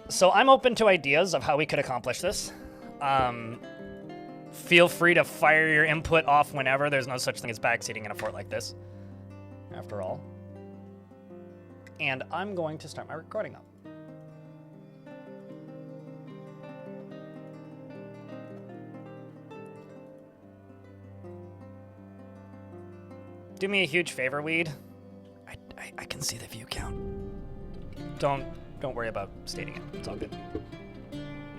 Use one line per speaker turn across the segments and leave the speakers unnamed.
So I'm open to ideas of how we could accomplish this. Feel free to fire your input off whenever. There's no such thing as backseating in a fort like this, after all. And I'm going to start my recording up. Do me a huge favor, Weed. I can see the view count. Don't worry about stating it. It's all good.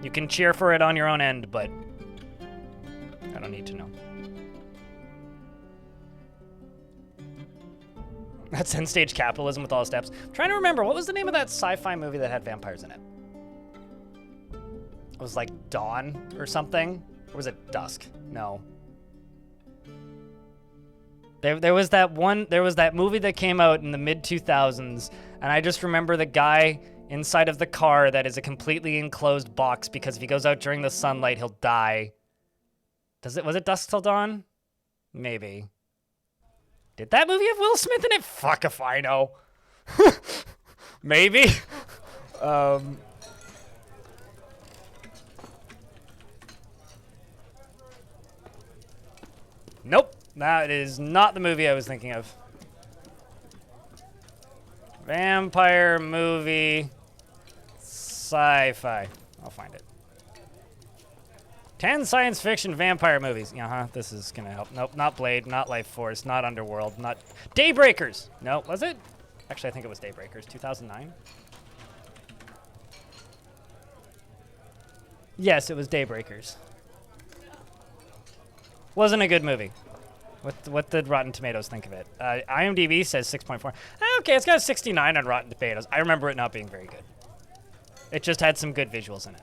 You can cheer for it on your own end, but I don't need to know. That's end stage capitalism with all the steps. I'm trying to remember, what was the name of that sci-fi movie that had vampires in it? It was like Dawn or something? Or was it Dusk? No. There was that movie that came out in the mid-2000s, and I just remember the guy inside of the car that is a completely enclosed box because if he goes out during the sunlight, he'll die. Was it Dusk Till Dawn? Maybe. Did that movie have Will Smith in it? Fuck if I know. Maybe. Nope. That is not the movie I was thinking of. Vampire movie. Sci-fi. I'll find it. 10 science fiction vampire movies. This is gonna help. Nope, not Blade, not Life Force, not Underworld, not Daybreakers. No, was it? Actually, I think it was Daybreakers, 2009. Yes, it was Daybreakers. Wasn't a good movie. What did Rotten Tomatoes think of it? IMDb says 6.4. Okay, it's got a 69 on Rotten Tomatoes. I remember it not being very good. It just had some good visuals in it.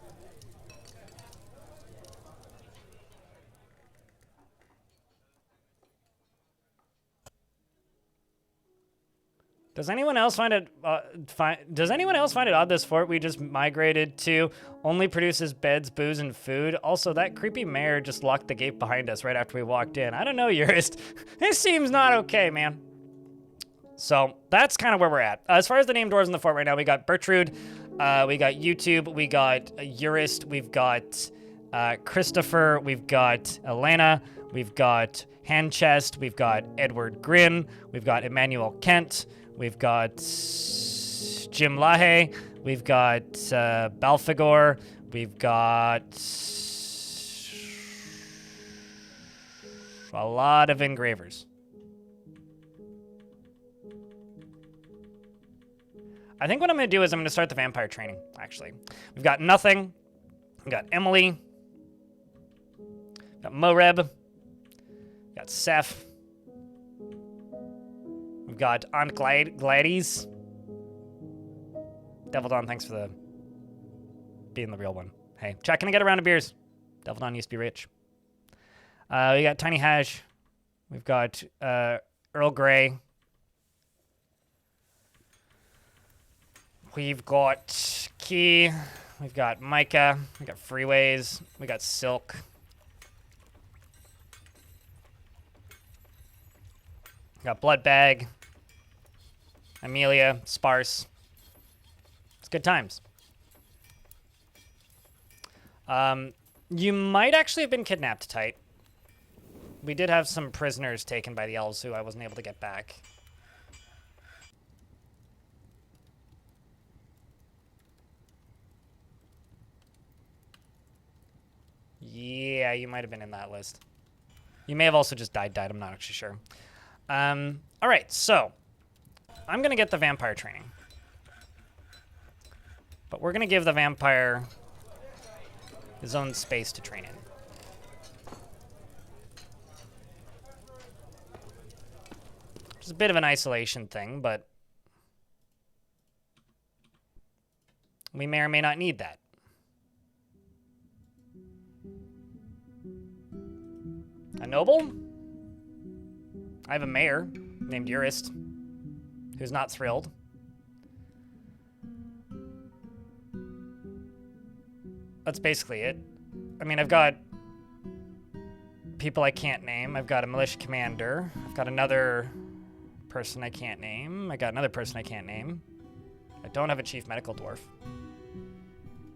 Does anyone else find it odd this fort we just migrated to only produces beds, booze, and food? Also, that creepy mayor just locked the gate behind us right after we walked in. I don't know, Eurist. This seems not okay, man. So that's kind of where we're at. As far as the named dwarves in the fort right now, we got Bertrude, we got YouTube, we got Eurist, we've got Christopher, we've got Elena, we've got Handchest, we've got Edward Grin, we've got Emmanuel Kent, we've got Jim Lahaye, we've got Balfagor, we've got a lot of engravers. I think what I'm going to do is I'm going to start the vampire training, actually. We've got Nothing, we've got Emily, we've got Moreb, we've got Seth, we've got Aunt Gladys. Devil Dawn, thanks for being the real one. Hey, Jack, can I get a round of beers? Devil Dawn used to be rich. We got Tiny Hash. We've got Earl Grey. We've got Key. We've got Micah. We've got Freeways. We got Silk. We got Bloodbag. Amelia. Sparse. It's good times. You might actually have been kidnapped, Tight. We did have some prisoners taken by the elves who I wasn't able to get back. Yeah, you might have been in that list. You may have also just died. I'm not actually sure. All right, so I'm going to get the vampire training. But we're going to give the vampire his own space to train in. It's a bit of an isolation thing, but we may or may not need that. A noble? I have a mayor named Eurist, who's not thrilled. That's basically it. I mean, I've got people I can't name. I've got a militia commander. I've got another person I can't name. I got another person I can't name. I don't have a chief medical dwarf.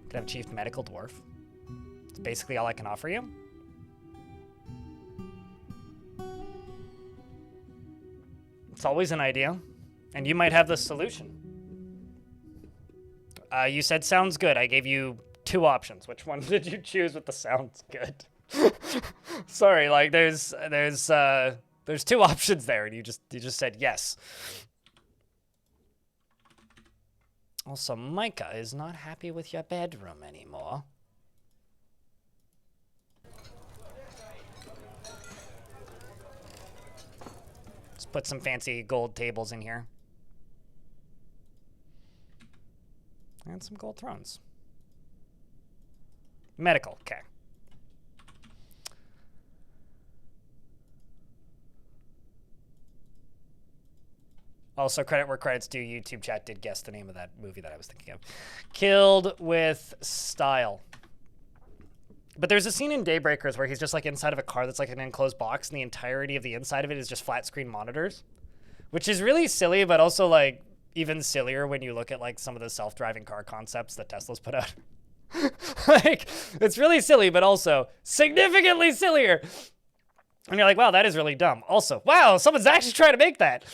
Could have Chief Medical Dwarf. It's basically all I can offer you. It's always an idea, and you might have the solution. You said sounds good. I gave you 2 options. Which one did you choose with the sounds good? Sorry, like there's 2 options there, and you just said yes. Also, Micah is not happy with your bedroom anymore. Let's put some fancy gold tables in here. And some gold thrones. Medical, okay. Also, credit where credit's due, YouTube chat did guess the name of that movie that I was thinking of. Killed with Style. But there's a scene in Daybreakers where he's just like inside of a car that's like an enclosed box, and the entirety of the inside of it is just flat screen monitors, which is really silly, but also like even sillier when you look at like some of the self-driving car concepts that Tesla's put out. Like, it's really silly, but also significantly sillier. And you're like, wow, that is really dumb. Also, wow, someone's actually trying to make that.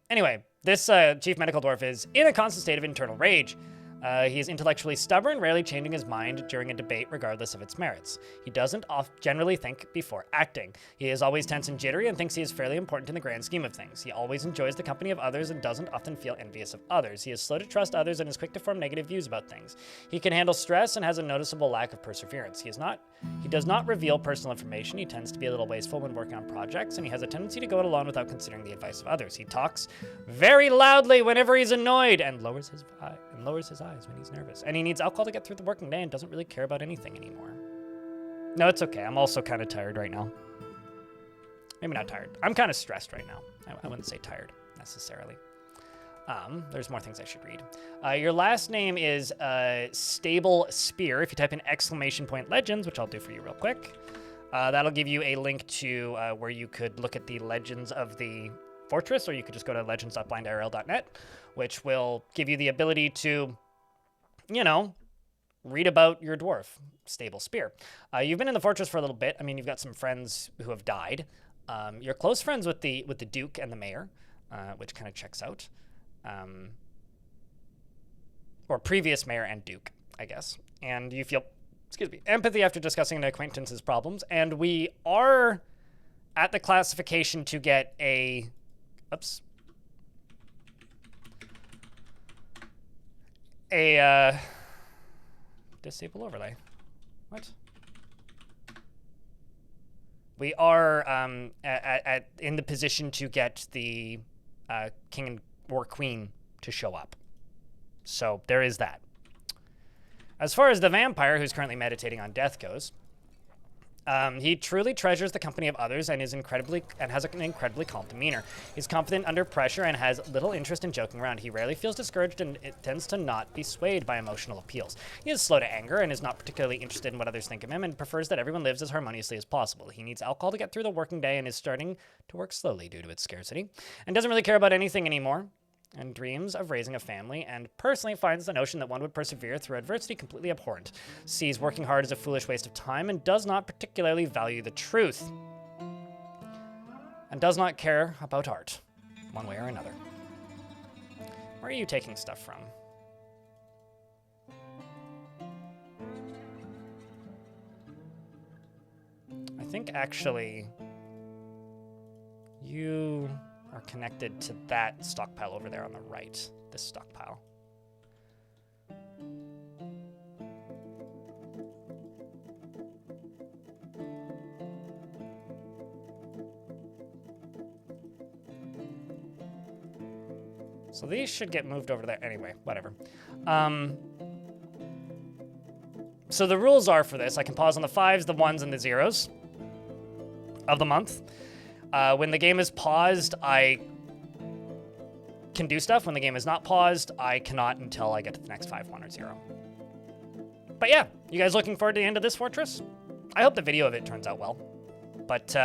Anyway, this Chief Medical Dwarf is in a constant state of internal rage. He is intellectually stubborn, rarely changing his mind during a debate regardless of its merits. He doesn't generally think before acting. He is always tense and jittery and thinks he is fairly important in the grand scheme of things. He always enjoys the company of others and doesn't often feel envious of others. He is slow to trust others and is quick to form negative views about things. He can handle stress and has a noticeable lack of perseverance. He does not reveal personal information. He tends to be a little wasteful when working on projects, and he has a tendency to go it alone without considering the advice of others. He talks very loudly whenever he's annoyed and lowers his eyes when he's nervous. And he needs alcohol to get through the working day and doesn't really care about anything anymore. No, it's okay. I'm also kind of tired right now. Maybe not tired. I'm kind of stressed right now. I wouldn't say tired necessarily. There's more things I should read. Your last name is Stable Spear. If you type in !legends, which I'll do for you real quick, that'll give you a link to where you could look at the legends of the fortress, or you could just go to legends.blindirl.net, which will give you the ability to, you know, read about your dwarf, Stable Spear. You've been in the fortress for a little bit. I mean, you've got some friends who have died. You're close friends with the Duke and the Mayor, which kind of checks out. Or previous Mayor and Duke, I guess. And you feel, empathy after discussing an acquaintance's problems. And we are at the classification to get a, disable overlay. What? We are in the position to get the king or queen to show up. So there is that. As far as the vampire, who's currently meditating on death, goes, he truly treasures the company of others and has an incredibly calm demeanor. He's confident under pressure and has little interest in joking around. He rarely feels discouraged and it tends to not be swayed by emotional appeals. He is slow to anger and is not particularly interested in what others think of him and prefers that everyone lives as harmoniously as possible. He needs alcohol to get through the working day and is starting to work slowly due to its scarcity, and doesn't really care about anything anymore, and dreams of raising a family, and personally finds the notion that one would persevere through adversity completely abhorrent, sees working hard as a foolish waste of time, and does not particularly value the truth, and does not care about art, one way or another. Where are you taking stuff from? I think actually you are connected to that stockpile over there on the right. This stockpile. So these should get moved over there. Anyway, whatever. So the rules are for this. I can pause on the 5s, the 1s, and the 0s of the month. When the game is paused, I can do stuff. When the game is not paused, I cannot until I get to the next 5, 1, or 0. But yeah, you guys looking forward to the end of this fortress? I hope the video of it turns out well. But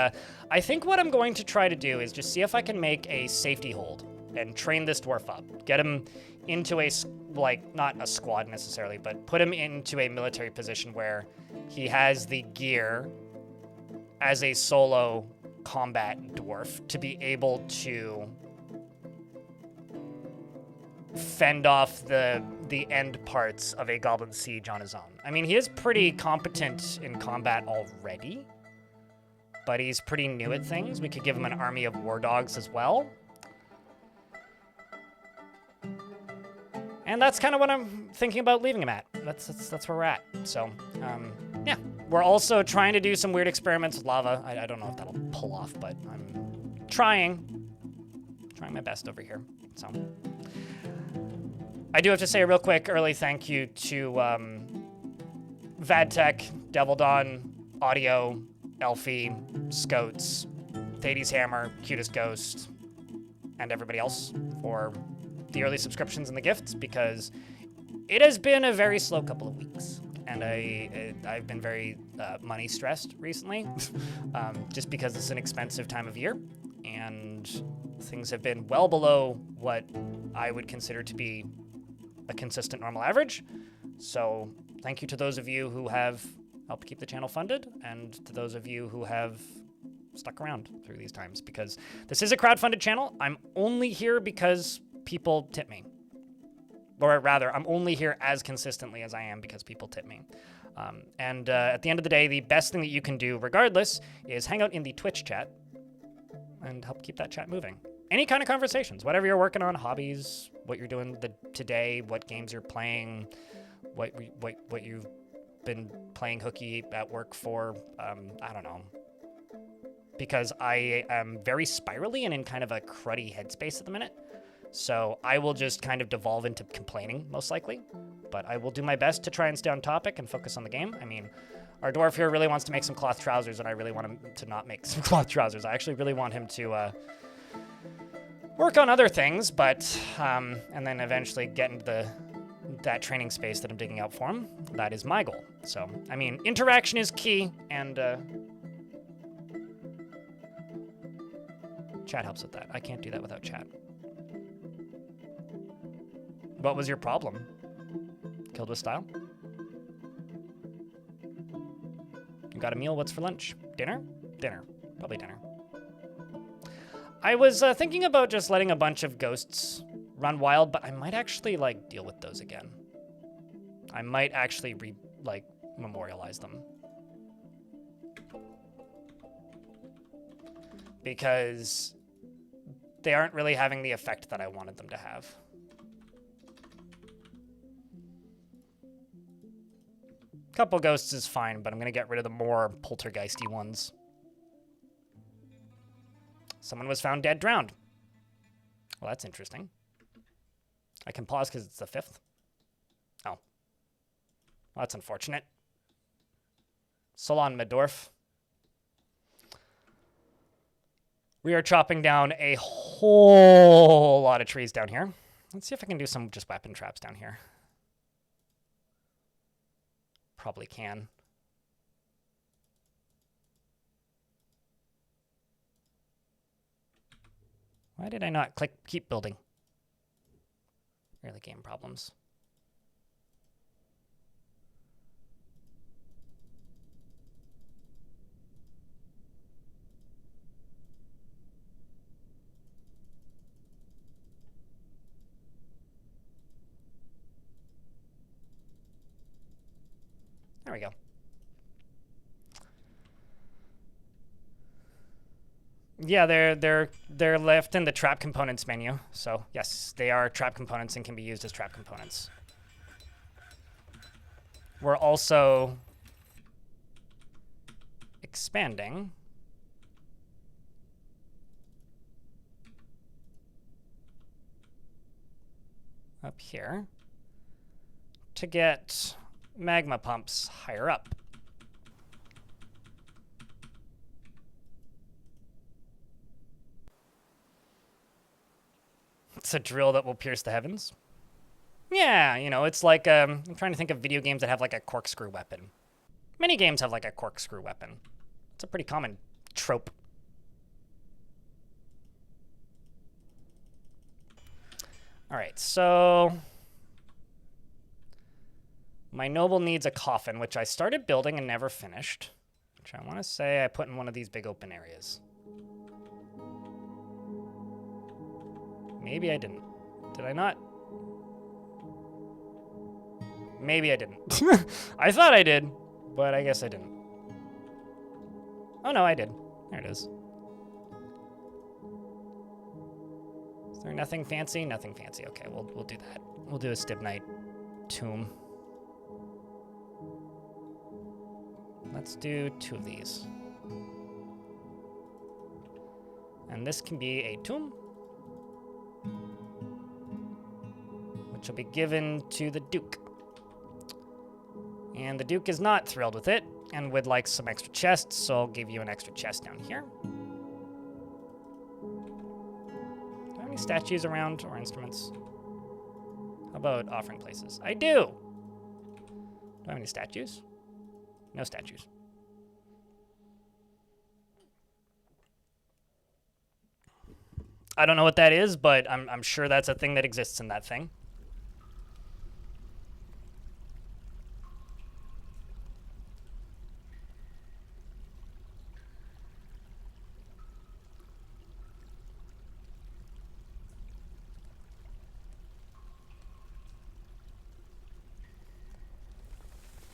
I think what I'm going to try to do is just see if I can make a safety hold and train this dwarf up. Get him into a, like, not a squad necessarily, but put him into a military position where he has the gear as a solo combat dwarf to be able to fend off the end parts of a goblin siege on his own. I mean, he is pretty competent in combat already, but he's pretty new at things. We could give him an army of war dogs as well. And that's kind of what I'm thinking about leaving him at. That's where we're at. So, yeah. We're also trying to do some weird experiments with lava. I don't know if that'll pull off, but I'm trying my best over here. So, I do have to say a real quick early thank you to Vadtech, Devil Dawn, Audio, Elfie, Scoats, Thades Hammer, Cutest Ghost, and everybody else for the early subscriptions and the gifts, because it has been a very slow couple of weeks, and I've been very money stressed recently, just because it's an expensive time of year, and things have been well below what I would consider to be a consistent normal average. So thank you to those of you who have helped keep the channel funded, and to those of you who have stuck around through these times, because this is a crowdfunded channel. I'm only here because people tip me. Or rather, I'm only here as consistently as I am because people tip me. And at the end of the day, the best thing that you can do, regardless, is hang out in the Twitch chat and help keep that chat moving. Any kind of conversations, whatever you're working on, hobbies, what you're doing today, what games you're playing, what you've been playing hooky at work for, I don't know. Because I am very spirally and in kind of a cruddy headspace at the minute. So I will just kind of devolve into complaining, most likely. But I will do my best to try and stay on topic and focus on the game. I mean, our dwarf here really wants to make some cloth trousers, and I really want him to not make some cloth trousers. I actually really want him to work on other things, but and then eventually get into that training space that I'm digging out for him. That is my goal. So, I mean, interaction is key, and chat helps with that. I can't do that without chat. What was your problem? Killed with style? You got a meal? What's for lunch? Dinner? Dinner. Probably dinner. I was thinking about just letting a bunch of ghosts run wild, but I might actually, like, deal with those again. I might actually, memorialize them. Because they aren't really having the effect that I wanted them to have. Couple ghosts is fine, but I'm going to get rid of the more poltergeisty ones. Someone was found dead drowned. Well, that's interesting. I can pause because it's the 5th. Oh. Well, that's unfortunate. Solon Dwarf. We are chopping down a whole lot of trees down here. Let's see if I can do some just weapon traps down here. Probably can. Why did I not click keep building? Really game problems. There we go. Yeah, they're left in the trap components menu. So yes, they are trap components and can be used as trap components. We're also expanding up here to get magma pumps higher up. It's a drill that will pierce the heavens. Yeah, you know, it's like, I'm trying to think of video games that have like a corkscrew weapon. Many games have like a corkscrew weapon. It's a pretty common trope. All right, so my noble needs a coffin, which I started building and never finished, which I want to say I put in one of these big open areas. Maybe I didn't. Did I not? Maybe I didn't. I thought I did, but I guess I didn't. Oh no, I did. There it is. Is there nothing fancy? Nothing fancy. Okay, we'll do that. We'll do a Stibnite tomb. Let's do 2 of these. And this can be a tomb, which will be given to the Duke. And the Duke is not thrilled with it and would like some extra chests, so I'll give you an extra chest down here. Do I have any statues around or instruments? How about offering places? I do! Do I have any statues? No statues. I don't know what that is, but I'm sure that's a thing that exists in that thing.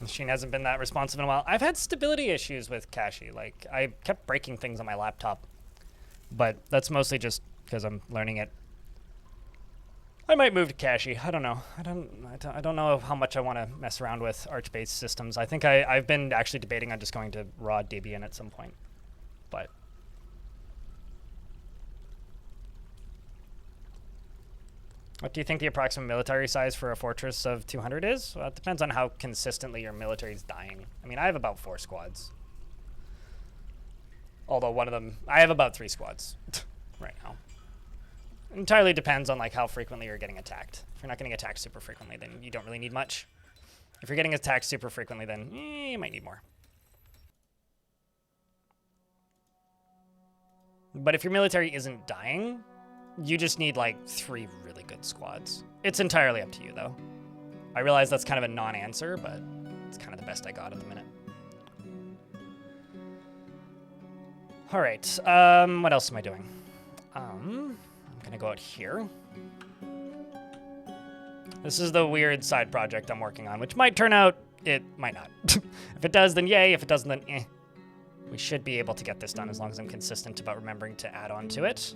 Machine hasn't been that responsive in a while. I've had stability issues with Kashi. Like, I kept breaking things on my laptop. But that's mostly just because I'm learning it. I might move to Kashi. I don't know. I don't know how much I want to mess around with Arch-based systems. I think I've been actually debating on just going to raw Debian at some point. But what do you think the approximate military size for a fortress of 200 is? Well, it depends on how consistently your military is dying. I mean, I have about 4 squads. Although one of them, I have about 3 squads right now. It entirely depends on like how frequently you're getting attacked. If you're not getting attacked super frequently, then you don't really need much. If you're getting attacked super frequently, then you might need more. But if your military isn't dying, you just need like 3 really good squads. It's entirely up to you though. I realize that's kind of a non-answer, but it's kind of the best I got at the minute. All right, what else am I doing? I'm gonna go out here. This is the weird side project I'm working on, which might turn out, it might not. If it does, then yay. If it doesn't, then eh. We should be able to get this done as long as I'm consistent about remembering to add on to it.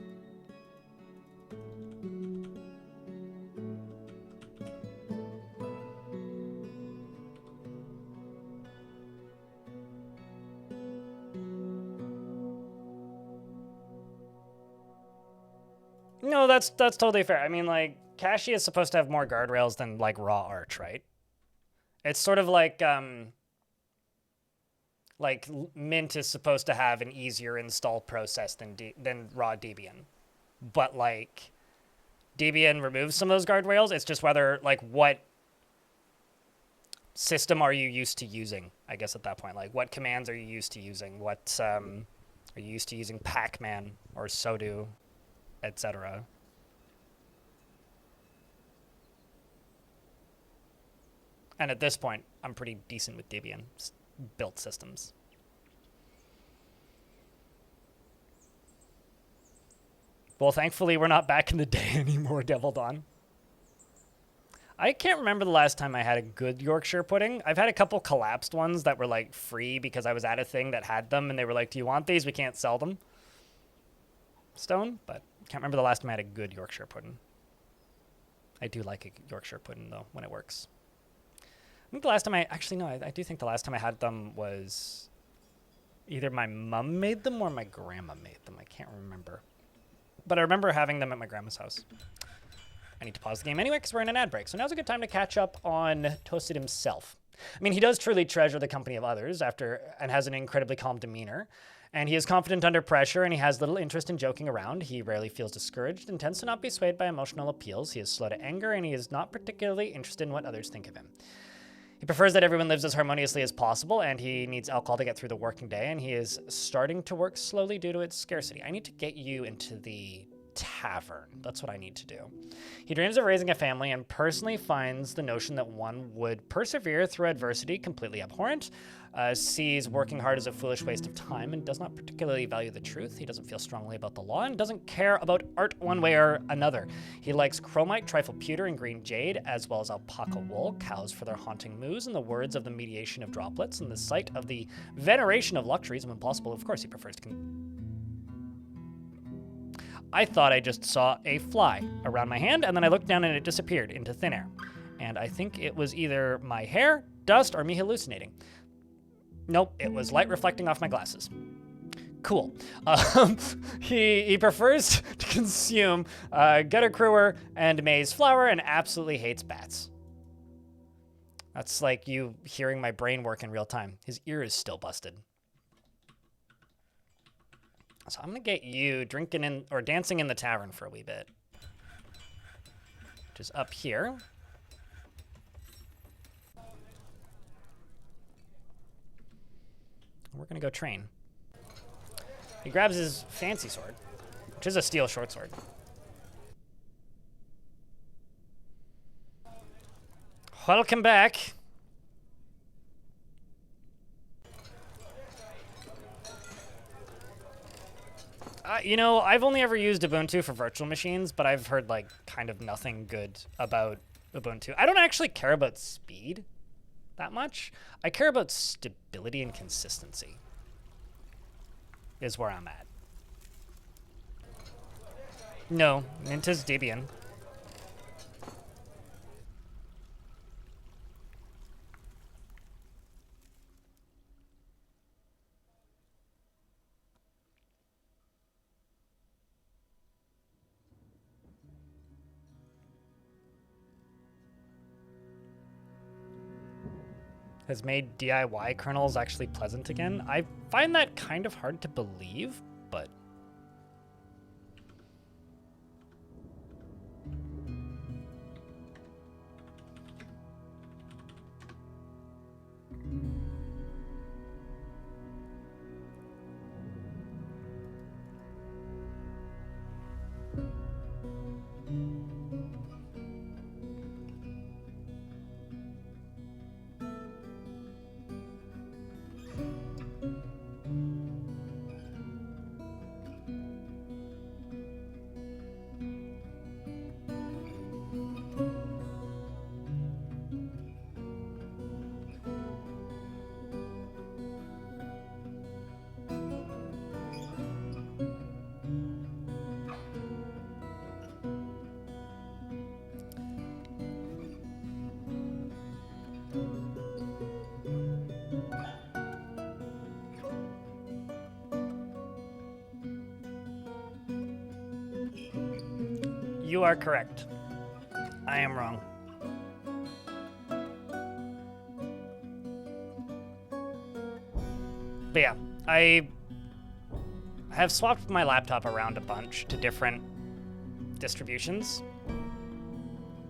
No, that's totally fair. I mean, like, Kashi is supposed to have more guardrails than, like, raw Arch, right? It's sort of like Mint is supposed to have an easier install process than raw Debian. But, like, Debian removes some of those guardrails. It's just whether, like, what system are you used to using, I guess, at that point. Like, what commands are you used to using? What, are you used to using Pacman or Sudo, etc.? And at this point, I'm pretty decent with Debian built systems. Well, thankfully, we're not back in the day anymore, Devil Dawn. I can't remember the last time I had a good Yorkshire pudding. I've had a couple collapsed ones that were, like, free because I was at a thing that had them, and they were like, do you want these? We can't sell them. Stone, but I can't remember the last time I had a good Yorkshire pudding. I do like a Yorkshire pudding, though, when it works. I think the last time I do think the last time I had them was either my mom made them or my grandma made them. I can't remember. But I remember having them at my grandma's house. I need to pause the game anyway because we're in an ad break. So now's a good time to catch up on Toasted himself. I mean, he does truly treasure the company of others and has an incredibly calm demeanor. And he is confident under pressure, and he has little interest in joking around. He rarely feels discouraged and tends to not be swayed by emotional appeals. He is slow to anger, and he is not particularly interested in what others think of him. He prefers that everyone lives as harmoniously as possible, and he needs alcohol to get through the working day, and he is starting to work slowly due to its scarcity. I need to get you into the tavern. That's what I need to do. He dreams of raising a family and personally finds the notion that one would persevere through adversity completely abhorrent, sees working hard as a foolish waste of time, and does not particularly value the truth. He doesn't feel strongly about the law and doesn't care about art one way or another. He likes chromite, trifle pewter, and green jade, as well as alpaca wool, cows for their haunting moos, and the words of the mediation of droplets, and the sight of the veneration of luxuries of impossible. Of course, he prefers to I thought I just saw a fly around my hand, and then I looked down and it disappeared into thin air. And I think it was either my hair, dust, or me hallucinating. Nope, it was light reflecting off my glasses. Cool. He prefers to consume gutter crewer and maize flour and absolutely hates bats. That's like you hearing my brain work in real time. His ear is still busted. So I'm gonna get you drinking in or dancing in the tavern for a wee bit. Which is up here. We're gonna go train. He grabs his fancy sword, which is a steel short sword. Welcome back. You know, I've only ever used Ubuntu for virtual machines, but I've heard, like, kind of nothing good about Ubuntu. I don't actually care about speed that much. I care about stability and consistency is where I'm at. No, Ninta's Debian. Has made DIY kernels actually pleasant again. I find that kind of hard to believe, but... You are correct. I am wrong. But yeah, I have swapped my laptop around a bunch to different distributions.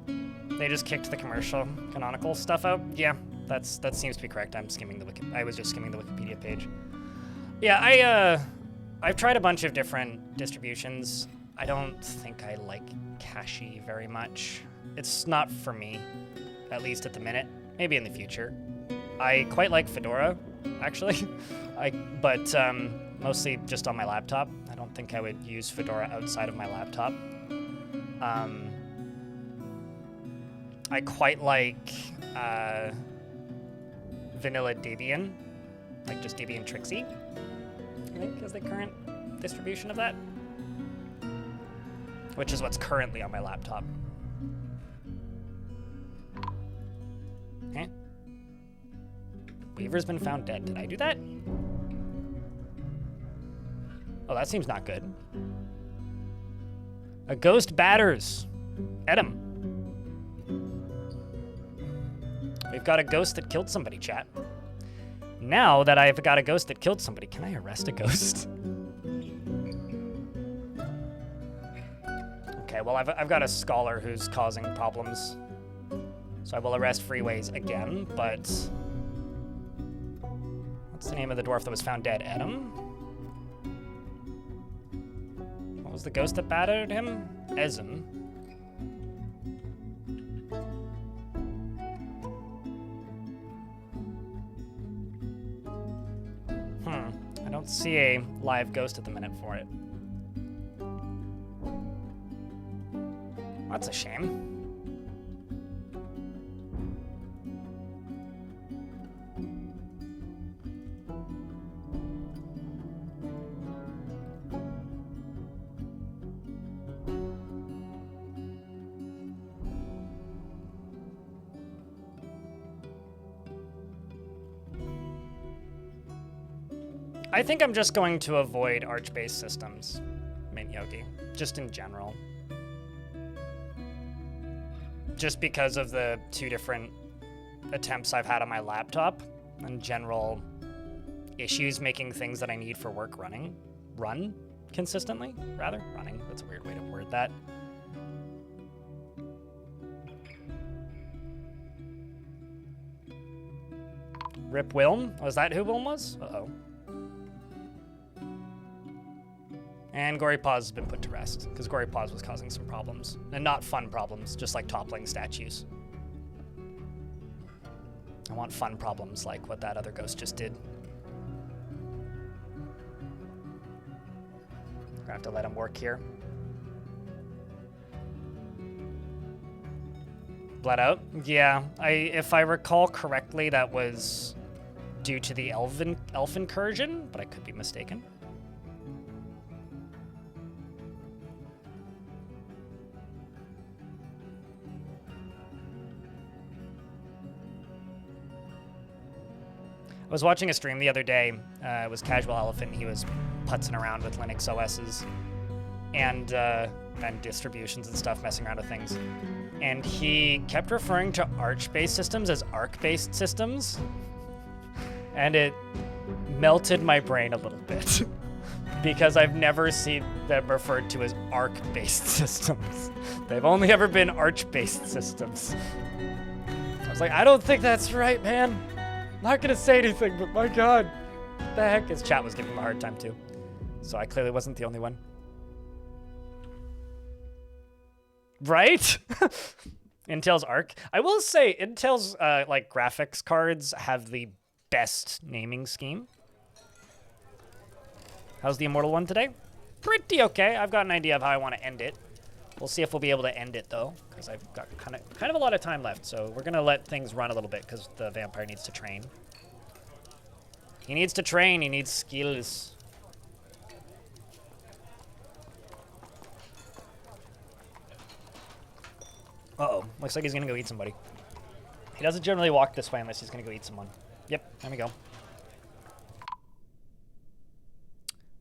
They just kicked the commercial canonical stuff out. Yeah, that seems to be correct. I'm skimming the I was just skimming the Wikipedia page. Yeah, I've tried a bunch of different distributions. I don't think I like Cache very much. It's not for me, at least at the minute. Maybe in the future. I quite like Fedora, actually, but mostly just on my laptop. I don't think I would use Fedora outside of my laptop. I quite like vanilla Debian, like just Debian Trixie, I think is the current distribution of that, which is what's currently on my laptop. Okay. Weaver's been found dead. Did I do that? Oh, that seems not good. A ghost batters. Edom. We've got a ghost that killed somebody, chat. Now that I've got a ghost that killed somebody, can I arrest a ghost? Okay, well, I've got a scholar who's causing problems. So I will arrest Freeways again, but... What's the name of the dwarf that was found dead? Edom? What Was the ghost that battered him? Ezim. I don't see a live ghost at the minute for it. That's a shame. I think I'm just going to avoid arch-based systems, Min Yogi, just in general. Just because of the 2 different attempts I've had on my laptop and general issues making things that I need for work run consistently, rather. Running, that's a weird way to word that. Rip Wilm? Was that who Wilm was? Uh-oh. And Gory Paws has been put to rest, because Gory Paws was causing some problems. And not fun problems, just like toppling statues. I want fun problems like what that other ghost just did. Gonna have to let him work here. Bled out? Yeah, if I recall correctly, that was due to the elf incursion, but I could be mistaken. I was watching a stream the other day. It was Casual Elephant. He was putzing around with Linux OSs and distributions and stuff, messing around with things. And he kept referring to Arch-based systems as Arc-based systems. And it melted my brain a little bit because I've never seen them referred to as Arc-based systems. They've only ever been Arch-based systems. I was like, I don't think that's right, man. Not gonna say anything, but my God, what the heck? His chat was giving him a hard time too. So I clearly wasn't the only one. Right? Intel's Arc. I will say Intel's like graphics cards have the best naming scheme. How's the Immortal one today? Pretty okay. I've got an idea of how I want to end it. We'll see if we'll be able to end it though, because I've got kind of a lot of time left. So we're gonna let things run a little bit because the vampire needs to train. He needs to train. He needs skills. Uh-oh. Looks like he's gonna go eat somebody. He doesn't generally walk this way unless he's gonna go eat someone. Yep. There we go.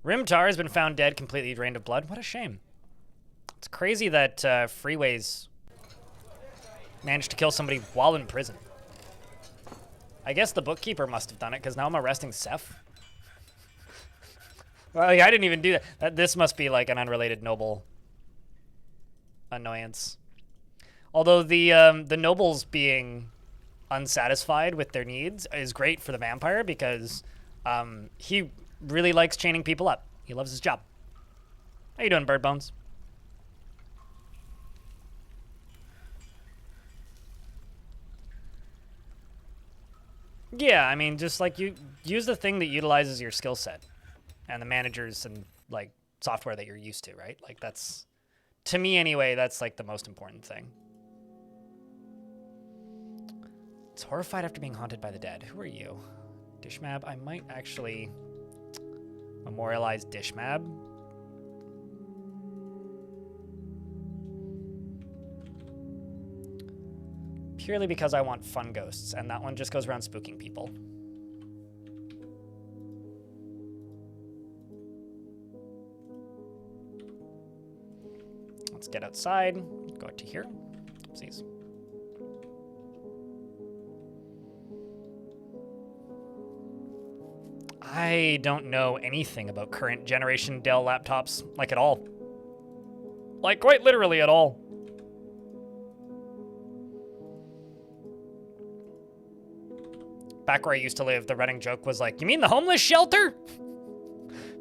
Rimtar has been found dead, completely drained of blood. What a shame. It's crazy that Freeways managed to kill somebody while in prison. I guess the bookkeeper must have done it, because now I'm arresting Seth. Well, yeah, I didn't even do that. This must be like an unrelated noble annoyance. Although the nobles being unsatisfied with their needs is great for the vampire, because he really likes chaining people up. He loves his job. How you doing, Bird Bones? Yeah, I mean, just like you use the thing that utilizes your skill set and the managers and like software that you're used to, right? Like that's, to me anyway, that's like the most important thing. It's horrified after being haunted by the dead. Who are you? Dishmab? I might actually memorialize Dishmab. Purely because I want fun ghosts, and that one just goes around spooking people. Let's get outside, go out to here. Oopsies. I don't know anything about current generation Dell laptops, like at all. Like quite literally at all. Back where I used to live, the running joke was like, you mean the homeless shelter?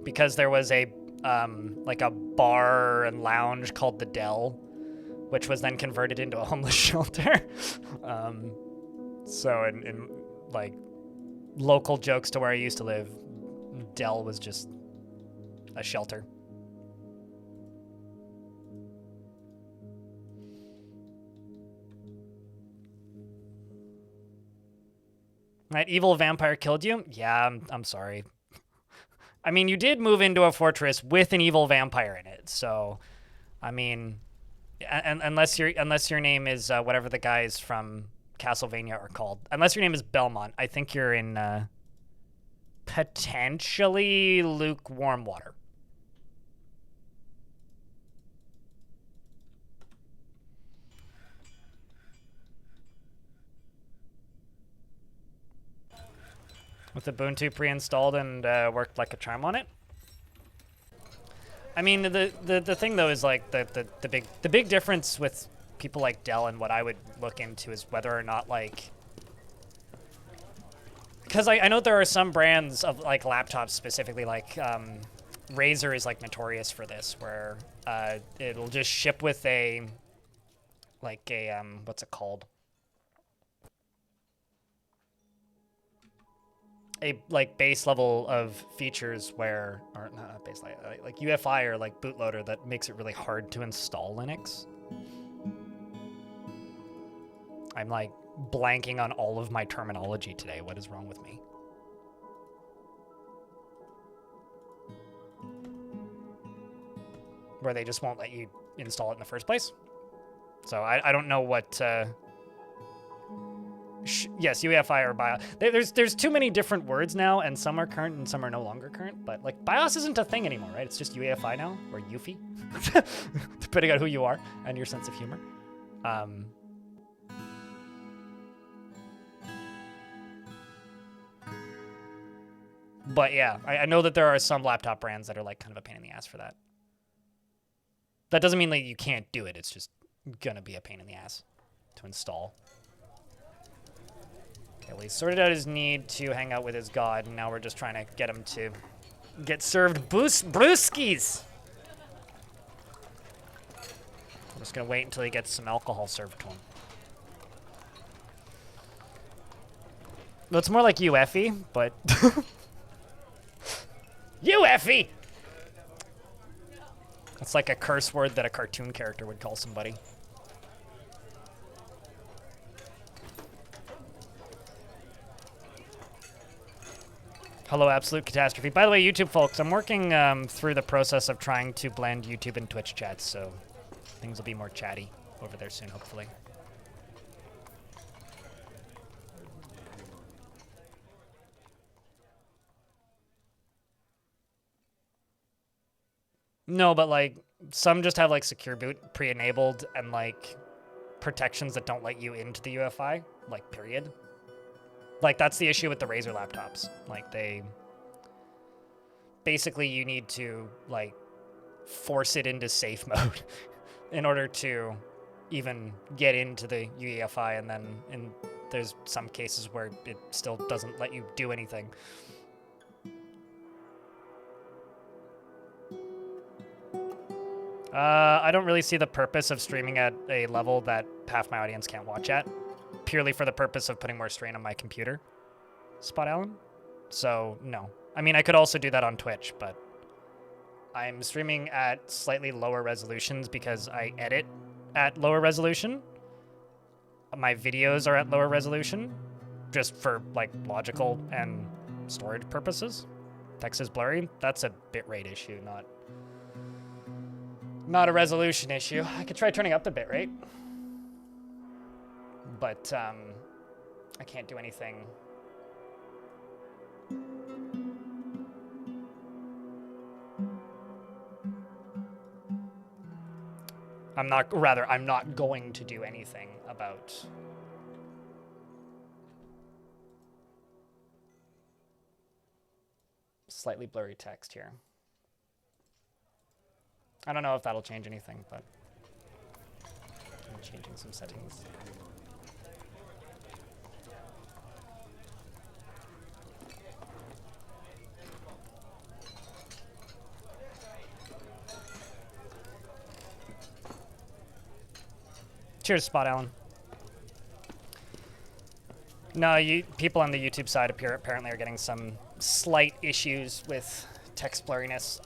Because there was a, like a bar and lounge called the Dell, which was then converted into a homeless shelter. So in like local jokes to where I used to live, Dell was just a shelter. Right, evil vampire killed you? Yeah, I'm sorry. I mean, you did move into a fortress with an evil vampire in it, so I mean, unless your name is whatever the guys from Castlevania are called, unless your name is Belmont, I think you're in potentially lukewarm water. With Ubuntu pre-installed and worked like a charm on it. I mean, the thing though is like the big difference with people like Dell and what I would look into is whether or not like, because I know there are some brands of like laptops specifically, like Razer is like notorious for this, where it'll just ship with a like a what's it called? A like base level of features where, or not base like UEFI or like bootloader that makes it really hard to install Linux. I'm like blanking on all of my terminology today. What is wrong with me? Where they just won't let you install it in the first place. So I don't know what. Yes, UEFI or BIOS. There's too many different words now, and some are current and some are no longer current. But like BIOS isn't a thing anymore, right? It's just UEFI now, or UFI, depending on who you are and your sense of humor. But yeah, I know that there are some laptop brands that are like kind of a pain in the ass for that. That doesn't mean like you can't do it. It's just gonna be a pain in the ass to install. Okay, well, he sorted out his need to hang out with his god, and now we're just trying to get him to get served brewskis. I'm just gonna wait until he gets some alcohol served to him. Well, it's more like UEFI, but UEFI! That's like a curse word that a cartoon character would call somebody. Hello, Absolute Catastrophe. By the way, YouTube folks, I'm working through the process of trying to blend YouTube and Twitch chats, so things will be more chatty over there soon, hopefully. No, but like some just have like secure boot pre-enabled and like protections that don't let you into the UEFI, like period. Like that's the issue with the Razer laptops. Like they basically you need to like force it into safe mode in order to even get into the UEFI, and then there's some cases where it still doesn't let you do anything. I don't really see the purpose of streaming at a level that half my audience can't watch at, purely for the purpose of putting more strain on my computer. Spot Allen? So, no. I mean, I could also do that on Twitch, but I'm streaming at slightly lower resolutions because I edit at lower resolution. My videos are at lower resolution, just for, like, logical and storage purposes. Text is blurry. That's a bitrate issue, not a resolution issue. I could try turning up the bitrate, but I can't do anything. I'm not going to do anything about slightly blurry text here. I don't know if that'll change anything, but I'm changing some settings. Cheers, Spot Allen. No, people on the YouTube side apparently are getting some slight issues with text blurriness.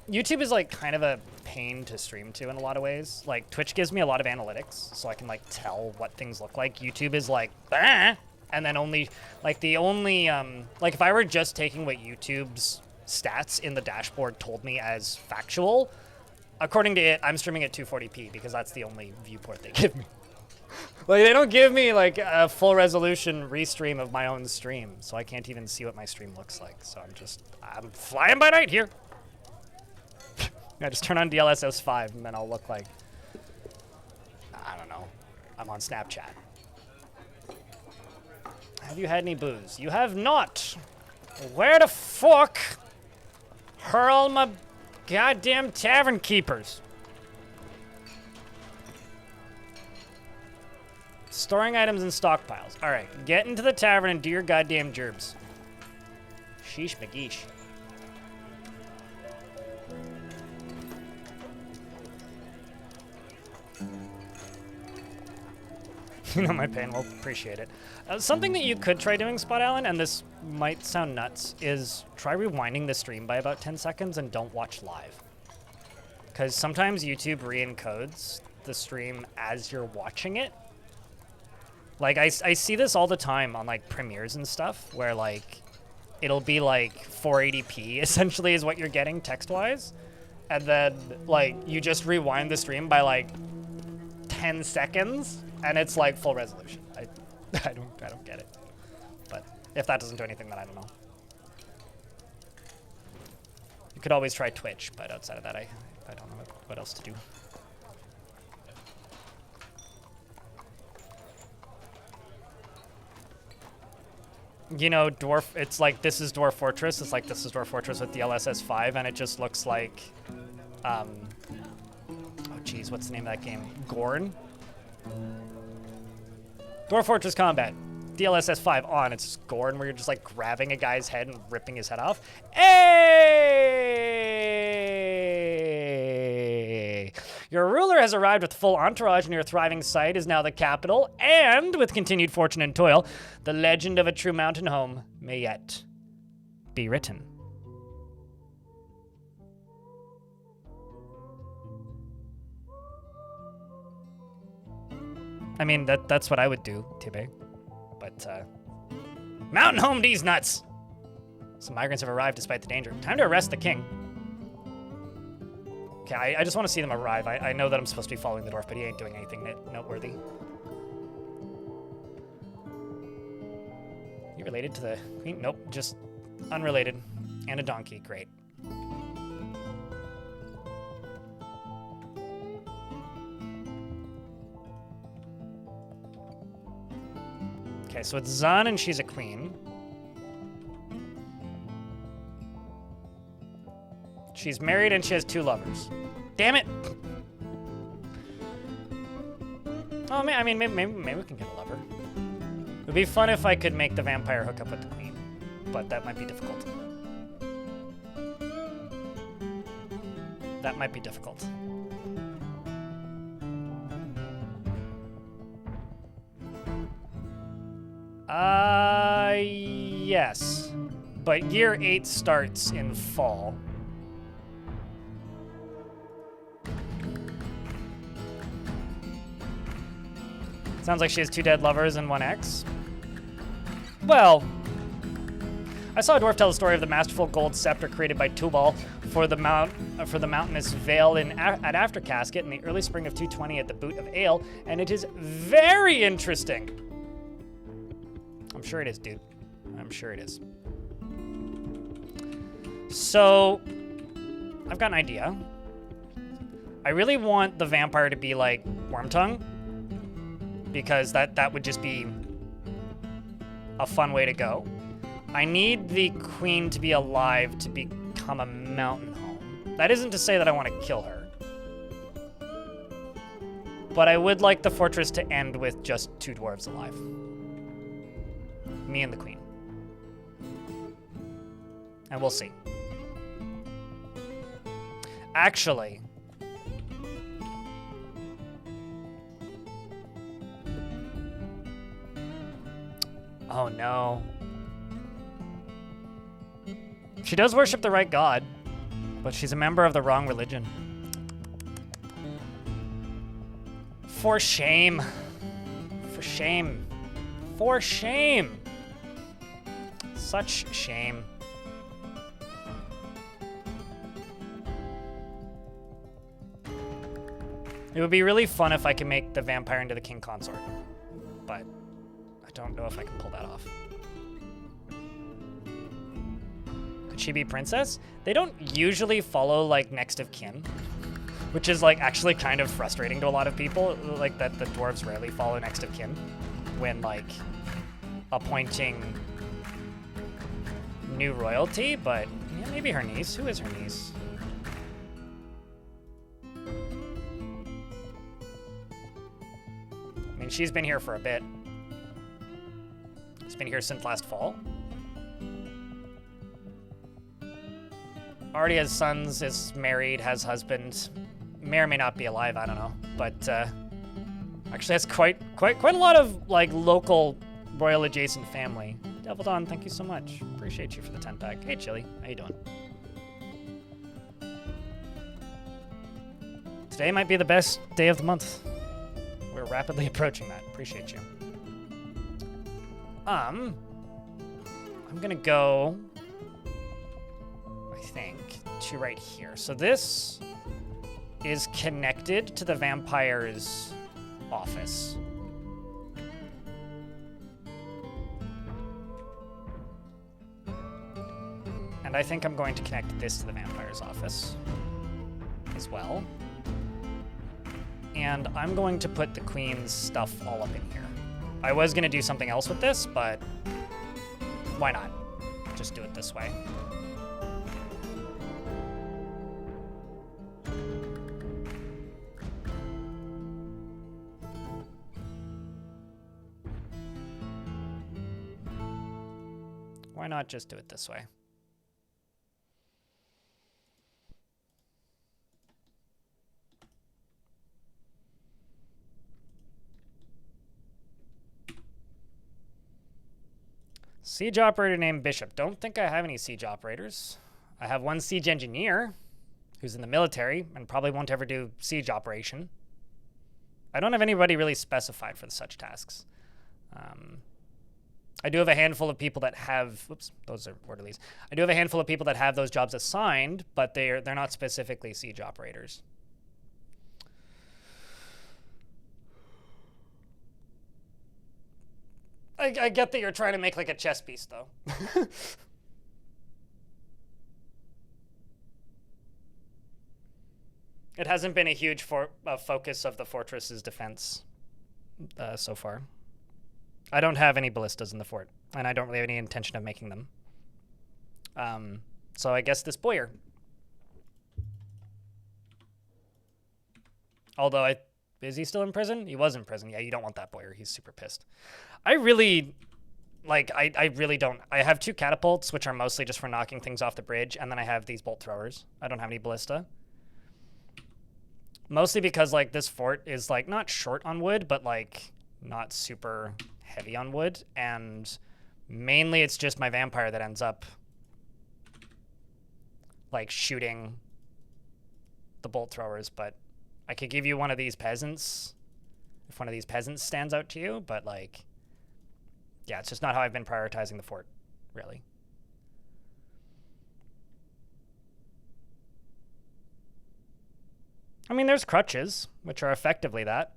YouTube is like kind of a pain to stream to in a lot of ways. Like Twitch gives me a lot of analytics, so I can like tell what things look like. YouTube is like, bah! And then only like if I were just taking what YouTube's stats in the dashboard told me as factual, according to it, I'm streaming at 240p because that's the only viewport they give me. Like, they don't give me, like, a full resolution restream of my own stream, so I can't even see what my stream looks like. So I'm flying by night here. I just turn on DLSS 5, and then I'll look like, I don't know, I'm on Snapchat. Have you had any booze? You have not. Where the fuck hurl my goddamn tavern keepers? Storing items in stockpiles. All right, get into the tavern and do your goddamn gerbs. Sheesh McGeesh. You know my pain, we'll appreciate it. Something that you could try doing, Spot Allen, and this might sound nuts, is try rewinding the stream by about 10 seconds and don't watch live. Because sometimes YouTube re-encodes the stream as you're watching it. Like, I see this all the time on, like, premieres and stuff, where, like, it'll be, like, 480p, essentially, is what you're getting text-wise. And then, like, you just rewind the stream by, like, 10 seconds, and it's, like, full resolution. I don't get it. But if that doesn't do anything, then I don't know. You could always try Twitch, but outside of that, I don't know what else to do. You know, Dwarf, it's like, this is Dwarf Fortress. It's like, this is Dwarf Fortress with the LSS 5, and it just looks like, oh geez, what's the name of that game? Gorn? Dwarf Fortress Combat. DLSS 5 on. It's just Gorn, where you're just, like, grabbing a guy's head and ripping his head off. Hey! Your ruler has arrived with full entourage, and your thriving site is now the capital, and with continued fortune and toil, the legend of a true mountain home may yet be written. I mean, that's what I would do, Tibbe. But, mountain home these nuts! Some migrants have arrived despite the danger. Time to arrest the king. Okay, I just want to see them arrive. I know that I'm supposed to be following the dwarf, but he ain't doing anything noteworthy. You related to the queen? Nope, just unrelated. And a donkey, great. Okay, so it's Zan and she's a queen. She's married and she has 2 lovers. Damn it! Oh, I mean, maybe we can get a lover. It would be fun if I could make the vampire hook up with the queen, but that might be difficult. That might be difficult. Yes. But year 8 starts in fall. Sounds like she has 2 dead lovers and 1 ex. Well, I saw a dwarf tell the story of the masterful gold scepter created by Tubal for the mountainous vale at Aftercasket in the early spring of 220 at the Boot of Ale, and it is very interesting. I'm sure it is, dude. I'm sure it is. So, I've got an idea. I really want the vampire to be like Wormtongue, because that would just be a fun way to go. I need the queen to be alive to become a mountain home. That isn't to say that I want to kill her. But I would like the fortress to end with just 2 dwarves alive. Me and the queen. And we'll see. Oh no. She does worship the right god, but she's a member of the wrong religion. For shame. For shame. For shame. Such shame. It would be really fun if I could make the vampire into the king consort, but I don't know if I can pull that off. Could she be princess? They don't usually follow like next of kin, which is like actually kind of frustrating to a lot of people, like that the dwarves rarely follow next of kin when like appointing new royalty, but yeah, maybe her niece. Who is her niece? I mean, she's been here for a bit. She's been here since last fall. Already has sons, is married, has husband. May or may not be alive, I don't know. But actually has quite a lot of like local royal adjacent family. Devil Dawn, thank you so much. Appreciate you for the 10-pack. Hey Chili, how you doing? Today might be the best day of the month. We're rapidly approaching that. Appreciate you. I'm gonna go, I think, to right here. So this is connected to the vampire's office. And I think I'm going to connect this to the vampire's office as well. And I'm going to put the queen's stuff all up in here. I was going to do something else with this, but why not? Just do it this way. Why not just do it this way? Siege operator named Bishop. Don't think I have any siege operators. I have one siege engineer who's in the military and probably won't ever do siege operation. I don't have anybody really specified for such tasks. I do have a handful of people that have, whoops, those are orderlies. I do have a handful of people that have those jobs assigned, but they're not specifically siege operators. I get that you're trying to make like a chess piece, though. It hasn't been a huge focus of the fortress's defense so far. I don't have any ballistas in the fort, and I don't really have any intention of making them. So I guess this boyer. Although is he still in prison? He was in prison. Yeah, you don't want that boyer. He's super pissed. I really, like, I really don't. I have 2 catapults, which are mostly just for knocking things off the bridge, and then I have these bolt throwers. I don't have any ballista. Mostly because, like, this fort is, like, not short on wood, but, like, not super heavy on wood, and mainly it's just my vampire that ends up, like, shooting the bolt throwers, but I could give you one of these peasants if one of these peasants stands out to you, but, like, yeah, it's just not how I've been prioritizing the fort, really. I mean, there's crutches, which are effectively that.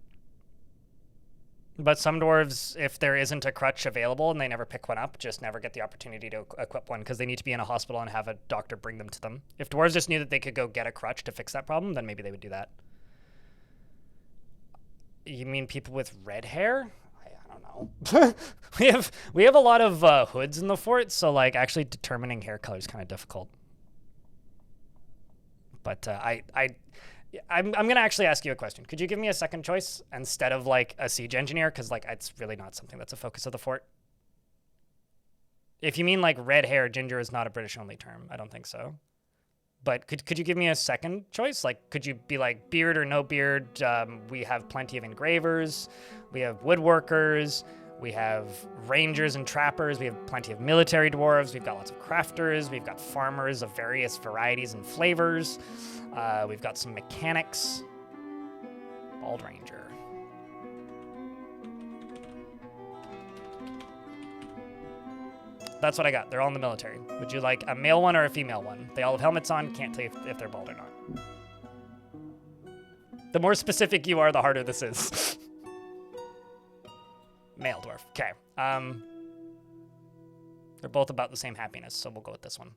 But some dwarves, if there isn't a crutch available and they never pick one up, just never get the opportunity to equip one because they need to be in a hospital and have a doctor bring them to them. If dwarves just knew that they could go get a crutch to fix that problem, then maybe they would do that. You mean people with red hair? I don't know. we have a lot of hoods in the fort, so like actually determining hair color is kind of difficult. But I'm gonna actually ask you a question. Could you give me a second choice instead of like a siege engineer? Because like it's really not something that's a focus of the fort. If you mean like red hair, ginger is not a British only term. I don't think so. But could you give me a second choice? Like, could you be like beard or no beard? We have plenty of engravers. We have woodworkers. We have rangers and trappers. We have plenty of military dwarves. We've got lots of crafters. We've got farmers of various varieties and flavors. We've got some mechanics. Bald ranger. That's what I got. They're all in the military. Would you like a male one or a female one? They all have helmets on. Can't tell you if they're bald or not. The more specific you are, the harder this is. Male dwarf. Okay. They're both about the same happiness, so we'll go with this one.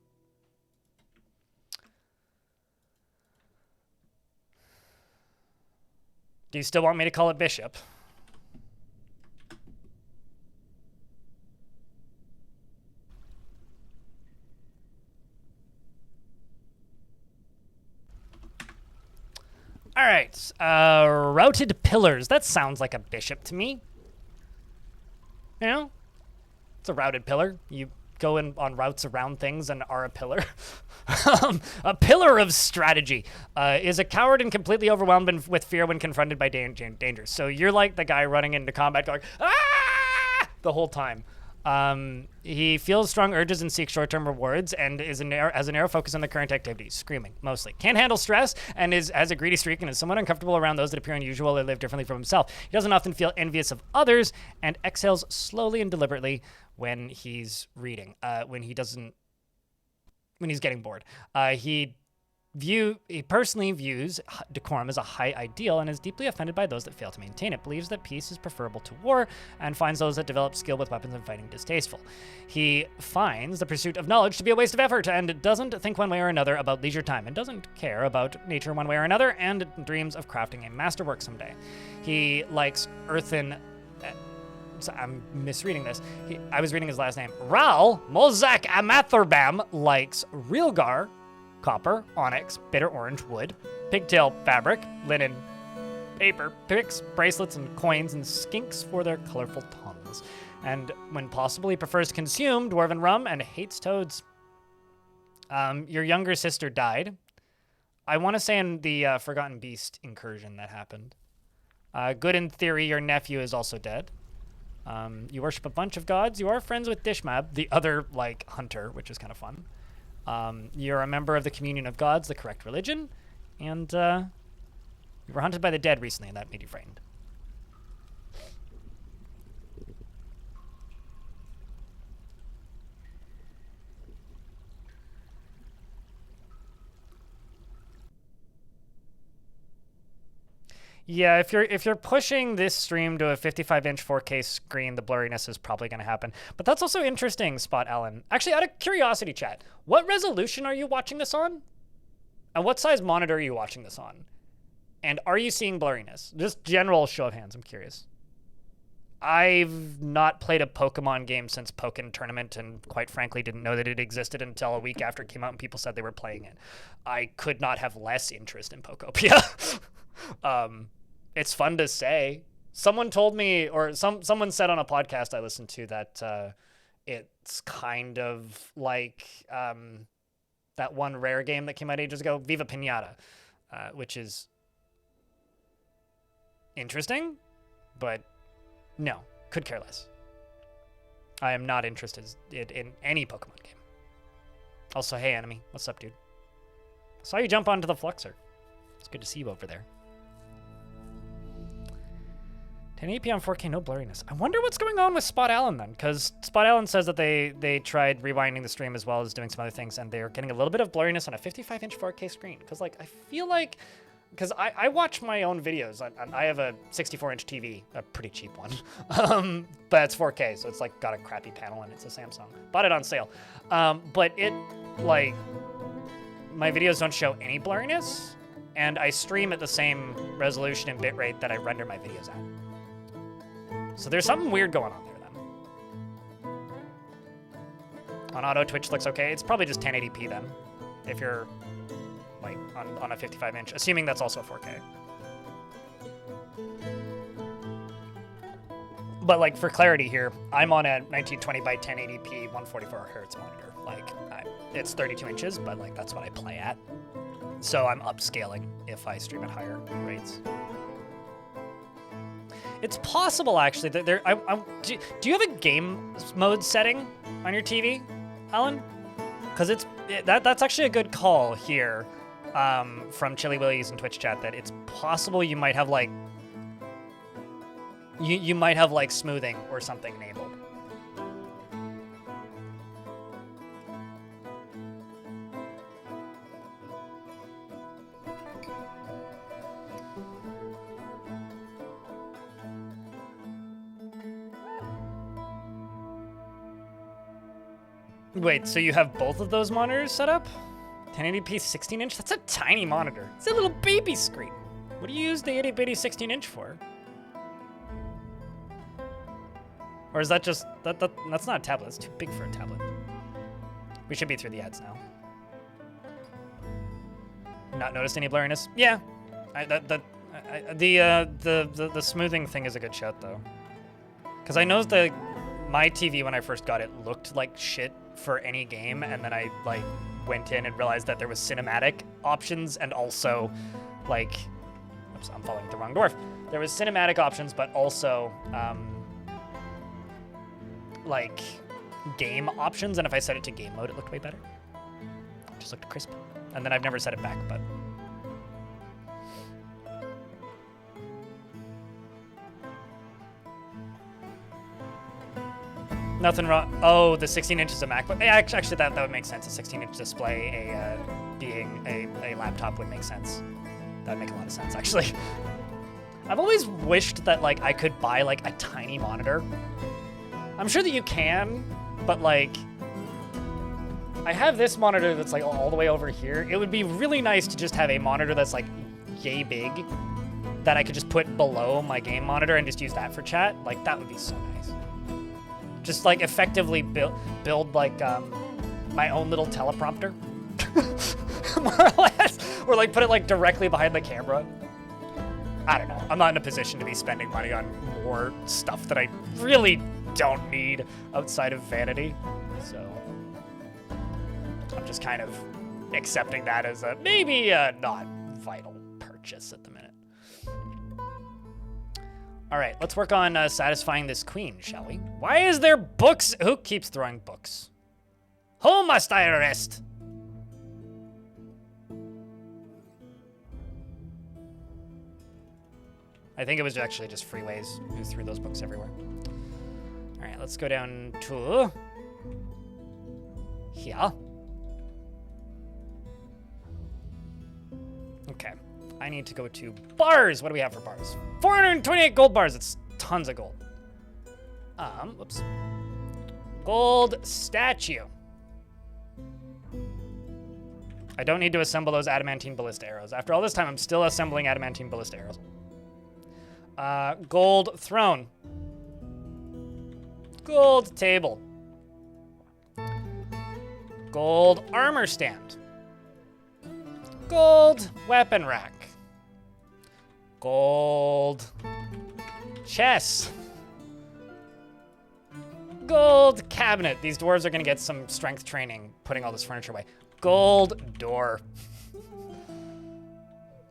Do you still want me to call it bishop? All right. Routed pillars. That sounds like a bishop to me. You know? It's a routed pillar. You go in on routes around things and are a pillar. A pillar of strategy is a coward and completely overwhelmed with fear when confronted by dangers. So you're like the guy running into combat going, ah! The whole time. He feels strong urges and seeks short-term rewards and has a narrow focus on the current activities, screaming, mostly. Can't handle stress and has a greedy streak and is somewhat uncomfortable around those that appear unusual or live differently from himself. He doesn't often feel envious of others and exhales slowly and deliberately when he's reading, when he's getting bored. He personally views decorum as a high ideal and is deeply offended by those that fail to maintain it, believes that peace is preferable to war, and finds those that develop skill with weapons and fighting distasteful. He finds the pursuit of knowledge to be a waste of effort and doesn't think one way or another about leisure time and doesn't care about nature one way or another and dreams of crafting a masterwork someday. He likes earthen... So I'm misreading this. I was reading his last name. Ral Mozak Amathurbam likes Realgar, copper, onyx, bitter orange, wood, pigtail fabric, linen, paper, picks, bracelets, and coins, and skinks for their colorful tongues. And when possible, he prefers to consume dwarven rum and hates toads. Your younger sister died. I want to say in the Forgotten Beast incursion that happened. Good in theory, your nephew is also dead. You worship a bunch of gods. You are friends with Dishmab, the other, hunter, which is kind of fun. You're a member of the Communion of Gods, the correct religion, and you were hunted by the dead recently, and that made you frightened. Yeah, if you're pushing this stream to a 55-inch 4K screen, the blurriness is probably going to happen. But that's also interesting, Spot Alan. Actually, out of curiosity, chat, what resolution are you watching this on? And what size monitor are you watching this on? And are you seeing blurriness? Just general show of hands, I'm curious. I've not played a Pokemon game since Pokken Tournament, and quite frankly didn't know that it existed until a week after it came out and people said they were playing it. I could not have less interest in Pokopia. It's fun to say. Someone told me, or someone said on a podcast I listened to that it's kind of like that one Rare game that came out ages ago, Viva Pinata, which is interesting, but no, could care less. I am not interested in any Pokemon game. Also, hey, Enemy, what's up, dude? Saw you jump onto the Fluxer. It's good to see you over there. 1080p on 4K, no blurriness. I wonder what's going on with Spot Allen then, because Spot Allen says that they tried rewinding the stream as well as doing some other things, and they're getting a little bit of blurriness on a 55-inch 4K screen. Because I feel like, because I watch my own videos. I have a 64-inch TV, a pretty cheap one, but it's 4K, so it's got a crappy panel and it's a Samsung. Bought it on sale, but it my videos don't show any blurriness, and I stream at the same resolution and bitrate that I render my videos at. So there's something weird going on there, then. On auto, Twitch looks okay. It's probably just 1080p, then, if you're, on a 55-inch, assuming that's also 4K. But, for clarity here, I'm on a 1920 by 1080p 144 hertz monitor. It's 32 inches, but, that's what I play at. So I'm upscaling if I stream at higher rates. It's possible, actually, that there... do you have a game mode setting on your TV, Alan? Because that's actually a good call here from Chili Willies in Twitch chat, that it's possible you might have, like... You might have, like, smoothing or something enabled. Wait, so you have both of those monitors set up? 1080p 16-inch? That's a tiny monitor. It's a little baby screen. What do you use the itty-bitty 16-inch for? Or is that just... That's not a tablet. It's too big for a tablet. We should be through the ads now. Not noticed any blurriness? Yeah. The smoothing thing is a good shout, though. Because I know my TV, when I first got it, looked like shit for any game, and then I like went in and realized that there was cinematic options and also like, oops, I'm following the wrong dwarf. There was cinematic options, but also like game options, and if I set it to game mode, it looked way better. It just looked crisp. And then I've never set it back, but nothing wrong. Oh, the 16-inch is a MacBook. Actually, that would make sense. A 16-inch display, being a laptop would make sense. That would make a lot of sense, actually. I've always wished that like I could buy like a tiny monitor. I'm sure that you can, but like I have this monitor that's like all the way over here. It would be really nice to just have a monitor that's like yay big that I could just put below my game monitor and just use that for chat. Like that would be so nice. Just like effectively build like my own little teleprompter, more or less, or like put it like directly behind the camera. I don't know. I'm not in a position to be spending money on more stuff that I really don't need outside of vanity. So I'm just kind of accepting that as a maybe not vital purchase at the minute. All right, let's work on satisfying this queen, shall we? Why is there books? Who keeps throwing books? Who must I arrest? I think it was actually just Freeways who threw those books everywhere. All right, let's go down to here. Okay. I need to go to bars. What do we have for bars? 428 gold bars. It's tons of gold. Whoops. Gold statue. I don't need to assemble those adamantine ballista arrows. After all this time, I'm still assembling adamantine ballista arrows. Gold throne. Gold table. Gold armor stand. Gold weapon rack. Gold chest. Gold cabinet. These dwarves are gonna get some strength training putting all this furniture away. Gold door.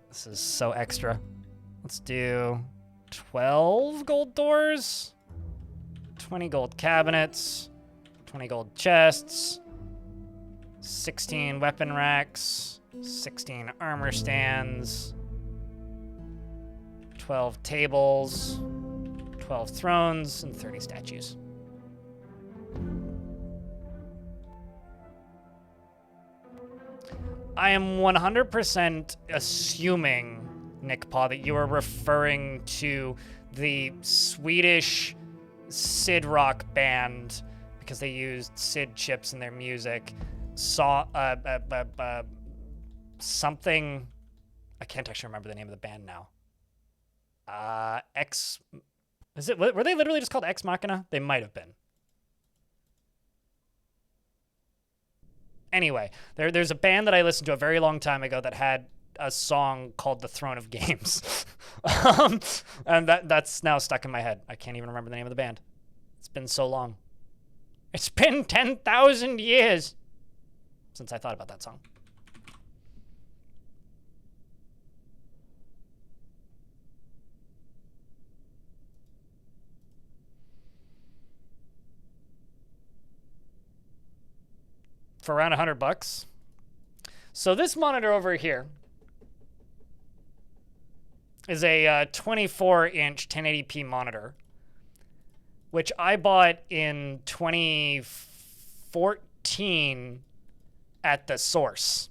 This is so extra. Let's do 12 gold doors, 20 gold cabinets, 20 gold chests, 16 weapon racks, 16 armor stands, 12 tables, 12 thrones, and 30 statues. I am 100% assuming, Nick Paw, that you are referring to the Swedish Sid rock band because they used Sid chips in their music. Something, I can't actually remember the name of the band now. Were they literally just called Ex Machina? They might have been. Anyway, there's a band that I listened to a very long time ago that had a song called The Throne of Games. And that's now stuck in my head. I can't even remember the name of the band. It's been so long. It's been 10,000 years since I thought about that song. for around $100. So this monitor over here is a 24-inch 1080p monitor, which I bought in 2014 at the source.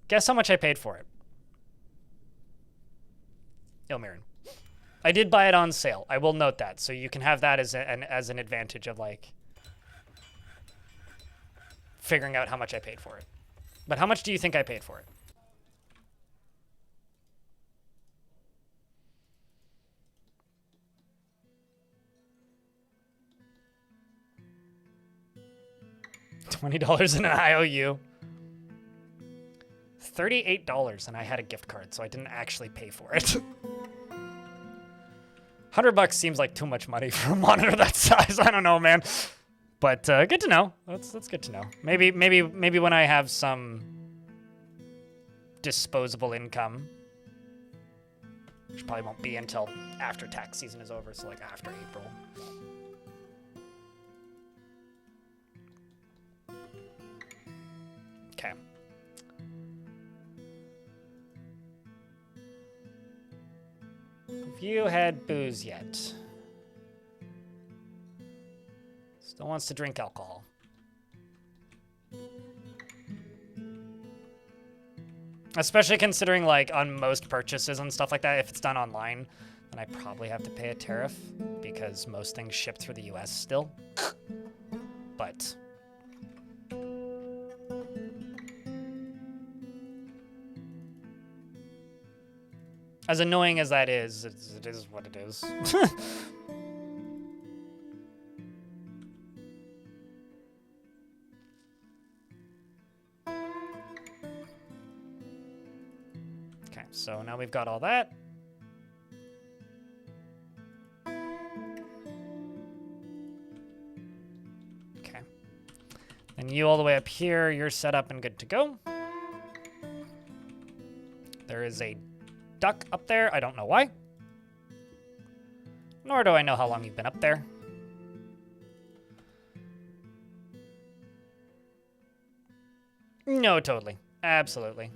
Guess how much I paid for it? Ilmirin. I did buy it on sale. I will note that, so you can have that as an advantage of like figuring out how much I paid for it. But how much do you think I paid for it? $20 in an IOU. $38, and I had a gift card, so I didn't actually pay for it. $100 seems like too much money for a monitor that size. I don't know, man. But good to know. That's good to know. Maybe when I have some disposable income, which probably won't be until after tax season is over, so like after April. Okay. Have you had booze yet? Still wants to drink alcohol. Especially considering, like, on most purchases and stuff like that, if it's done online, then I probably have to pay a tariff because most things ship through the US still. But as annoying as that is, it is what it is. Okay, so now we've got all that. Okay. And you all the way up here, you're set up and good to go. There is a duck up there. I don't know why. Nor do I know how long you've been up there. No, totally. Absolutely.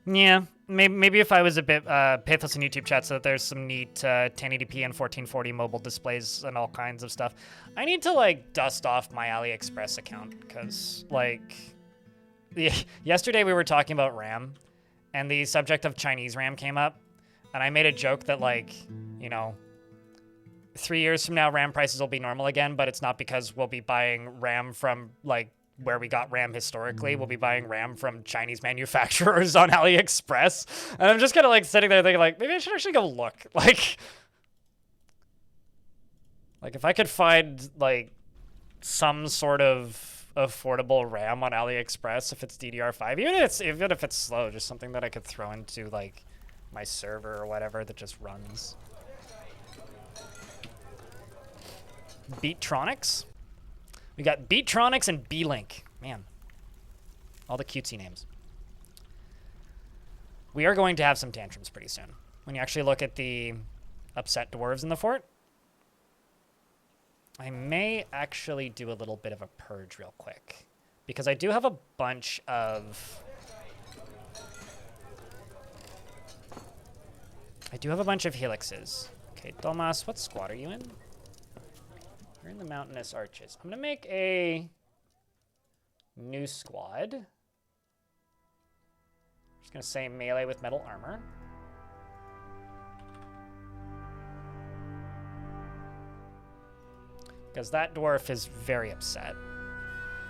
Yeah, maybe if I was a bit pathos in YouTube chat so that there's some neat 1080p and 1440 mobile displays and all kinds of stuff. I need to, like, dust off my AliExpress account because, like, yesterday we were talking about RAM and the subject of Chinese RAM came up, and I made a joke that, like, you know, 3 years from now RAM prices will be normal again, but it's not because we'll be buying RAM from, like, where we got RAM historically. We'll be buying RAM from Chinese manufacturers on AliExpress. And I'm just kind of like sitting there thinking like, maybe I should actually go look. Like if I could find like some sort of affordable RAM on AliExpress, if it's DDR5, even if it's slow, just something that I could throw into like my server or whatever that just runs. Beatronics? We got Beatronics and B-Link. Man, all the cutesy names. We are going to have some tantrums pretty soon. When you actually look at the upset dwarves in the fort, I may actually do a little bit of a purge real quick. Because I do have a bunch of... helixes. Okay, Domas, what squad are you in? You're in the Mountainous Arches. I'm going to make a new squad. I'm just going to say melee with metal armor. Because that dwarf is very upset.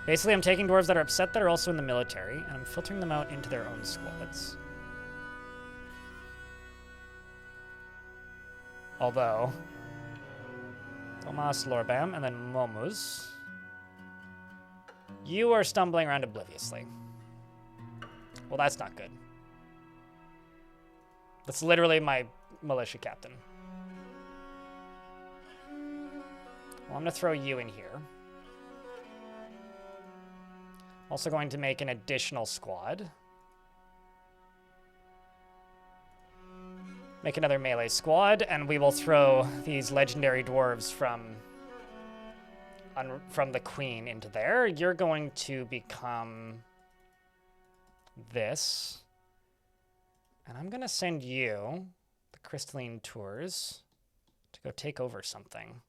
Basically, I'm taking dwarves that are upset that are also in the military, and I'm filtering them out into their own squads. Although... Tomas, Lorbam, and then Momus. You are stumbling around obliviously. Well, that's not good. That's literally my militia captain. Well, I'm going to throw you in here. Also going to make an additional squad. Make another melee squad, and we will throw these legendary dwarves from the queen into there. You're going to become this. And I'm going to send you the crystalline tours to go take over something.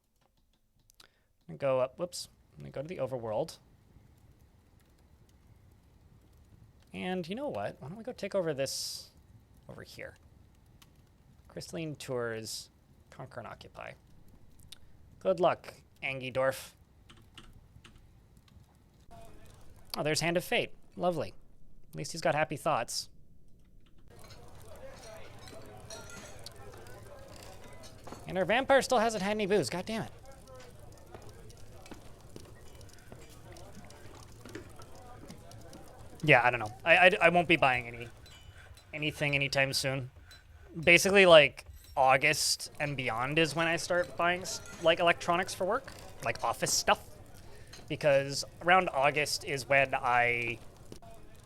I'm going to go up, whoops. I'm going to go to the overworld. And you know what? Why don't we go take over this over here? Crystalline tours, conquer and occupy. Good luck, Dwarf. Oh, there's Hand of Fate. Lovely. At least he's got happy thoughts. And our vampire still hasn't had any booze. God damn it. Yeah, I don't know. I won't be buying anything anytime soon. Basically, like, August and beyond is when I start buying, like, electronics for work. Like, office stuff. Because around August is when I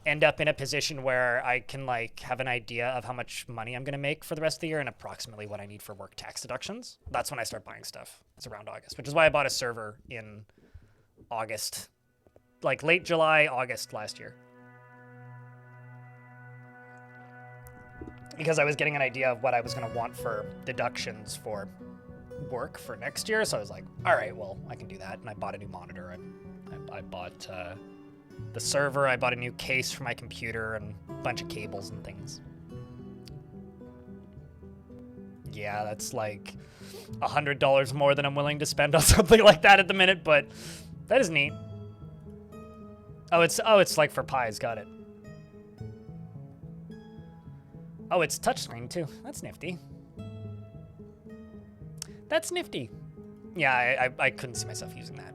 end up in a position where I can, like, have an idea of how much money I'm going to make for the rest of the year and approximately what I need for work tax deductions. That's when I start buying stuff. It's around August, which is why I bought a server in August. Like, late July, August last year. Because I was getting an idea of what I was going to want for deductions for work for next year. So I was like, all right, well, I can do that. And I bought a new monitor. I bought the server. I bought a new case for my computer and a bunch of cables and things. Yeah, that's like $100 more than I'm willing to spend on something like that at the minute, but that is neat. Oh, it's like for pies. Got it. Oh, it's touchscreen too. That's nifty. That's nifty. Yeah, I couldn't see myself using that.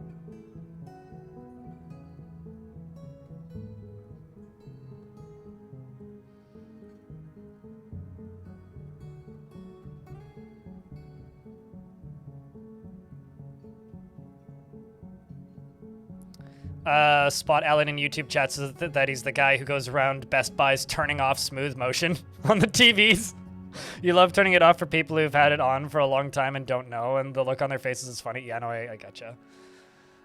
Spot Allen in YouTube chat says that he's the guy who goes around Best Buy's turning off smooth motion on the TVs. You love turning it off for people who've had it on for a long time and don't know, and the look on their faces is funny. Yeah, no, I gotcha.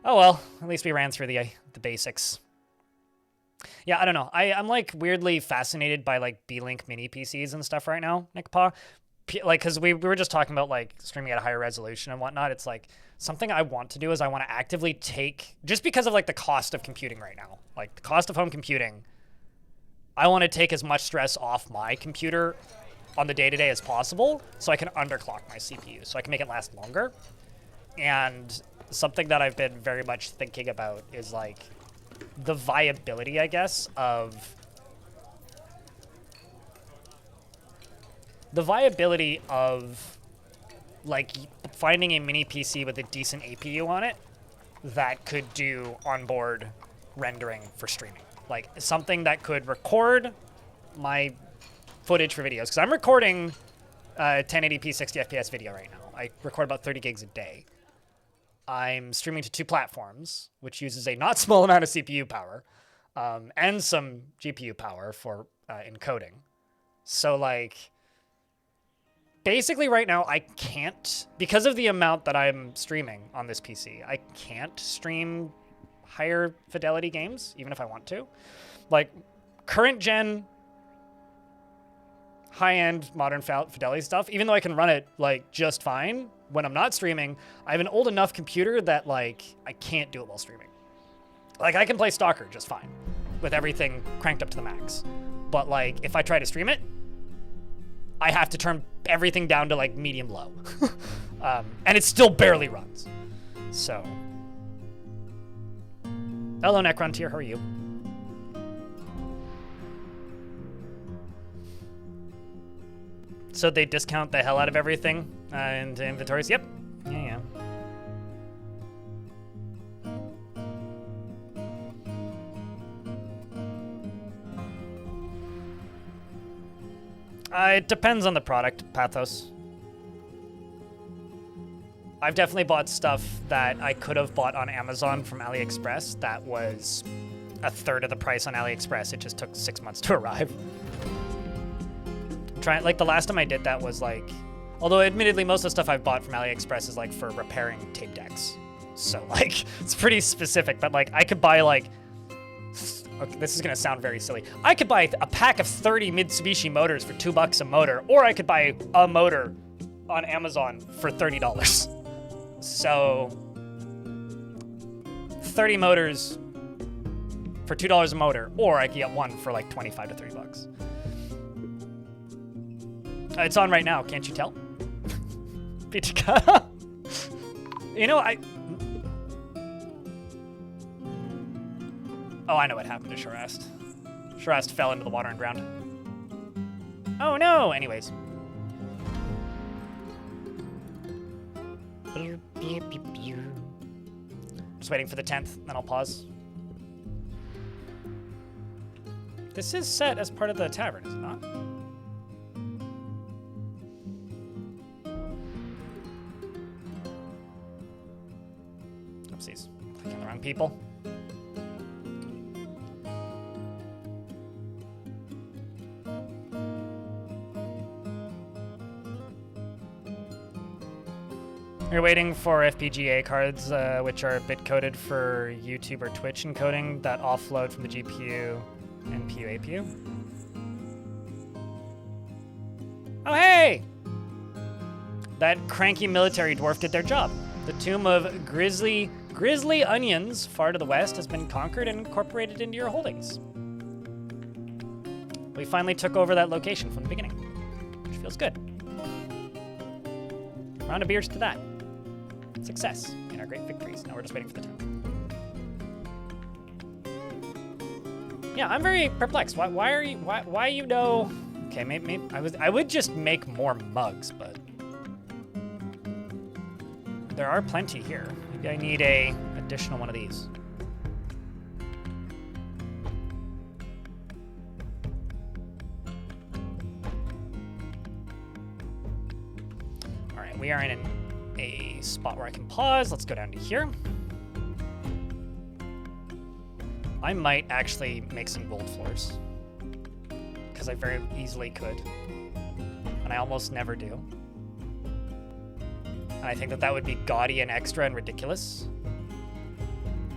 Oh well, at least we ran through the basics. Yeah, I don't know. I'm like weirdly fascinated by like B-Link mini PCs and stuff right now, Nick Pa. Like, because we were just talking about like streaming at a higher resolution and whatnot. It's like something I want to do is I want to actively take, just because of like the cost of computing right now, like the cost of home computing, I want to take as much stress off my computer on the day-to-day as possible so I can underclock my CPU so I can make it last longer. And something that I've been very much thinking about is like the viability, I guess, of like finding a mini PC with a decent APU on it that could do onboard rendering for streaming. Like something that could record my footage for videos. Because I'm recording 1080p 60 FPS video right now. I record about 30 gigs a day. I'm streaming to 2 platforms, which uses a not small amount of CPU power and some GPU power for encoding. So like, basically right now I can't, because of the amount that I'm streaming on this PC, I can't stream higher fidelity games, even if I want to. Like current gen, high-end modern fidelity stuff, even though I can run it like just fine when I'm not streaming, I have an old enough computer that like I can't do it while streaming. Like I can play Stalker just fine with everything cranked up to the max. But like if I try to stream it, I have to turn everything down to like medium low. And it still barely runs. So. Hello, Necrontier, how are you? So they discount the hell out of everything into inventories? Yep. Yeah. It depends on the product, Pathos. I've definitely bought stuff that I could have bought on Amazon from AliExpress that was a third of the price on AliExpress. It just took 6 months to arrive. Like the last time I did that was like, although admittedly most of the stuff I've bought from AliExpress is like for repairing tape decks. So like it's pretty specific, but like I could buy like, okay, this is gonna sound very silly. I could buy a pack of 30 Mitsubishi motors for $2 a motor, or I could buy a motor on Amazon for $30. So 30 motors for $2 a motor, or I could get one for like 25 to 30 bucks. It's on right now, can't you tell? You know, oh, I know what happened to Sharast. Sharast fell into the water and drowned. Oh no! Anyways. Just waiting for the 10th, then I'll pause. This is set as part of the tavern, is it not? Oopsies. Clicking the wrong people. You're waiting for FPGA cards, which are bit-coded for YouTube or Twitch encoding that offload from the GPU and NPU APU. Oh, hey! That cranky military dwarf did their job. The tomb of Grizzly Onions, far to the west, has been conquered and incorporated into your holdings. We finally took over that location from the beginning, which feels good. Round of beers to that. Success in our great victories. Now we're just waiting for the time. Yeah, I'm very perplexed. Why you know? Okay, maybe I would just make more mugs, but there are plenty here. Maybe I need a additional one of these. All right, we are in a spot where I can pause. Let's go down to here. I might actually make some gold floors because I very easily could, and I almost never do. And I think that that would be gaudy and extra and ridiculous.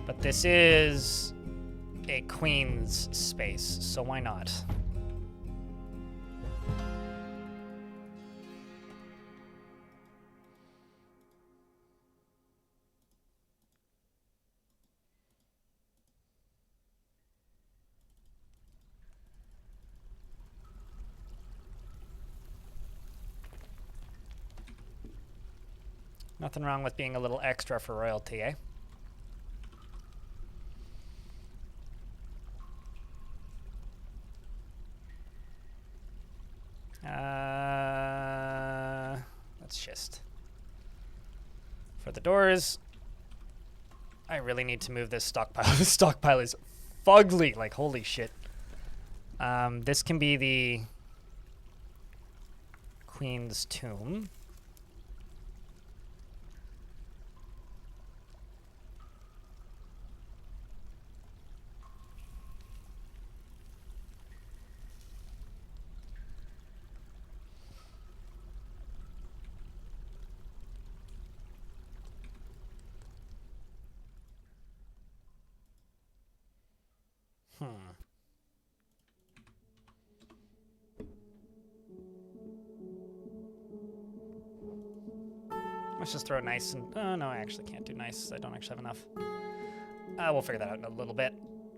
But this is a queen's space, so why not? Nothing wrong with being a little extra for royalty, eh? Let's just... For the doors, I really need to move this stockpile. This stockpile is fugly, like holy shit. This can be the Queen's tomb. Let's just throw nice and... Oh, no, I actually can't do nice. I don't actually have enough. We'll figure that out in a little bit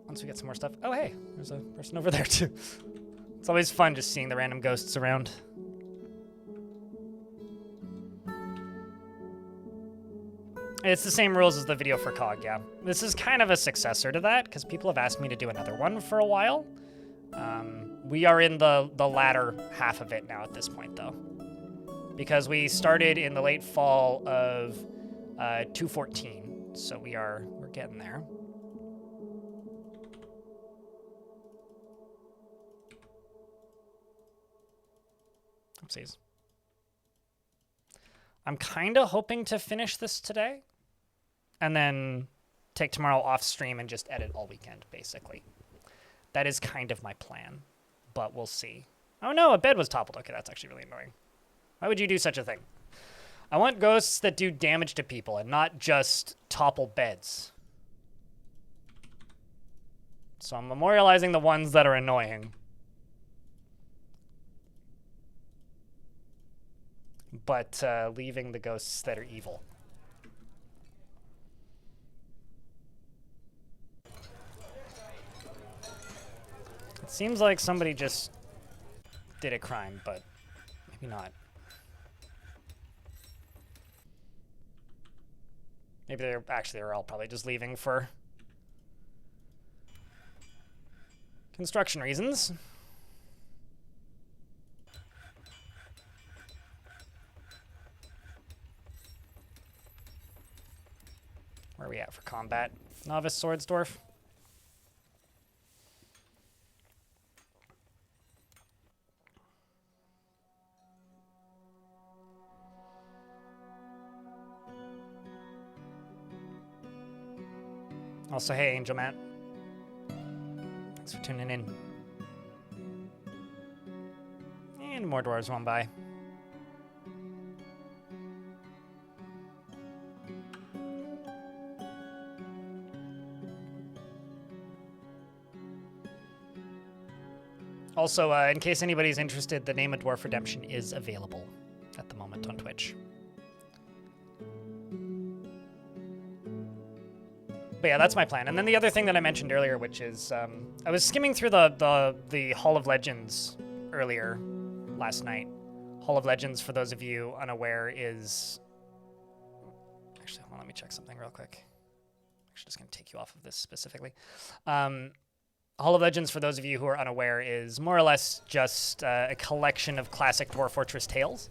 once we get some more stuff. Oh, hey, there's a person over there, too. It's always fun just seeing the random ghosts around. It's the same rules as the video for COG, yeah. This is kind of a successor to that, because people have asked me to do another one for a while. We are in the latter half of it now at this point, though. Because we started in the late fall of 214, so we're getting there. Oopsies. I'm kind of hoping to finish this today, and then take tomorrow off stream and just edit all weekend, basically. That is kind of my plan, but we'll see. Oh no, a bed was toppled. Okay, that's actually really annoying. Why would you do such a thing? I want ghosts that do damage to people and not just topple beds. So I'm memorializing the ones that are annoying. But leaving the ghosts that are evil. It seems like somebody just did a crime, but maybe not. Maybe they're all probably just leaving for construction reasons. Where are we at for combat? Novice swords, Dwarf? Also, hey, Angel Matt. Thanks for tuning in. And more dwarves went by. Also, in case anybody's interested, the name of Dwarf Redemption is available at the moment on Twitch. But yeah, that's my plan. And then the other thing that I mentioned earlier, which is I was skimming through the Hall of Legends earlier last night. Hall of Legends, for those of you unaware, is... Actually, hold on, let me check something real quick. Actually, just going to take you off of this specifically. Hall of Legends, for those of you who are unaware, is more or less just a collection of classic Dwarf Fortress tales.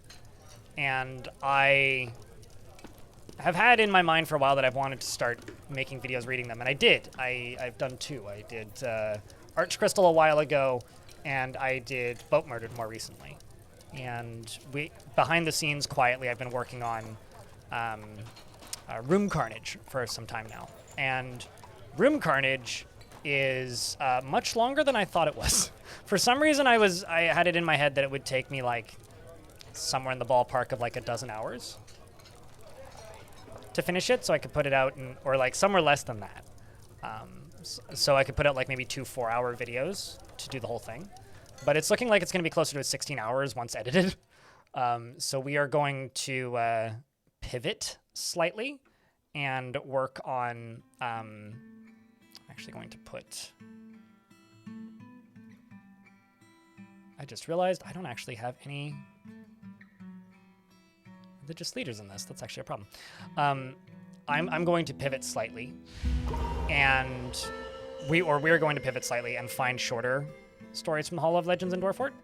And I have had in my mind for a while that I've wanted to start making videos reading them, and I did. I've done two. I did Arch Crystal a while ago, and I did Boat Murdered more recently. And behind the scenes, quietly, I've been working on Room Carnage for some time now. And Room Carnage is much longer than I thought it was. For some reason, I had it in my head that it would take me like somewhere in the ballpark of like a dozen hours to finish it, so I could put it out or like somewhere less than that. So I could put out like maybe 2 4-hour videos to do the whole thing. But it's looking like it's going to be closer to 16 hours once edited. So we are going to pivot slightly and work on... actually going to put... I just realized I don't actually have any religious leaders in this. That's actually a problem. I'm going to pivot slightly, and we're going to pivot slightly and find shorter stories from the Hall of Legends in Dwarf Fort.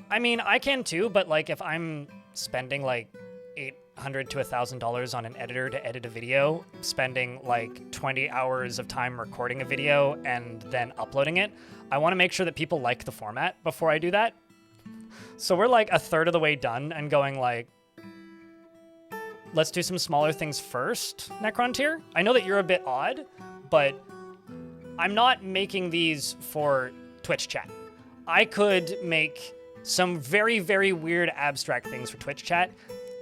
I mean, I can too, but like if I'm spending like $800 to $1,000 on an editor to edit a video, spending like 20 hours of time recording a video and then uploading it, I want to make sure that people like the format before I do that. So we're like a third of the way done and going like, let's do some smaller things first, Necrontier. I know that you're a bit odd, but I'm not making these for Twitch chat. I could make some very, very weird abstract things for Twitch chat.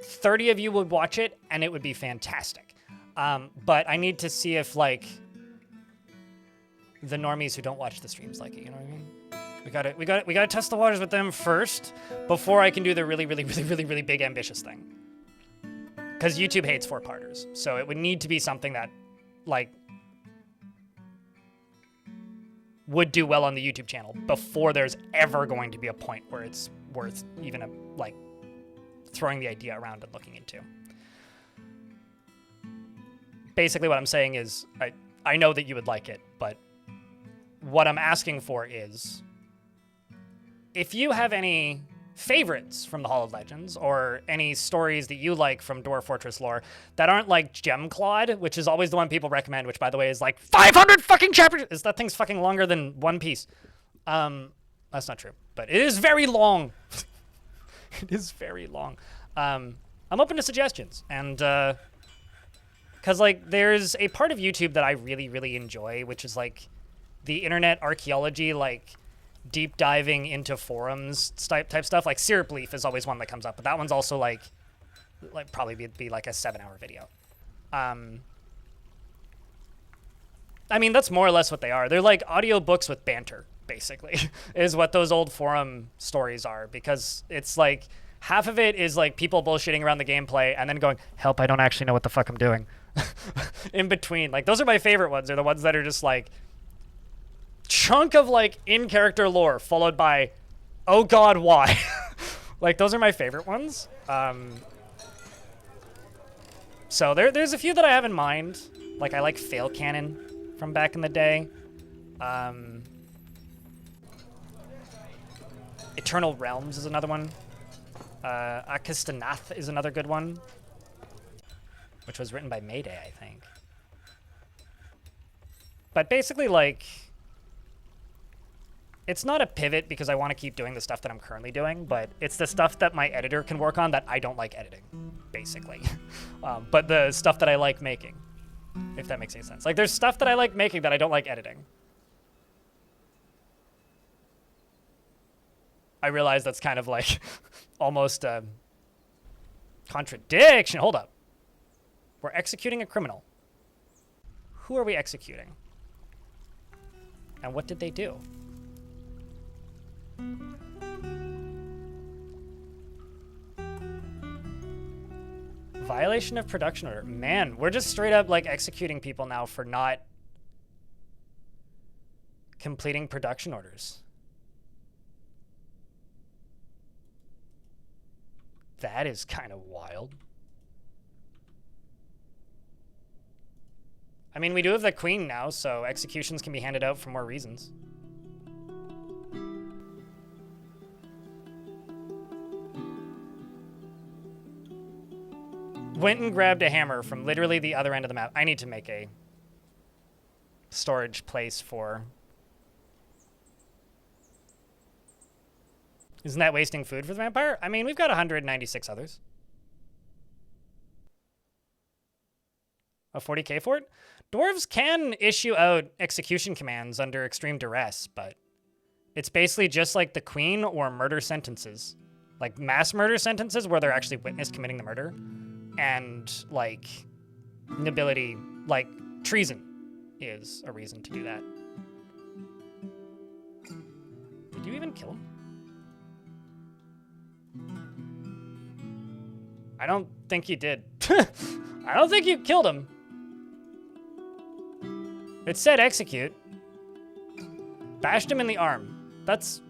30 of you would watch it, and it would be fantastic. But I need to see if, like, the normies who don't watch the streams like it, you know what I mean? We gotta test the waters with them first before I can do the really, really, really, really, really big ambitious thing. Because YouTube hates 4-parters, so it would need to be something that, like, would do well on the YouTube channel before there's ever going to be a point where it's worth even, like, throwing the idea around and looking into. Basically what I'm saying is, I know that you would like it, but what I'm asking for is, if you have any favorites from the Hall of Legends, or any stories that you like from Dwarf Fortress lore that aren't like Gemclawed, which is always the one people recommend, which by the way is like 500 fucking chapters. That thing's fucking longer than One Piece. That's not true, but it is very long. It is very long. I'm open to suggestions, and Because, like, there's a part of YouTube that I really, really enjoy, which is, like, the internet archaeology, like, deep diving into forums type stuff. Like, Syrup Leaf is always one that comes up, but that one's also, like probably be like a 7-hour video. I mean, that's more or less what they are. They're like audiobooks with banter, basically, is what those old forum stories are, because it's like half of it is like people bullshitting around the gameplay and then going, help, I don't actually know what the fuck I'm doing. In between. Like, those are my favorite ones. They're the ones that are just like chunk of like in-character lore followed by, oh god, why? Like, those are my favorite ones. So there's a few that I have in mind. Like, I like Fail Cannon from back in the day. Eternal Realms is another one. Akistanath is another good one, which was written by Mayday, I think. But basically, like, it's not a pivot because I want to keep doing the stuff that I'm currently doing, but it's the stuff that my editor can work on that I don't like editing, basically. But the stuff that I like making, if that makes any sense. Like, there's stuff that I like making that I don't like editing. I realize that's kind of like almost a contradiction. Hold up. We're executing a criminal. Who are we executing? And what did they do? Violation of production order. Man, we're just straight up like executing people now for not completing production orders. That is kind of wild. I mean, we do have the queen now, so executions can be handed out for more reasons. Went and grabbed a hammer from literally the other end of the map. I need to make a storage place for... Isn't that wasting food for the vampire? I mean, we've got 196 others. A 40k fort? Dwarves can issue out execution commands under extreme duress, but it's basically just like the queen or murder sentences. Like mass murder sentences where they're actually witness committing the murder. And like nobility, like treason is a reason to do that. Did you even kill him? I don't think you did. I don't think you killed him. It said execute. Bashed him in the arm. That's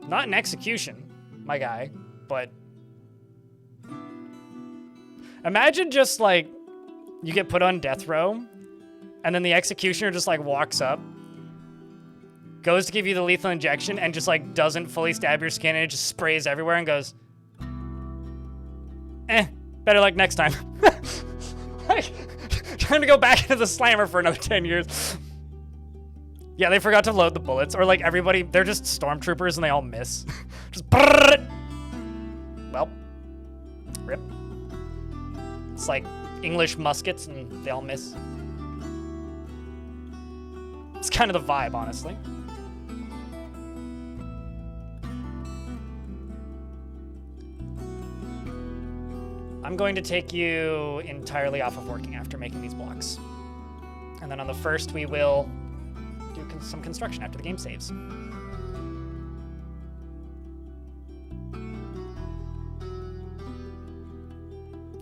not an execution, my guy, but imagine just like you get put on death row and then the executioner just like walks up, goes to give you the lethal injection and just like doesn't fully stab your skin and it just sprays everywhere and goes, better luck next time. Like, trying to go back into the slammer for another 10 years. Yeah, they forgot to load the bullets, or like everybody, they're just stormtroopers and they all miss. Just well, rip. It's like English muskets and they all miss. It's kind of the vibe, honestly. I'm going to take you entirely off of working after making these blocks. And then on the first, we will do some construction after the game saves.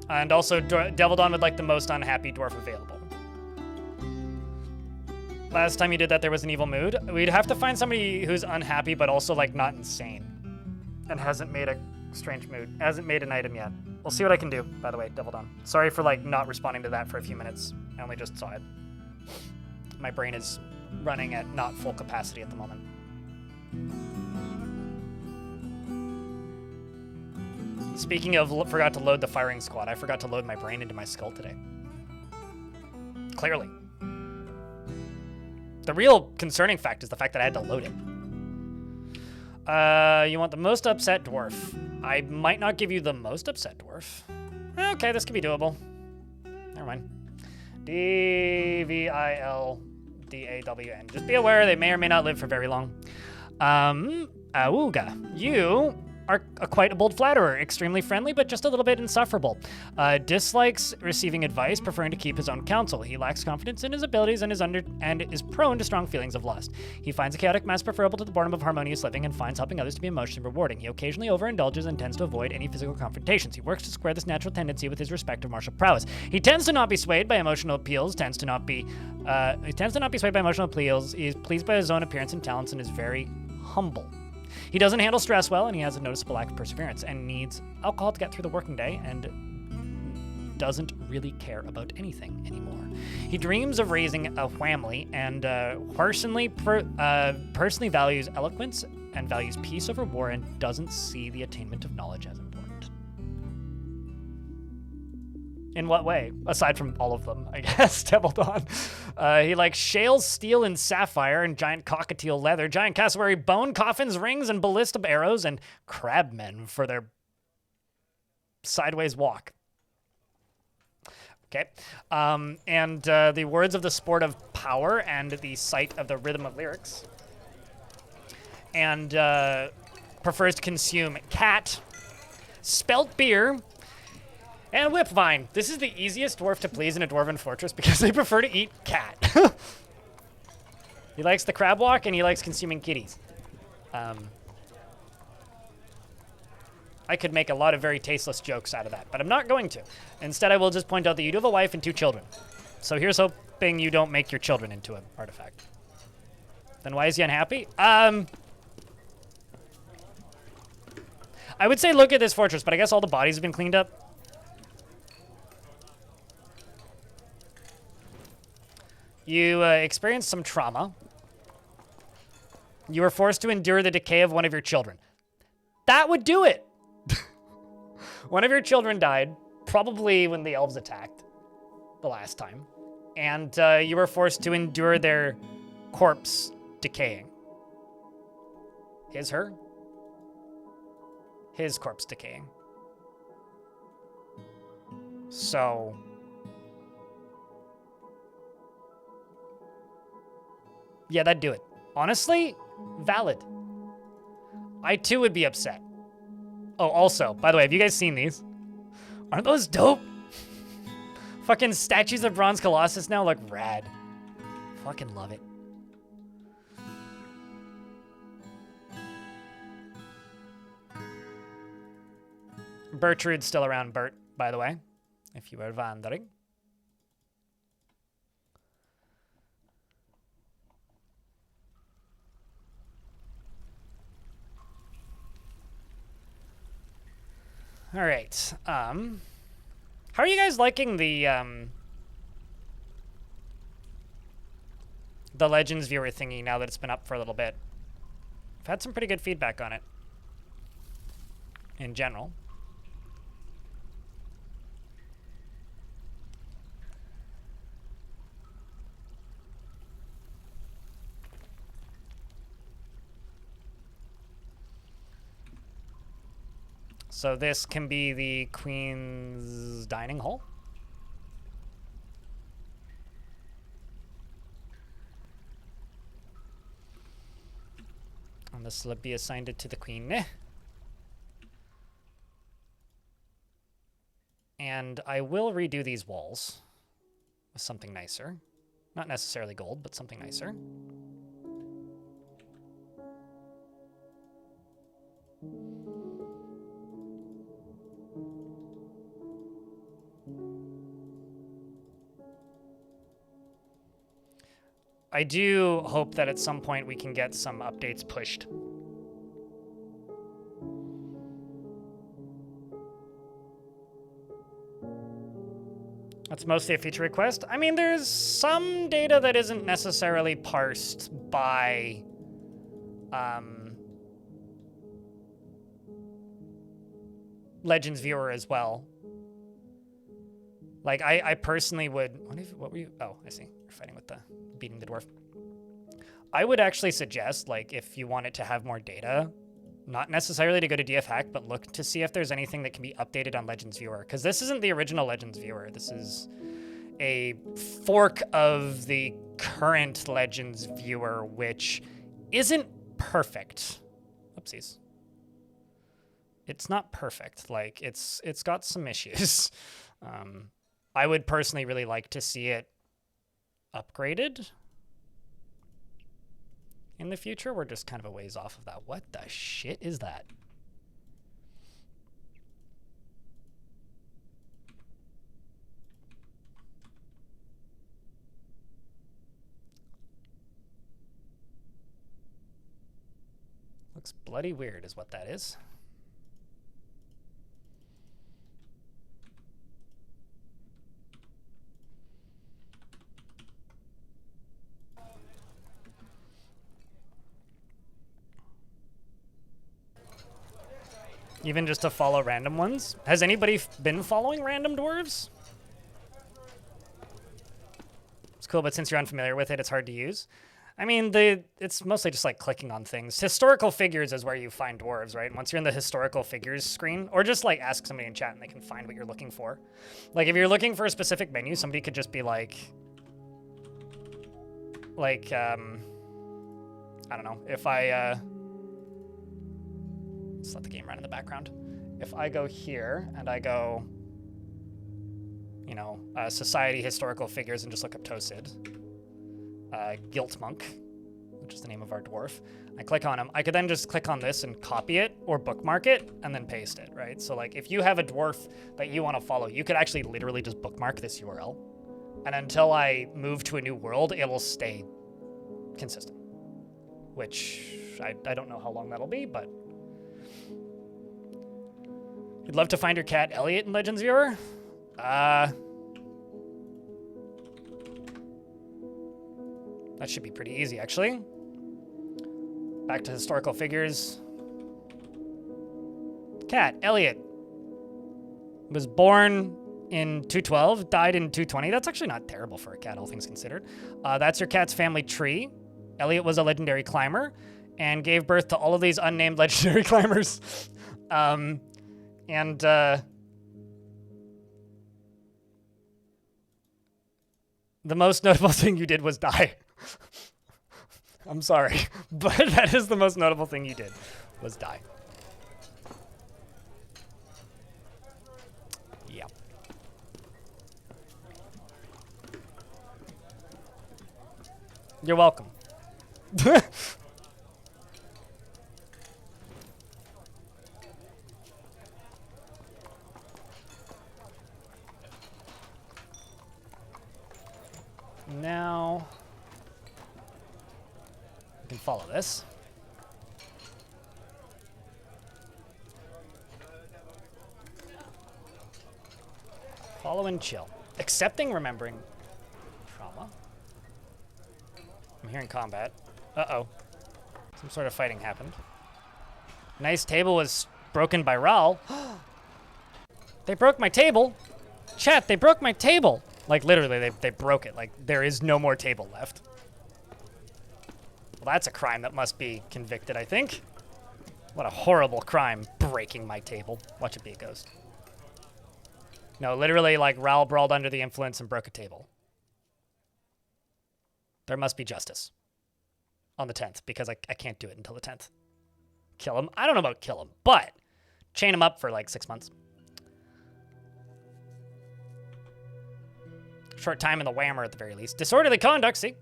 And also, Devil Dawn would like the most unhappy dwarf available. Last time you did that, there was an evil mood. We'd have to find somebody who's unhappy, but also like not insane. And hasn't made a strange mood. Hasn't made an item yet. We'll see what I can do, by the way, Devil Dawn. Sorry for like not responding to that for a few minutes. I only just saw it. My brain is running at not full capacity at the moment. Speaking of forgot to load the firing squad, I forgot to load my brain into my skull today. Clearly. The real concerning fact is the fact that I had to load it. You want the most upset dwarf. I might not give you the most upset dwarf. Okay, this could be doable. Never mind. D-V-I-L-D-A-W-N. Just be aware they may or may not live for very long. Auga. You are quite a bold flatterer, extremely friendly, but just a little bit insufferable. Dislikes receiving advice, preferring to keep his own counsel. He lacks confidence in his abilities and is prone to strong feelings of lust. He finds a chaotic mess preferable to the boredom of harmonious living and finds helping others to be emotionally rewarding. He occasionally overindulges and tends to avoid any physical confrontations. He works to square this natural tendency with his respect of martial prowess. He tends to not be swayed by emotional appeals, He tends to not be swayed by emotional appeals. He is pleased by his own appearance and talents and is very humble. He doesn't handle stress well, and he has a noticeable lack of perseverance and needs alcohol to get through the working day and doesn't really care about anything anymore. He dreams of raising a family and personally values eloquence and values peace over war and doesn't see the attainment of knowledge as important. In what way? Aside from all of them, I guess, Templeton. He likes shale, steel, and sapphire, and giant cockatiel leather, giant cassowary bone, coffins, rings, and ballista arrows, and crabmen for their sideways walk. Okay. And the words of the sport of power and the sight of the rhythm of lyrics. And prefers to consume cat, spelt beer, and whipvine. This is the easiest dwarf to please in a dwarven fortress because they prefer to eat cat. He likes the crab walk and he likes consuming kitties. I could make a lot of very tasteless jokes out of that, but I'm not going to. Instead, I will just point out that you do have a wife and 2 children. So here's hoping you don't make your children into an artifact. Then why is he unhappy? I would say look at this fortress, but I guess all the bodies have been cleaned up. You experienced some trauma. You were forced to endure the decay of one of your children. That would do it. One of your children died, probably when the elves attacked the last time. And you were forced to endure their corpse decaying. Her? His corpse decaying. So... yeah, that'd do it. Honestly, valid. I too would be upset. Oh, also, by the way, have you guys seen these? Aren't those dope? Fucking statues of Bronze Colossus now look rad. Fucking love it. Bertrude's still around, Bert, by the way, if you were wondering. All right. How are you guys liking the Legends viewer thingy now that it's been up for a little bit? I've had some pretty good feedback on it in general. So this can be the Queen's dining hall. And this will be assigned to the Queen. And I will redo these walls with something nicer. Not necessarily gold, but something nicer. I do hope that at some point we can get some updates pushed. That's mostly a feature request. I mean, there's some data that isn't necessarily parsed by Legends viewer as well. Like, I personally would... What were you... Oh, I see. You're fighting with the... beating the dwarf. I would actually suggest, like, if you want it to have more data, not necessarily to go to DF Hack, but look to see if there's anything that can be updated on Legends Viewer. Because this isn't the original Legends Viewer. This is a fork of the current Legends viewer, which isn't perfect. Oopsies. It's not perfect. Like, it's got some issues. I would personally really like to see it upgraded in the future. We're just kind of a ways off of that. What the shit is that? Looks bloody weird is what that is. Even just to follow random ones? Has anybody been following random dwarves? It's cool, but since you're unfamiliar with it, it's hard to use. I mean, it's mostly just like clicking on things. Historical figures is where you find dwarves, right? Once you're in the historical figures screen, or just like ask somebody in chat and they can find what you're looking for. Like if you're looking for a specific menu, somebody could just be like, I don't know, if I, let's let the game run in the background. If I go here and I go, you know, society historical figures and just look up Tosid, Guilt Monk, which is the name of our dwarf. I click on him. I could then just click on this and copy it or bookmark it and then paste it, right? So like if you have a dwarf that you want to follow, you could actually literally just bookmark this URL. And until I move to a new world, it will stay consistent, which I don't know how long that'll be, but you'd love to find your cat Elliot in Legends Viewer? That should be pretty easy, actually. Back to historical figures. Cat, Elliot. Was born in 212, died in 220. That's actually not terrible for a cat, all things considered. That's your cat's family tree. Elliot was a legendary climber and gave birth to all of these unnamed legendary climbers. The most notable thing you did was die. I'm sorry, but that is the most notable thing you did, was die. Yeah. You're welcome. Now, we can follow this. Follow and chill. Accepting, remembering trauma. I'm hearing combat. Uh-oh. Some sort of fighting happened. Nice table was broken by Raul. They broke my table. Chat, they broke my table. Like, literally, they broke it. Like, there is no more table left. Well, that's a crime that must be convicted, I think. What a horrible crime, breaking my table. Watch it be a ghost. No, literally, like, Raul brawled under the influence and broke a table. There must be justice. On the 10th, because I can't do it until the 10th. Kill him? I don't know about kill him, but chain him up for, like, 6 months. Short time in the whammer at the very least. Disorderly conduct, see?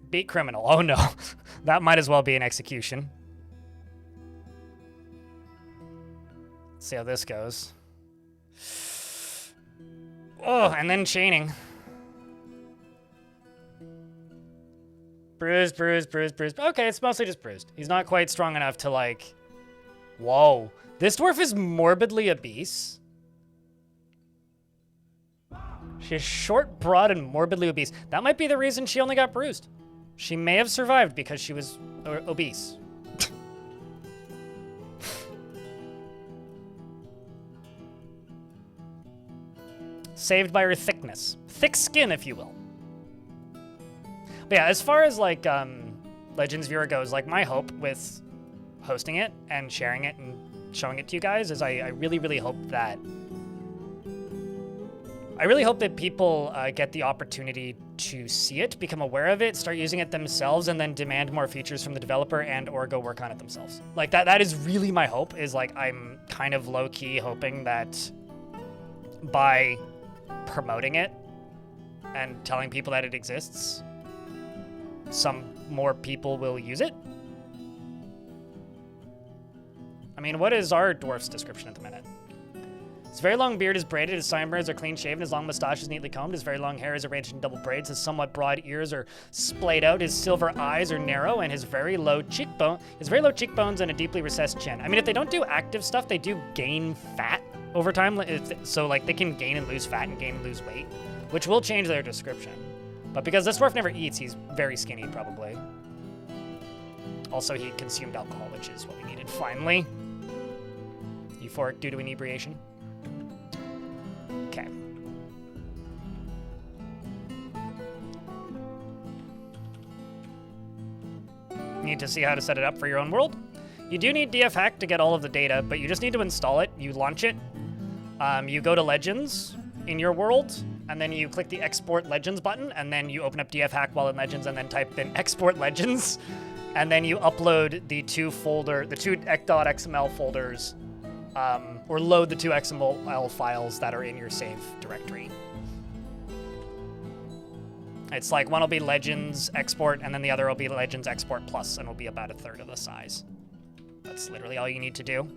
Beat criminal. Oh no. That might as well be an execution. Let's see how this goes. Oh, and then chaining. Bruised, bruised, bruised, bruised. Okay, it's mostly just bruised. He's not quite strong enough to, like... Whoa. This dwarf is morbidly obese. She is short, broad, and morbidly obese. That might be the reason she only got bruised. She may have survived because she was obese. Saved by her thickness. Thick skin, if you will. But yeah, as far as, like, Legends Viewer goes, like, my hope with hosting it and sharing it and showing it to you guys is I really, really hope that people get the opportunity to see it, become aware of it, start using it themselves, and then demand more features from the developer and or go work on it themselves. Like that is really my hope, is like I'm kind of low-key hoping that by promoting it and telling people that it exists, some more people will use it. I mean, what is our dwarf's description at the minute? His very long beard is braided, his sideburns are clean-shaven, his long mustache is neatly combed, his very long hair is arranged in double braids, his somewhat broad ears are splayed out, his silver eyes are narrow, and his very low cheekbones and a deeply recessed chin. I mean, if they don't do active stuff, they do gain fat over time, so like they can gain and lose fat and gain and lose weight, which will change their description. But because this dwarf never eats, he's very skinny, probably. Also, he consumed alcohol, which is what we needed finally. Euphoric due to inebriation. Okay. Need to see how to set it up for your own world. You do need DF hack to get all of the data, but you just need to install it. You launch it. You go to Legends in your world, and then you click the Export Legends button, and then you open up DF hack while in Legends, and then type in Export Legends, and then you upload the two .xml folders, or load the two XML files that are in your save directory. It's like one will be Legends Export, and then the other will be Legends Export Plus, and will be about a third of the size. That's literally all you need to do.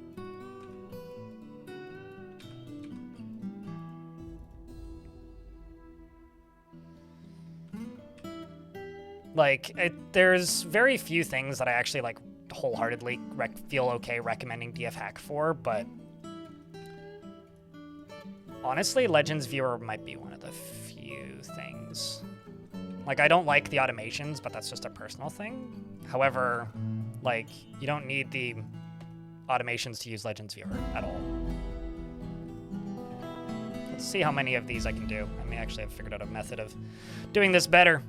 Like, there's very few things that I actually, like, wholeheartedly feel okay recommending DF hack for, but honestly, Legends Viewer might be one of the few things. Like, I don't like the automations, but that's just a personal thing. However, like, you don't need the automations to use Legends Viewer at all. Let's see how many of these I can do. I may actually have figured out a method of doing this better.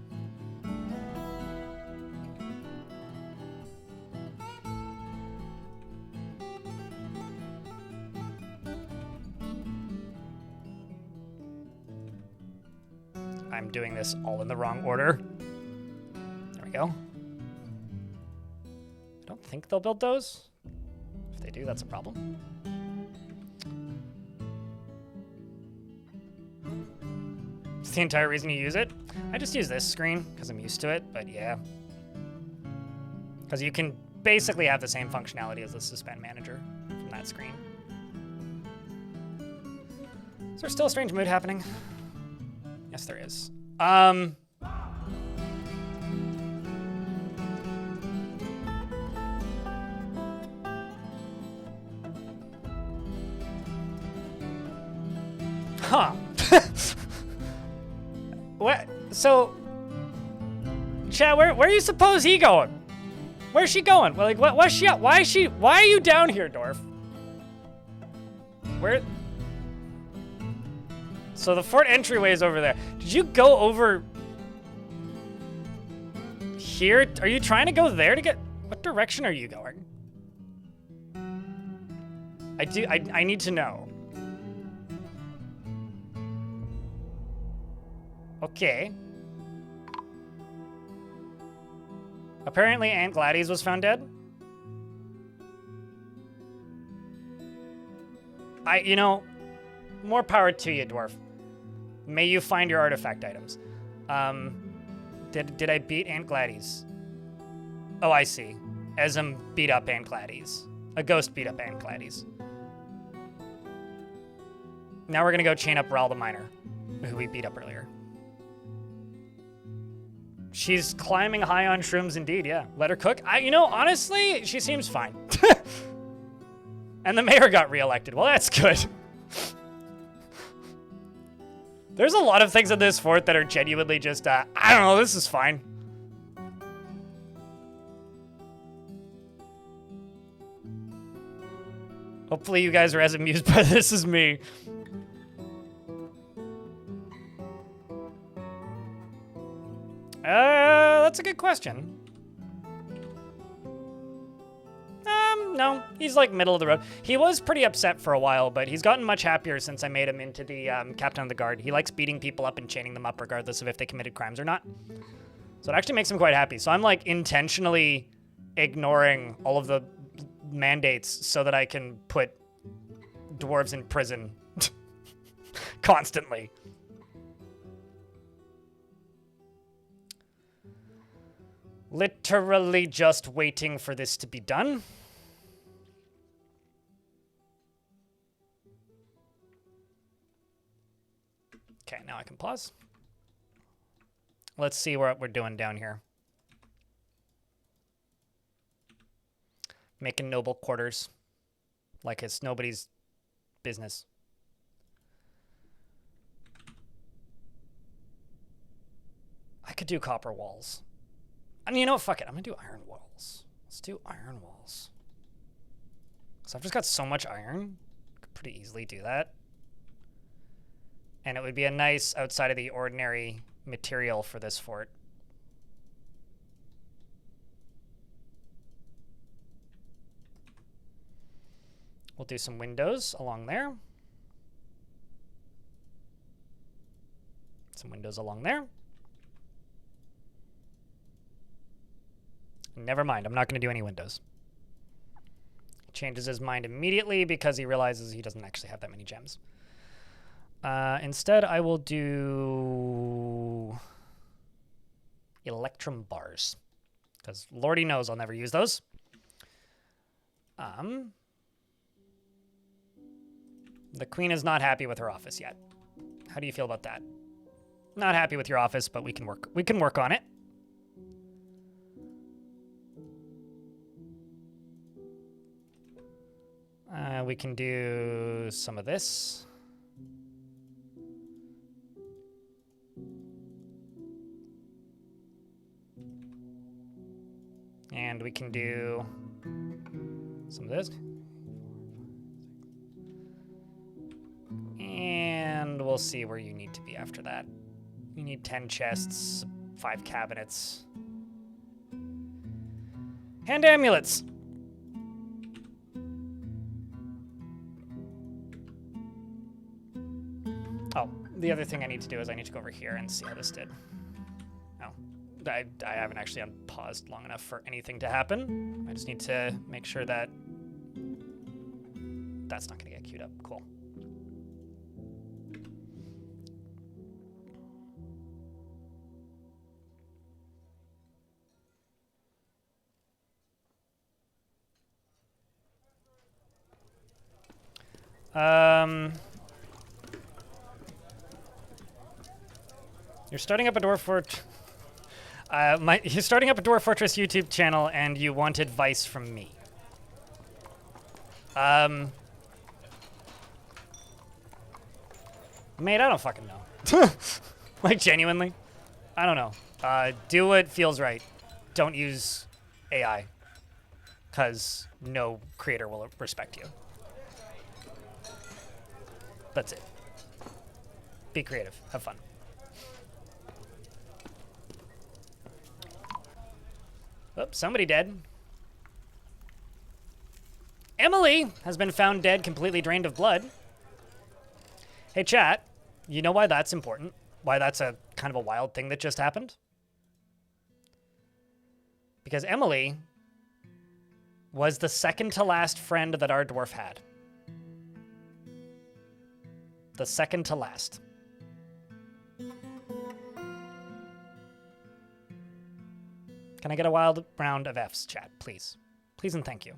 I'm doing this all in the wrong order. There we go. I don't think they'll build those. If they do, that's a problem. It's the entire reason you use it. I just use this screen because I'm used to it, but yeah. Because you can basically have the same functionality as the Suspend Manager from that screen. Is there still a strange mood happening? Yes, there is. Huh. What? So, Chad, where do you suppose he going? Where's she going? Well, like, what's she at? Why are you down here, Dwarf? Where? So the fort entryway is over there. Did you go over here? Are you trying to go there to get... What direction are you going? I need to know. Okay. Apparently Aunt Gladys was found dead. You know, more power to you, Dwarf. May you find your artifact items. Did I beat Aunt Gladys? Oh, I see. Ezem beat up Aunt Gladys. A ghost beat up Aunt Gladys. Now we're gonna go chain up Ral the Miner, who we beat up earlier. She's climbing high on shrooms indeed, yeah. Let her cook. You know, honestly, she seems fine. And the mayor got reelected. Well, that's good. There's a lot of things in this fort that are genuinely just, I don't know, this is fine. Hopefully you guys are as amused by this as me. That's a good question. No, he's like middle of the road. He was pretty upset for a while, but he's gotten much happier since I made him into the captain of the guard. He likes beating people up and chaining them up regardless of if they committed crimes or not. So it actually makes him quite happy. So I'm like intentionally ignoring all of the mandates so that I can put dwarves in prison constantly. Literally just waiting for this to be done. Okay, now I can pause. Let's see what we're doing down here. Making noble quarters. Like it's nobody's business. I could do copper walls. I mean, you know what? Fuck it. I'm gonna do iron walls. Let's do iron walls. So I've just got so much iron. I could pretty easily do that. And it would be a nice outside of the ordinary material for this fort. We'll do some windows along there. Some windows along there. Never mind, I'm not going to do any windows. He changes his mind immediately because he realizes he doesn't actually have that many gems. Instead, I will do electrum bars, because Lordy knows I'll never use those. The queen is not happy with her office yet. How do you feel about that? Not happy with your office, but we can work on it. We can do some of this. And we can do some of this. And we'll see where you need to be after that. You need 10 chests, 5 cabinets. Hand amulets. Oh, the other thing I need to do is I need to go over here and see how this did. Oh, I haven't actually unpaused long enough for anything to happen. I just need to make sure that that's not going to get queued up. Cool. You're starting up a Dwarf Fort. You're starting up a Dwarf Fortress YouTube channel, and you want advice from me. Mate, I don't fucking know. Like, genuinely, I don't know. Do what feels right. Don't use AI, because no creator will respect you. That's it. Be creative. Have fun. Oops, somebody dead. Emily has been found dead, completely drained of blood. Hey, chat, you know why that's important? Why that's a kind of a wild thing that just happened? Because Emily was the second to last friend that our dwarf had. The second to last. Can I get a wild round of Fs, chat, please? Please and thank you.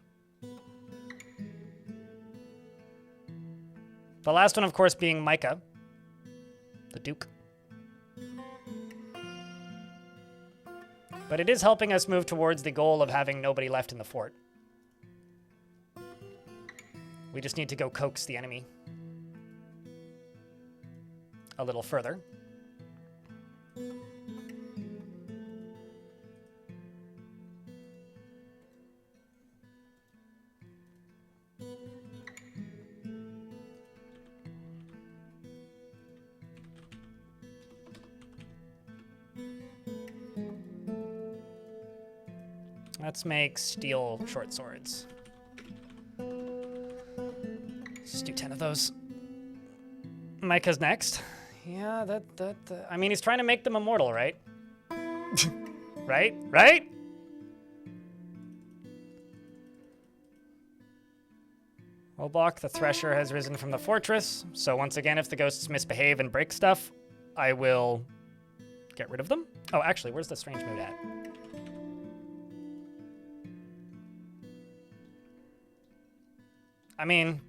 The last one, of course, being Micah, the Duke. But it is helping us move towards the goal of having nobody left in the fort. We just need to go coax the enemy a little further. Let's make steel short swords. Just do 10 of those. Micah's next. Yeah, I mean, he's trying to make them immortal, right? Right? Roblox, the Thresher has risen from the fortress. So once again, if the ghosts misbehave and break stuff, I will get rid of them. Oh, actually, where's the strange mood at? I mean,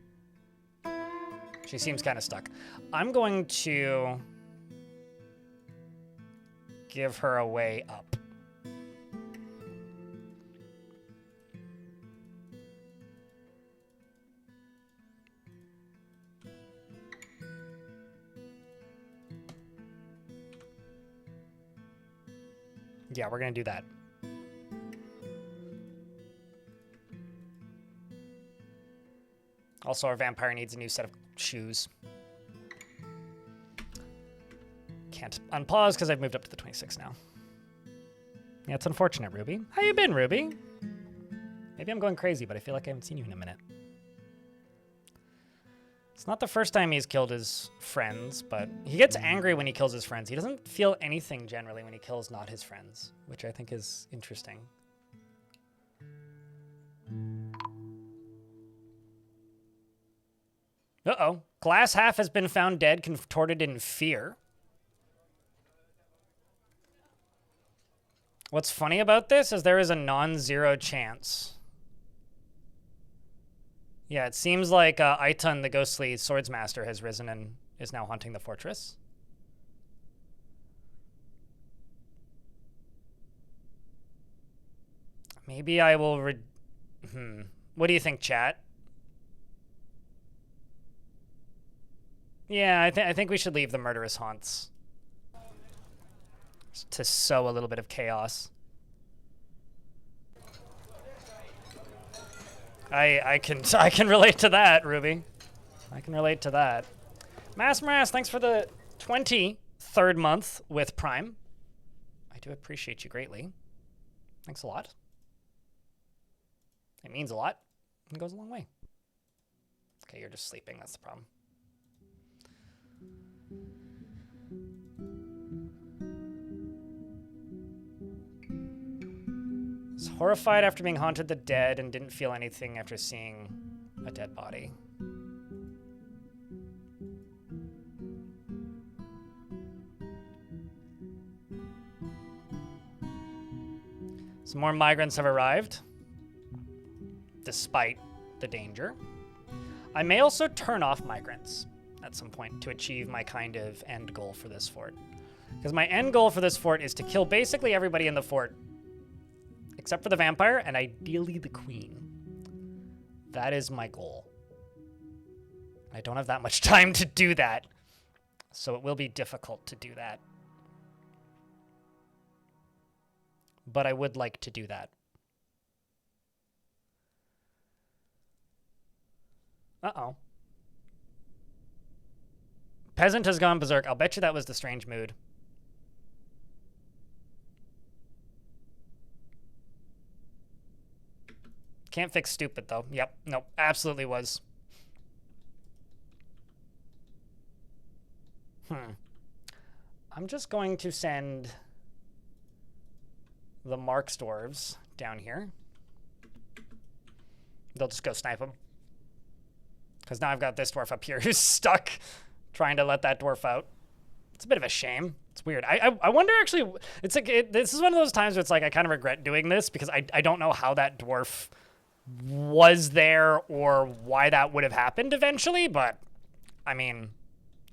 she seems kind of stuck. I'm going to give her a way up. Yeah, we're going to do that. Also, our vampire needs a new set of shoes. Can't unpause because I've moved up to the 26 now. Yeah, it's unfortunate, Ruby. How you been, Ruby? Maybe I'm going crazy, but I feel like I haven't seen you in a minute. It's not the first time he's killed his friends, but he gets angry when he kills his friends. He doesn't feel anything generally when he kills not his friends, which I think is interesting. Uh-oh. Glass half has been found dead, contorted in fear. What's funny about this is there is a non-zero chance. Yeah, it seems like Aitan, the ghostly swordsmaster, has risen and is now haunting the fortress. Maybe I will What do you think, chat? Yeah, I think we should leave the murderous haunts to sow a little bit of chaos. I can relate to that, Ruby. I can relate to that. Mass, thanks for the 23rd month with Prime. I do appreciate you greatly. Thanks a lot. It means a lot. It goes a long way. Okay, you're just sleeping. That's the problem. Was horrified after being haunted the dead and didn't feel anything after seeing a dead body. Some more migrants have arrived, despite the danger. I may also turn off migrants at some point to achieve my kind of end goal for this fort. Because my end goal for this fort is to kill basically everybody in the fort, except for the vampire, and ideally the queen. That is my goal. I don't have that much time to do that, so it will be difficult to do that. But I would like to do that. Uh-oh. Peasant has gone berserk. I'll bet you that was the strange mood. Can't fix stupid, though. Yep. Nope. Absolutely was. I'm just going to send the Marks dwarves down here. They'll just go snipe them. Because now I've got this dwarf up here who's stuck trying to let that dwarf out. It's a bit of a shame. It's weird. I wonder, actually, it's like this is one of those times where it's like I kind of regret doing this because I don't know how that dwarf was there or why that would have happened eventually, but I mean,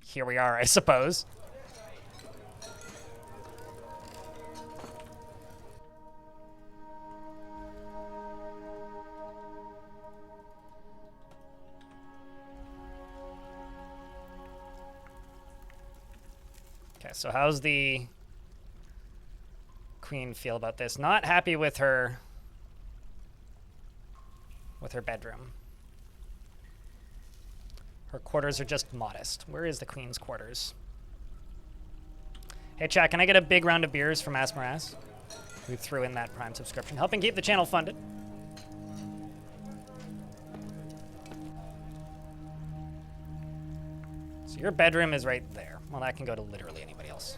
here we are, I suppose. Okay, so how's the queen feel about this? Not happy with her bedroom. Her quarters are just modest. Where is the queen's quarters? Hey chat, can I get a big round of beers from Asmoras, who threw in that Prime subscription, helping keep the channel funded? So your bedroom is right there. Well, that can go to literally anybody else.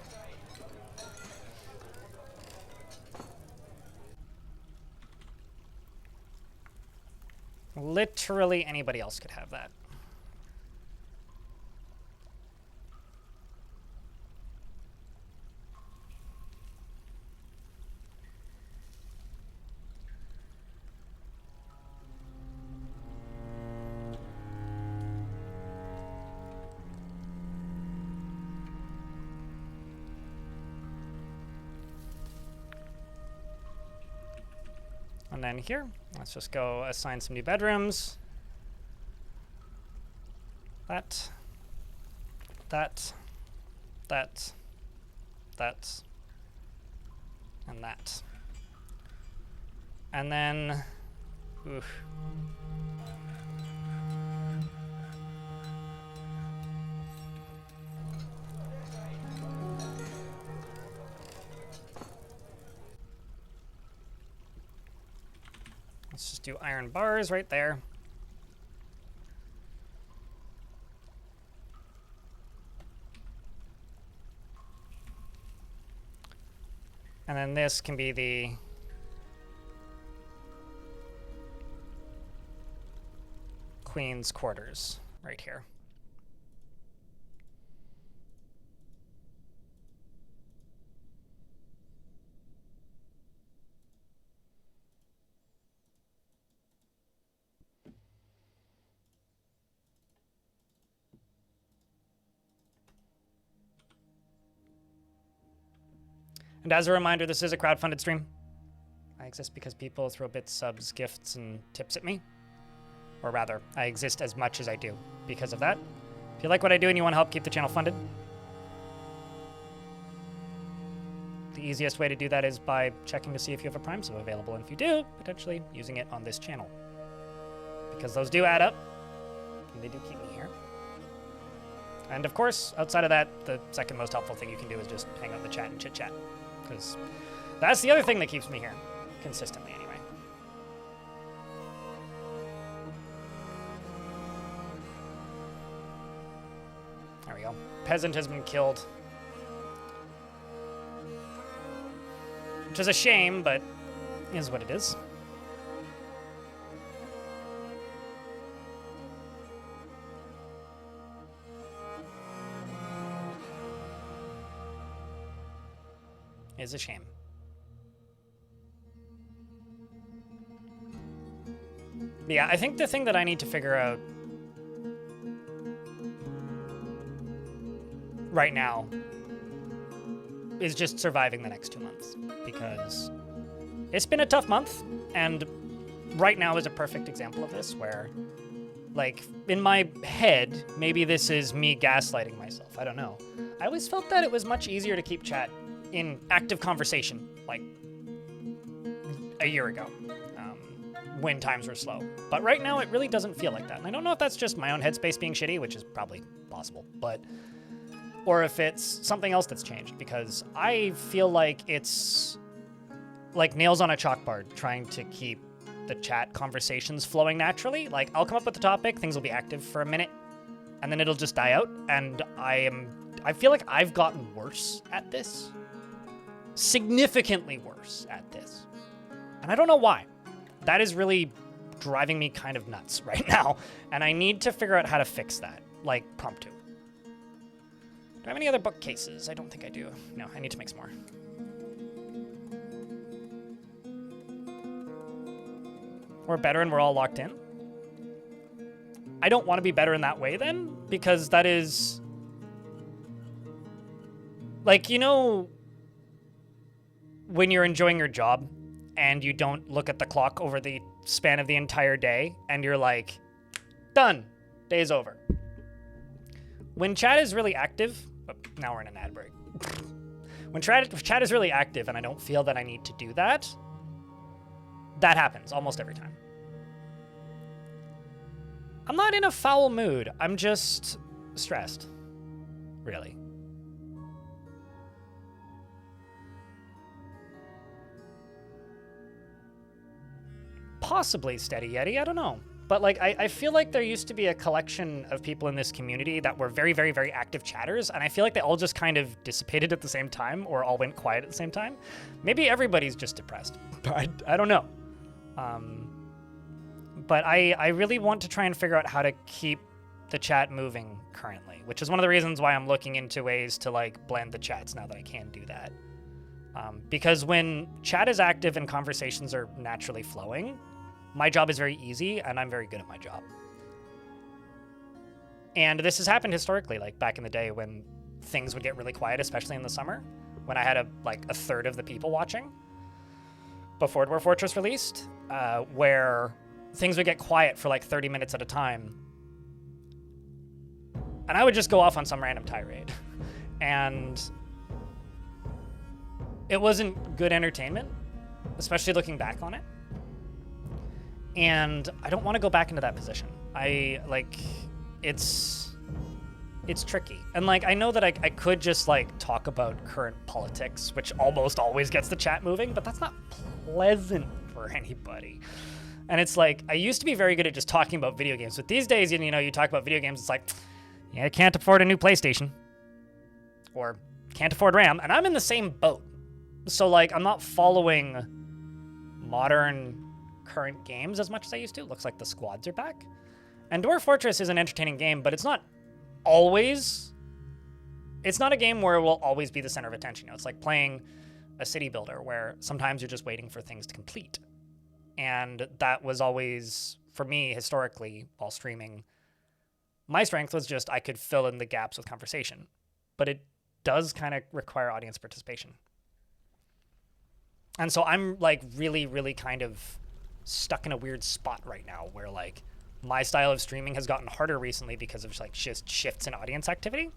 Literally anybody else could have that. And then here, let's just go assign some new bedrooms. That, and that. And then, oof. Let's just do iron bars right there. And then this can be the queen's quarters right here. And as a reminder, this is a crowdfunded stream. I exist because people throw bits, subs, gifts, and tips at me. Or rather, I exist as much as I do because of that. If you like what I do and you want to help keep the channel funded, the easiest way to do that is by checking to see if you have a Prime sub available. And if you do, potentially using it on this channel. Because those do add up, and they do keep me here. And of course, outside of that, the second most helpful thing you can do is just hang out in the chat and chit-chat. Because that's the other thing that keeps me here, consistently anyway. There we go. Peasant has been killed. Which is a shame, but is what it is. Is a shame. Yeah, I think the thing that I need to figure out right now is just surviving the next 2 months, because it's been a tough month, and right now is a perfect example of this, where, like, in my head, maybe this is me gaslighting myself, I don't know. I always felt that it was much easier to keep chat in active conversation, like a year ago, when times were slow. But right now, it really doesn't feel like that. And I don't know if that's just my own headspace being shitty, which is probably possible, but, or if it's something else that's changed, because I feel like it's like nails on a chalkboard trying to keep the chat conversations flowing naturally. Like, I'll come up with a topic, things will be active for a minute, and then it'll just die out, and I feel like I've gotten worse at this. Significantly worse at this. And I don't know why. That is really driving me kind of nuts right now. And I need to figure out how to fix that. Like, promptu. Do I have any other bookcases? I don't think I do. No, I need to make some more. We're better and we're all locked in? I don't want to be better in that way then, because that is... Like, you know, when you're enjoying your job and you don't look at the clock over the span of the entire day and you're like, done, day's over. When chat is really active, now we're in an ad break. When chat is really active and I don't feel that I need to do that, that happens almost every time. I'm not in a foul mood. I'm just stressed, really. Possibly Steady Yeti, I don't know. But like, I feel like there used to be a collection of people in this community that were very, very, very active chatters, and I feel like they all just kind of dissipated at the same time, or all went quiet at the same time. Maybe everybody's just depressed, but I don't know. But I really want to try and figure out how to keep the chat moving currently, which is one of the reasons why I'm looking into ways to like blend the chats now that I can do that. Because when chat is active and conversations are naturally flowing, my job is very easy, and I'm very good at my job. And this has happened historically, like back in the day when things would get really quiet, especially in the summer, when I had a third of the people watching before Dwarf Fortress released, where things would get quiet for like 30 minutes at a time. And I would just go off on some random tirade. And it wasn't good entertainment, especially looking back on it. And I don't want to go back into that position. It's tricky. And like, I know that I could just like talk about current politics, which almost always gets the chat moving, but that's not pleasant for anybody. And it's like, I used to be very good at just talking about video games, but these days, you know, you talk about video games, it's like, yeah, I can't afford a new PlayStation, or can't afford RAM, and I'm in the same boat. So like, I'm not following modern current games as much as I used to. Looks like the squads are back. And Dwarf Fortress is an entertaining game, but it's not always... It's not a game where it will always be the center of attention. You know, it's like playing a city builder where sometimes you're just waiting for things to complete. And that was always, for me, historically, while streaming, my strength was just I could fill in the gaps with conversation. But it does kind of require audience participation. And so I'm like really, really kind of stuck in a weird spot right now where like my style of streaming has gotten harder recently because of like just shifts in audience activity,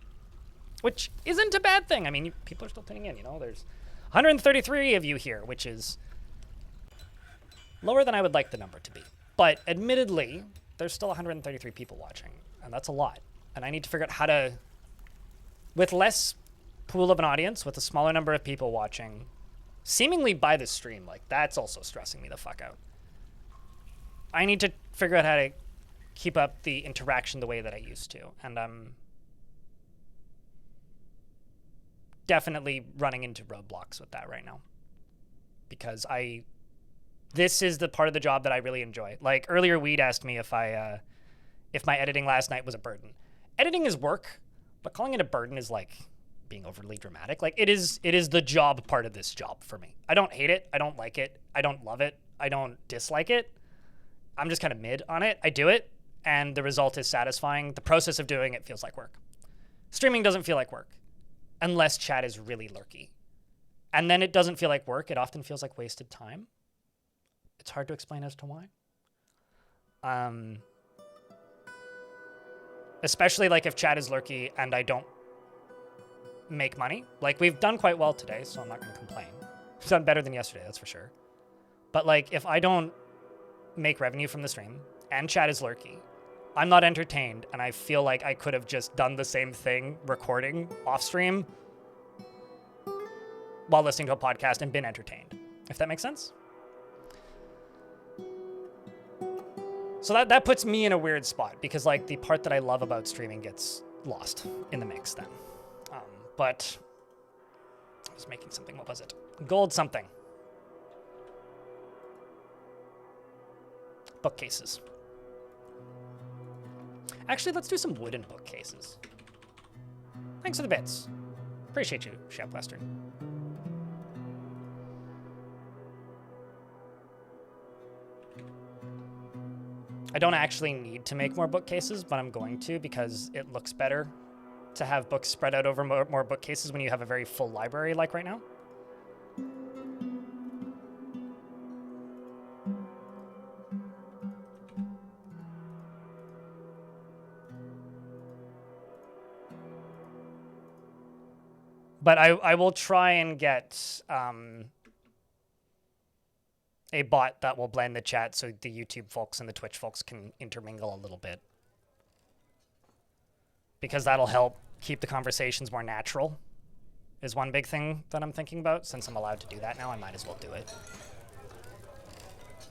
which isn't a bad thing. I mean, people are still tuning in, you know, there's 133 of you here, which is lower than I would like the number to be. But admittedly, there's still 133 people watching, and that's a lot. And I need to figure out how to, with less pool of an audience, with a smaller number of people watching, seemingly by the stream, like that's also stressing me the fuck out. I need to figure out how to keep up the interaction the way that I used to. And I'm definitely running into roadblocks with that right now. Because this is the part of the job that I really enjoy. Like earlier, Weed asked me if my editing last night was a burden. Editing is work, but calling it a burden is like being overly dramatic. Like it is the job part of this job for me. I don't hate it. I don't like it. I don't love it. I don't dislike it. I'm just kind of mid on it. I do it, and the result is satisfying. The process of doing it feels like work. Streaming doesn't feel like work, unless chat is really lurky. And then it doesn't feel like work. It often feels like wasted time. It's hard to explain as to why. Especially like if chat is lurky and I don't make money. Like we've done quite well today, so I'm not going to complain. We've done better than yesterday, that's for sure. But like if I don't make revenue from the stream and chat is lurky, I'm not entertained, and I feel like I could have just done the same thing recording off stream while listening to a podcast and been entertained, if that makes sense. So that puts me in a weird spot because like the part that I love about streaming gets lost in the mix then. But I was making something, what was it? Gold something. Bookcases. Actually, let's do some wooden bookcases. Thanks for the bits. Appreciate you, Chef Western. I don't actually need to make more bookcases, but I'm going to because it looks better to have books spread out over more bookcases when you have a very full library like right now. But I will try and get a bot that will blend the chat so the YouTube folks and the Twitch folks can intermingle a little bit. Because that'll help keep the conversations more natural, is one big thing that I'm thinking about. Since I'm allowed to do that now, I might as well do it.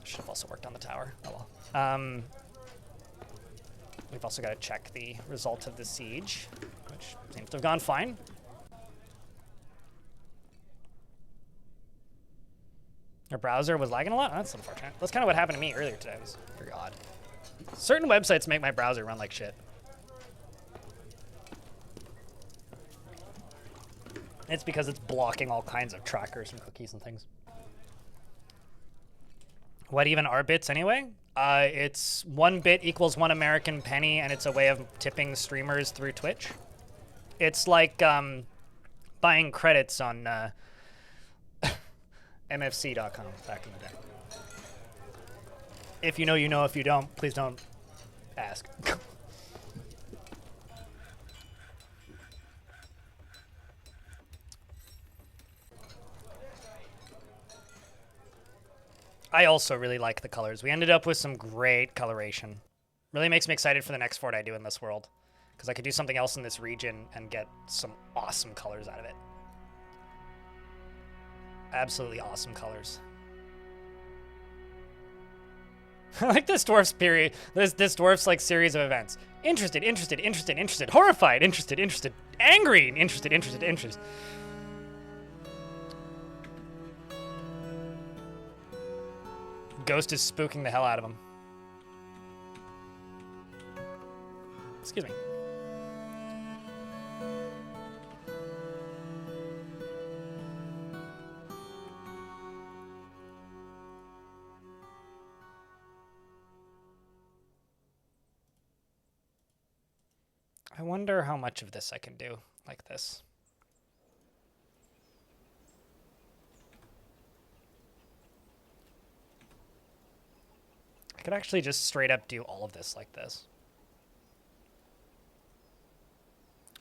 Should have also worked on the tower. Oh well. We've also got to check the result of the siege, which seems to have gone fine. Our browser was lagging a lot? That's unfortunate. That's kind of what happened to me earlier today. It was very odd. Certain websites make my browser run like shit. It's because it's blocking all kinds of trackers and cookies and things. What even are bits anyway? It's 1 bit equals 1 American penny, and it's a way of tipping streamers through Twitch. It's like buying credits on MFC.com back in the day. If you know, you know. If you don't, please don't ask. I also really like the colors. We ended up with some great coloration. Really makes me excited for the next fort I do in this world, because I could do something else in this region and get some awesome colors out of it. Absolutely awesome colors. I like this dwarf's period. This dwarf's like series of events. Interested, interested, interested, interested. Horrified, interested, interested. Angry, interested, interested, interested. Ghost is spooking the hell out of him. Excuse me. I wonder how much of this I can do like this. I could actually just straight up do all of this like this.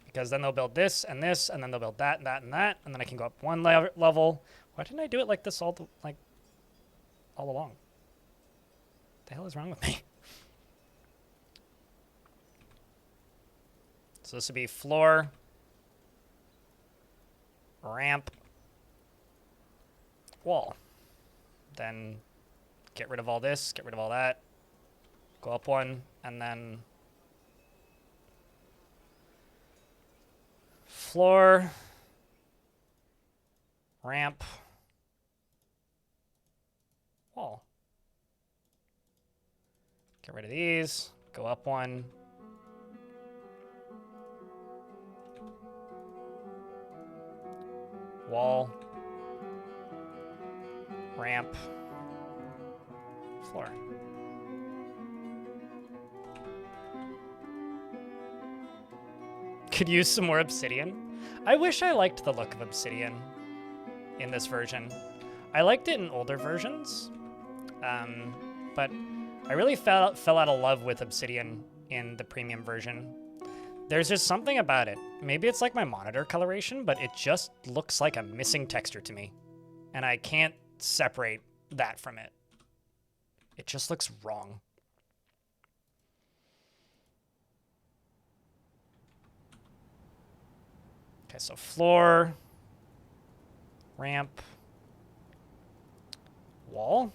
Because then they'll build this, and then they'll build that, and that, and that, and then I can go up 1 level. Why didn't I do it like this all along? What the hell is wrong with me? So this would be floor, ramp, wall. Then get rid of all this, get rid of all that, go up 1, and then floor, ramp, wall. Get rid of these, go up 1. Wall, ramp, floor. Could use some more obsidian. I wish I liked the look of obsidian in this version. I liked it in older versions, but I really fell out of love with obsidian in the premium version. There's just something about it. Maybe it's like my monitor coloration, but it just looks like a missing texture to me. And I can't separate that from it. It just looks wrong. Okay, so floor, ramp, wall.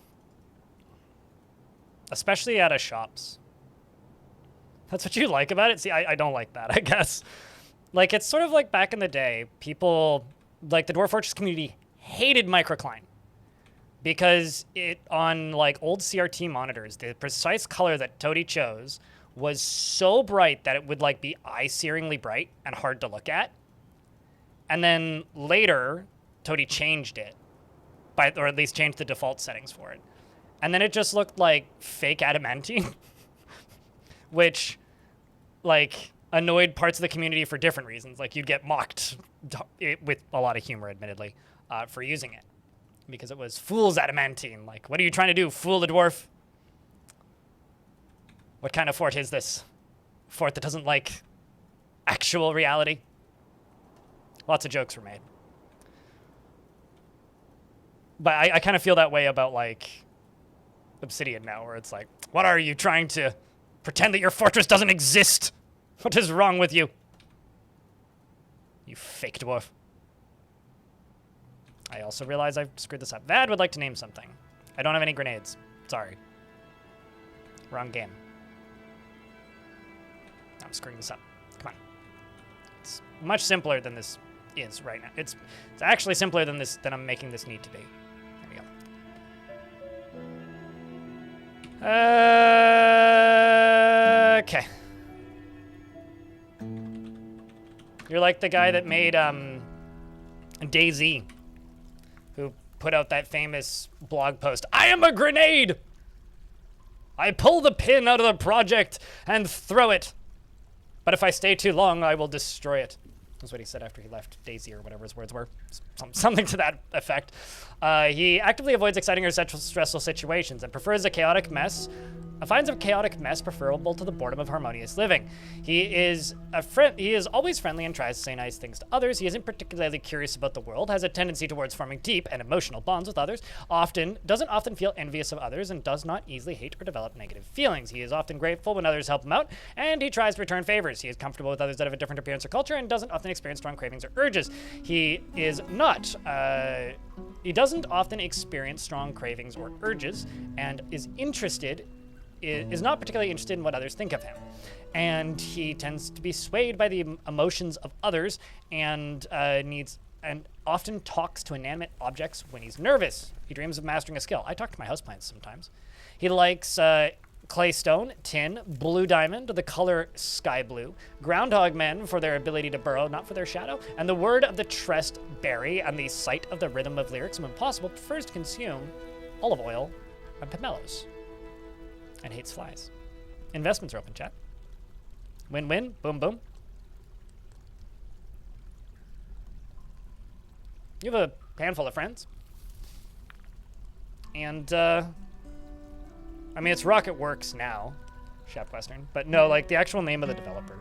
Especially out of shops. That's what you like about it? See, I don't like that, I guess. Like, it's sort of like back in the day, people, like the Dwarf Fortress community hated microcline. Because it, on like old CRT monitors, the precise color that Toady chose was so bright that it would like be eye-searingly bright and hard to look at. And then later, Toady changed it, or at least changed the default settings for it. And then it just looked like fake adamantine, which like annoyed parts of the community for different reasons. Like you'd get mocked with a lot of humor, admittedly, for using it because it was fool's adamantine. Like, what are you trying to do? Fool the dwarf? What kind of fort is this? Fort that doesn't like actual reality? Lots of jokes were made. But I kind of feel that way about like Obsidian now, where it's like, what are you trying to pretend that your fortress doesn't exist? What is wrong with you? You fake dwarf. I also realize I've screwed this up. Vad would like to name something. I don't have any grenades. Sorry. Wrong game. I'm screwing this up. Come on. It's much simpler than this is right now. It's actually simpler than this than I'm making this need to be. There we go. Okay. You're like the guy that made DayZ, who put out that famous blog post, "I am a grenade! I pull the pin out of the project and throw it. But if I stay too long, I will destroy it." That's what he said after he left DayZ or whatever his words were. Something to that effect. He actively avoids exciting or stressful situations and prefers a chaotic mess. Finds a chaotic mess preferable to the boredom of harmonious living. He is always friendly and tries to say nice things to others. He isn't particularly curious about the world, has a tendency towards forming deep and emotional bonds with others, doesn't often feel envious of others, and does not easily hate or develop negative feelings. He is often grateful when others help him out, and he tries to return favors. He is comfortable with others that have a different appearance or culture, and doesn't often experience strong cravings or urges. He doesn't often experience strong cravings or urges, and is not particularly interested in what others think of him. And he tends to be swayed by the emotions of others and often talks to inanimate objects when he's nervous. He dreams of mastering a skill. I talk to my houseplants sometimes. He likes claystone, tin, blue diamond, the color sky blue, groundhog men for their ability to burrow, not for their shadow, and the word of the tressed berry and the sight of the rhythm of lyrics, when possible, prefers to consume olive oil and pomelos. And hates flies. Investments are open, chat. Win-win, boom, boom. You have a handful of friends. And, I mean, it's Rocket Works now, Chef Western. But no, like, the actual name of the developer.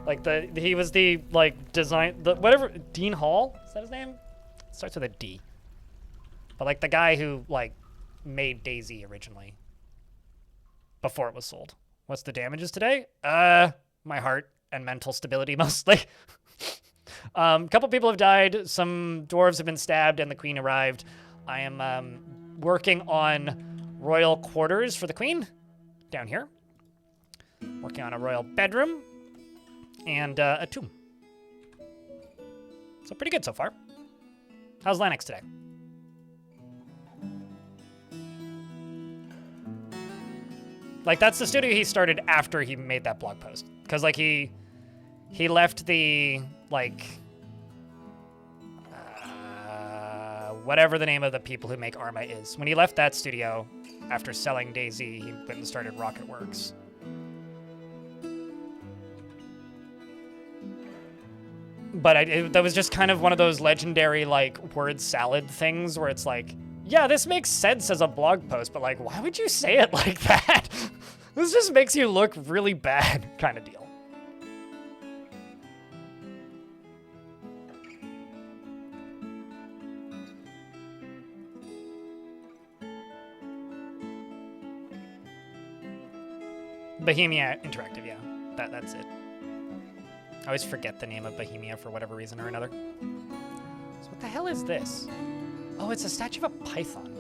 Like, he was the, like, Dean Hall? Is that his name? It starts with a D. But, like, the guy who, like, made DayZ originally. Before it was sold. What's the damages today? My heart and mental stability mostly. Couple people have died. Some dwarves have been stabbed and the queen arrived. I am working on royal quarters for the queen down here. Working on a royal bedroom and a tomb. So pretty good so far. How's Lennox today? Like, that's the studio he started after he made that blog post. Because, like, he left the, like, whatever the name of the people who make Arma is. When he left that studio, after selling DayZ, he went and started Rocket Works. But that was just kind of one of those legendary, like, word salad things where it's like, yeah, this makes sense as a blog post, but, like, why would you say it like that? This just makes you look really bad, kind of deal. Bohemia Interactive, yeah. That's it. I always forget the name of Bohemia for whatever reason or another. So what the hell is this? Oh, it's a statue of a python.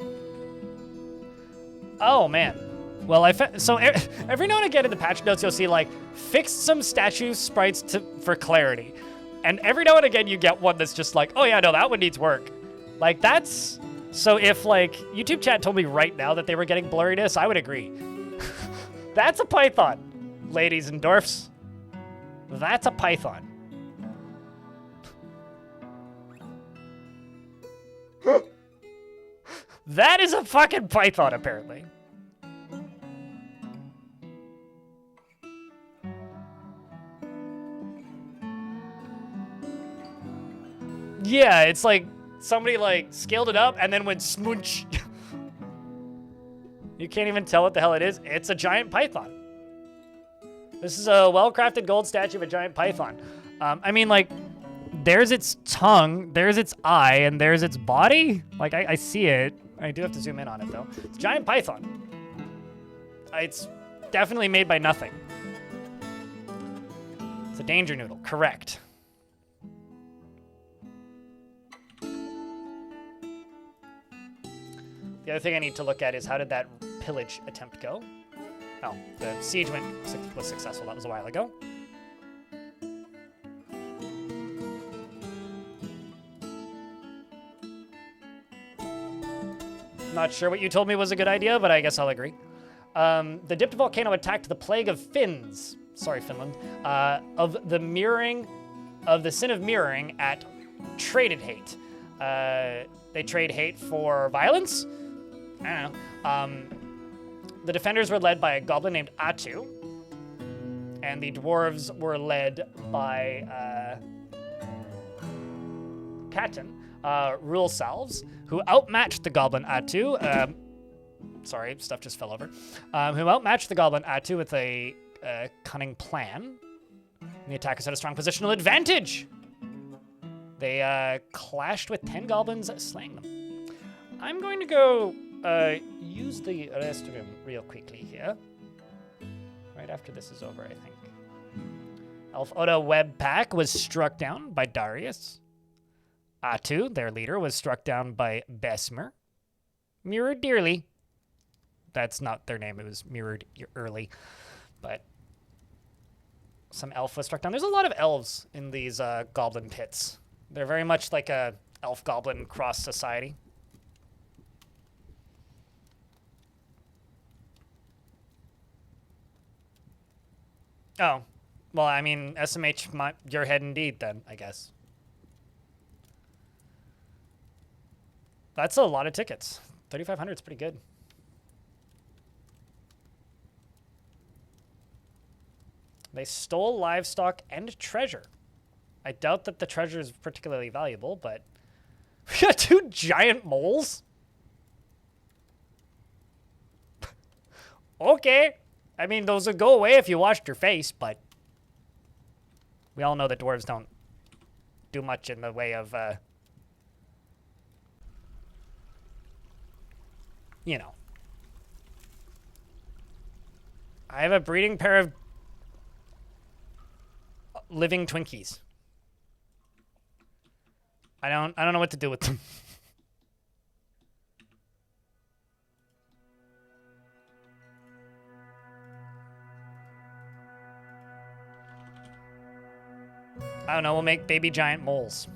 Oh, man. Well, so every now and again in the patch notes, you'll see, like, fixed some statue sprites for clarity. And every now and again, you get one that's just like, oh, yeah, no, that one needs work. Like, that's... So if, like, YouTube chat told me right now that they were getting blurriness, I would agree. That's a python, ladies and dwarfs. That's a python. That is a fucking python, apparently. Yeah, it's like somebody like scaled it up and then went smooch. You can't even tell what the hell it is. It's a giant python. This is a well-crafted gold statue of a giant python. I mean, like, there's its tongue, there's its eye, and there's its body. Like, I see it. I do have to zoom in on it, though. It's a giant python. It's definitely made by nothing. It's a danger noodle, correct. The other thing I need to look at is how did that pillage attempt go? Oh, the siege was successful. That was a while ago. Not sure what you told me was a good idea, but I guess I'll agree. The dipped volcano attacked the plague of Finns. Sorry, Finland. Of the sin of mirroring at traded hate. They trade hate for violence? I don't know. The defenders were led by a goblin named Atu, and the dwarves were led by Katten, rule salves, who outmatched the goblin Atu. Sorry, stuff just fell over. Who outmatched the goblin Atu with a cunning plan. And the attackers had a strong positional advantage. They clashed with 10 goblins, slaying them. I'm going to go use the restroom real quickly here. Right after this is over, I think. Elf Oda Web Pack was struck down by Darius. Atu, their leader, was struck down by Besmer. Mirrored Dearly. That's not their name, it was Mirrored Early. But some elf was struck down. There's a lot of elves in these goblin pits. They're very much like a elf-goblin cross society. Oh, well, I mean, SMH, your head indeed, then, I guess. That's a lot of tickets. 3,500 is pretty good. They stole livestock and treasure. I doubt that the treasure is particularly valuable, but we got 2 giant moles? Okay. I mean, those would go away if you washed your face, but we all know that dwarves don't do much in the way of, you know. I have a breeding pair of living Twinkies. I don't know what to do with them. I don't know, we'll make baby giant moles.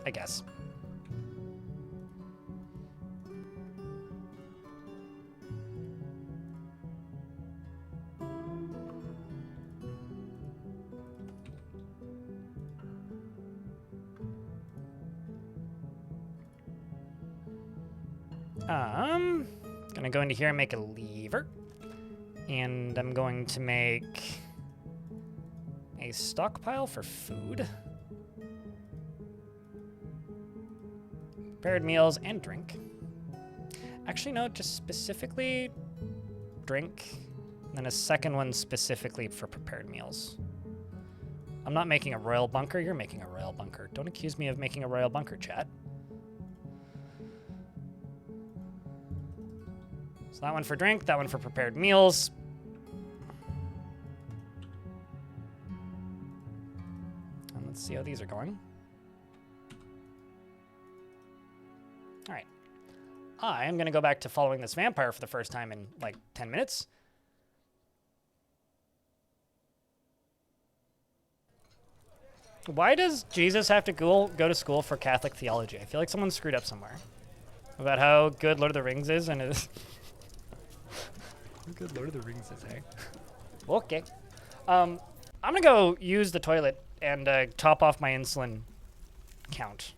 I guess. Gonna go into here and make a lever. And I'm going to make a stockpile for food. Prepared meals and drink. Actually, no, just specifically drink. And then a second one specifically for prepared meals. I'm not making a royal bunker, you're making a royal bunker. Don't accuse me of making a royal bunker, chat. So that one for drink, that one for prepared meals. And let's see how these are going. All right. I am going to go back to following this vampire for the first time in like 10 minutes. Why does Jesus have to go to school for Catholic theology? I feel like someone screwed up somewhere about how good Lord of the Rings is, and it is. How good Lord of the Rings is, hey? Okay. I'm gonna go use the toilet and top off my insulin count.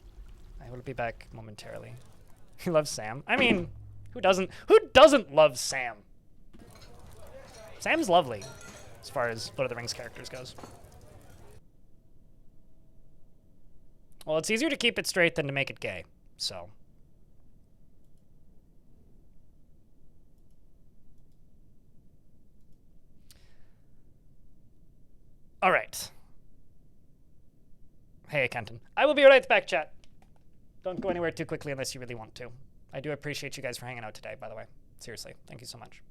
I will be back momentarily. He loves Sam. I mean, who doesn't love Sam? Sam's lovely, as far as Lord of the Rings characters goes. Well, it's easier to keep it straight than to make it gay, so. All right. Hey, Kenton. I will be right back, chat. Don't go anywhere too quickly unless you really want to. I do appreciate you guys for hanging out today, by the way. Seriously, thank you so much.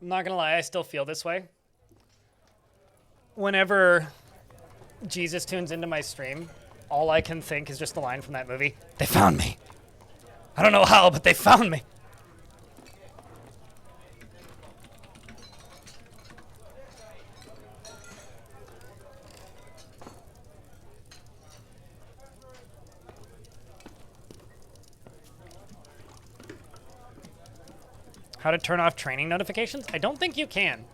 I'm not gonna lie, I still feel this way. Whenever Jesus tunes into my stream, all I can think is just the line from that movie. They found me. I don't know how, but they found me. How to turn off training notifications? I don't think you can.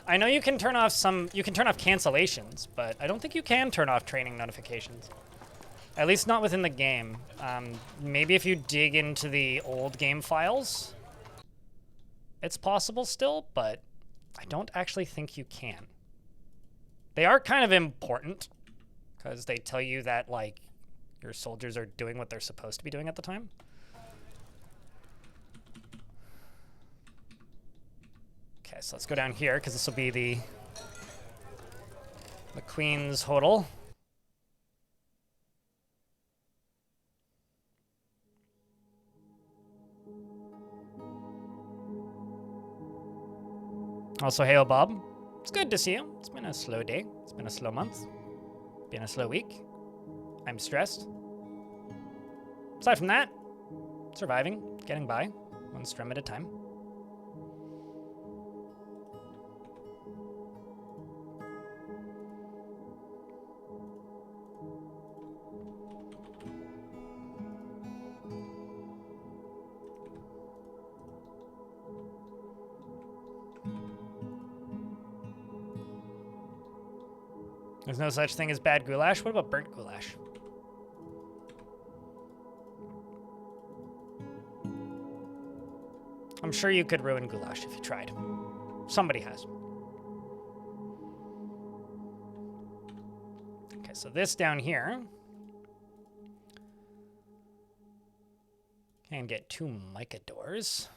I know you can turn off cancellations, but I don't think you can turn off training notifications. At least not within the game. Maybe if you dig into the old game files, it's possible still, but I don't actually think you can. They are kind of important because they tell you that, like, your soldiers are doing what they're supposed to be doing at the time. Okay, so let's go down here because this will be the Queen's Hodl. Also, hey, Bob. It's good to see you. It's been a slow day. It's been a slow month. Been a slow week. I'm stressed. Aside from that, surviving, getting by, one stream at a time. There's no such thing as bad goulash. What about burnt goulash? I'm sure you could ruin goulash if you tried. Somebody has. Okay, so this down here can get 2 mica doors.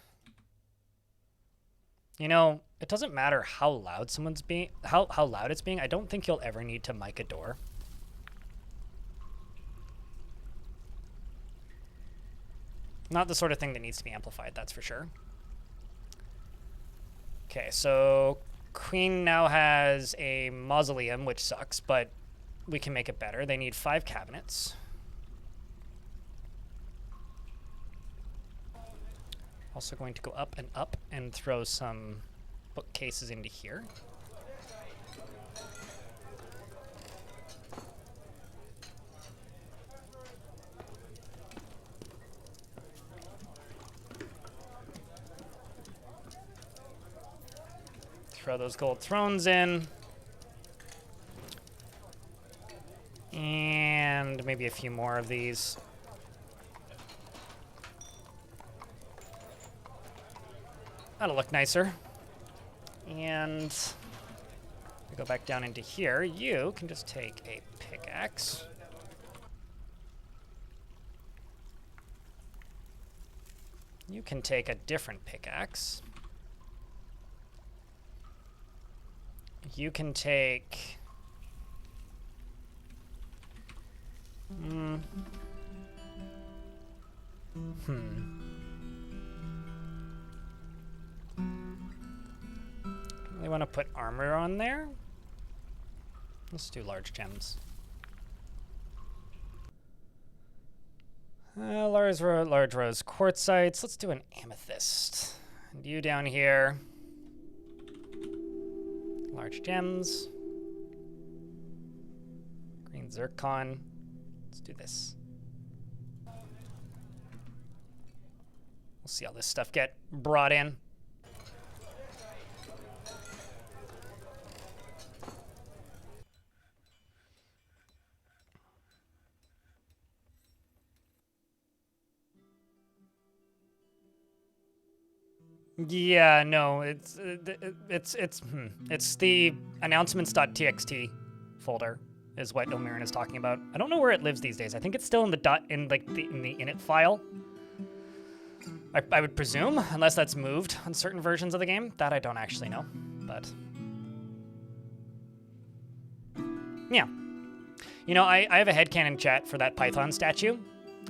You know, it doesn't matter how loud someone's being, how loud it's being. I don't think you'll ever need to mic a door. Not the sort of thing that needs to be amplified, that's for sure. Okay, so Queen now has a mausoleum, which sucks, but we can make it better. They need 5 cabinets. Also going to go up and throw some bookcases into here. Throw those gold thrones in. And maybe a few more of these. That'll look nicer. And we go back down into here. You can just take a pickaxe. You can take a different pickaxe. You can take... They want to put armor on there. Let's do large gems. Large rose quartzites. Let's do an amethyst. And you down here. Large gems. Green zircon. Let's do this. We'll see how this stuff get brought in. Yeah, no, it's the announcements.txt folder is what Ilmirin is talking about. I don't know where it lives these days. I think it's still in the init file. I would presume, unless that's moved on certain versions of the game. That I don't actually know, but yeah. You know, I have a headcanon chat for that Python statue,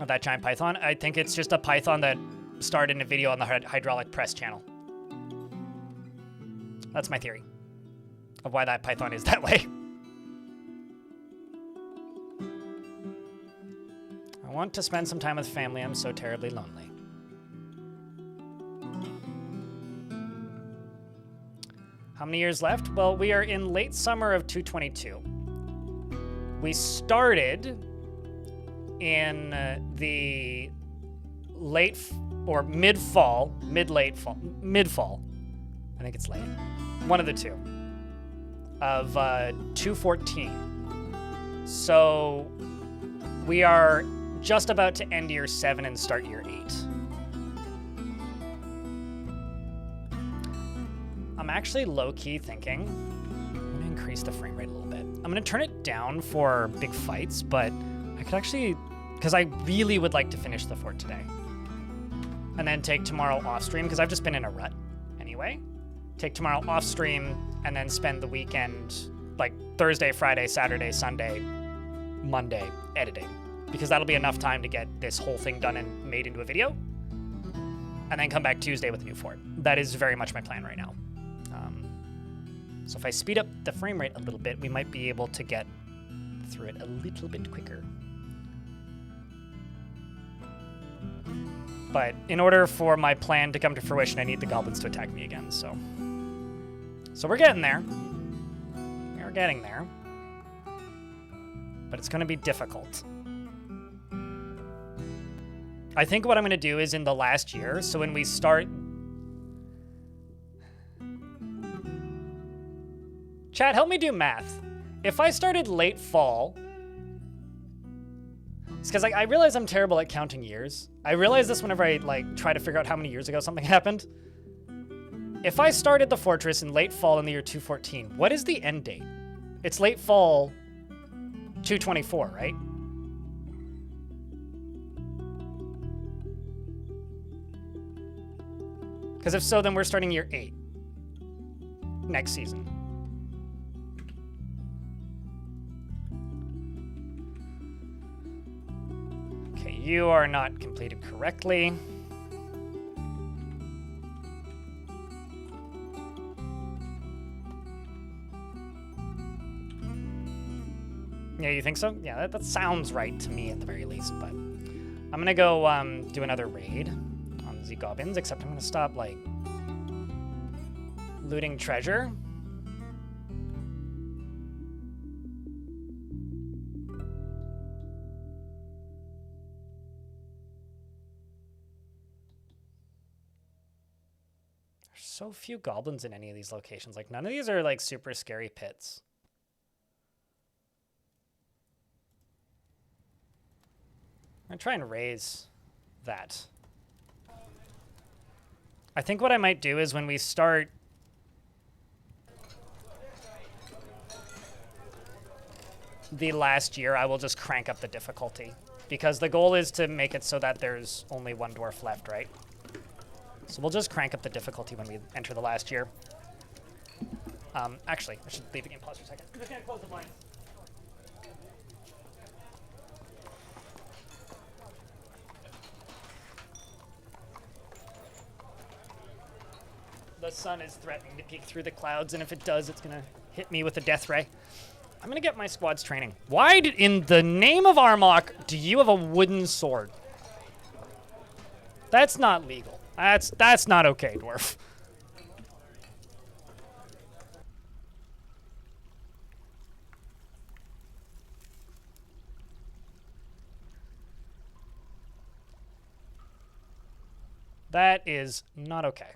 of that giant Python. I think it's just a Python that starred in a video on the hydraulic press channel. That's my theory of why that python is that way. I want to spend some time with family. I'm so terribly lonely. How many years left? Well, we are in late summer of 222. We started in the late or mid-fall. I think it's late. One of the two. Of 214. So we are just about to end year 7 and start year 8. I'm actually low-key thinking I'm gonna increase the frame rate a little bit. I'm gonna turn it down for big fights, but I could actually, because I really would like to finish the fort today. And then take tomorrow off stream, because I've just been in a rut anyway. Take tomorrow off stream and then spend the weekend, like Thursday, Friday, Saturday, Sunday, Monday, editing. Because that'll be enough time to get this whole thing done and made into a video. And then come back Tuesday with a new fort. That is very much my plan right now. So if I speed up the frame rate a little bit, we might be able to get through it a little bit quicker. But in order for my plan to come to fruition, I need the goblins to attack me again, so we're getting there. We're getting there. But it's going to be difficult. I think what I'm going to do is in the last year, so when we start... Chat, help me do math. If I started late fall... It's because I realize I'm terrible at counting years. I realize this whenever I try to figure out how many years ago something happened. If I started the fortress in late fall in the year 214, what is the end date? It's late fall 224, right? Because if so, then we're starting year 8 next season. Okay, you are not completed correctly. Yeah, you think so? Yeah, that sounds right to me at the very least, but I'm gonna go do another raid on the goblins, except I'm gonna stop, looting treasure. There's so few goblins in any of these locations. None of these are, super scary pits. I'm gonna try and raise that. I think what I might do is when we start... the last year, I will just crank up the difficulty. Because the goal is to make it so that there's only one dwarf left, right? So we'll just crank up the difficulty when we enter the last year. Actually, I should leave the game pause for a second. I'm just gonna close the blinds. The sun is threatening to peek through the clouds, and if it does, it's gonna hit me with a death ray. I'm gonna get my squad's training. Why in the name of Armok do you have a wooden sword? That's not legal. That's not okay, Dwarf. That is not okay.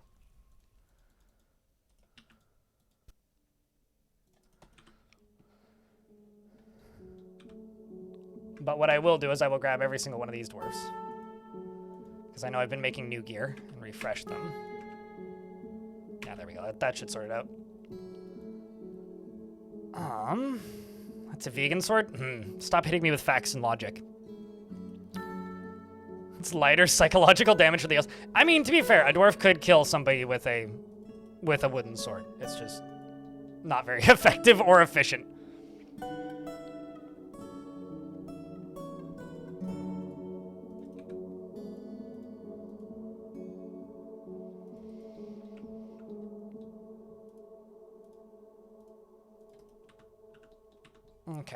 But what I will do is I will grab every single one of these dwarves. Because I know I've been making new gear and refresh them. Yeah, there we go. That should sort it out. That's a vegan sword? Stop hitting me with facts and logic. It's lighter psychological damage for the else. I mean, to be fair, a dwarf could kill somebody with a wooden sword. It's just not very effective or efficient.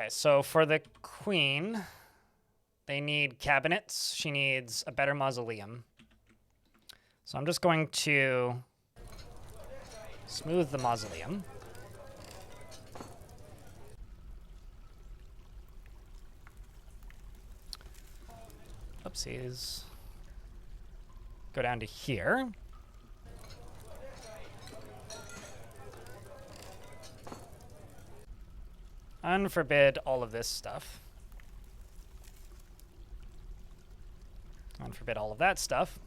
Okay, so for the queen, they need cabinets. She needs a better mausoleum. So I'm just going to smooth the mausoleum. Oopsies. Go down to here. Unforbid all of this stuff. Unforbid all of that stuff.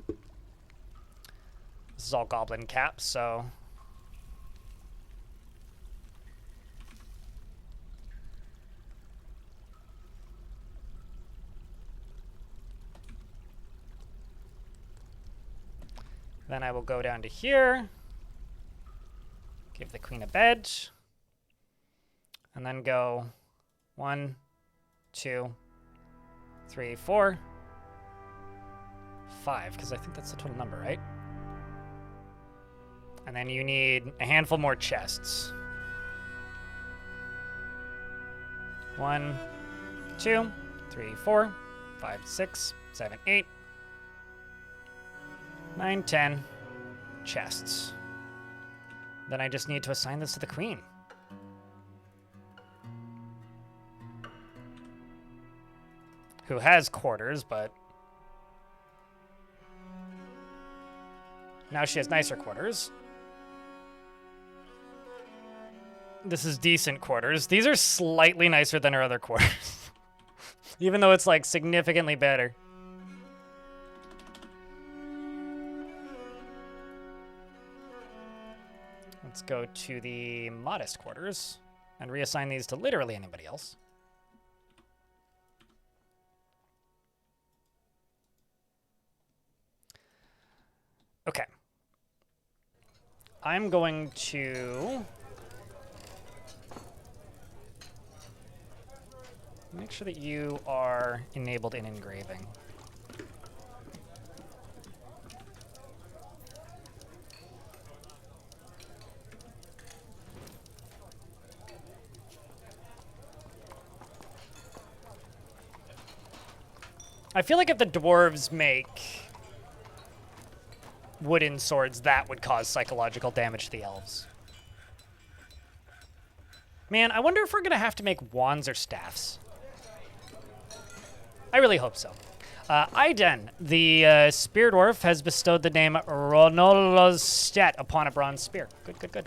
This is all goblin caps, so... Then I will go down to here, give the queen a bed, and then go 1, 2, 3, 4, 5, because I think that's the total number, right? And then you need a handful more chests. 1, 2, 3, 4, 5, 6, 7, 8, 9, 10 chests. Then I just need to assign this to the queen. Who has quarters, but now she has nicer quarters. This is decent quarters. These are slightly nicer than her other quarters. Even though it's like significantly better. Let's go to the modest quarters and reassign these to literally anybody else. Okay. I'm going to make sure that you are enabled in engraving. I feel like if the dwarves make wooden swords, that would cause psychological damage to the elves. Man, I wonder if we're going to have to make wands or staffs. I really hope so. Aiden, the spear dwarf, has bestowed the name Ronolostet upon a bronze spear. Good, good, good.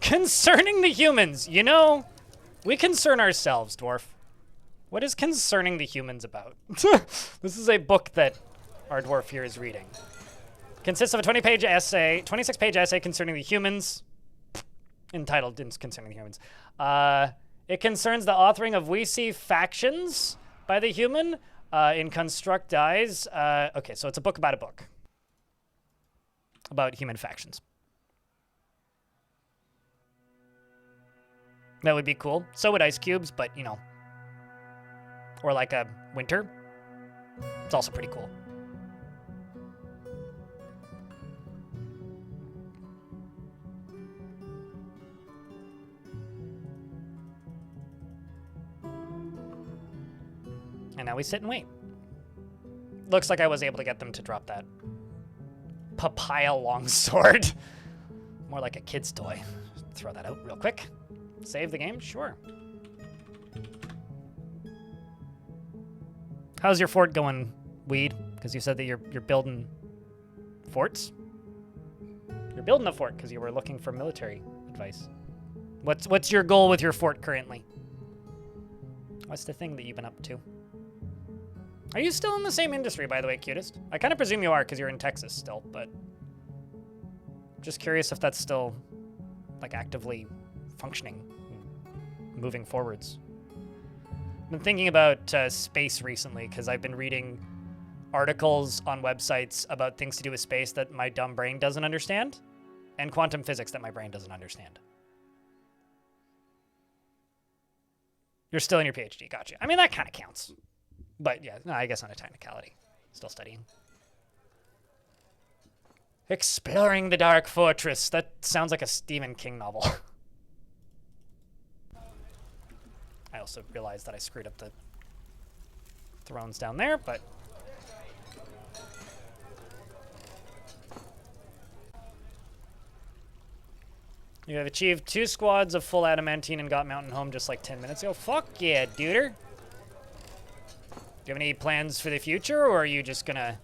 Concerning the humans, you know, we concern ourselves, dwarf. What is Concerning the Humans about? This is a book that our dwarf here is reading. Consists of a 20-page essay, 26-page essay concerning the humans, entitled Concerning the Humans. It concerns the authoring of We See Factions by the Human in Construct Dies. Okay, so it's a book about a book. About human factions. That would be cool. So would Ice Cubes, but, you know. Or like a winter. It's also pretty cool. And now we sit and wait. Looks like I was able to get them to drop that papaya longsword. More like a kid's toy. Throw that out real quick. Save the game? Sure. How's your fort going, Weed? Because you said that you're building forts? You're building a fort because you were looking for military advice. What's your goal with your fort currently? What's the thing that you've been up to? Are you still in the same industry, by the way, Cutest? I kind of presume you are because you're in Texas still, but just curious if that's still like actively functioning, moving forwards. I've been thinking about space recently because I've been reading articles on websites about things to do with space that my dumb brain doesn't understand, and quantum physics that my brain doesn't understand. You're still in your PhD, gotcha. I mean, that kind of counts. But yeah, no, I guess on a technicality. Still studying. Exploring the Dark Fortress. That sounds like a Stephen King novel. I also realized that I screwed up the thrones down there, but... You have achieved 2 squads of full adamantine and got Mountain home just like 10 minutes ago. Fuck yeah, duder. Do you have any plans for the future, or are you just gonna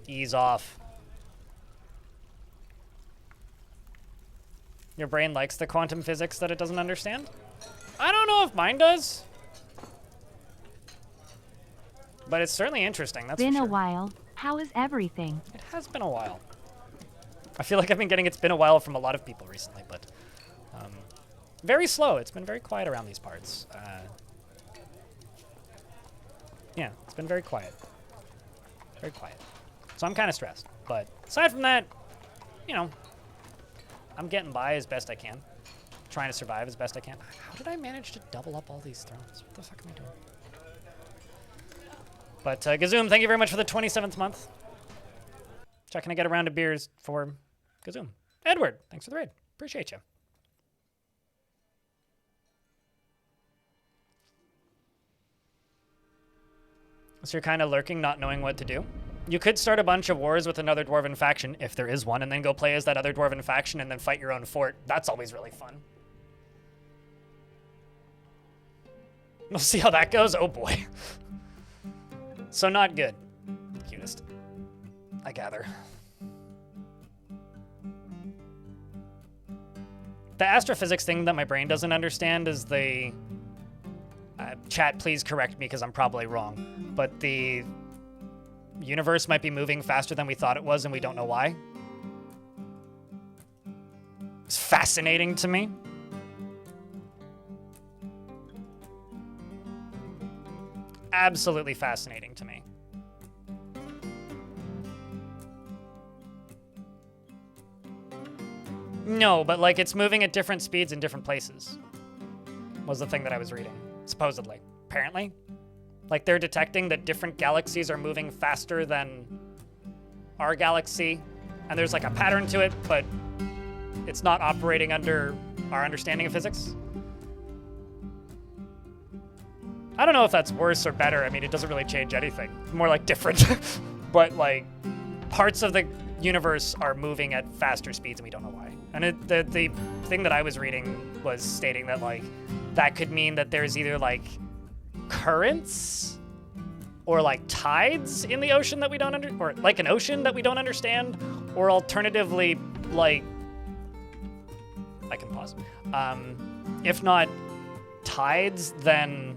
ease off? Your brain likes the quantum physics that it doesn't understand? I don't know if mine does. But it's certainly interesting, that's for sure.
Been a while. How is everything?
It has been a while. I feel like I've been getting it's been a while from a lot of people recently, but very slow. It's been very quiet around these parts. Yeah, it's been very quiet. Very quiet. So I'm kind of stressed. But aside from that, you know, I'm getting by as best I can. Trying to survive as best I can. How did I manage to double up all these thrones? What the fuck am I doing? But Gazoom, thank you very much for the 27th month. Checking to get around to beers for Gazoom. Edward, thanks for the raid. Appreciate you. So you're kind of lurking, not knowing what to do. You could start a bunch of wars with another dwarven faction, if there is one, and then go play as that other dwarven faction and then fight your own fort. That's always really fun. We'll see how that goes. Oh boy. So not good. Cutest. I gather. The astrophysics thing that my brain doesn't understand is the... chat, please correct me because I'm probably wrong. But the universe might be moving faster than we thought it was and we don't know why. It's fascinating to me. Absolutely fascinating to me. No, but like it's moving at different speeds in different places. Was the thing that I was reading. Supposedly. Apparently. Like they're detecting that different galaxies are moving faster than our galaxy. And there's like a pattern to it, but it's not operating under our understanding of physics. I don't know if that's worse or better. I mean, it doesn't really change anything. More like different. But like parts of the universe are moving at faster speeds and we don't know why. And the thing that I was reading was stating that like that could mean that there's either like currents or like tides in the ocean that we don't or like an ocean that we don't understand, or alternatively like I can pause. If not tides, then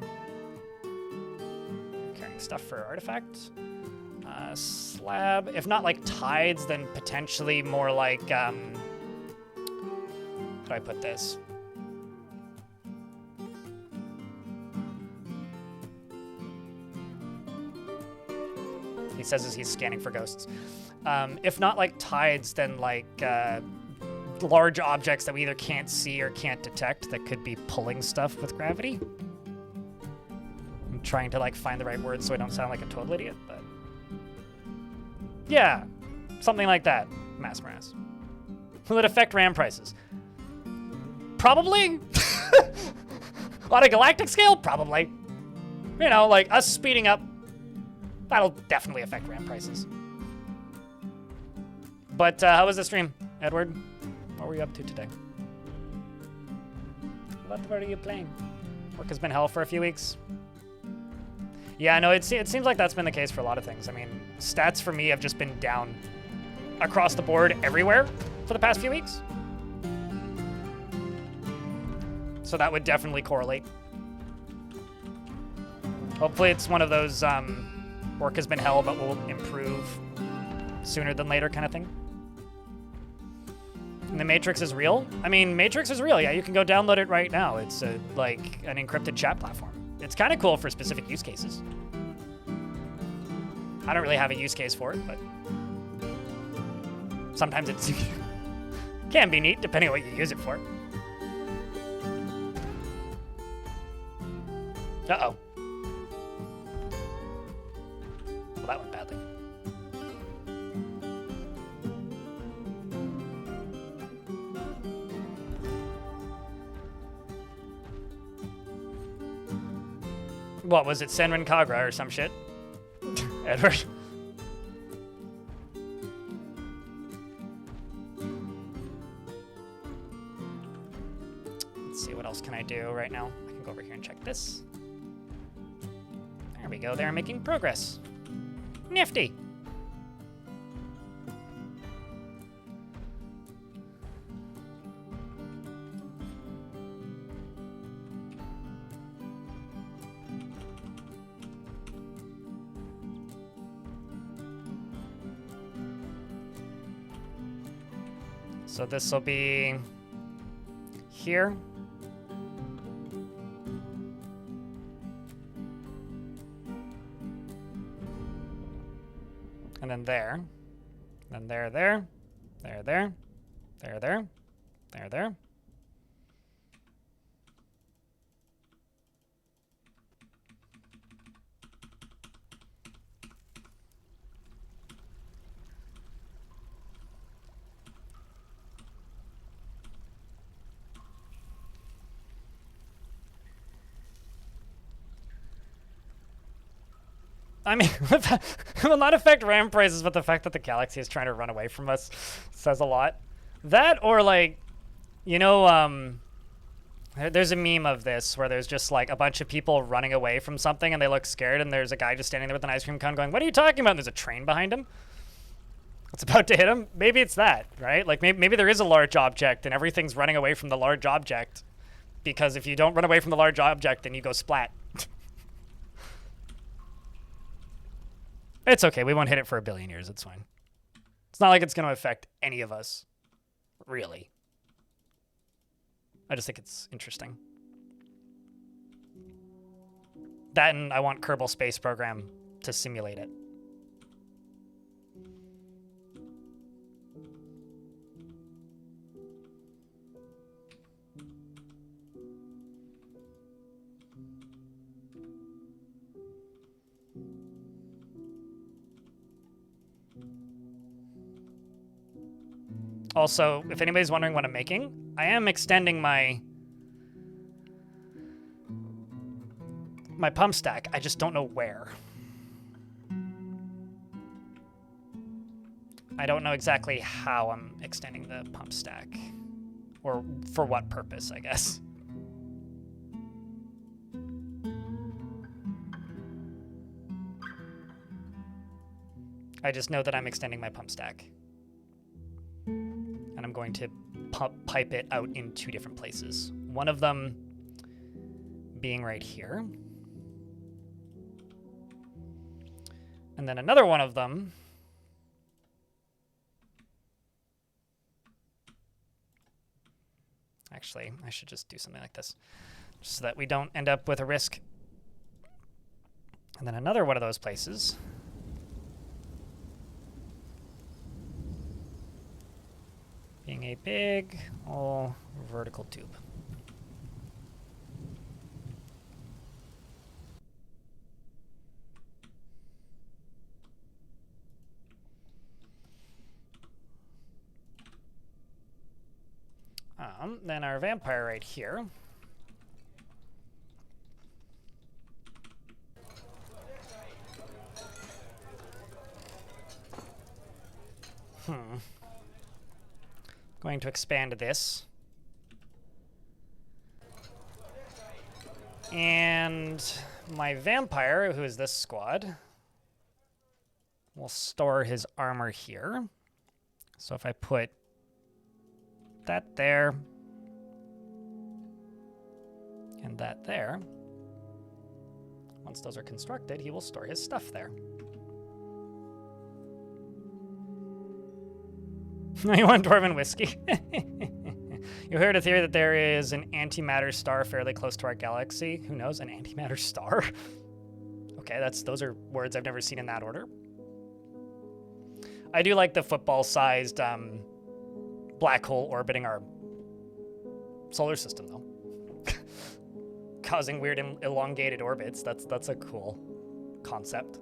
carrying stuff for artifact. Slab. If not like tides, then potentially more like how do I put this? He says as he's scanning for ghosts. If not like tides, then like large objects that we either can't see or can't detect that could be pulling stuff with gravity. I'm trying to like find the right words so I don't sound like a total idiot, but yeah, something like that. Mass morass. Will it affect RAM prices? Probably. On a galactic scale, probably. You know, like us speeding up, that'll definitely affect RAM prices. But how was the stream, Edward? What were you up to today? What were you playing? Work has been hell for a few weeks. Yeah, no, it seems like that's been the case for a lot of things. I mean, stats for me have just been down across the board everywhere for the past few weeks. So that would definitely correlate. Hopefully it's one of those work has been hell but will improve sooner than later kind of thing. And the Matrix is real? I mean, Matrix is real. Yeah, you can go download it right now. It's like an encrypted chat platform. It's kind of cool for specific use cases. I don't really have a use case for it, but sometimes it can be neat depending on what you use it for. Uh-oh. Well, that went badly. What was it, Senran Kagra or some shit? Edward. Let's see, what else can I do right now? I can go over here and check this. There we go, they're making progress. Nifty. So this will be here. And then there. Then there, there. There, there. There, there. There, there. I mean, it will not affect RAM prices, but the fact that the galaxy is trying to run away from us says a lot. That or like, you know, there's a meme of this where there's just like a bunch of people running away from something and they look scared and there's a guy just standing there with an ice cream cone going, "What are you talking about?" And there's a train behind him. It's about to hit him. Maybe it's that, right? Like maybe there is a large object and everything's running away from the large object, because if you don't run away from the large object, then you go splat. It's okay. We won't hit it for 1 billion years. It's fine. It's not like it's going to affect any of us, really. I just think it's interesting. That and I want Kerbal Space Program to simulate it. Also, if anybody's wondering what I'm making, I am extending my pump stack. I just don't know where. I don't know exactly how I'm extending the pump stack. Or for what purpose, I guess. I just know that I'm extending my pump stack. And I'm going to pipe it out in 2 different places. One of them being right here. And then another one of them actually, I should just do something like this just so that we don't end up with a risk. And then another one of those places being a big old vertical tube. Then our vampire right here. Going to expand this. And my vampire, who is this squad, will store his armor here. So if I put that there, and that there, once those are constructed, he will store his stuff there. You want Dwarven whiskey? You heard a theory that there is an antimatter star fairly close to our galaxy. Who knows? An antimatter star? Okay, those are words I've never seen in that order. I do like the football-sized black hole orbiting our solar system, though. Causing weird elongated orbits. That's a cool concept.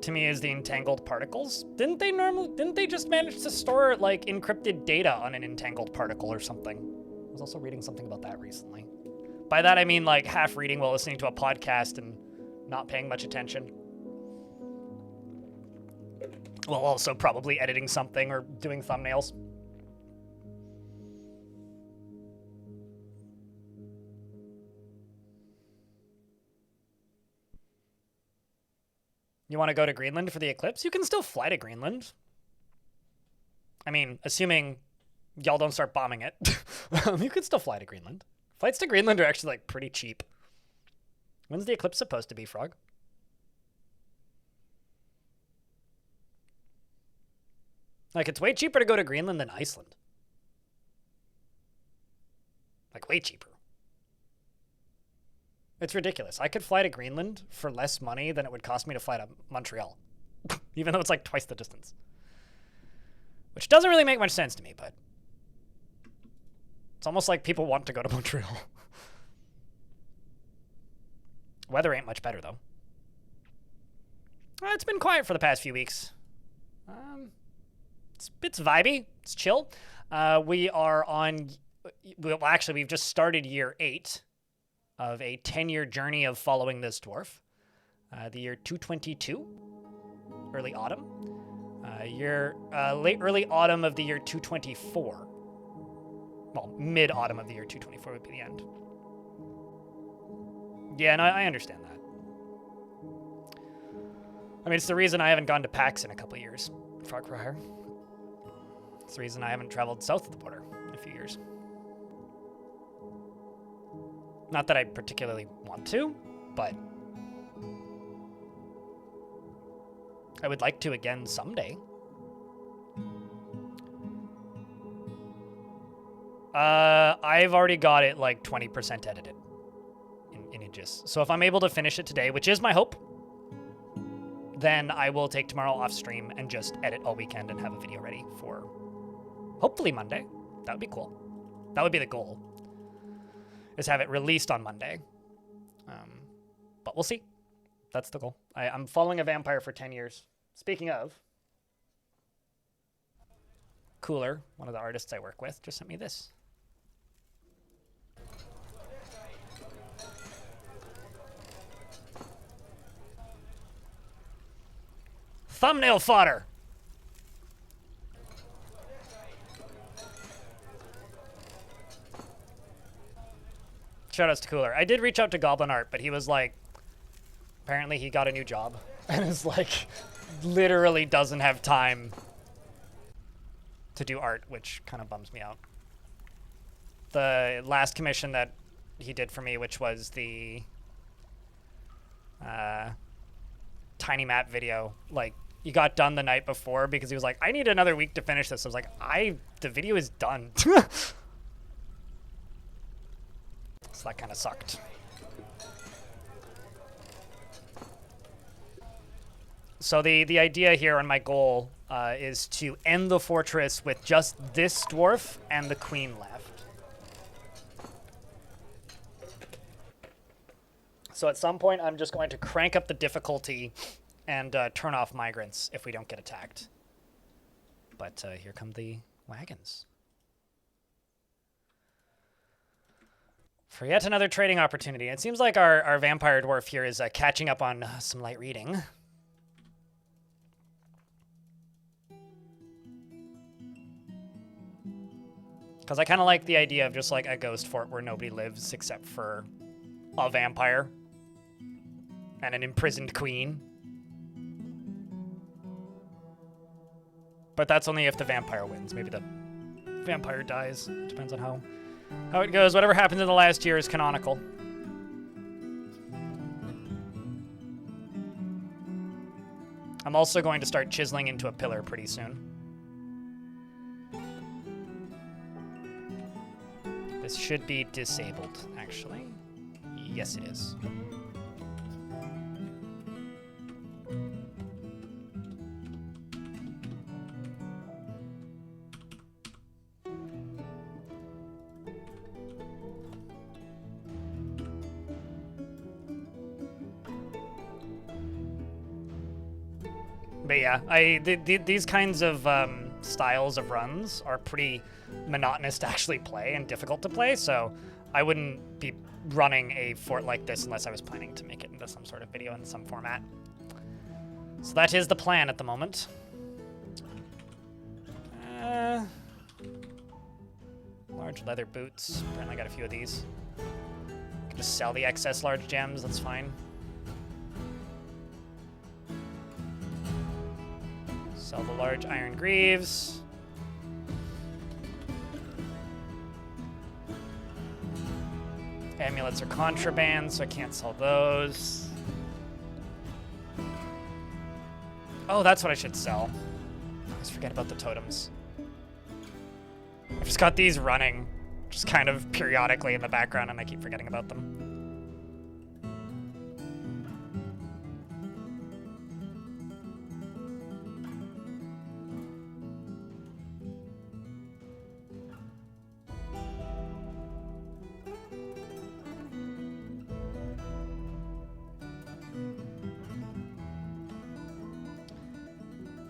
to me is the entangled particles. Didn't they just manage to store like encrypted data on an entangled particle or something? I was also reading something about that recently. By that I mean like half reading while listening to a podcast and not paying much attention. While also probably editing something or doing thumbnails. You want to go to Greenland for the eclipse? You can still fly to Greenland. I mean, assuming y'all don't start bombing it. You could still fly to Greenland. Flights to Greenland are actually, like, pretty cheap. When's the eclipse supposed to be, Frog? Like, it's way cheaper to go to Greenland than Iceland. Like, way cheaper. It's ridiculous. I could fly to Greenland for less money than it would cost me to fly to Montreal. Even though it's like twice the distance. Which doesn't really make much sense to me, but it's almost like people want to go to Montreal. Weather ain't much better, though. It's been quiet for the past few weeks. It's vibey. It's chill. We are on... Well, actually, we've just started year 8 of a 10-year journey of following this dwarf. The year 222, early autumn. Early autumn of the year 224. Well, mid-autumn of the year 224 would be the end. Yeah, no, I understand that. I mean, it's the reason I haven't gone to PAX in a couple of years. Frog for hire. It's the reason I haven't traveled south of the border in a few years. Not that I particularly want to, but I would like to again someday. I've already got it like 20% edited in images. So if I'm able to finish it today, which is my hope, then I will take tomorrow off stream and just edit all weekend and have a video ready for hopefully Monday. That would be cool. That would be the goal. Is have it released on Monday. But we'll see. That's the goal. I'm following a vampire for 10 years. Speaking of, Cooler, one of the artists I work with, just sent me this. Thumbnail fodder! Shoutouts to Cooler. I did reach out to Goblin Art, but he was like, apparently he got a new job and is like, literally doesn't have time to do art, which kind of bums me out. The last commission that he did for me, which was the tiny map video, like, he got done the night before because he was like, I need another week to finish this. I was like, the video is done. So that kind of sucked. So the idea here and my goal is to end the fortress with just this dwarf and the queen left. So at some point I'm just going to crank up the difficulty and turn off migrants if we don't get attacked. But here come the wagons. For yet another trading opportunity. It seems like our vampire dwarf here is catching up on some light reading. Because I kind of like the idea of just like a ghost fort where nobody lives except for a vampire and an imprisoned queen. But that's only if the vampire wins. Maybe the vampire dies. Depends on how it goes. Whatever happens in the last year is canonical. I'm also going to start chiseling into a pillar pretty soon. This should be disabled, actually. Yes, it is. But yeah, these kinds of styles of runs are pretty monotonous to actually play and difficult to play, so I wouldn't be running a fort like this unless I was planning to make it into some sort of video in some format. So that is the plan at the moment. Large leather boots. Apparently I got a few of these. Can just sell the excess large gems, that's fine. Sell the large iron greaves. Amulets are contraband, so I can't sell those. Oh, that's what I should sell. I always forget about the totems. I've just got these running, just kind of periodically in the background, and I keep forgetting about them.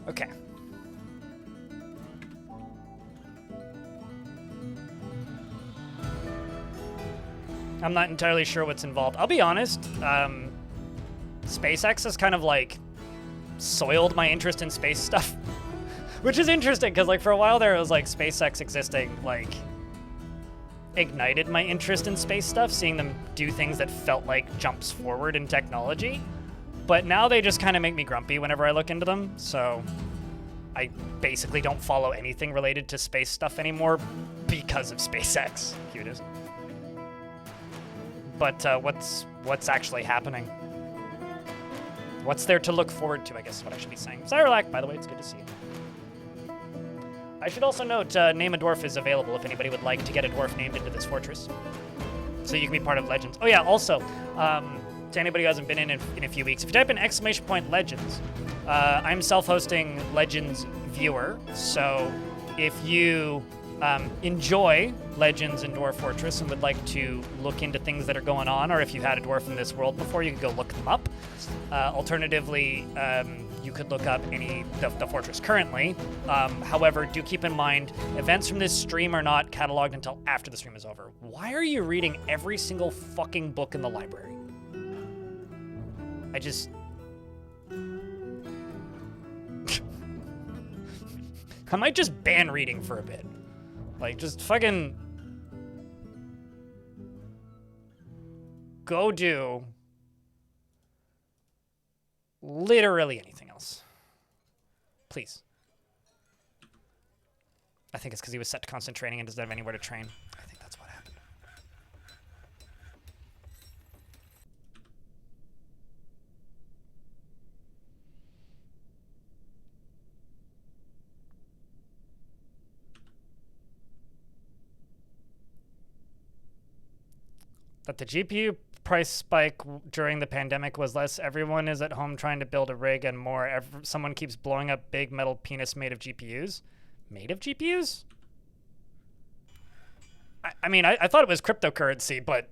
Okay. I'm not entirely sure what's involved. I'll be honest, SpaceX has kind of like soiled my interest in space stuff, which is interesting because like for a while there it was like SpaceX existing like ignited my interest in space stuff, seeing them do things that felt like jumps forward in technology. But now they just kind of make me grumpy whenever I look into them, so I basically don't follow anything related to space stuff anymore because of SpaceX. Cute is. But what's actually happening? What's there to look forward to, I guess is what I should be saying. Cyrolac, by the way, it's good to see you. I should also note, Name a Dwarf is available if anybody would like to get a dwarf named into this fortress. So you can be part of Legends. Oh yeah, also, to anybody who hasn't been in a few weeks, if you type in !Legends, I'm self-hosting Legends Viewer, so if you enjoy Legends and Dwarf Fortress and would like to look into things that are going on, or if you had a dwarf in this world before, you could go look them up. Alternatively, you could look up the fortress currently. However, do keep in mind, events from this stream are not cataloged until after the stream is over. Why are you reading every single fucking book in the library? I might just ban reading for a bit. Like, just fucking go do literally anything else. Please. I think it's because he was set to constant training and doesn't have anywhere to train. I think that's what happened. That the GPU price spike during the pandemic was less everyone is at home trying to build a rig and more someone keeps blowing up big metal penis made of GPUs. Made of GPUs? I mean, I thought it was cryptocurrency, but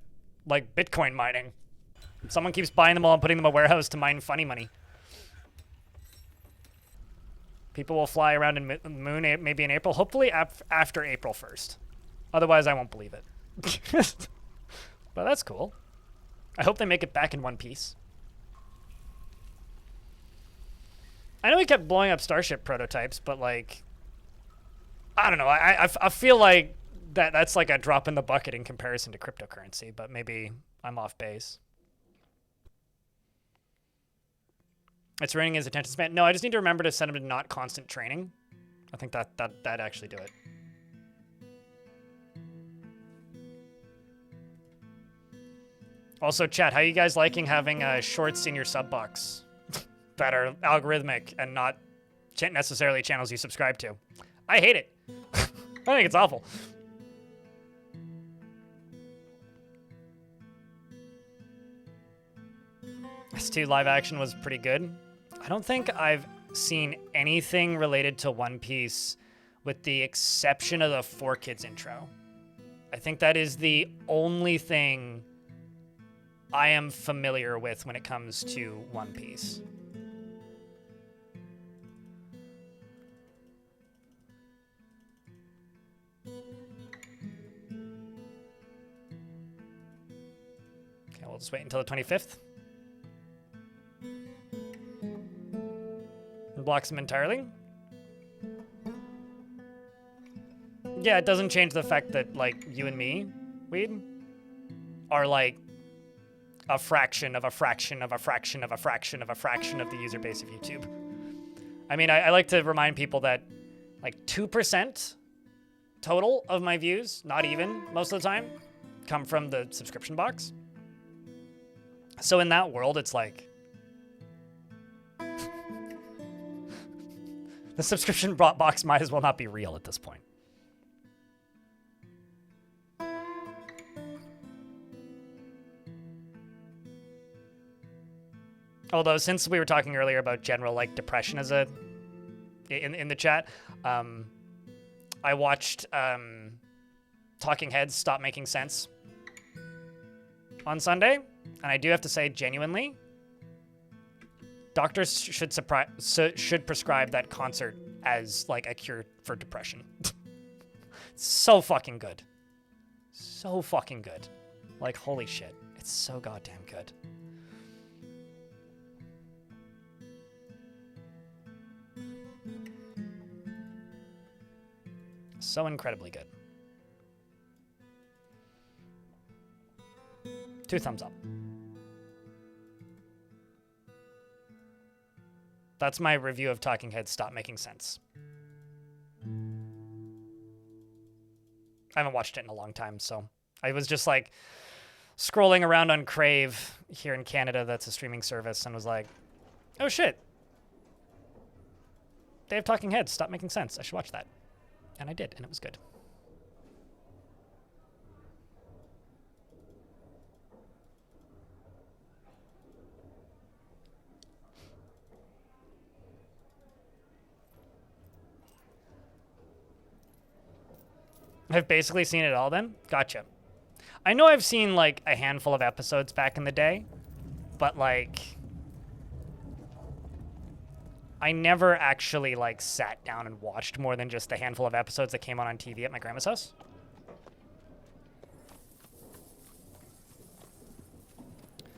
like Bitcoin mining. Someone keeps buying them all and putting them in a warehouse to mine funny money. People will fly around in the moon maybe in April, hopefully after April 1st. Otherwise, I won't believe it. But that's cool. I hope they make it back in one piece. I know he kept blowing up Starship prototypes, but like, I don't know. I feel like that's like a drop in the bucket in comparison to cryptocurrency, but maybe I'm off base. It's raining his attention span. No, I just need to remember to send him to not constant training. I think that'd actually do it. Also, chat, how are you guys liking having shorts in your sub box that are algorithmic and not necessarily channels you subscribe to? I hate it. I think it's awful. S2 live action was pretty good. I don't think I've seen anything related to One Piece with the exception of the 4Kids intro. I think that is the only thing I am familiar with when it comes to One Piece. we'll just wait until the 25th. And blocks them entirely. Yeah, it doesn't change the fact that, like, you and me, Weed, are, like, a fraction of a fraction of a fraction of a fraction of a fraction of the user base of YouTube. I mean, I like to remind people that, like, 2% total of my views, not even most of the time, come from the subscription box. So in that world, it's like the subscription box might as well not be real at this point. Although, since we were talking earlier about general, like, depression as in the chat, I watched Talking Heads Stop Making Sense on Sunday, and I do have to say, genuinely, doctors should prescribe that concert as, like, a cure for depression. So fucking good. So fucking good. Like, holy shit. It's so goddamn good. So incredibly good. 2 thumbs up. That's my review of Talking Heads Stop Making Sense. I haven't watched it in a long time, so I was just, like, scrolling around on Crave here in Canada, that's a streaming service, and was like, oh shit. They have Talking Heads Stop Making Sense. I should watch that. And I did, and it was good. I've basically seen it all then? Gotcha. I know I've seen, like, a handful of episodes back in the day, but, like, I never actually, like, sat down and watched more than just a handful of episodes that came on TV at my grandma's house.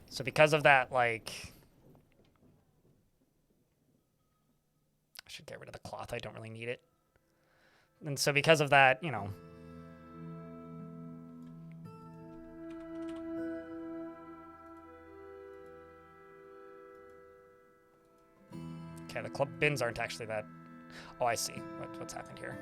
So because of that, like, I should get rid of the cloth. I don't really need it. And so because of that, you know, okay, the club bins aren't actually that. Oh, I see what's happened here.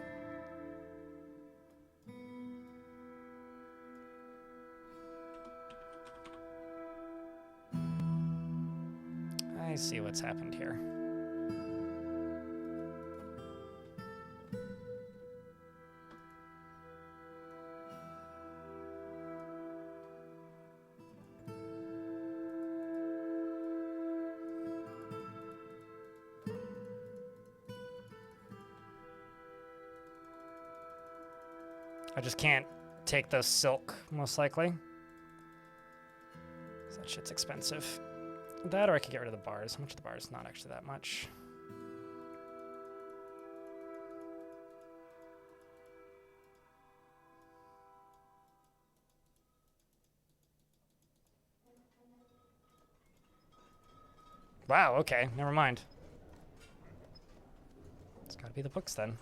I see what's happened here. I just can't take the silk, most likely. That shit's expensive. That, or I could get rid of the bars. How much are the bars? Not actually that much. Wow, okay, never mind. It's gotta be the books then.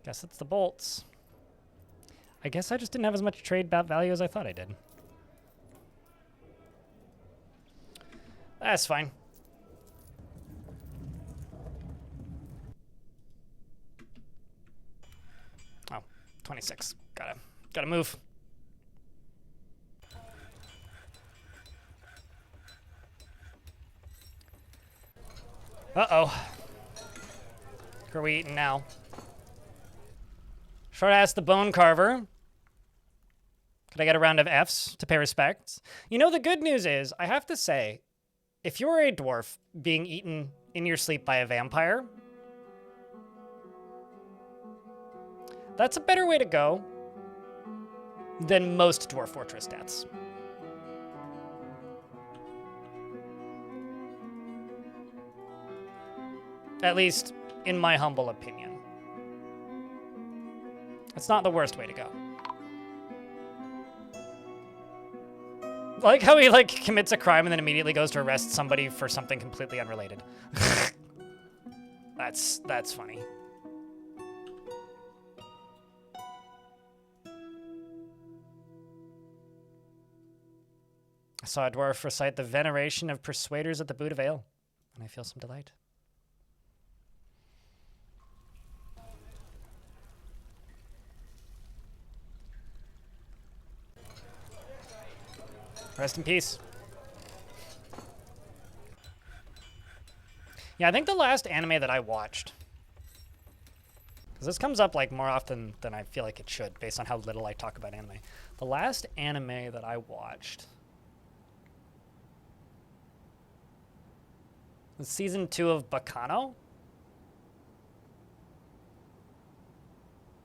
Guess it's the bolts. I guess I just didn't have as much trade value as I thought I did. That's fine. Oh, 26. Gotta move. Uh-oh. Who are we eating now? Short ass the Bone Carver. Could I get a round of Fs to pay respects? You know, the good news is, I have to say, if you're a dwarf being eaten in your sleep by a vampire, That's a better way to go than most Dwarf Fortress stats. At least, in my humble opinion. It's not the worst way to go. I like how he, like, commits a crime and then immediately goes to arrest somebody for something completely unrelated. That's funny. I saw a dwarf recite the veneration of persuaders at the Boot of Ale, and I feel some delight. Rest in peace. Yeah, I think the last anime that I watched, because this comes up like more often than I feel like it should based on how little I talk about anime. The last anime that I watched was season 2 of Bacano.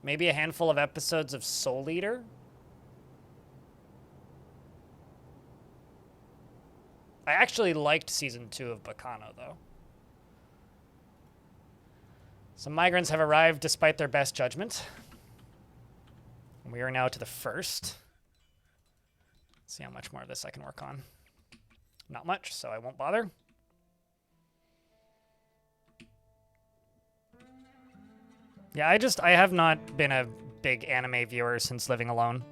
Maybe a handful of episodes of Soul Eater. I actually liked season 2 of Bacano, though. Some migrants have arrived despite their best judgment. We are now to the first. Let's see how much more of this I can work on. Not much, so I won't bother. Yeah, I have not been a big anime viewer since living alone.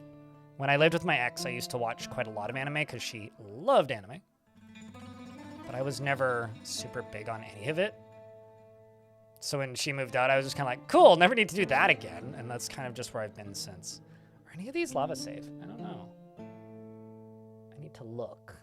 When I lived with my ex, I used to watch quite a lot of anime because she loved anime. But I was never super big on any of it. So when she moved out, I was just kind of like, cool, never need to do that again. And that's kind of just where I've been since. Are any of these lava safe? I don't know. I need to look.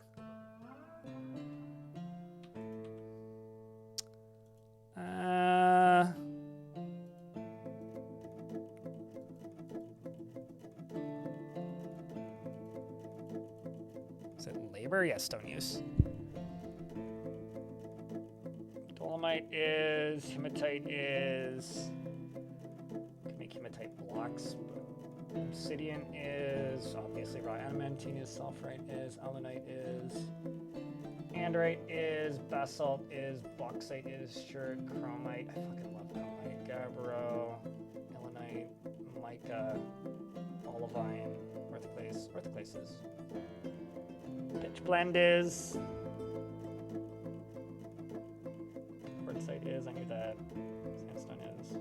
Is it labor? Yes, stone use. Dolomite is, hematite is, can make hematite blocks. Obsidian is, obviously raw adamantine is, sulfurite is, alunite is, andrite is, basalt is, bauxite is, sure, chromite, I fucking love chromite, gabbro, alunite, mica, olivine, earthclase is, pitch blend is, quartzite is, I knew that. Sandstone is.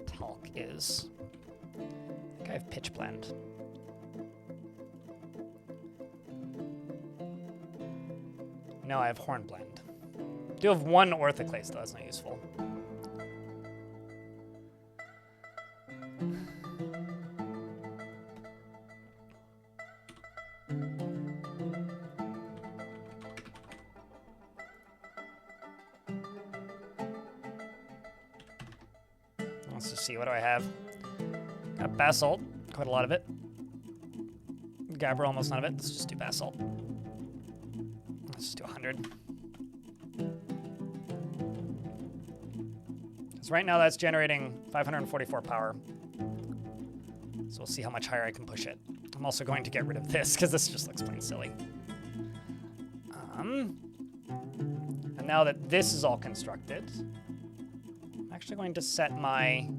Talc is. I think I have pitch blend. No, I have horn blend. I do have one orthoclase, though. That's not useful. Let's just see, what do I have? Got basalt, quite a lot of it. Gabbro, almost none of it. Let's just do basalt. Let's just do 100. Because right now that's generating 544 power. So we'll see how much higher I can push it. I'm also going to get rid of this because this just looks plain silly. And now that this is all constructed, I'm actually going to set my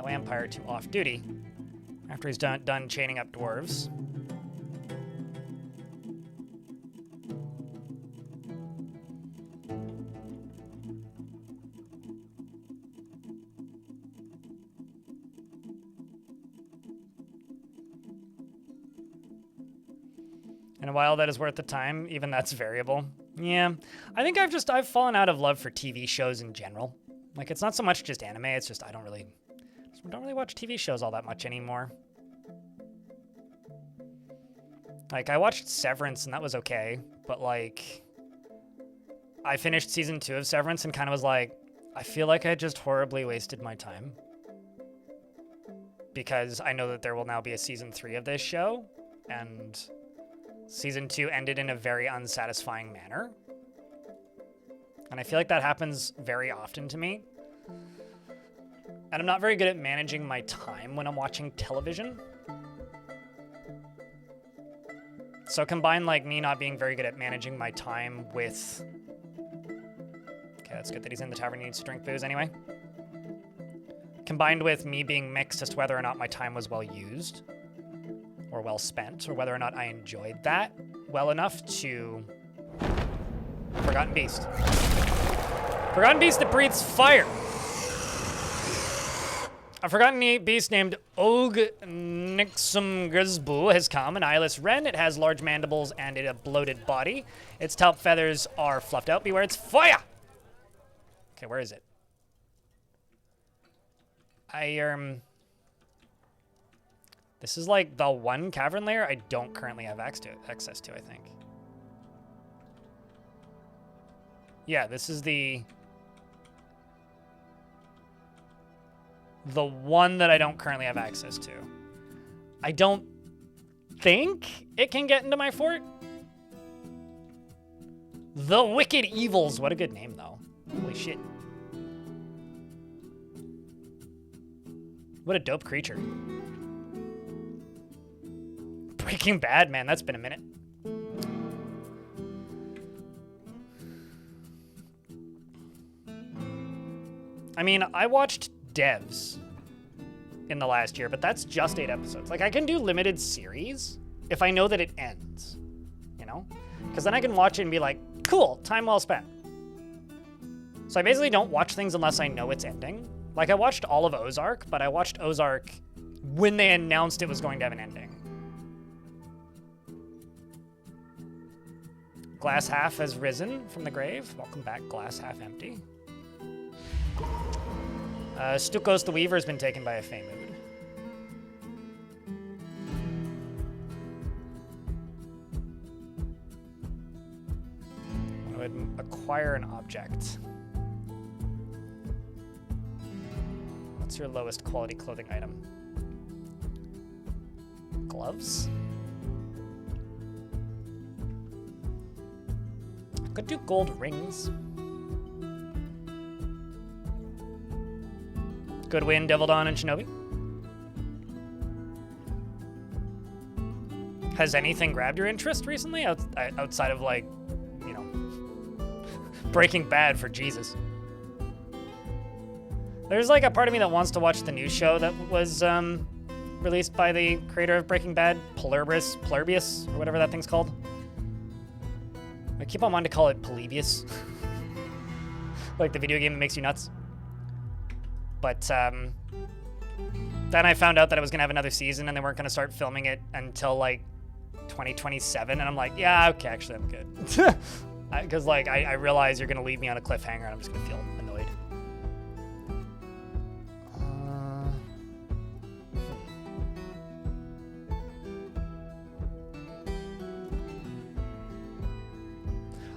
vampire to off duty after he's done chaining up dwarves. And while that is worth the time, even that's variable. Yeah, I think I've fallen out of love for TV shows in general. Like, it's not so much just anime, it's just I don't really watch TV shows all that much anymore. Like, I watched Severance and that was okay, but like, I finished season 2 of Severance and kind of was like, I feel like I just horribly wasted my time. Because I know that there will now be a season 3 of this show, and season 2 ended in a very unsatisfying manner. And I feel like that happens very often to me. And I'm not very good at managing my time when I'm watching television. So combine like me not being very good at managing my time with... Okay, that's good that he's in the tavern. He needs to drink booze anyway. Combined with me being mixed as to whether or not my time was well used or well spent, or whether or not I enjoyed that well enough to... Forgotten Beast. Forgotten Beast that breathes fire. A forgotten beast named Og Nixum Grisbu has come, an eyeless wren. It has large mandibles and a bloated body. Its top feathers are fluffed out. Beware, it's fire! Okay, where is it? This is like the one cavern layer I don't currently have access to, I think. Yeah, this is the one that I don't currently have access to. I don't think it can get into my fort. The Wicked Evils. What a good name, though. Holy shit. What a dope creature. Breaking Bad, man. That's been a minute. I mean, I watched Devs in the last year, but that's just 8 episodes. Like, I can do limited series if I know that it ends, you know? Because then I can watch it and be like, cool, time well spent. So I basically don't watch things unless I know it's ending. Like, I watched all of Ozark, but I watched Ozark when they announced it was going to have an ending. Glass half has risen from the grave. Welcome back, glass half empty. Stukos the Weaver has been taken by a Fey mood. I would acquire an object. What's your lowest quality clothing item? Gloves? Could do gold rings. Good win, Devil Dawn and Shinobi. Has anything grabbed your interest recently outside of, like, you know, Breaking Bad, for Jesus? There's like a part of me that wants to watch the new show that was released by the creator of Breaking Bad, Plurbius, or whatever that thing's called. I keep on wanting to call it Polybius. Like the video game that makes you nuts. But then I found out that it was going to have another season and they weren't going to start filming it until like 2027. And I'm like, yeah, okay, actually I'm good. Because like I realize you're going to leave me on a cliffhanger and I'm just going to feel annoyed.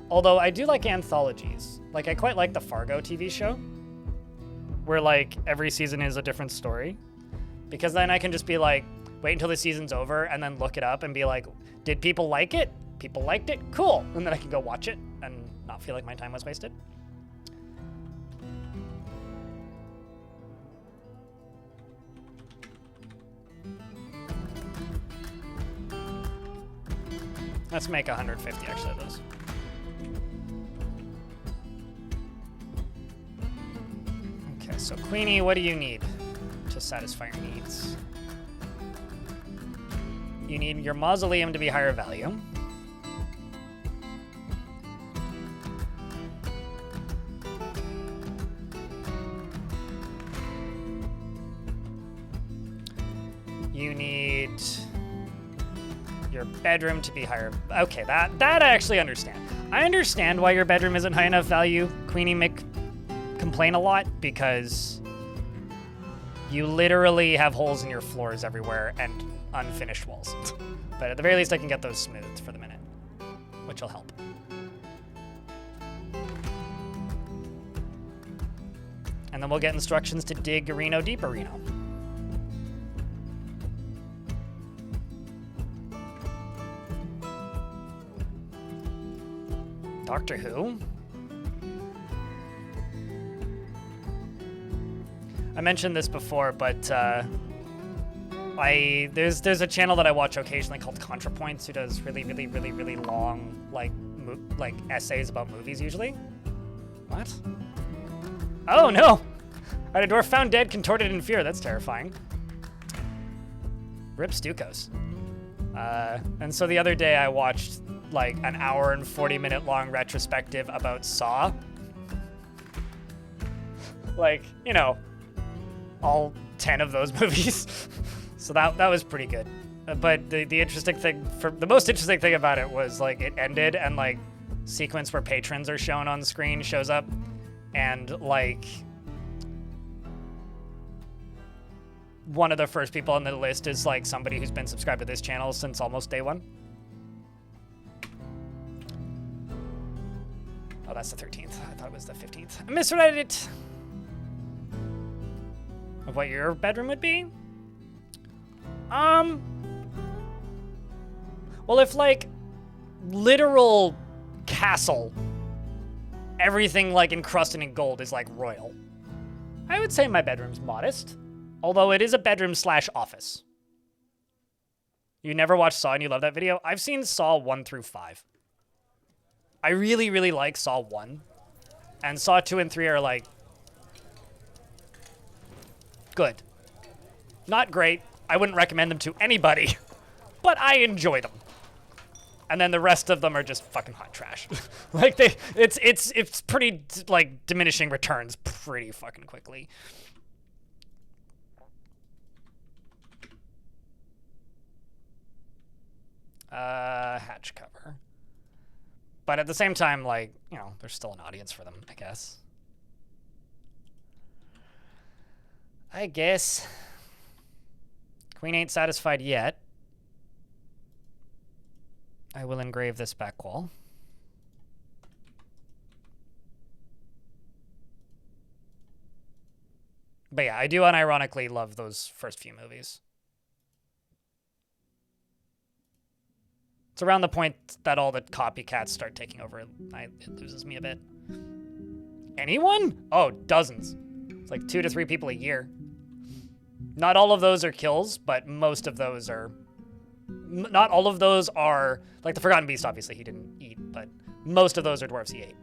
Although I do like anthologies. Like I quite like the Fargo TV show, where like every season is a different story, because then I can just be like, wait until the season's over and then look it up and be like, did people like it? People liked it? Cool. And then I can go watch it and not feel like my time was wasted. Let's make 150 actually of those. Okay, so Queenie, what do you need to satisfy your needs? You need your mausoleum to be higher value. You need your bedroom to be higher. Okay, that I actually understand. I understand why your bedroom isn't high enough value. Queenie complain a lot because you literally have holes in your floors everywhere and unfinished walls. But at the very least I can get those smoothed for the minute, which will help. And then we'll get instructions to dig Reno deeper Reno. Doctor Who? mentioned this before, but there's a channel that I watch occasionally called ContraPoints, who does really long like essays about movies usually. What? Oh no! Alright, a dwarf found dead, contorted in fear. That's terrifying. Rip Stukos. And so the other day I watched like an hour and 40-minute long retrospective about Saw. Like, you know, all 10 of those movies. So that was pretty good. But the most interesting thing about it was like it ended and like sequence where patrons are shown on screen shows up, and like one of the first people on the list is like somebody who's been subscribed to this channel since almost day one. Oh, that's the 13th. I thought it was the 15th. I misread it. Of what your bedroom would be? Well, if like literal castle, everything like encrusted in gold is like royal, I would say my bedroom's modest, although it is a bedroom / office. You never watched Saw and you love that video? I've seen Saw 1 through 5. I really like Saw 1, and Saw 2 and 3 are like good. Not great. I wouldn't recommend them to anybody, but I enjoy them. And then the rest of them are just fucking hot trash. Like it's pretty like diminishing returns pretty fucking quickly. Hatch cover. But at the same time, like, you know, there's still an audience for them, I guess. Queen ain't satisfied yet. I will engrave this back wall. But yeah, I do unironically love those first few movies. It's around the point that all the copycats start taking over. It loses me a bit. Anyone? Oh, dozens. It's like 2 to 3 people a year. Not all of those are kills, but most of those are... Not all of those are... Like the Forgotten Beast, obviously, he didn't eat, but most of those are dwarves he ate.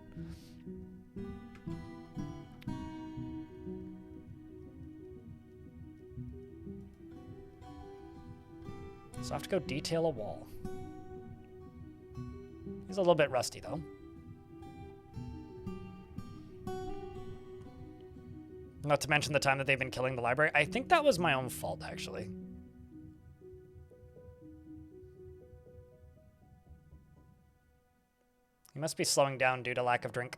So I have to go detail a wall. He's a little bit rusty, though. Not to mention the time that they've been killing the library. I think that was my own fault, actually. He must be slowing down due to lack of drink.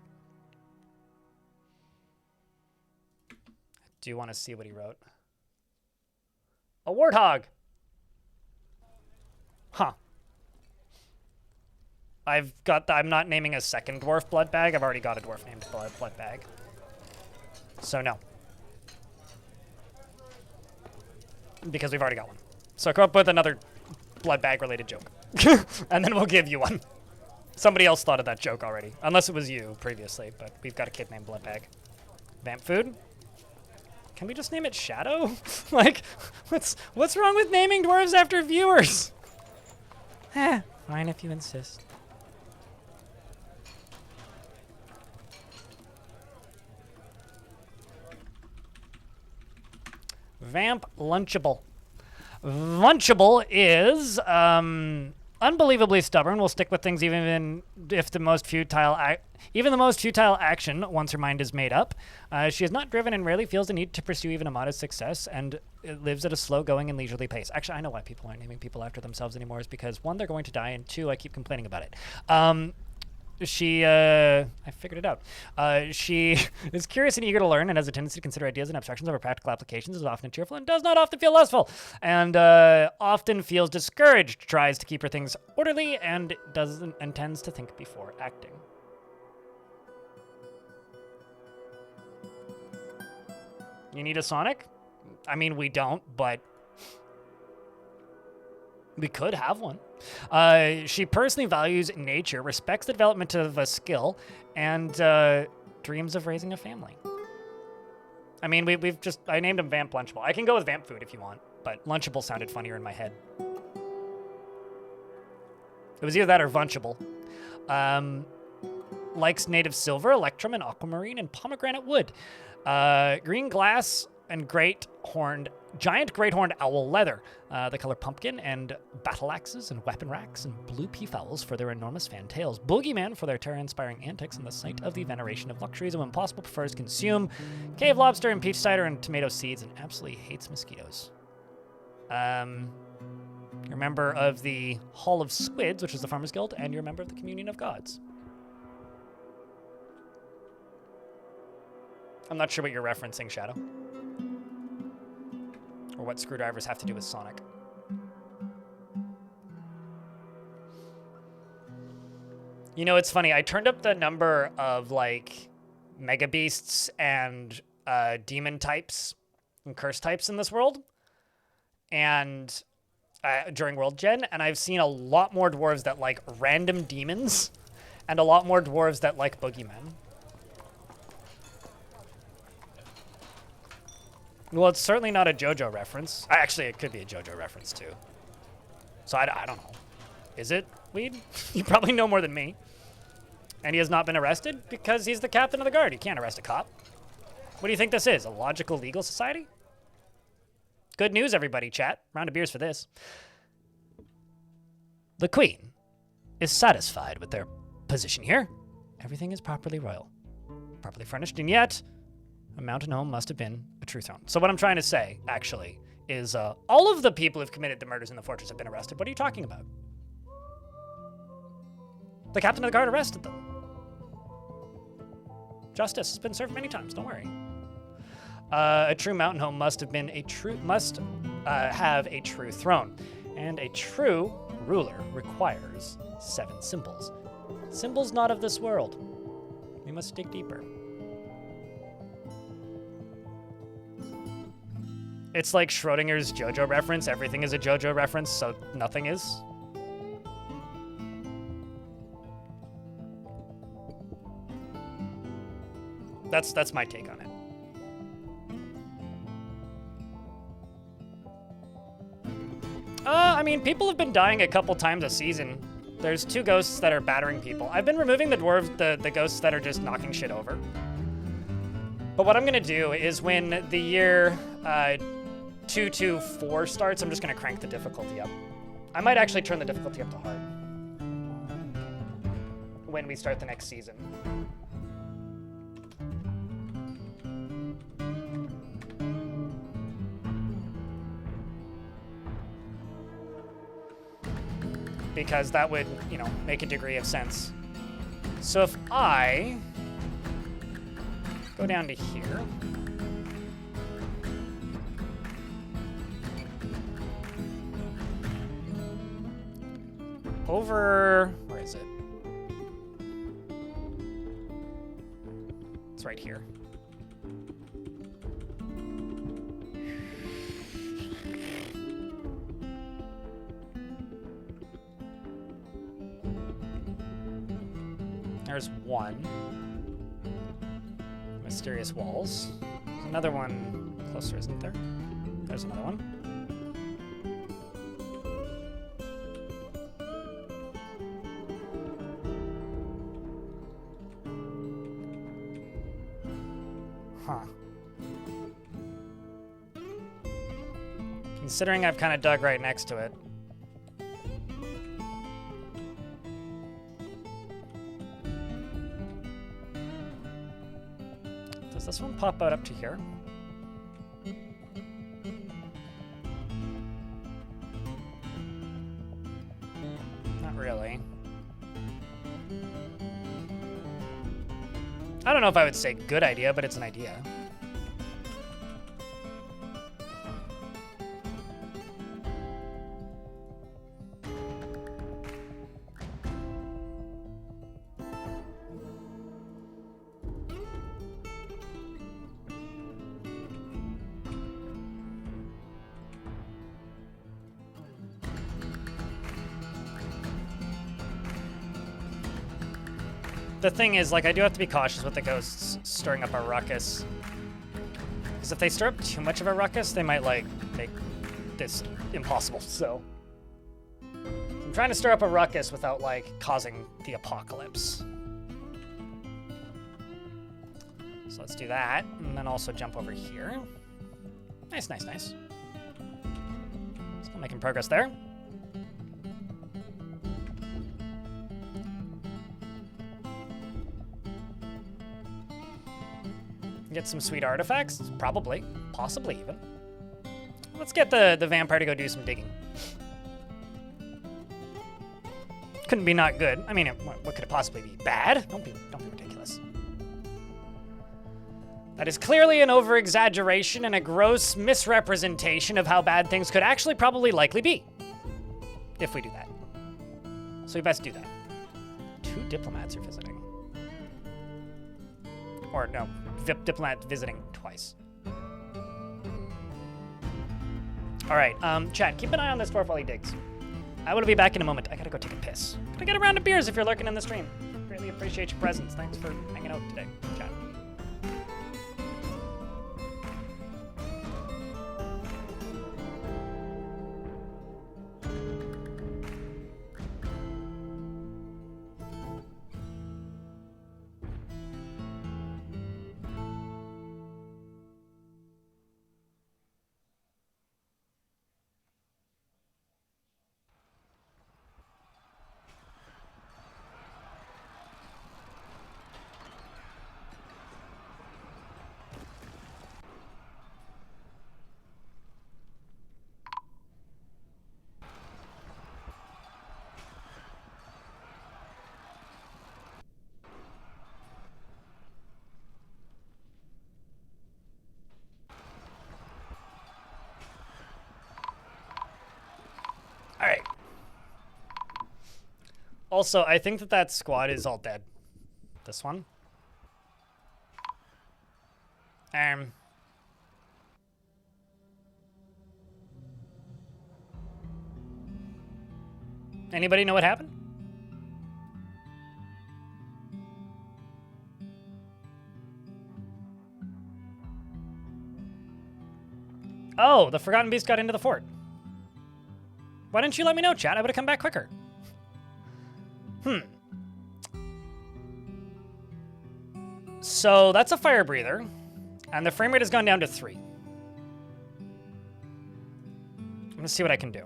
I do want to see what he wrote. A warthog! Huh. I'm not naming a second dwarf blood bag. I've already got a dwarf named blood bag. So no. Because we've already got one. So come up with another blood bag related joke. And then we'll give you one. Somebody else thought of that joke already. Unless it was you previously, but we've got a kid named Blood Bag. Vamp food? Can we just name it Shadow? Like, what's wrong with naming dwarves after viewers? Fine if you insist. Vamp Lunchable. Lunchable is unbelievably stubborn. Will stick with things even if the most futile action once her mind is made up. She is not driven and rarely feels the need to pursue even a modest success, and it lives at a slow-going and leisurely pace. Actually, I know why people aren't naming people after themselves anymore. Is because 1, they're going to die, and 2, I keep complaining about it. I figured it out. She is curious and eager to learn and has a tendency to consider ideas and abstractions over practical applications, is often cheerful and does not often feel lustful, and often feels discouraged, tries to keep her things orderly, and tends to think before acting. You need a Sonic? I mean, we don't, but we could have one. She personally values nature, respects the development of a skill, and dreams of raising a family. I mean, I named him Vamp Lunchable. I can go with Vamp Food if you want, but Lunchable sounded funnier in my head. It was either that or Vunchable. Likes native silver, electrum, and aquamarine, and pomegranate wood. Green glass and giant great horned owl leather. The color pumpkin, and battle axes and weapon racks, and blue peafowls for their enormous fantails. Boogeyman for their terror-inspiring antics, and the sight of the veneration of luxuries, and when possible prefers consume cave lobster and peach cider and tomato seeds, and absolutely hates mosquitoes. You're a member of the Hall of Squids, which is the Farmers Guild, and you're a member of the Communion of Gods. I'm not sure what you're referencing, Shadow. Or what screwdrivers have to do with Sonic. You know, it's funny. I turned up the number of, like, Mega Beasts and demon types and curse types in this world. And during World Gen, and I've seen a lot more dwarves that like random demons and a lot more dwarves that like boogeymen. Well, it's certainly not a JoJo reference. Actually, it could be a JoJo reference, too. So I don't know. Is it, Weed? You probably know more than me. And he has not been arrested because he's the captain of the guard. He can't arrest a cop. What do you think this is, a logical legal society? Good news, everybody, chat. Round of beers for this. The Queen is satisfied with their position here. Everything is properly royal, properly furnished, and yet a mountain home must have been a true throne. So what I'm trying to say, actually, is all of the people who've committed the murders in the fortress have been arrested. What are you talking about? The captain of the guard arrested them. Justice has been served many times, don't worry. A true mountain home must have a true throne, and a true ruler requires 7 symbols. Symbols not of this world. We must dig deeper. It's like Schrodinger's JoJo reference. Everything is a JoJo reference, so nothing is. That's my take on it. I mean, people have been dying a couple times a season. There's 2 ghosts that are battering people. I've been removing the dwarves, the ghosts that are just knocking shit over. But what I'm gonna do is when the year 224 starts, I'm just gonna crank the difficulty up. I might actually turn the difficulty up to hard when we start the next season. Because that would, you know, make a degree of sense. So if I go down to here, where is it? It's right here. There's 1. Mysterious walls. There's another one closer, isn't there? There's another one. Huh. Considering I've kind of dug right next to it. Does this one pop out up to here? Not really. I don't know if I would say good idea, but it's an idea. The thing is, like, I do have to be cautious with the ghosts stirring up a ruckus. Because if they stir up too much of a ruckus, they might, like, make this impossible, so. I'm trying to stir up a ruckus without, like, causing the apocalypse. So let's do that, and then also jump over here. Nice, nice, nice. Still making progress there. Get some sweet artifacts? Probably. Possibly even. Let's get the vampire to go do some digging. Couldn't be not good. I mean, what could it possibly be? Bad? Don't be ridiculous. That is clearly an over-exaggeration and a gross misrepresentation of how bad things could actually probably likely be. If we do that. So we best do that. 2 diplomats are visiting. Or no, diplomat visiting twice. All right, chat, keep an eye on this dwarf while he digs. I will be back in a moment. I gotta go take a piss. Gonna get a round of beers if you're lurking in the stream. Greatly appreciate your presence. Thanks for hanging out today, chat. All right. Also, I think that squad is all dead. This one. Anybody know what happened? Oh, the Forgotten Beast got into the fort. Why didn't you let me know, chat? I would have come back quicker. So that's a fire breather, and the frame rate has gone down to 3. I'm gonna see what I can do.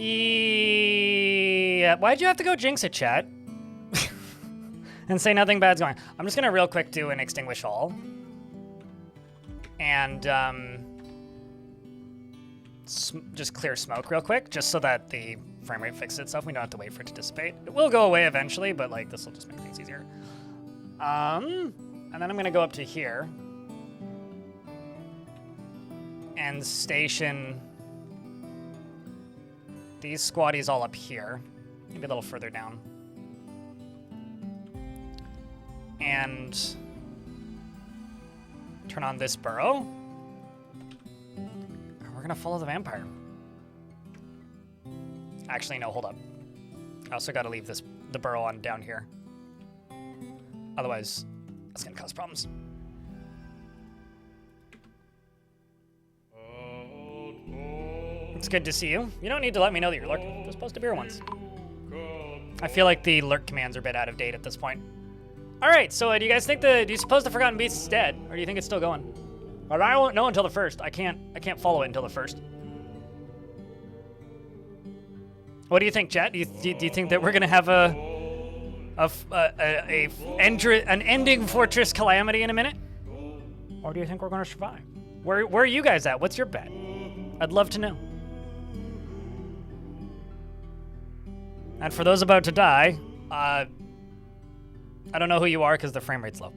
Yeah, why'd you have to go jinx it, chat? And say nothing bad's going. I'm just gonna real quick do an extinguish all. And just clear smoke real quick, just so that the frame rate fixes itself. We don't have to wait for it to dissipate. It will go away eventually, but like this will just make things easier. And then I'm gonna go up to here and station these squaddies all up here, maybe a little further down. And turn on this burrow. And we're gonna follow the vampire. Actually, no, hold up. I also gotta leave the burrow on down here. Otherwise, that's gonna cause problems. It's good to see you. You don't need to let me know that you're lurking. Just post a beer once. I feel like the lurk commands are a bit out of date at this point. All right, so do you guys think do you suppose the Forgotten Beast is dead, or do you think it's still going? Or I won't know until the 1st. I can't follow it until the 1st. What do you think, chat? Do you think that we're gonna have an ending fortress calamity in a minute, or do you think we're gonna survive? Where are you guys at? What's your bet? I'd love to know. And for those about to die, I don't know who you are because the frame rate's low.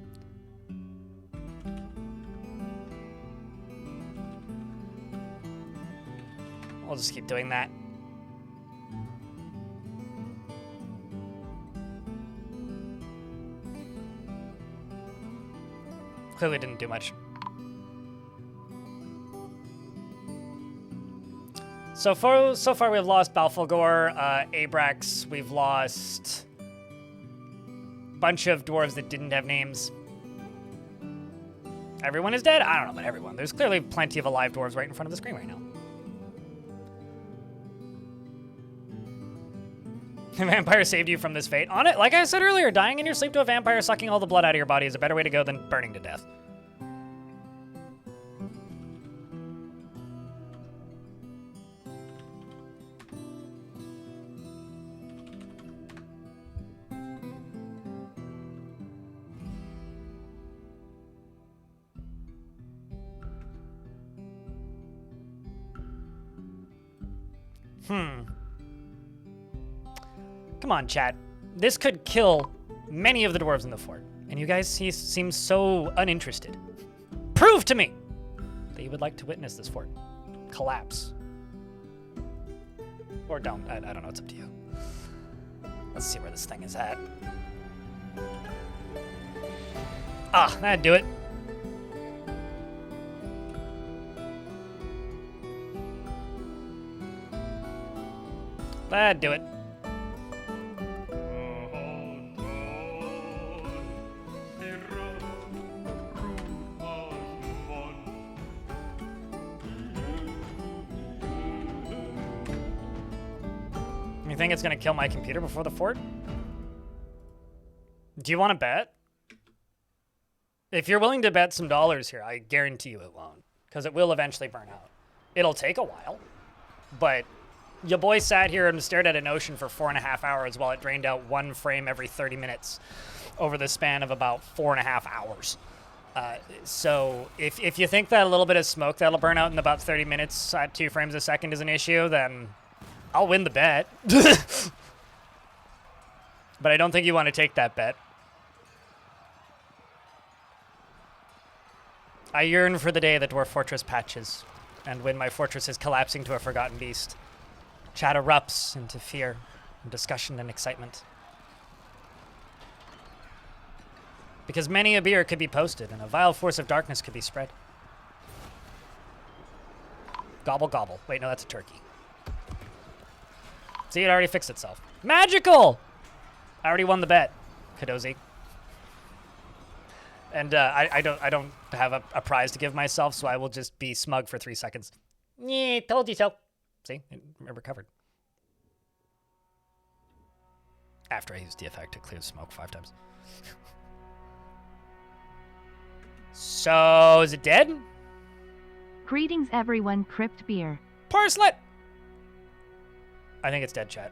We'll just keep doing that. Clearly didn't do much. So far we've lost Balfulgor, Abrax, we've lost a bunch of dwarves that didn't have names. Everyone is dead? I don't know about everyone. There's clearly plenty of alive dwarves right in front of the screen right now. The vampire saved you from this fate. On it, like I said earlier, dying in your sleep to a vampire sucking all the blood out of your body is a better way to go than burning to death. Come on, chat. This could kill many of the dwarves in the fort, and you guys seem so uninterested. Prove to me that you would like to witness this fort collapse. Or don't. I don't know. It's up to you. Let's see where this thing is at. Ah, that'd do it. That'd do it. You think it's gonna kill my computer before the fort? Do you want to bet? If you're willing to bet some dollars here, I guarantee you it won't, because it will eventually burn out. It'll take a while, but your boy sat here and stared at an ocean for 4.5 hours while it drained out one frame every 30 minutes over the span of about 4.5 hours. So if you think that a little bit of smoke that'll burn out in about 30 minutes at 2 frames a second is an issue, then I'll win the bet. But I don't think you want to take that bet. I yearn for the day the Dwarf Fortress patches, and when my fortress is collapsing to a forgotten beast. Chat erupts into fear, and discussion, and excitement. Because many a beer could be posted, and a vile force of darkness could be spread. Gobble, gobble. Wait, no, that's a turkey. See, it already fixed itself. Magical! I already won the bet, Kadozi. And I don't have a prize to give myself, so I will just be smug for 3 seconds. Yeah, told you so. See, it recovered. After I used the effect to clear the smoke 5 times. So, is it dead?
Greetings everyone, Crypt Beer.
Parslet! I think it's dead, chat.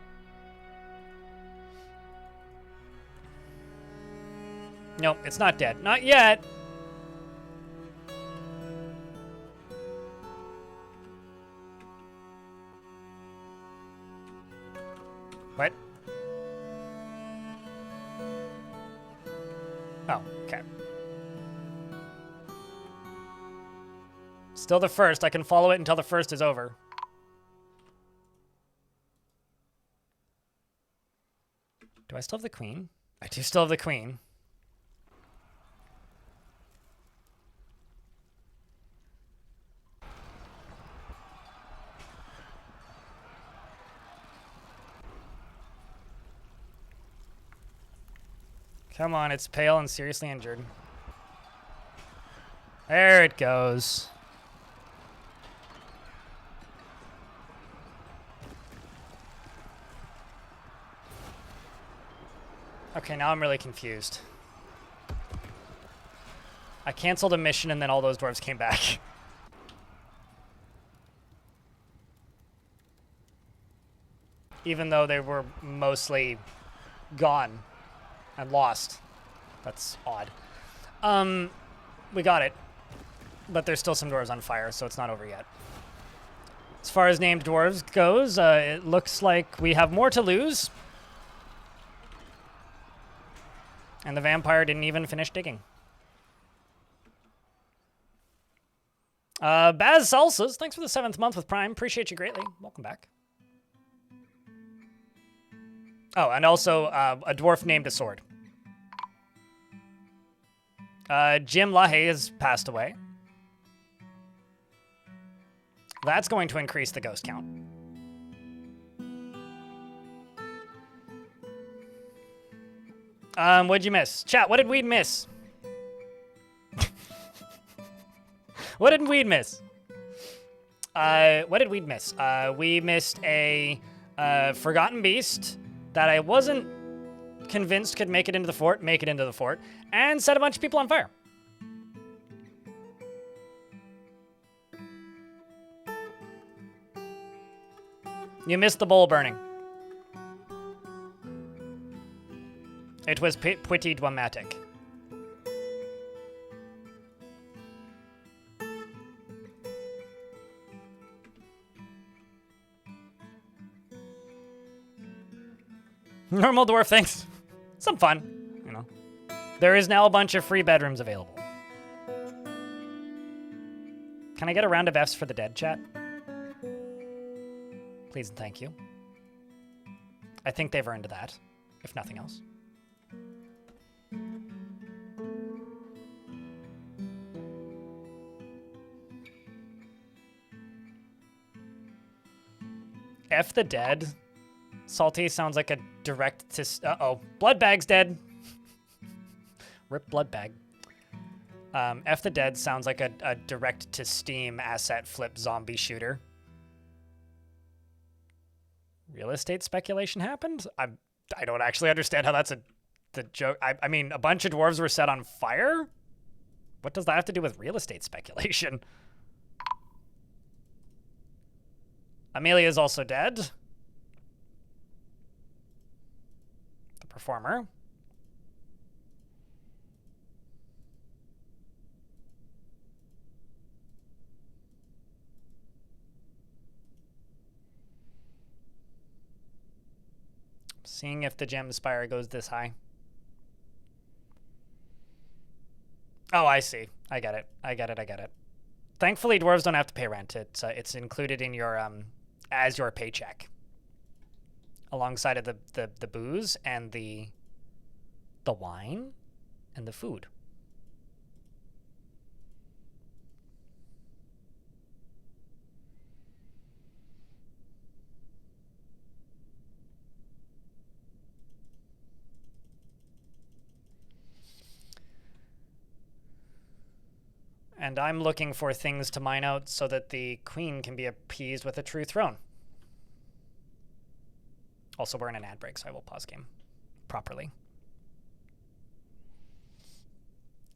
Nope, it's not dead. Not yet. What? Oh, okay. Still the first. I can follow it until the first is over. Do I still have the queen? I do still have the queen. Come on, it's pale and seriously injured. There it goes. Okay, now I'm really confused. I canceled a mission and then all those dwarves came back. Even though they were mostly gone and lost. That's odd. We got it. But there's still some dwarves on fire, so it's not over yet. As far as named dwarves goes, it looks like we have more to lose. And the vampire didn't even finish digging. Baz Salsas, thanks for the 7th month with Prime. Appreciate you greatly. Welcome back. Oh, and also a dwarf named a sword. Jim LaHaye has passed away. That's going to increase the ghost count. What'd you miss? Chat, what did we miss? What did we miss? What did we miss? We missed a Forgotten Beast that I wasn't convinced could make it into the fort, and set a bunch of people on fire. You missed the bowl burning. It was pretty dramatic. Normal dwarf, thanks. Some fun, you know. There is now a bunch of free bedrooms available. Can I get a round of Fs for the dead, chat? Please and thank you. I think they've earned that, if nothing else. F the dead. Salty sounds like a direct to... Uh-oh. Bloodbag's dead. Rip Bloodbag. F the dead sounds like a direct to Steam asset flip zombie shooter. Real estate speculation happened? I don't actually understand how that's the joke. I mean, a bunch of dwarves were set on fire? What does that have to do with real estate speculation? Amelia is also dead. The performer. Seeing if the gem spire goes this high. Oh, I see. I get it. Thankfully, dwarves don't have to pay rent. It's included in your as your paycheck, alongside of the booze and the wine and the food. And I'm looking for things to mine out so that the queen can be appeased with a true throne. Also, we're in an ad break, so I will pause game properly.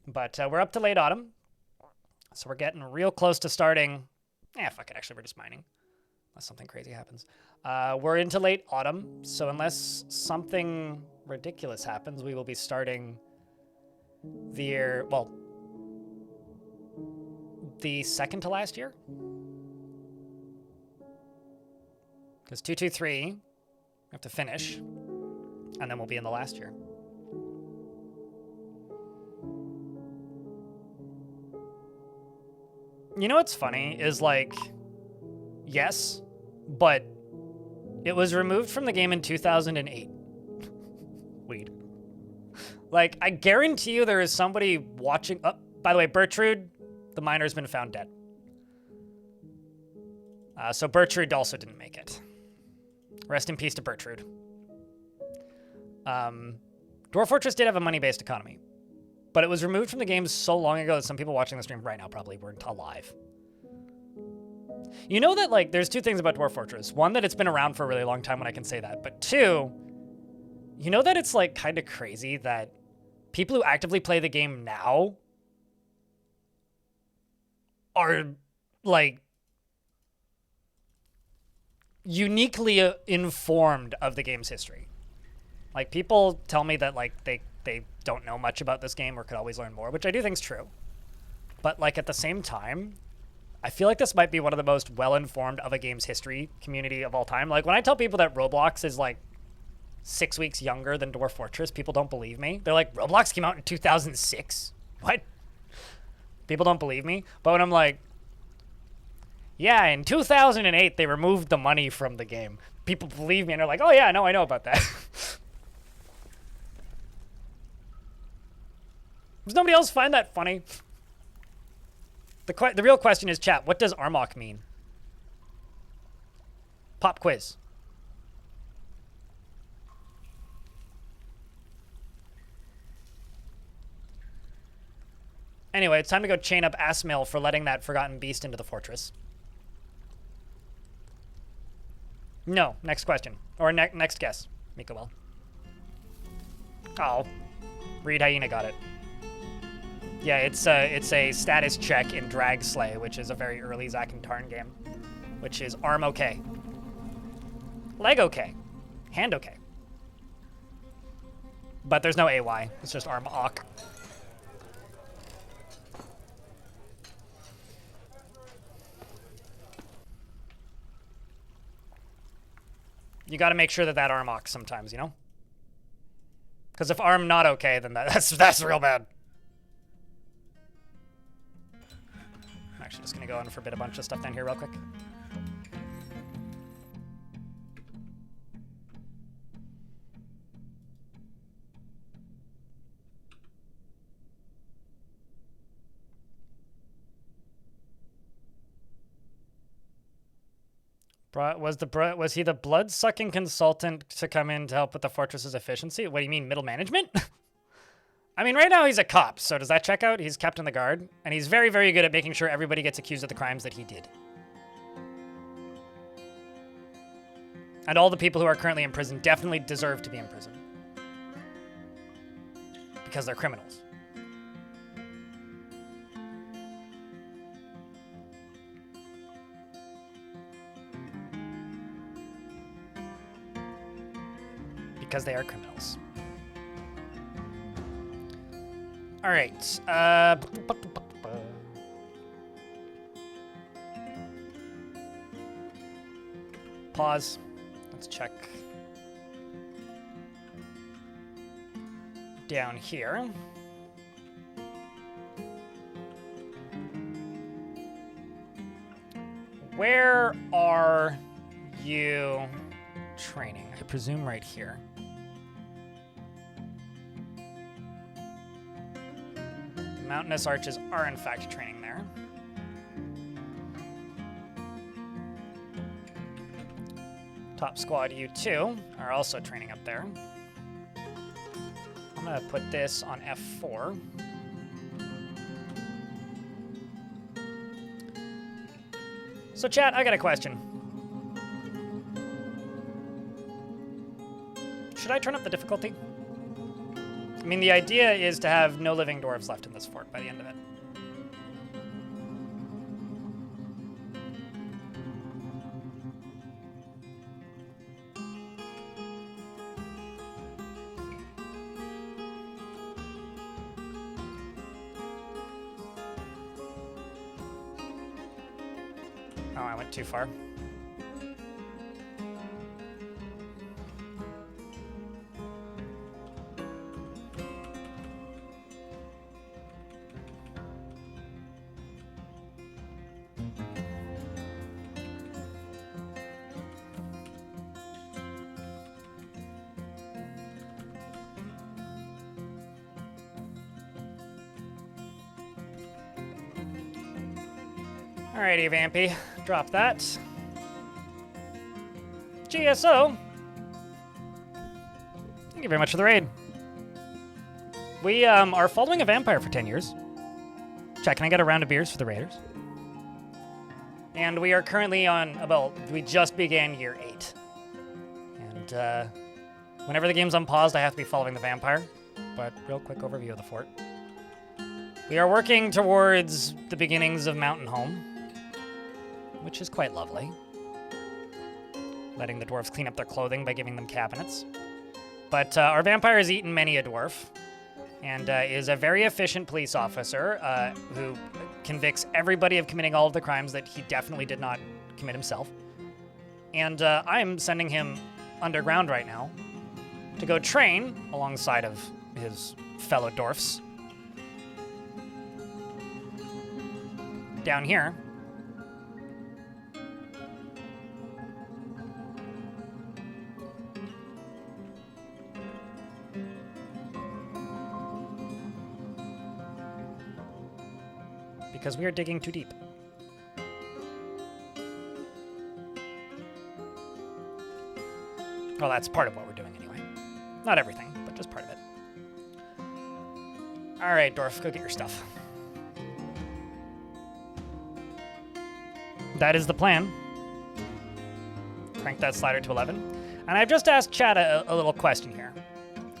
But we're up to late autumn, so we're getting real close to starting. Fuck it, actually, we're just mining, unless something crazy happens. We're into late autumn, so unless something ridiculous happens, we will be starting the year, well, the second to last year? Because 223, we have to finish, and then we'll be in the last year. You know what's funny is, like, yes, but it was removed from the game in 2008. Weed. Like, I guarantee you there is somebody watching... Oh, by the way, Bertrude, the miner's been found dead. So Bertrude also didn't make it. Rest in peace to Bertrude. Dwarf Fortress did have a money-based economy, but it was removed from the game so long ago that some people watching the stream right now probably weren't alive. You know that, like, there's two things about Dwarf Fortress. One, that it's been around for a really long time when I can say that. But two, you know that it's, like, kind of crazy that people who actively play the game now are, like, uniquely informed of the game's history. Like, people tell me that, like, they don't know much about this game or could always learn more, which I do think is true. But, like, at the same time, I feel like this might be one of the most well-informed of a game's history community of all time. Like, when I tell people that Roblox is, like, 6 weeks younger than Dwarf Fortress, people don't believe me. They're like, Roblox came out in 2006? What? People don't believe me. But when I'm like, yeah, in 2008, they removed the money from the game, people believe me and they're like, oh yeah, no, I know about that. Does nobody else find that funny? The real question is, chat, what does Armok mean? Pop quiz. Anyway, it's time to go chain up Asmil for letting that forgotten beast into the fortress. No, next question. Or next guess. Mika will. Oh. Reed Hyena got it. Yeah, it's a status check in Drag Slay, which is a very early Zack and Tarn game. Which is arm okay. Leg okay. Hand okay. But there's no AY. It's just arm awk. You got to make sure that arm awk sometimes, you know? Because if arm not okay, then that's real bad. I'm actually just going to go and forbid a bunch of stuff down here real quick. Was he the blood-sucking consultant to come in to help with the fortress's efficiency? What do you mean, middle management? I mean, right now he's a cop, so does that check out? He's captain of the guard, and he's very, very good at making sure everybody gets accused of the crimes that he did. And all the people who are currently in prison definitely deserve to be in prison. Because they're criminals. Because they are criminals. All right. Pause. Let's check down here. Where are you training? I presume right here. Mountainous archers are in fact training there. Top squad U2 are also training up there. I'm gonna put this on F4. So chat, I got a question. Should I turn up the difficulty? I mean, the idea is to have no living dwarves left in this fort by the end of it. Oh, I went too far. Alrighty, Vampy. Drop that. GSO. Thank you very much for the raid. We are following a vampire for 10 years. Chat, can I get a round of beers for the raiders? And we are currently on we just began year 8. And whenever the game's unpaused, I have to be following the vampire. But real quick overview of the fort. We are working towards the beginnings of Mountain Home, which is quite lovely. Letting the dwarves clean up their clothing by giving them cabinets. But our vampire has eaten many a dwarf, and is a very efficient police officer who convicts everybody of committing all of the crimes that he definitely did not commit himself. And I'm sending him underground right now to go train alongside of his fellow dwarfs down here. Because we are digging too deep. Well, that's part of what we're doing anyway. Not everything, but just part of it. All right, Dwarf, go get your stuff. That is the plan. Crank that slider to 11. And I've just asked chat a little question here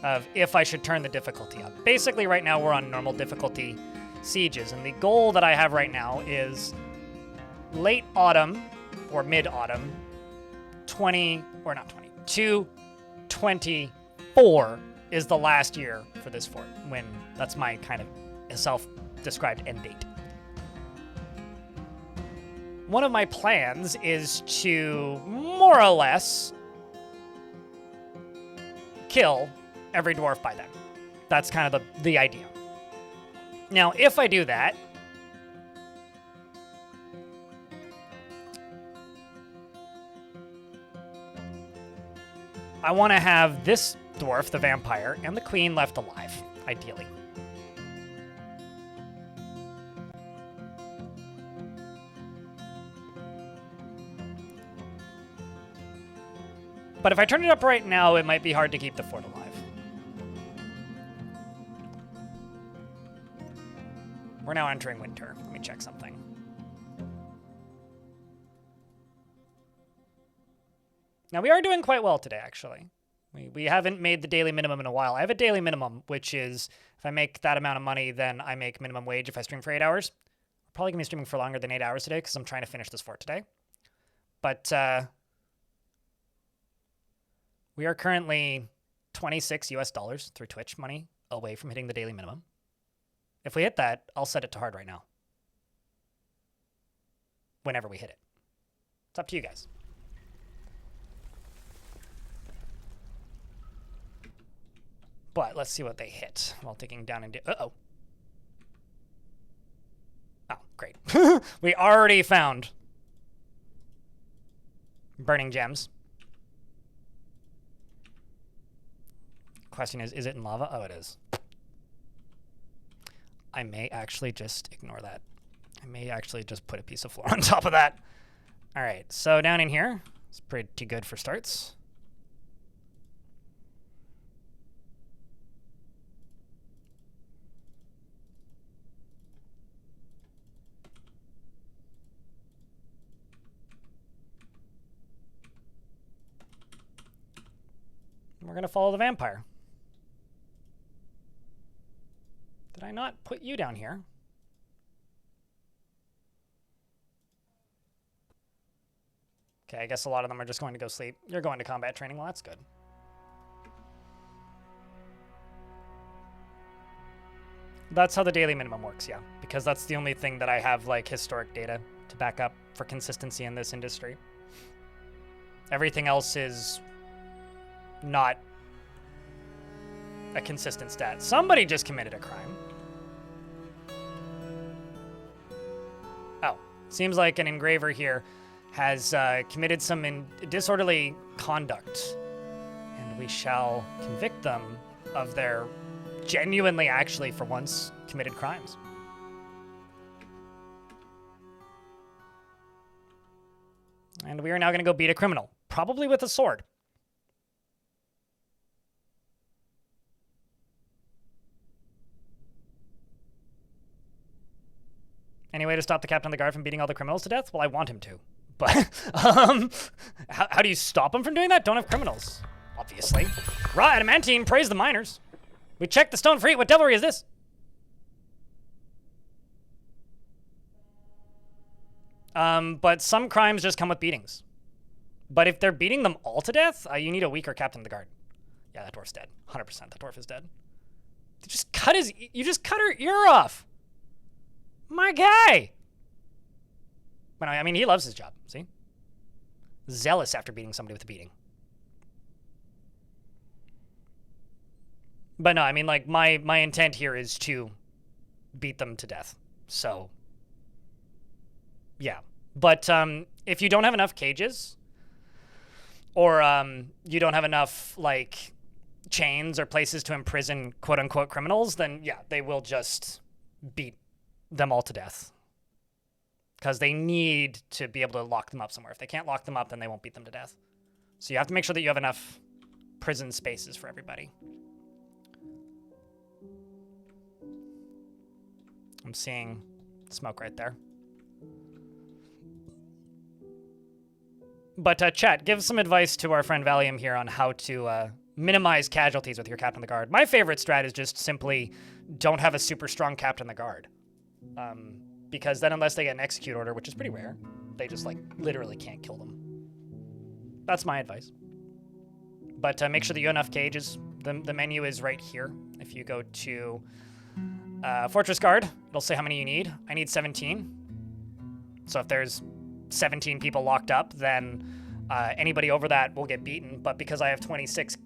of if I should turn the difficulty up. Basically, right now we're on normal difficulty sieges, and the goal that I have right now is late autumn or mid-autumn 224 is the last year for this fort, when that's my kind of self-described end date. One of my plans is to more or less kill every dwarf by then. That's kind of the idea. Now, if I do that, I want to have this dwarf, the vampire, and the queen left alive, ideally. But if I turn it up right now, it might be hard to keep the fort alive. We're now entering winter. Let me check something. Now, we are doing quite well today, actually. We haven't made the daily minimum in a while. I have a daily minimum, which is if I make that amount of money, then I make minimum wage if I stream for 8 hours. I'm probably going to be streaming for longer than 8 hours today because I'm trying to finish this fort today. But we are currently $26 US through Twitch money away from hitting the daily minimum. If we hit that, I'll set it to hard right now. Whenever we hit it. It's up to you guys. But let's see what they hit while digging down into... Uh-oh. Oh, great. We already found burning gems. Question is it in lava? Oh, it is. I may actually just ignore that. I may actually just put a piece of floor on top of that. All right, so down in here, it's pretty good for starts. We're going to follow the vampire. Did I not put you down here? Okay, I guess a lot of them are just going to go sleep. You're going to combat training. Well, that's good. That's how the daily minimum works, yeah. Because that's the only thing that I have, like, historic data to back up for consistency in this industry. Everything else is not a consistent stat. Somebody just committed a crime. Oh, seems like an engraver here has committed some disorderly conduct, and we shall convict them of their genuinely, actually, for once, committed crimes. And we are now going to go beat a criminal, probably with a sword. Any way to stop the captain of the guard from beating all the criminals to death? Well, I want him to. But, how do you stop him from doing that? Don't have criminals, obviously. Raw adamantine, praise the miners. We checked the stone free. What devilry is this? But some crimes just come with beatings. But if they're beating them all to death, you need a weaker captain of the guard. Yeah, that dwarf's dead. 100%, that dwarf is dead. You just cut her ear off. My guy. But I mean, he loves his job, see? Zealous after beating somebody with a beating. But no, I mean, like, my intent here is to beat them to death. So, yeah. But if you don't have enough cages, or you don't have enough, like, chains or places to imprison quote-unquote criminals, then, yeah, they will just beat them all to death. Because they need to be able to lock them up somewhere. If they can't lock them up, then they won't beat them to death. So you have to make sure that you have enough prison spaces for everybody. I'm seeing smoke right there. But chat, give some advice to our friend Valium here on how to minimize casualties with your Captain of the Guard. My favorite strat is just simply don't have a super strong Captain of the Guard. Because then unless they get an execute order, which is pretty rare, they just, like, literally can't kill them. That's my advice. But make sure that you have enough cages. The menu is right here. If you go to Fortress Guard, it'll say how many you need. I need 17. So if there's 17 people locked up, then anybody over that will get beaten. But because I have 26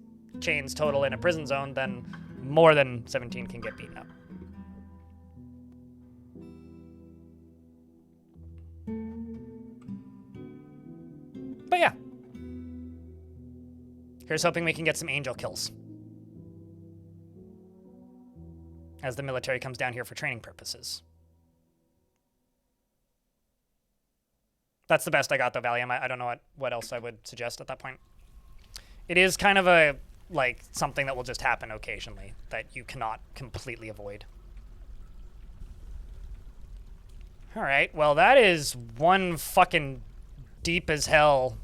chains total in a prison zone, then more than 17 can get beaten up. But yeah. Here's hoping we can get some angel kills. As the military comes down here for training purposes. That's the best I got, though, Valium. I don't know what else I would suggest at that point. It is kind of a, like, something that will just happen occasionally that you cannot completely avoid. All right, well, that is one fucking deep as hell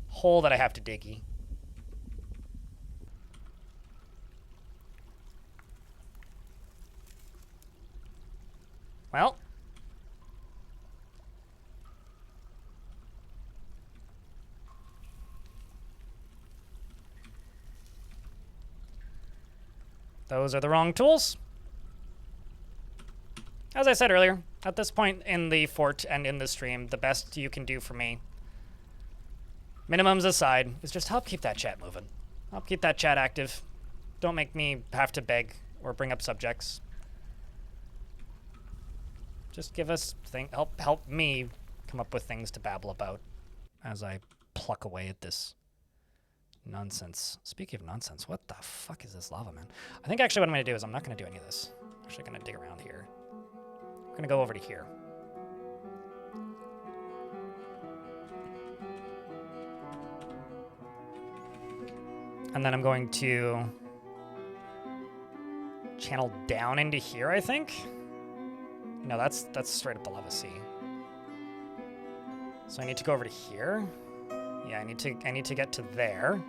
hole that I have to diggy. Well. Those are the wrong tools. As I said earlier, at this point in the fort and in the stream, the best you can do for me, minimums aside, is just help keep that chat moving. Help keep that chat active. Don't make me have to beg or bring up subjects. Just give us help me come up with things to babble about as I pluck away at this nonsense. Speaking of nonsense, what the fuck is this lava, man? I think actually what I'm going to do is I'm not going to do any of this. I'm actually going to dig around here. We're going to go over to here. And then I'm going to channel down into here, I think. No, that's straight up the lava sea. So I need to go over to here. Yeah, I need to get to there.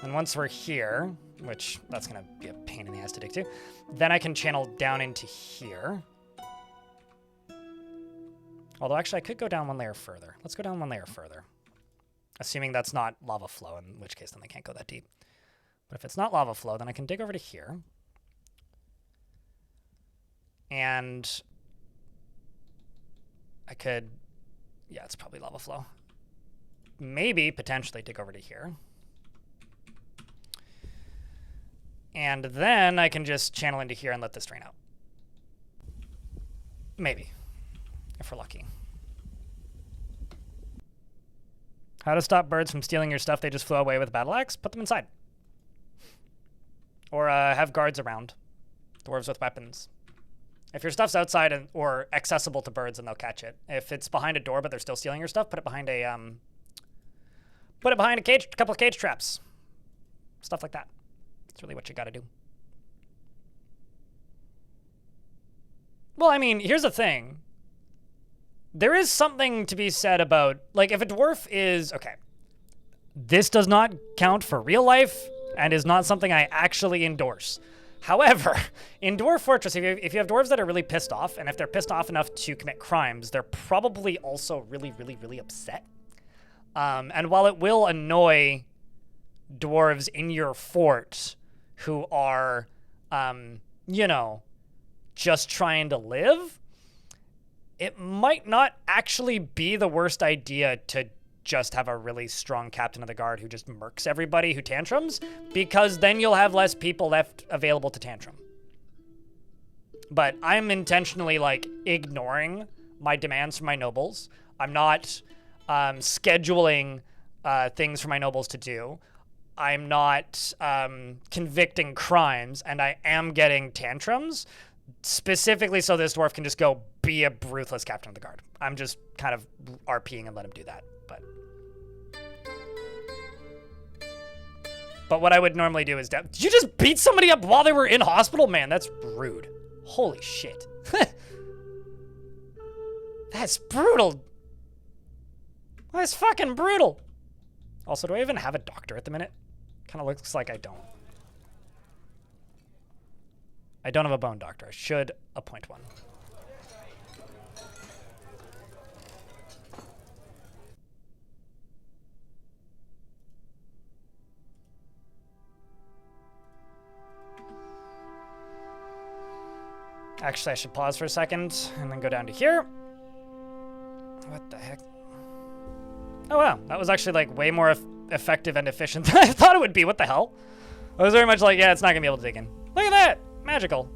And once we're here, which that's gonna be a pain in the ass to dig to, then I can channel down into here. Although actually I could go down one layer further. Let's go down one layer further. Assuming that's not lava flow, in which case then they can't go that deep. But if it's not lava flow, then I can dig over to here. And I could, yeah, it's probably lava flow. Maybe potentially dig over to here. And then I can just channel into here and let this drain out. Maybe, if we're lucky. How to stop birds from stealing your stuff? They just flew away with a battle axe? Put them inside. Or have guards around. Dwarves with weapons. If your stuff's outside or accessible to birds, then they'll catch it. If it's behind a door but they're still stealing your stuff, put it behind a cage, a couple of cage traps. Stuff like that. That's really what you gotta do. Well, I mean, here's the thing. There is something to be said about, like, if a dwarf is, okay, this does not count for real life and is not something I actually endorse. However, in Dwarf Fortress, if you have dwarves that are really pissed off, and if they're pissed off enough to commit crimes, they're probably also really, really, really upset. And while it will annoy dwarves in your fort who are, you know, just trying to live, it might not actually be the worst idea to just have a really strong captain of the guard who just murks everybody who tantrums, because then you'll have less people left available to tantrum. But I'm intentionally, like, ignoring my demands from my nobles. I'm not scheduling things for my nobles to do. I'm not convicting crimes, and I am getting tantrums, specifically so this dwarf can just go be a ruthless captain of the guard. I'm just kind of RPing and let him do that. But what I would normally do is, did you just beat somebody up while they were in hospital? Man, that's rude. Holy shit. That's brutal. Well, it's fucking brutal. Also, do I even have a doctor at the minute? Kind of looks like I don't. I don't have a bone doctor. I should appoint one. Actually, I should pause for a second and then go down to here. What the heck? Oh, wow. That was actually, like, way more effective and efficient than I thought it would be. What the hell? I was very much like, yeah, it's not going to be able to dig in. Look at that! Magical.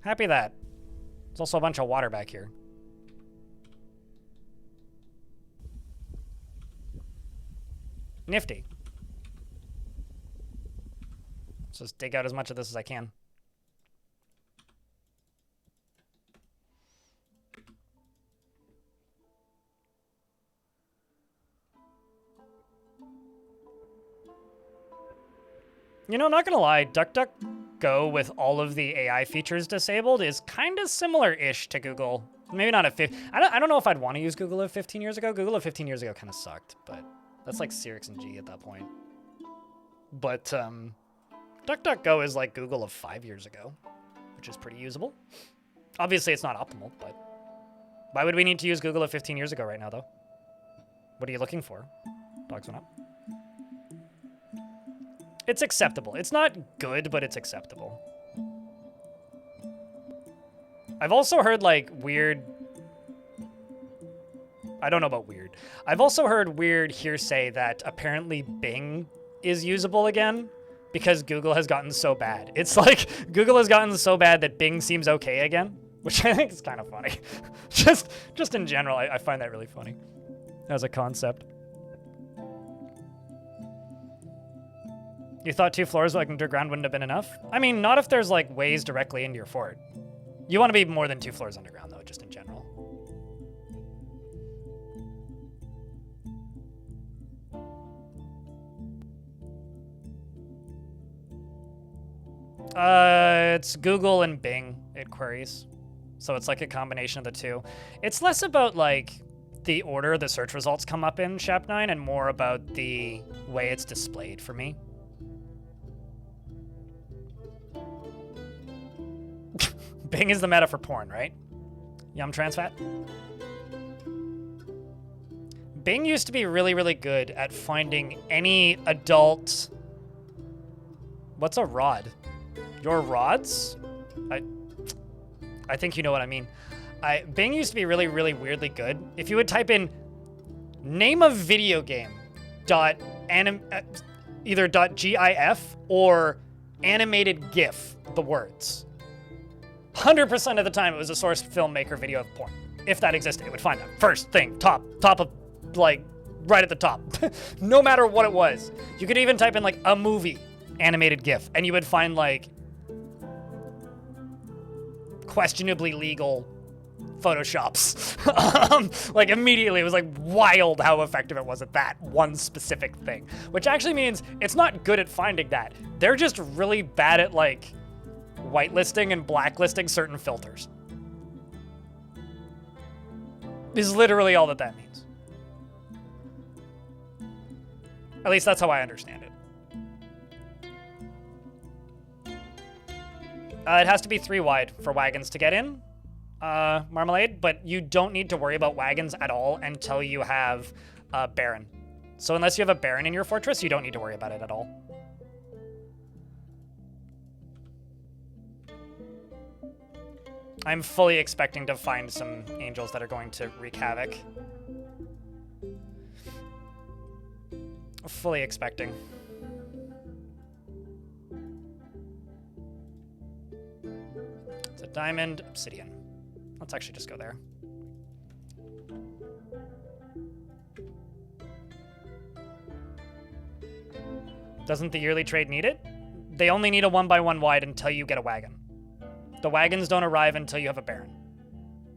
Happy that. There's also a bunch of water back here. Nifty. Let's just dig out as much of this as I can. You know, I'm not gonna lie, DuckDuckGo with all of the AI features disabled is kind of similar-ish to Google. Maybe not at I don't know if I'd want to use Google of 15 years ago. Google of 15 years ago kind of sucked, but that's like Sirix and G at that point. But DuckDuckGo is like Google of 5 years ago, which is pretty usable. Obviously, it's not optimal, but why would we need to use Google of 15 years ago right now, though? What are you looking for? Dogs went up. It's acceptable. It's not good, but it's acceptable. I've also heard, like, weird... I don't know about weird. I've also heard weird hearsay that apparently Bing is usable again because Google has gotten so bad. It's like Google has gotten so bad that Bing seems okay again, which I think is kind of funny. just in general, I find that really funny as a concept. You thought 2 floors like underground wouldn't have been enough? I mean, not if there's like ways directly into your fort. You want to be more than 2 floors underground though, just in general. It's Google and Bing, it queries. So it's like a combination of the two. It's less about like the order the search results come up in Shap9 and more about the way it's displayed for me. Bing is the meta for porn, right? Yum trans fat. Bing used to be really, really good at finding any adult... What's a rod? Your rods? I think you know what I mean. Bing used to be really, really weirdly good. If you would type in name of video game either .gif or animated GIF, the words. 100% of the time it was a source filmmaker video of porn. If that existed, it would find that first thing, top of, like, right at the top. No matter what it was. You could even type in, like, a movie animated GIF, and you would find, like, questionably legal Photoshops. Like, immediately, it was, like, wild how effective it was at that one specific thing. Which actually means it's not good at finding that. They're just really bad at, like, whitelisting and blacklisting certain filters. Is literally all that means. At least that's how I understand it. It has to be 3 wide for wagons to get in, Marmalade, but you don't need to worry about wagons at all until you have a Baron. So unless you have a Baron in your fortress, you don't need to worry about it at all. I'm fully expecting to find some angels that are going to wreak havoc. Fully expecting. It's a diamond, obsidian. Let's actually just go there. Doesn't the yearly trade need it? They only need a 1x1 wide until you get a wagon. The wagons don't arrive until you have a Baron.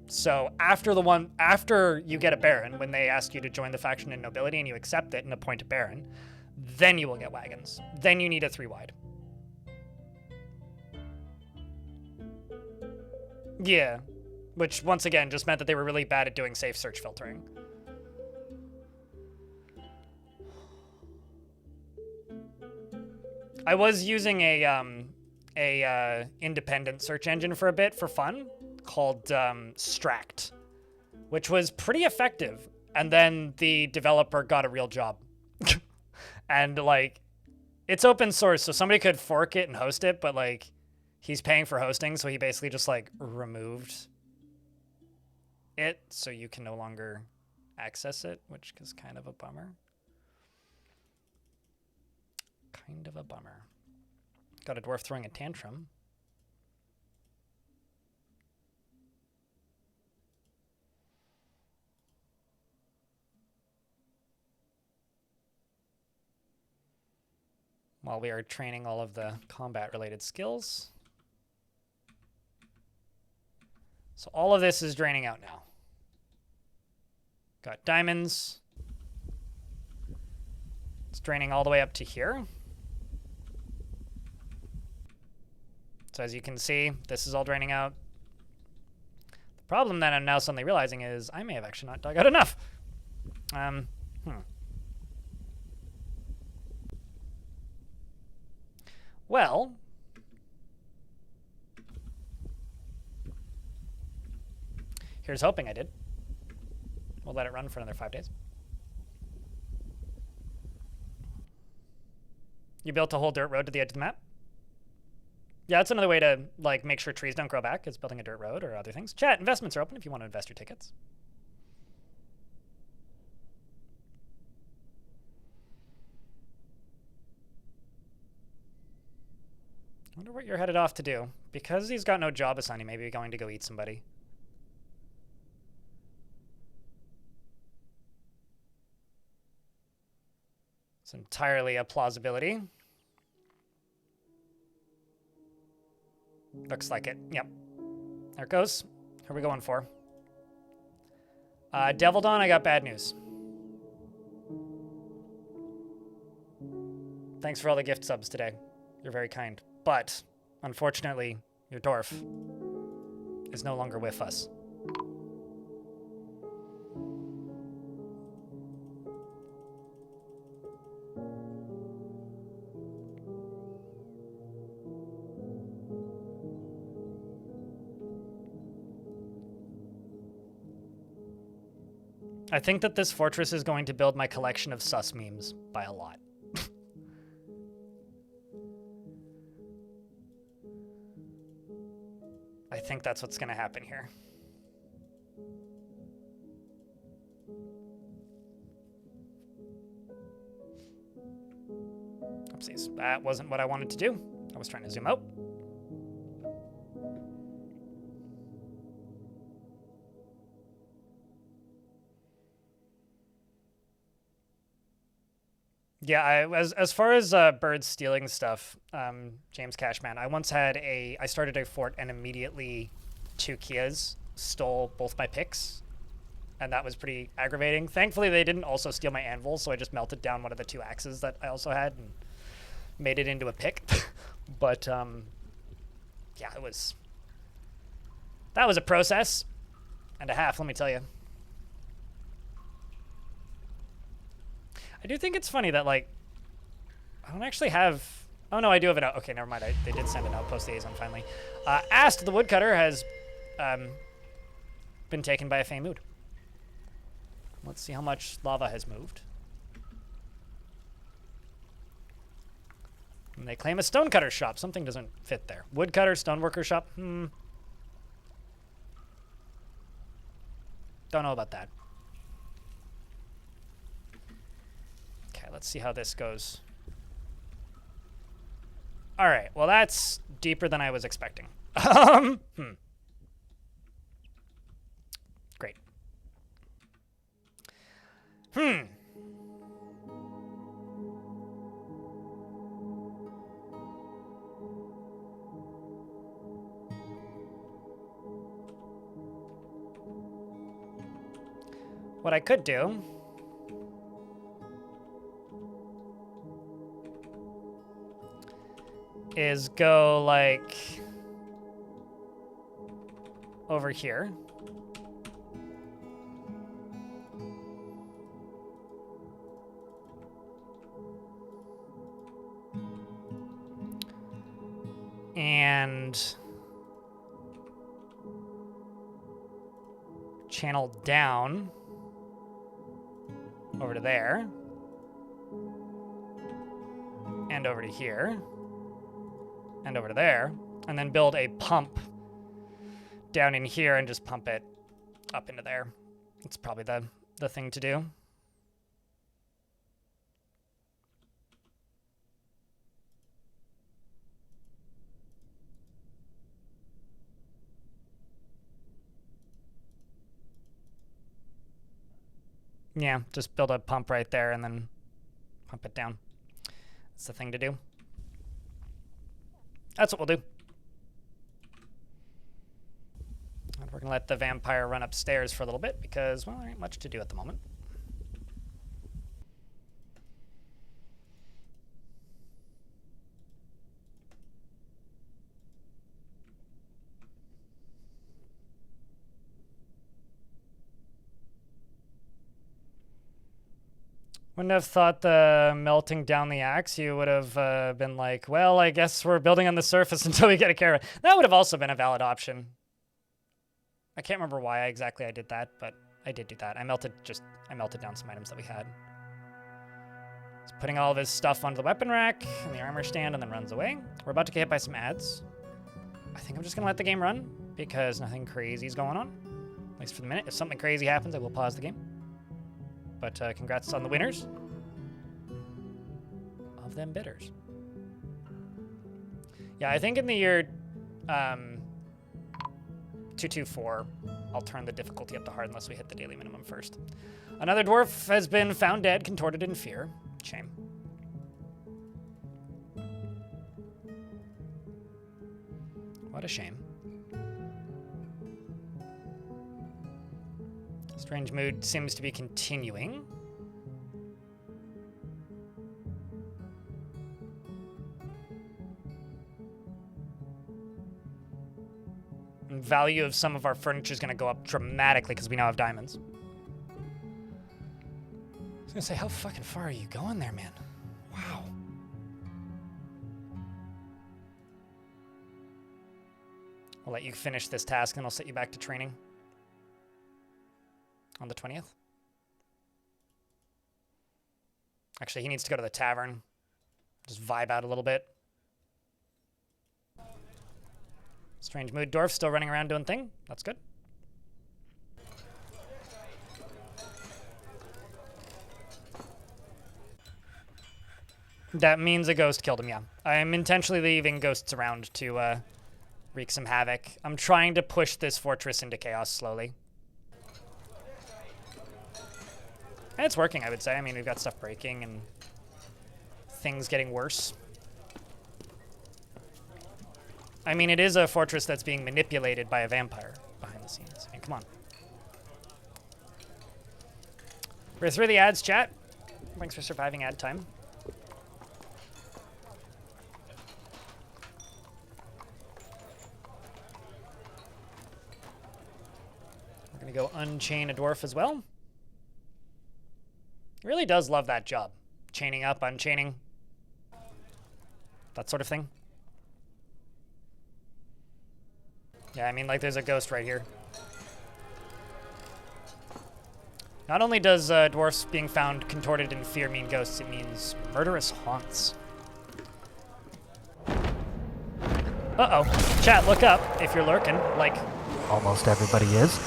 So after you get a Baron, when they ask you to join the faction in nobility and you accept it and appoint a Baron, then you will get wagons. Then you need a 3 wide. Yeah. which once again just meant that they were really bad at doing safe search filtering. I was using a independent search engine for a bit for fun called Stract, which was pretty effective. And then the developer got a real job. And like, it's open source, so somebody could fork it and host it, but like, he's paying for hosting, so he basically just like removed it so you can no longer access it, which is kind of a bummer. Kind of a bummer. Got a dwarf throwing a tantrum. While we are training all of the combat-related skills. So all of this is draining out now. Got diamonds. It's draining all the way up to here. So as you can see, this is all draining out. The problem that I'm now suddenly realizing is I may have actually not dug out enough. Well, here's hoping I did. We'll let it run for another 5 days. You built a whole dirt road to the edge of the map? Yeah, that's another way to like make sure trees don't grow back, is building a dirt road or other things. Chat, investments are open if you want to invest your tickets. I wonder what you're headed off to do. Because he's got no job assigned, he may be going to go eat somebody. It's entirely a plausibility. Looks like it. Yep. There it goes. Who are we going for? Devil Dawn, I got bad news. Thanks for all the gift subs today. You're very kind. But, unfortunately, your dwarf is no longer with us. I think that this fortress is going to build my collection of sus memes by a lot. I think that's what's going to happen here. Oopsies, that wasn't what I wanted to do. I was trying to zoom out. Yeah, as far as birds stealing stuff, James Cashman, I started a fort and immediately 2 Kias stole both my picks, and that was pretty aggravating. Thankfully, they didn't also steal my anvil, so I just melted down one of the 2 axes that I also had and made it into a pick. But yeah, that was a process and a half, let me tell you. I do think it's funny that, like, I don't actually have... Oh, no, I do have it out. Okay, never mind. They did send an outpost liaison finally. Ast, the woodcutter, has been taken by a Fey mood. Let's see how much lava has moved. And they claim a stonecutter shop. Something doesn't fit there. Woodcutter, stoneworker shop? Don't know about that. Let's see how this goes. All right. Well, that's deeper than I was expecting. Great. What I could do is go like over here. And channel down over to there. And over to here. And over to there. And then build a pump down in here and just pump it up into there. It's probably the thing to do. Yeah, just build a pump right there and then pump it down. That's the thing to do. That's what we'll do. And we're going to let the vampire run upstairs for a little bit because, well, there ain't much to do at the moment. Wouldn't have thought the melting down the axe, you would have been like, well, I guess we're building on the surface until we get a caravan. That would have also been a valid option. I can't remember why exactly I did that, but I did do that. I melted down some items that we had. He's putting all of his stuff onto the weapon rack and the armor stand and then runs away. We're about to get hit by some ads. I think I'm just going to let the game run because nothing crazy is going on. At least for the minute. If something crazy happens, I will pause the game. But congrats on the winners of them bidders. Yeah, I think in the year 224, I'll turn the difficulty up to hard unless we hit the daily minimum first. Another dwarf has been found dead, contorted in fear. Shame. What a shame. Strange mood seems to be continuing. And value of some of our furniture is going to go up dramatically because we now have diamonds. I was going to say, how fucking far are you going there, man? Wow. I'll let you finish this task and I'll set you back to training. On the 20th. Actually, he needs to go to the tavern. Just vibe out a little bit. Strange mood. Dwarf still running around doing thing. That's good. That means a ghost killed him, yeah. I'm intentionally leaving ghosts around to wreak some havoc. I'm trying to push this fortress into chaos slowly. And it's working, I would say. I mean, we've got stuff breaking and things getting worse. I mean, it is a fortress that's being manipulated by a vampire behind the scenes. I mean, come on. We're through the ads, chat. Thanks for surviving ad time. We're going to go unchain a dwarf as well. He really does love that job. Chaining up, unchaining. That sort of thing. Yeah, I mean, like, there's a ghost right here. Not only does dwarfs being found contorted in fear mean ghosts, it means murderous haunts. Uh-oh. Chat, look up if you're lurking, like
Almost everybody is.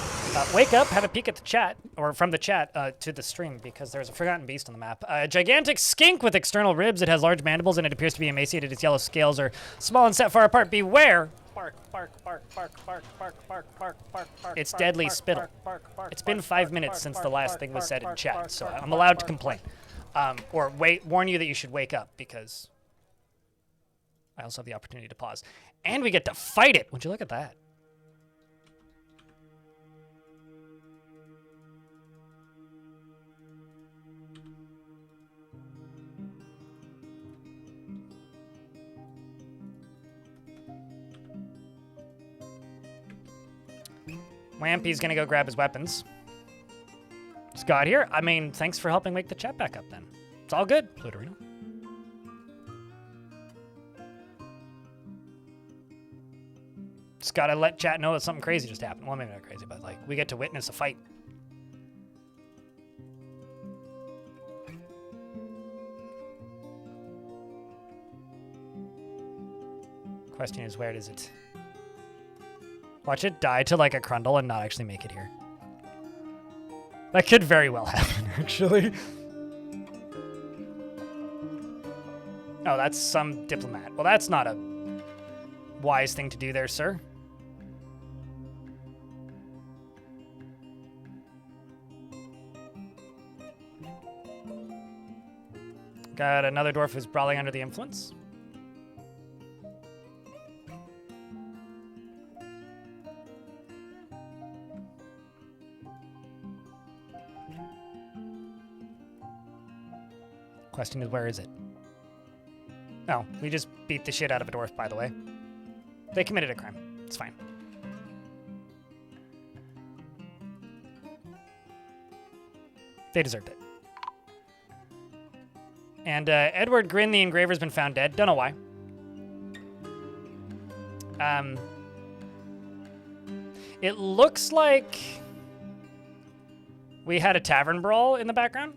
Wake up, have a peek at the chat, or from the chat to the stream, because there's a forgotten beast on the map. A gigantic skink with external ribs. It has large mandibles, and it appears to be emaciated. Its yellow scales are small and set far apart. Beware! Bark, bark, bark, bark, bark, bark, bark, bark, bark, bark. It's deadly spittle. It's been 5 minutes since the last thing was said in chat, so I'm allowed to complain. Or warn you that you should wake up, because I also have the opportunity to pause. And we get to fight it! Would you look at that? Wampy's gonna go grab his weapons. Scott here. I mean, thanks for helping wake the chat back up then. It's all good, Plutorino. just gotta let chat know that something crazy just happened. Well, maybe not crazy, but like we get to witness a fight. Question is, where is it? Watch it die to like a Crundle and not actually make it here. That could very well happen, actually. Oh, that's some diplomat. Well, that's not a wise thing to do there, sir. Got another dwarf who's brawling under the influence. Question is, where is it? Oh, we just beat the shit out of a dwarf, by the way. They committed a crime. It's fine. They deserved it. And Edward Grin, the engraver's been found dead. Don't know why. It looks like we had a tavern brawl in the background.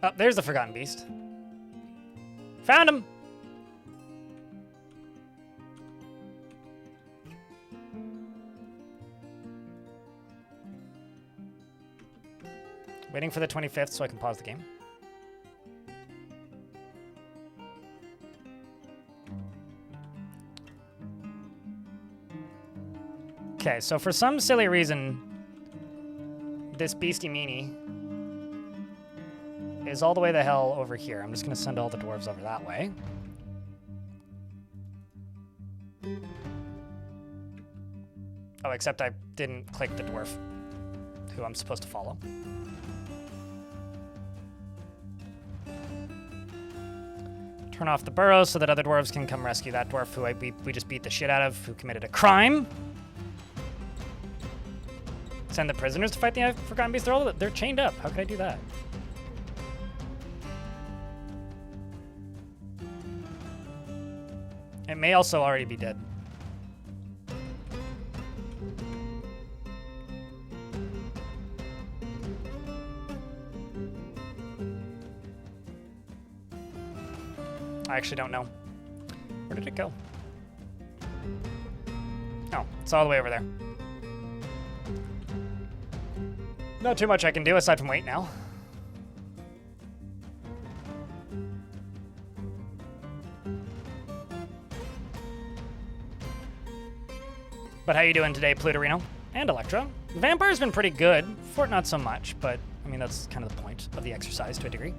Oh, there's the Forgotten Beast. Found him! Waiting for the 25th so I can pause the game. Okay, so for some silly reason, this beastie meanie is all the way the hell over here. I'm just going to send all the dwarves over that way. Oh, except I didn't click the dwarf who I'm supposed to follow. Turn off the burrows so that other dwarves can come rescue that dwarf who we just beat the shit out of, who committed a crime. Send the prisoners to fight the Forgotten Beast. They're chained up. How could I do that? It may also already be dead. I actually don't know. Where did it go? Oh, it's all the way over there. Not too much I can do aside from wait now. But how you doing today, Plutorino? And Electra? Vampire's been pretty good. Fort not so much, but I mean that's kind of the point of the exercise to a degree.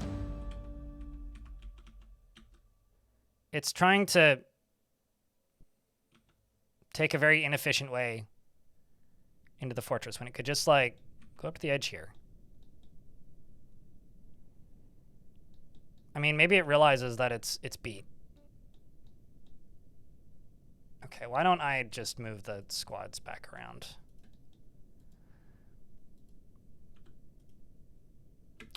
It's trying to take a very inefficient way into the fortress when it could just like go up to the edge here. I mean, maybe it realizes that it's beat. Okay, why don't I just move the squads back around?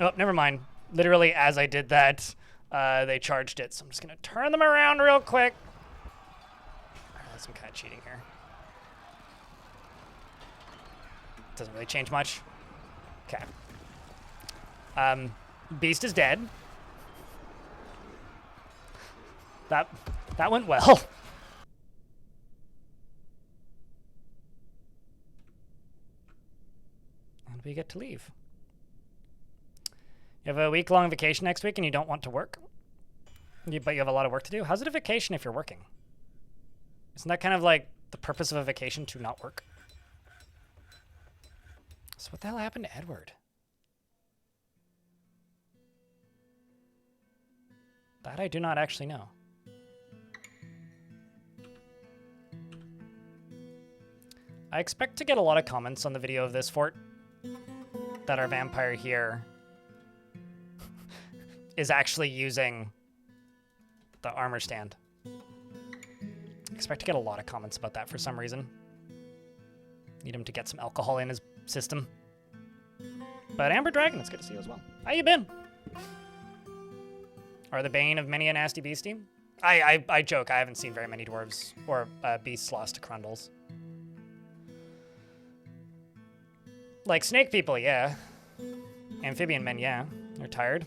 Oh, never mind. Literally, as I did that, they charged it. So I'm just going to turn them around real quick. That's some kind of cheating here. Doesn't really change much. Okay. Beast is dead. That went well. And we get to leave. You have a week-long vacation next week and you don't want to work? But you have a lot of work to do? How's it a vacation if you're working? Isn't that kind of like the purpose of a vacation, to not work? So what the hell happened to Edward? That I do not actually know. I expect to get a lot of comments on the video of this fort that our vampire here is actually using the armor stand. I expect to get a lot of comments about that for some reason. Need him to get some alcohol in his system. But Amber Dragon, it's good to see you as well. How you been? Are the bane of many a nasty beastie? I joke. I haven't seen very many dwarves or beasts lost to Crundles. Like snake people, yeah. Amphibian men, yeah. They're tired.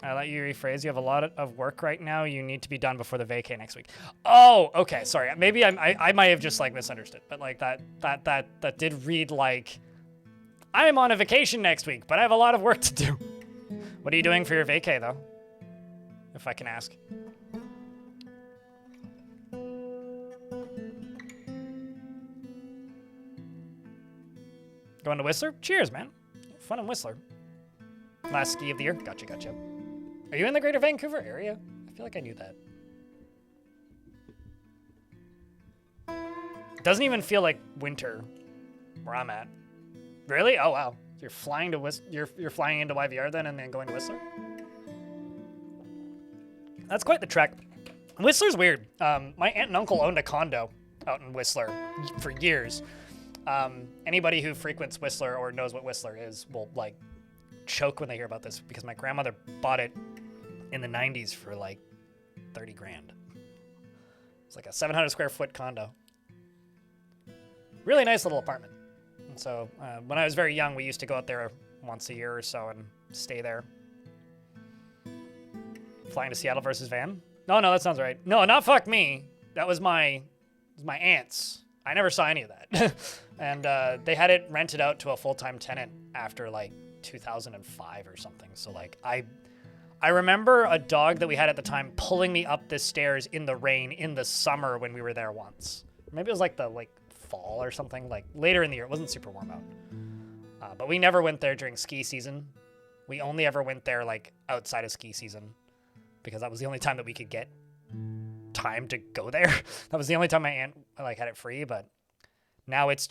I'll let you rephrase. You have a lot of work right now. You need to be done before the vacay next week. Oh, okay. Sorry. Maybe I might have just like misunderstood. But like that did read like I'm on a vacation next week, but I have a lot of work to do. What are you doing for your vacay though? If I can ask. Going to Whistler? Cheers, man. Fun in Whistler. Last ski of the year. Gotcha. Are you in the Greater Vancouver area? I feel like I knew that. Doesn't even feel like winter where I'm at. Really? Oh wow. You're flying to you're flying into YVR then and then going to Whistler? That's quite the trek. Whistler's weird. My aunt and uncle owned a condo out in Whistler for years. Anybody who frequents Whistler or knows what Whistler is will like choke when they hear about this because my grandmother bought it in the 90s for like 30 grand. It's like a 700 square foot condo. Really nice little apartment. And so when I was very young, we used to go out there once a year or so and stay there. Flying to Seattle versus Van? No, that sounds right. No, not fuck me. That was my aunt's. I never saw any of that. And they had it rented out to a full-time tenant after like 2005 or something. So like I remember a dog that we had at the time pulling me up the stairs in the rain in the summer when we were there once. Maybe it was like the fall or something, like later in the year. It wasn't super warm out. But we never went there during ski season. We only ever went there like outside of ski season because that was the only time that we could get time to go there. That was the only time my aunt like had it free, but now it's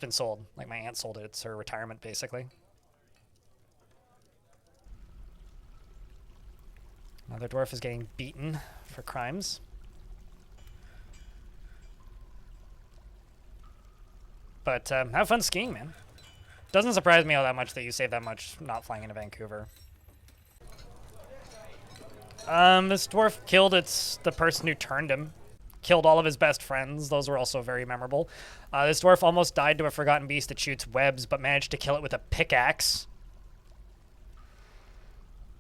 been sold. Like my aunt sold it. It's her retirement basically. Another dwarf is getting beaten for crimes. But have fun skiing, man. Doesn't surprise me all that much that you save that much not flying into Vancouver. This dwarf killed the person who turned him. Killed all of his best friends. Those were also very memorable. This dwarf almost died to a forgotten beast that shoots webs, but managed to kill it with a pickaxe.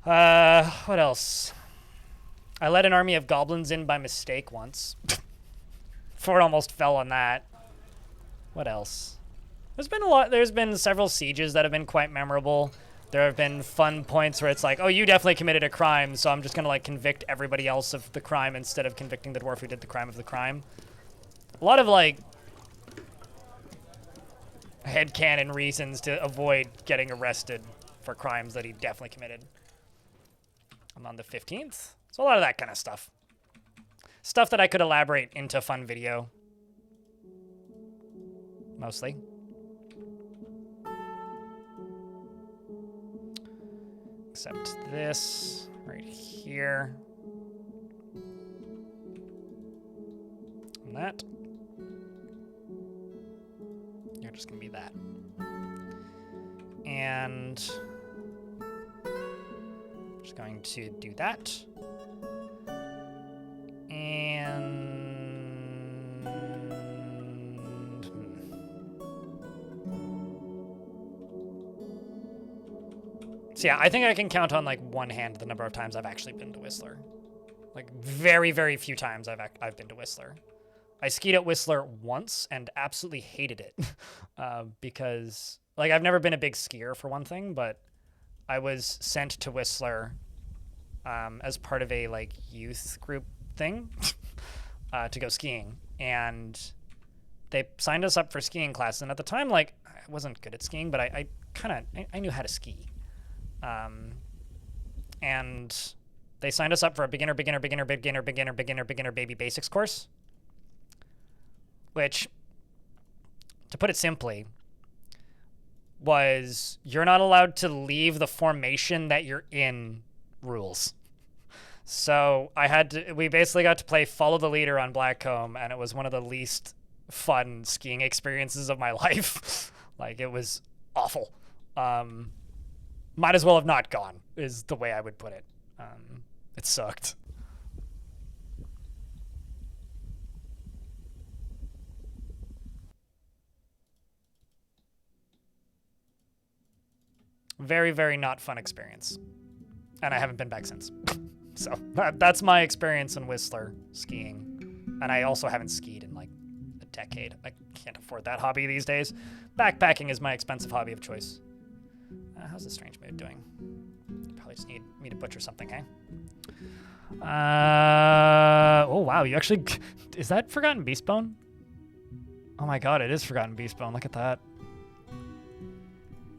What else? I led an army of goblins in by mistake once. Ford almost fell on that. What else? There's been several sieges that have been quite memorable. There have been fun points where it's like, oh, you definitely committed a crime, so I'm just gonna like convict everybody else of the crime instead of convicting the dwarf who did the crime of the crime. A lot of like headcanon reasons to avoid getting arrested for crimes that he definitely committed. I'm on the 15th. So a lot of that kind of stuff. Stuff that I could elaborate into fun video. Mostly. Except this right here. And that. You're just gonna be that. And just going to do that. And so yeah, I think I can count on like one hand the number of times I've actually been to Whistler. Like very, very few times I've been to Whistler. I skied at Whistler once and absolutely hated it because like I've never been a big skier for one thing, but I was sent to Whistler as part of a like youth group thing to go skiing, and they signed us up for skiing classes. And at the time, like I wasn't good at skiing, but I knew how to ski. And they signed us up for a beginner baby basics course, which, to put it simply, was you're not allowed to leave the formation that you're in rules. So we basically got to play follow the leader on Blackcomb, and it was one of the least fun skiing experiences of my life. Like it was awful. Might as well have not gone is the way I would put it. It sucked. Very, very not fun experience. And I haven't been back since. So that's my experience in Whistler skiing. And I also haven't skied in like a decade. I can't afford that hobby these days. Backpacking is my expensive hobby of choice. How's the strange mood doing? You probably just need me to butcher something, hey? Oh wow, you actually, is that Forgotten Beast Bone? Oh my god, it is Forgotten Beast Bone, look at that.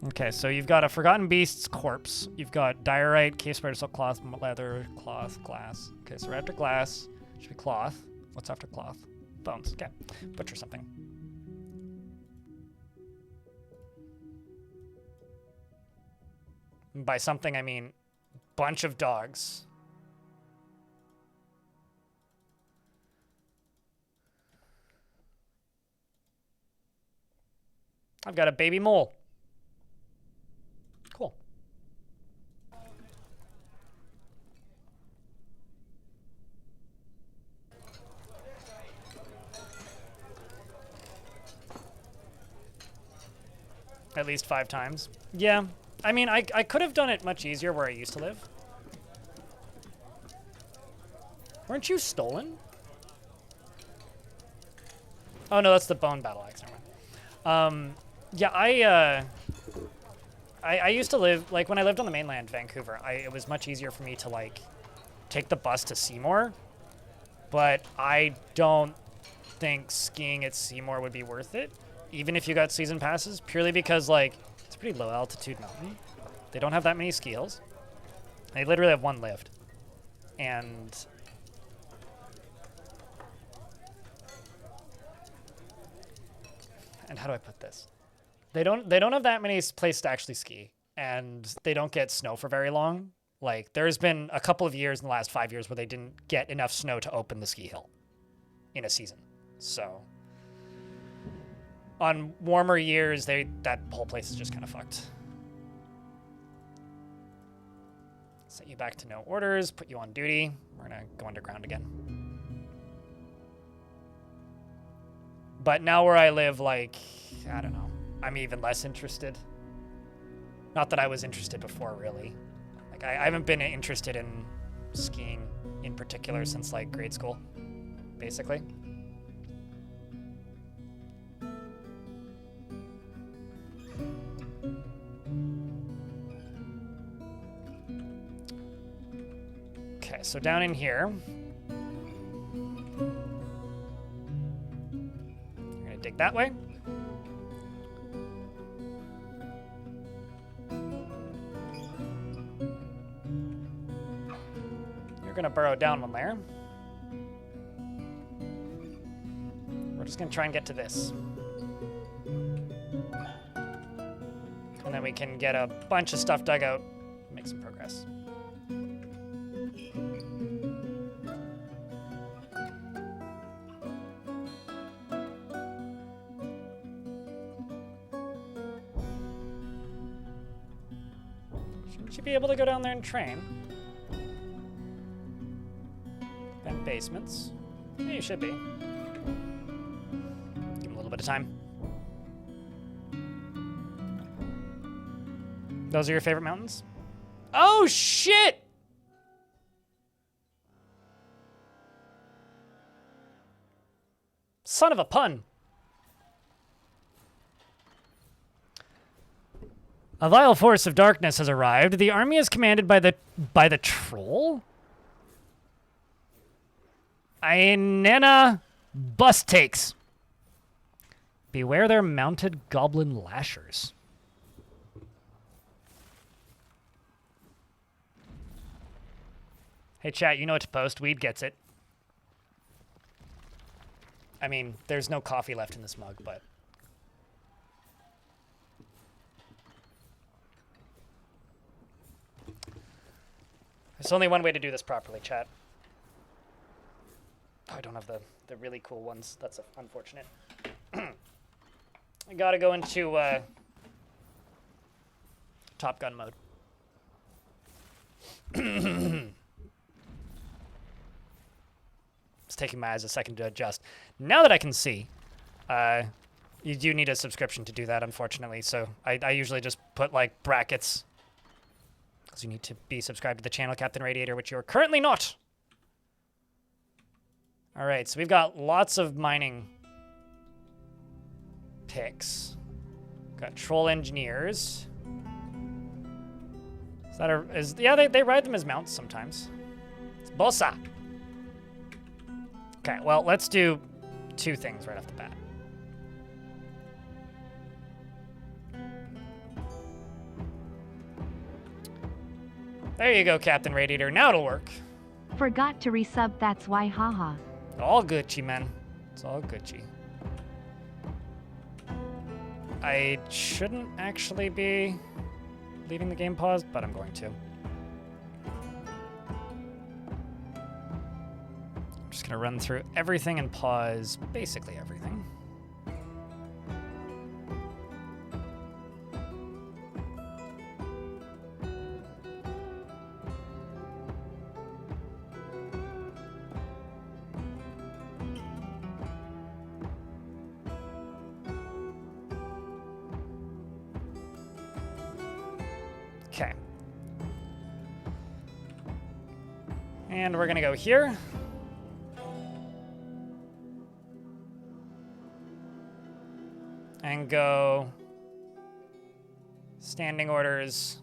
Okay, so you've got a Forgotten Beast's corpse. You've got diorite, cave spider, silk cloth, leather, cloth, glass. Okay, so right after glass, should be cloth. What's after cloth? Bones, okay. Butcher something. And by something, I mean bunch of dogs. I've got a baby mole. Cool. At least 5 times. Yeah. I mean, I could have done it much easier where I used to live. Weren't you stolen? Oh, no, that's the bone battle axe. Never mind. Yeah, I used to live, like, when I lived on the mainland, Vancouver, it was much easier for me to, like, take the bus to Seymour. But I don't think skiing at Seymour would be worth it, even if you got season passes, purely because, like, it's a pretty low altitude mountain. They don't have that many ski hills. They literally have one lift. And how do I put this? They don't have that many places to actually ski, and they don't get snow for very long. Like, there's been a couple of years in the last 5 years where they didn't get enough snow to open the ski hill in a season. So on warmer years, that whole place is just kind of fucked. Set you back to no orders, put you on duty. We're gonna go underground again. But now where I live, like, I don't know, I'm even less interested. Not that I was interested before, really. Like, I haven't been interested in skiing in particular since, like, grade school, basically. Okay, so down in here, you're gonna dig that way. You're gonna burrow down one layer. We're just gonna try and get to this. And then we can get a bunch of stuff dug out and make some progress. Shouldn't you be able to go down there and train? Vent basements. Yeah, you should be. Give him a little bit of time. Those are your favorite mountains? Oh, shit! Son of a pun. A vile force of darkness has arrived. The army is commanded by the troll? Ainena bus takes. Beware their mounted goblin lashers. Hey, chat, you know what to post. Weed gets it. I mean, there's no coffee left in this mug, but... There's only one way to do this properly, chat. Oh, I don't have the really cool ones. That's unfortunate. I gotta go into Top Gun mode. taking my eyes a second to adjust. Now that I can see, you do need a subscription to do that, unfortunately. So I usually just put like brackets. Because you need to be subscribed to the channel, Captain Radiator, which you're currently not. All right, so we've got lots of mining picks. Got troll engineers. Is that yeah, they ride them as mounts sometimes. It's bossa. Okay, well, let's do 2 things right off the bat. There you go, Captain Radiator. Now it'll work.
Forgot to resub, that's why, haha.
All Gucci, man. It's all Gucci. I shouldn't actually be leaving the game paused, but I'm going to. I'm just gonna run through everything and pause basically everything. Okay. And we're gonna go here. And go standing orders.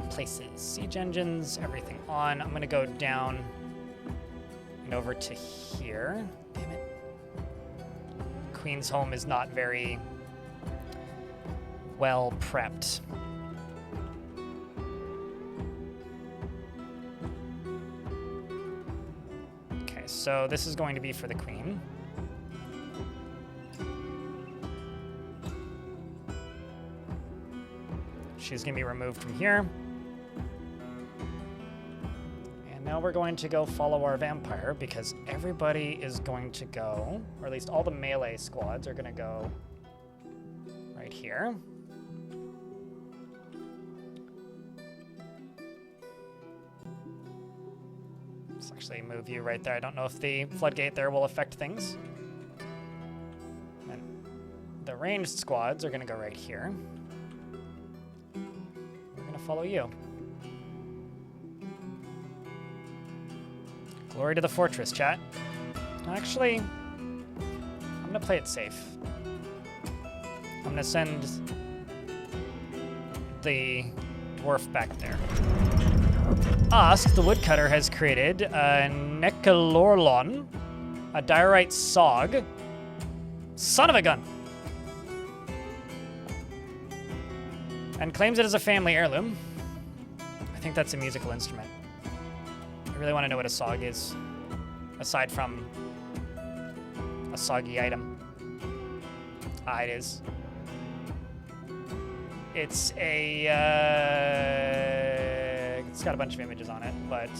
Places, siege engines, everything on. I'm gonna go down and over to here. Damn it. Queen's home is not very well prepped. Okay, so this is going to be for the queen. She's going to be removed from here. And now we're going to go follow our vampire because everybody is going to go, or at least all the melee squads are going to go right here. Let's actually move you right there. I don't know if the floodgate there will affect things. And the ranged squads are going to go right here. We're going to follow you. Glory to the fortress, chat. Actually, I'm going to play it safe. I'm going to send the dwarf back there. Ask, the woodcutter, has created a Necalorlon, a diorite sog. Son of a gun! And claims it as a family heirloom. I think that's a musical instrument. I really want to know what a sog is, aside from a soggy item. Ah, it is. It's a, it's got a bunch of images on it, but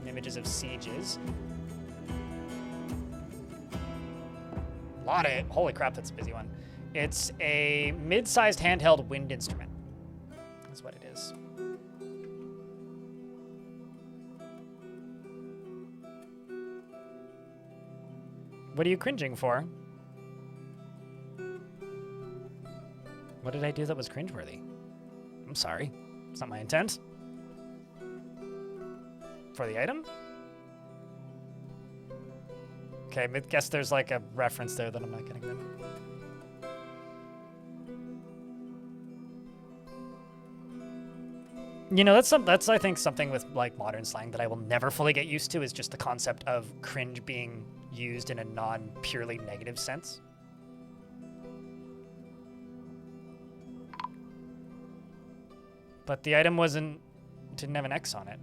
images of sieges. A lot of it. Holy crap, that's a busy one. It's a mid-sized handheld wind instrument. That's what it is. What are you cringing for? What did I do that was cringeworthy? I'm sorry. It's not my intent. For the item? Okay, I guess there's like a reference there that I'm not getting then. You know, that's I think something with like modern slang that I will never fully get used to is just the concept of cringe being used in a non-purely negative sense. But the item didn't have an X on it.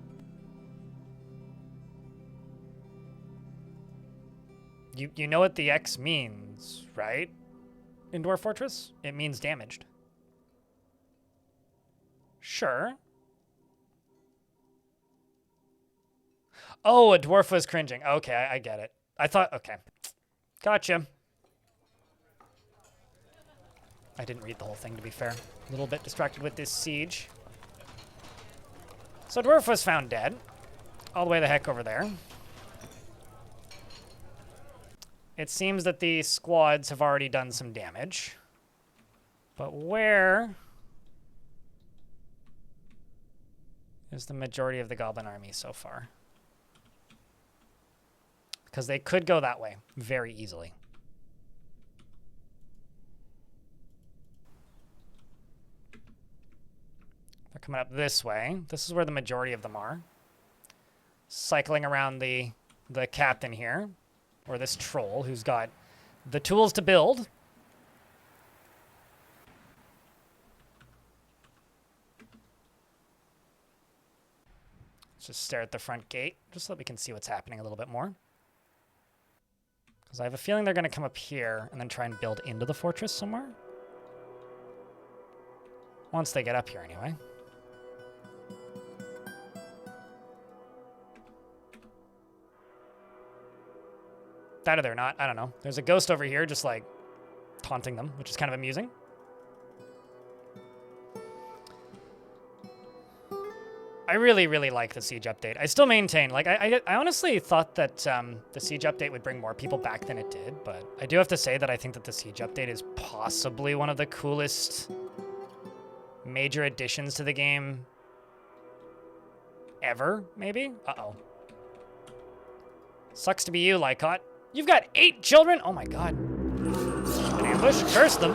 You know what the X means, right? In Dwarf Fortress? It means damaged. Sure. Oh, a dwarf was cringing. Okay, I get it. I thought, okay. Gotcha. I didn't read the whole thing, to be fair. A little bit distracted with this siege. So dwarf was found dead. all the way the heck over there. It seems that the squads have already done some damage. But where is the majority of the goblin army so far? Because they could go that way very easily. They're coming up this way. This is where the majority of them are. Cycling around the captain here, or this troll who's got the tools to build. Let's just stare at the front gate, just so that we can see what's happening a little bit more. Because I have a feeling they're going to come up here and then try and build into the fortress somewhere. Once they get up here, anyway. That or they're not. I don't know. There's a ghost over here just, like, taunting them, which is kind of amusing. I really, really like the Siege update. I still maintain, like, I honestly thought that the Siege update would bring more people back than it did, but I do have to say that I think that the Siege update is possibly one of the coolest major additions to the game ever, maybe? Uh-oh. Sucks to be you, Lycott. You've got 8 children? Oh my god. An ambush? Curse them.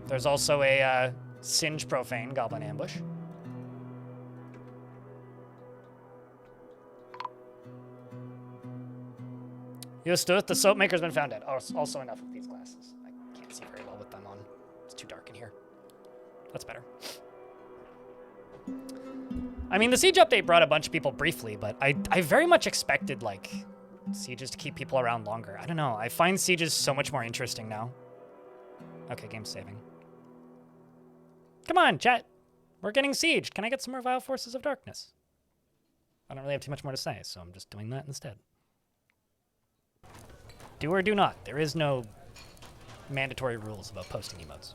There's also a Singe Profane Goblin ambush. Eustace, the soap maker's been found dead. Oh, also enough of these glasses. I can't see very well with them on. It's too dark in here. That's better. I mean, the Siege update brought a bunch of people briefly, but I very much expected, like, Sieges to keep people around longer. I don't know. I find Sieges so much more interesting now. Okay, game's saving. Come on, chat. We're getting sieged. Can I get some more Vile Forces of Darkness? I don't really have too much more to say, so I'm just doing that instead. Do or do not. There is no mandatory rules about posting emotes.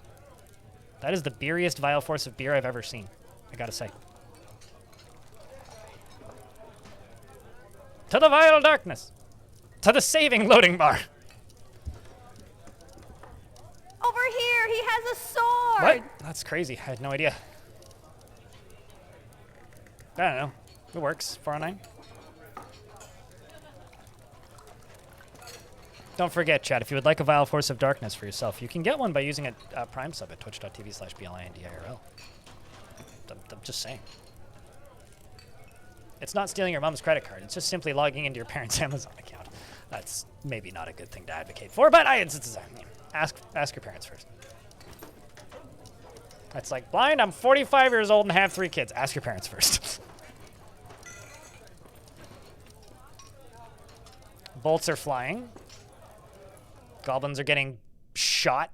That is the beeriest Vile Force of beer I've ever seen, I gotta say. To the Vile Darkness! To the saving loading bar!
Over here, he has a sword!
What? That's crazy. I had no idea. I don't know. It works. 409. Don't forget, chat, if you would like a Vile Force of Darkness for yourself, you can get one by using a Prime sub at twitch.tv/BLINDIRL. I'm just saying. It's not stealing your mom's credit card. It's just simply logging into your parents' Amazon account. That's maybe not a good thing to advocate for, but ask your parents first. It's like, blind, I'm 45 years old and have 3 kids. Ask your parents first. Bolts are flying. Goblins are getting shot,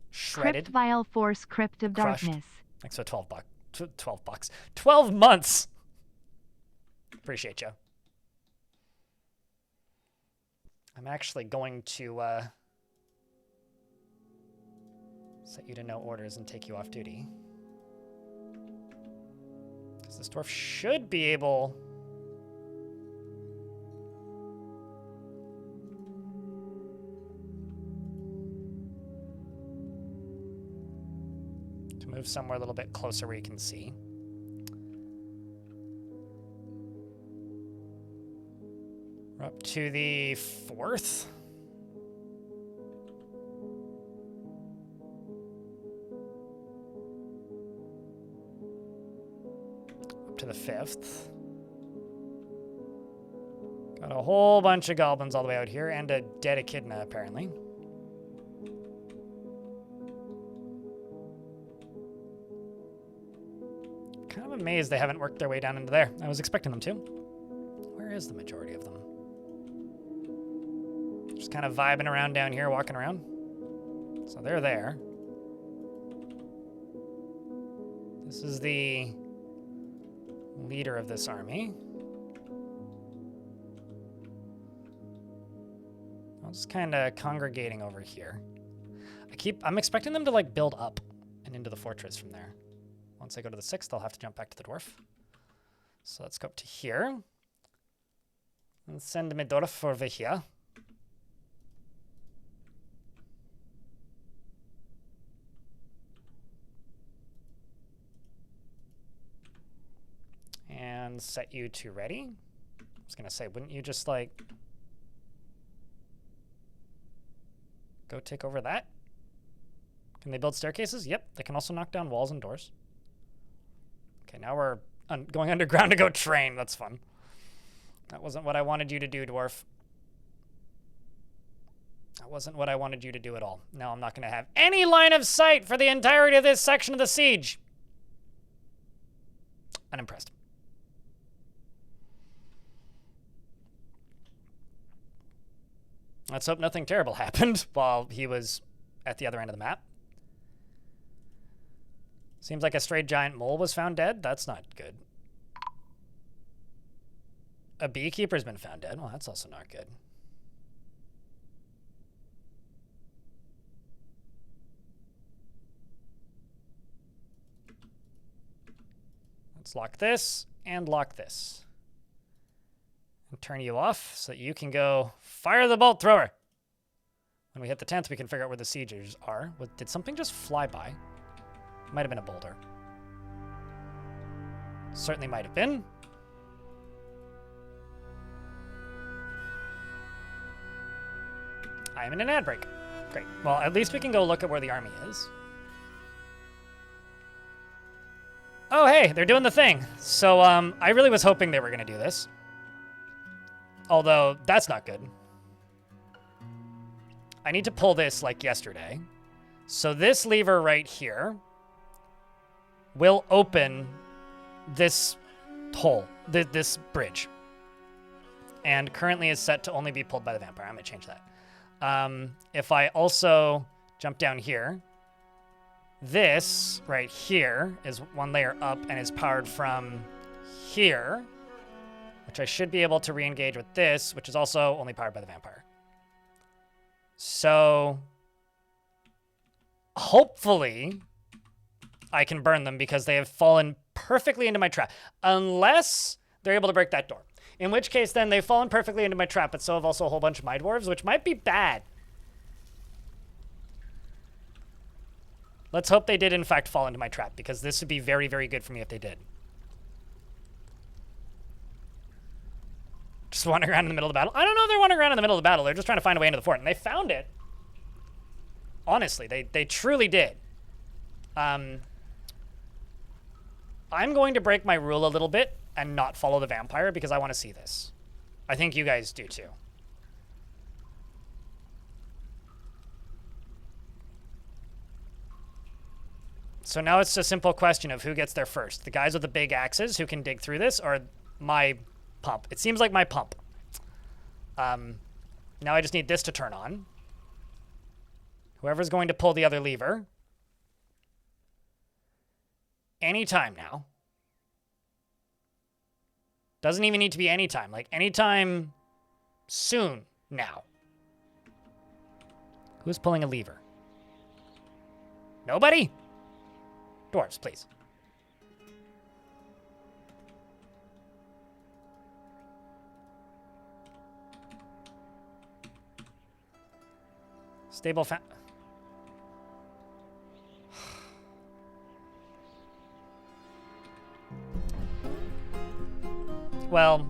shredded.
Crypt Vile Force Crypt of
crushed.
Darkness.
Thanks for 12 bucks. 12 bucks. 12 months! Appreciate you. I'm actually going to set you to no orders and take you off duty. Because this dwarf should be able to move somewhere a little bit closer where you can see. We're up to the 4th. Up to the 5th. Got a whole bunch of goblins all the way out here, and a dead echidna, apparently. Kind of amazed they haven't worked their way down into there. I was expecting them to. Where is the majority of them? Just kind of vibing around down here, walking around. So they're there. This is the leader of this army. I'm just kind of congregating over here. I'm expecting them to like build up and into the fortress from there. Once I go to the 6th, I'll have to jump back to the dwarf. So let's go up to here. And send me Dwarf over here. And set you to ready. I was gonna say, wouldn't you just like go take over that? Can they build staircases? Yep, they can also knock down walls and doors. Okay, now we're going underground to go train. That's fun. That wasn't what I wanted you to do, Dwarf. That wasn't what I wanted you to do at all. Now I'm not going to have any line of sight for the entirety of this section of the siege. Unimpressed. Let's hope nothing terrible happened while he was at the other end of the map. Seems like a stray giant mole was found dead. That's not good. A beekeeper's been found dead. Well, that's also not good. Let's lock this and lock this. And turn you off so that you can go fire the bolt thrower. When we hit the 10th, we can figure out where the siegers are. Did something just fly by? Might have been a boulder. Certainly might have been. I am in an ad break. Great. Well, at least we can go look at where the army is. Oh, hey, they're doing the thing. So, I really was hoping they were going to do this. Although, that's not good. I need to pull this like yesterday. So this lever right here will open this hole, this bridge. And currently is set to only be pulled by the vampire. I'm going to change that. If I also jump down here, this right here is one layer up and is powered from here, which I should be able to re-engage with this, which is also only powered by the vampire. So hopefully I can burn them because they have fallen perfectly into my trap. Unless they're able to break that door. In which case, then, they've fallen perfectly into my trap, but so have also a whole bunch of my dwarves, which might be bad. Let's hope they did, in fact, fall into my trap, because this would be very, very good for me if they did. Just wandering around in the middle of the battle. I don't know if they're wandering around in the middle of the battle. They're just trying to find a way into the fort, and they found it. Honestly, they truly did. I'm going to break my rule a little bit and not follow the vampire because I want to see this. I think you guys do too. So now it's a simple question of who gets there first. The guys with the big axes who can dig through this, or my pump. It seems like my pump. Now I just need this to turn on. Whoever's going to pull the other lever. Anytime now. Doesn't even need to be anytime. Like, anytime soon now. Who's pulling a lever? Nobody? Dwarves, please. Stable fa- Well,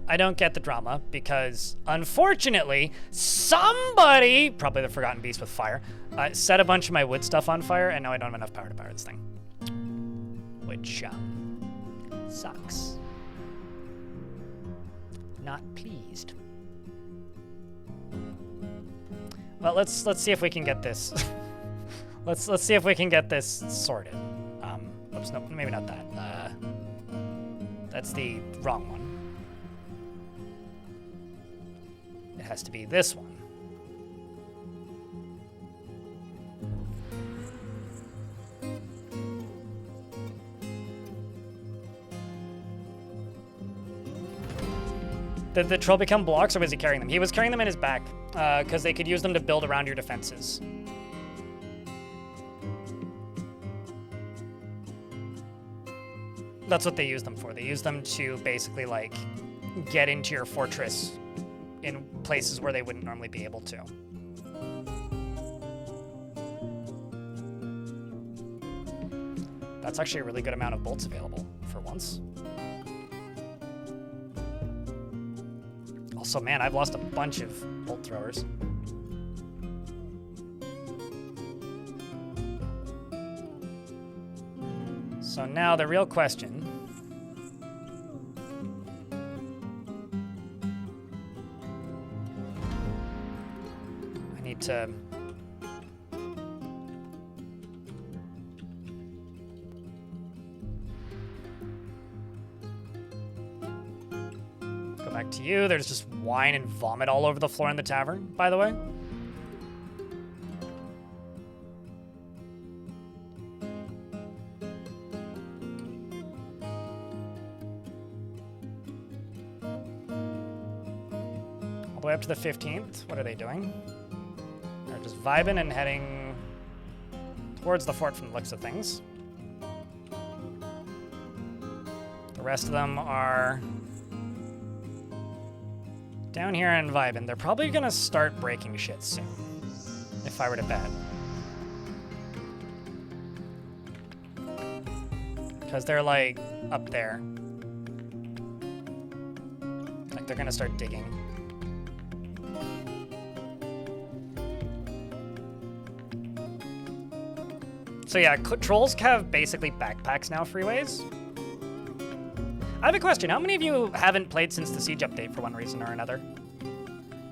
I don't get the drama because, unfortunately, somebody, probably the Forgotten Beast with fire, set a bunch of my wood stuff on fire, and now I don't have enough power to power this thing. Which, sucks. Not pleased. Well, let's see if we can get this. let's see if we can get this sorted. Oops, no, maybe not that. That's the wrong one. It has to be this one. Did the troll become blocks, or was he carrying them? He was carrying them in his back, because they could use them to build around your defenses. That's what they use them for. They use them to basically, like, get into your fortress in places where they wouldn't normally be able to. That's actually a really good amount of bolts available for once. Also, man, I've lost a bunch of bolt throwers. So now the real question. I need to... go back to you. There's just wine and vomit all over the floor in the tavern, by the way. All the way up to the 15th. What are they doing? They're just vibing and heading towards the fort from the looks of things. The rest of them are down here and vibing. They're probably gonna start breaking shit soon, if I were to bet. Because they're like up there. Like they're gonna start digging. So yeah, trolls have basically backpacks now, freeways. I have a question. How many of you haven't played since the Siege update for one reason or another?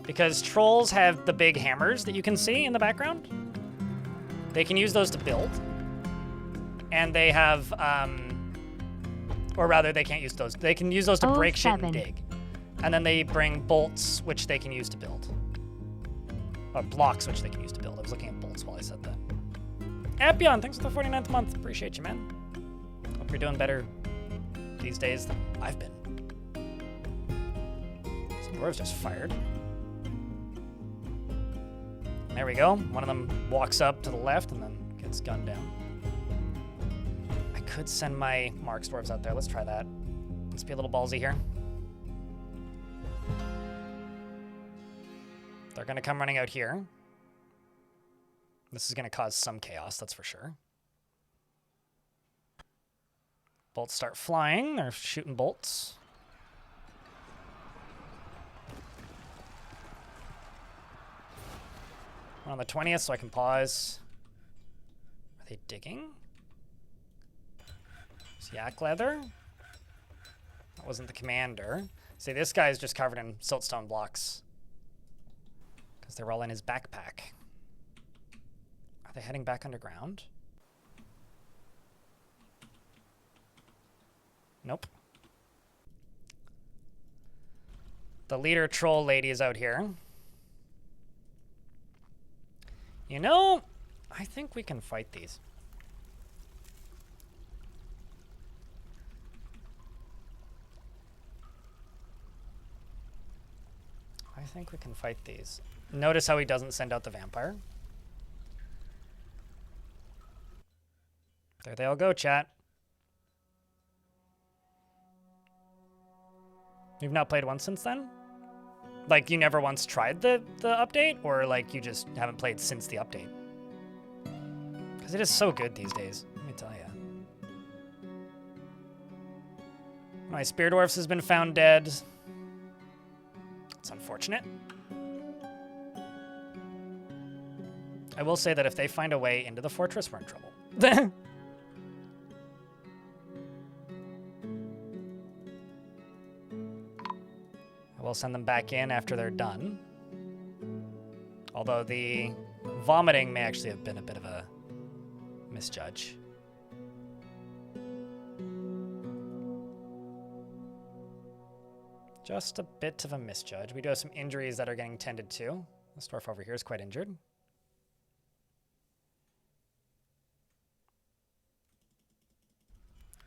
Because trolls have the big hammers that you can see in the background. They can use those to build. And they have, or rather, they can't use those. They can use those to break shit and dig. And then they bring bolts, which they can use to build. Or blocks, which they can use to build. I was looking at bolts while I said that. Appion, thanks for the 49th month. Appreciate you, man. Hope you're doing better these days than I've been. Some dwarves just fired. There we go. One of them walks up to the left and then gets gunned down. I could send my Marks dwarves out there. Let's try that. Let's be a little ballsy here. They're gonna come running out here. This is gonna cause some chaos, that's for sure. Bolts start flying. They're shooting bolts. We're on the 20th, so I can pause. Are they digging? It's yak leather. That wasn't the commander. See, this guy's just covered in siltstone blocks because they're all in his backpack. Are they heading back underground? Nope. The leader troll lady is out here. You know, I think we can fight these. I think we can fight these. Notice how he doesn't send out the vampire. There they all go, chat. You've not played once since then? Like, you never once tried the update? Or, like, you just haven't played since the update? Because it is so good these days, let me tell you. My Spear Dwarfs has been found dead. It's unfortunate. I will say that if they find a way into the fortress, we're in trouble. I will send them back in after they're done. Although the vomiting may actually have been a bit of a misjudge. Just a bit of a misjudge. We do have some injuries that are getting tended to. This dwarf over here is quite injured.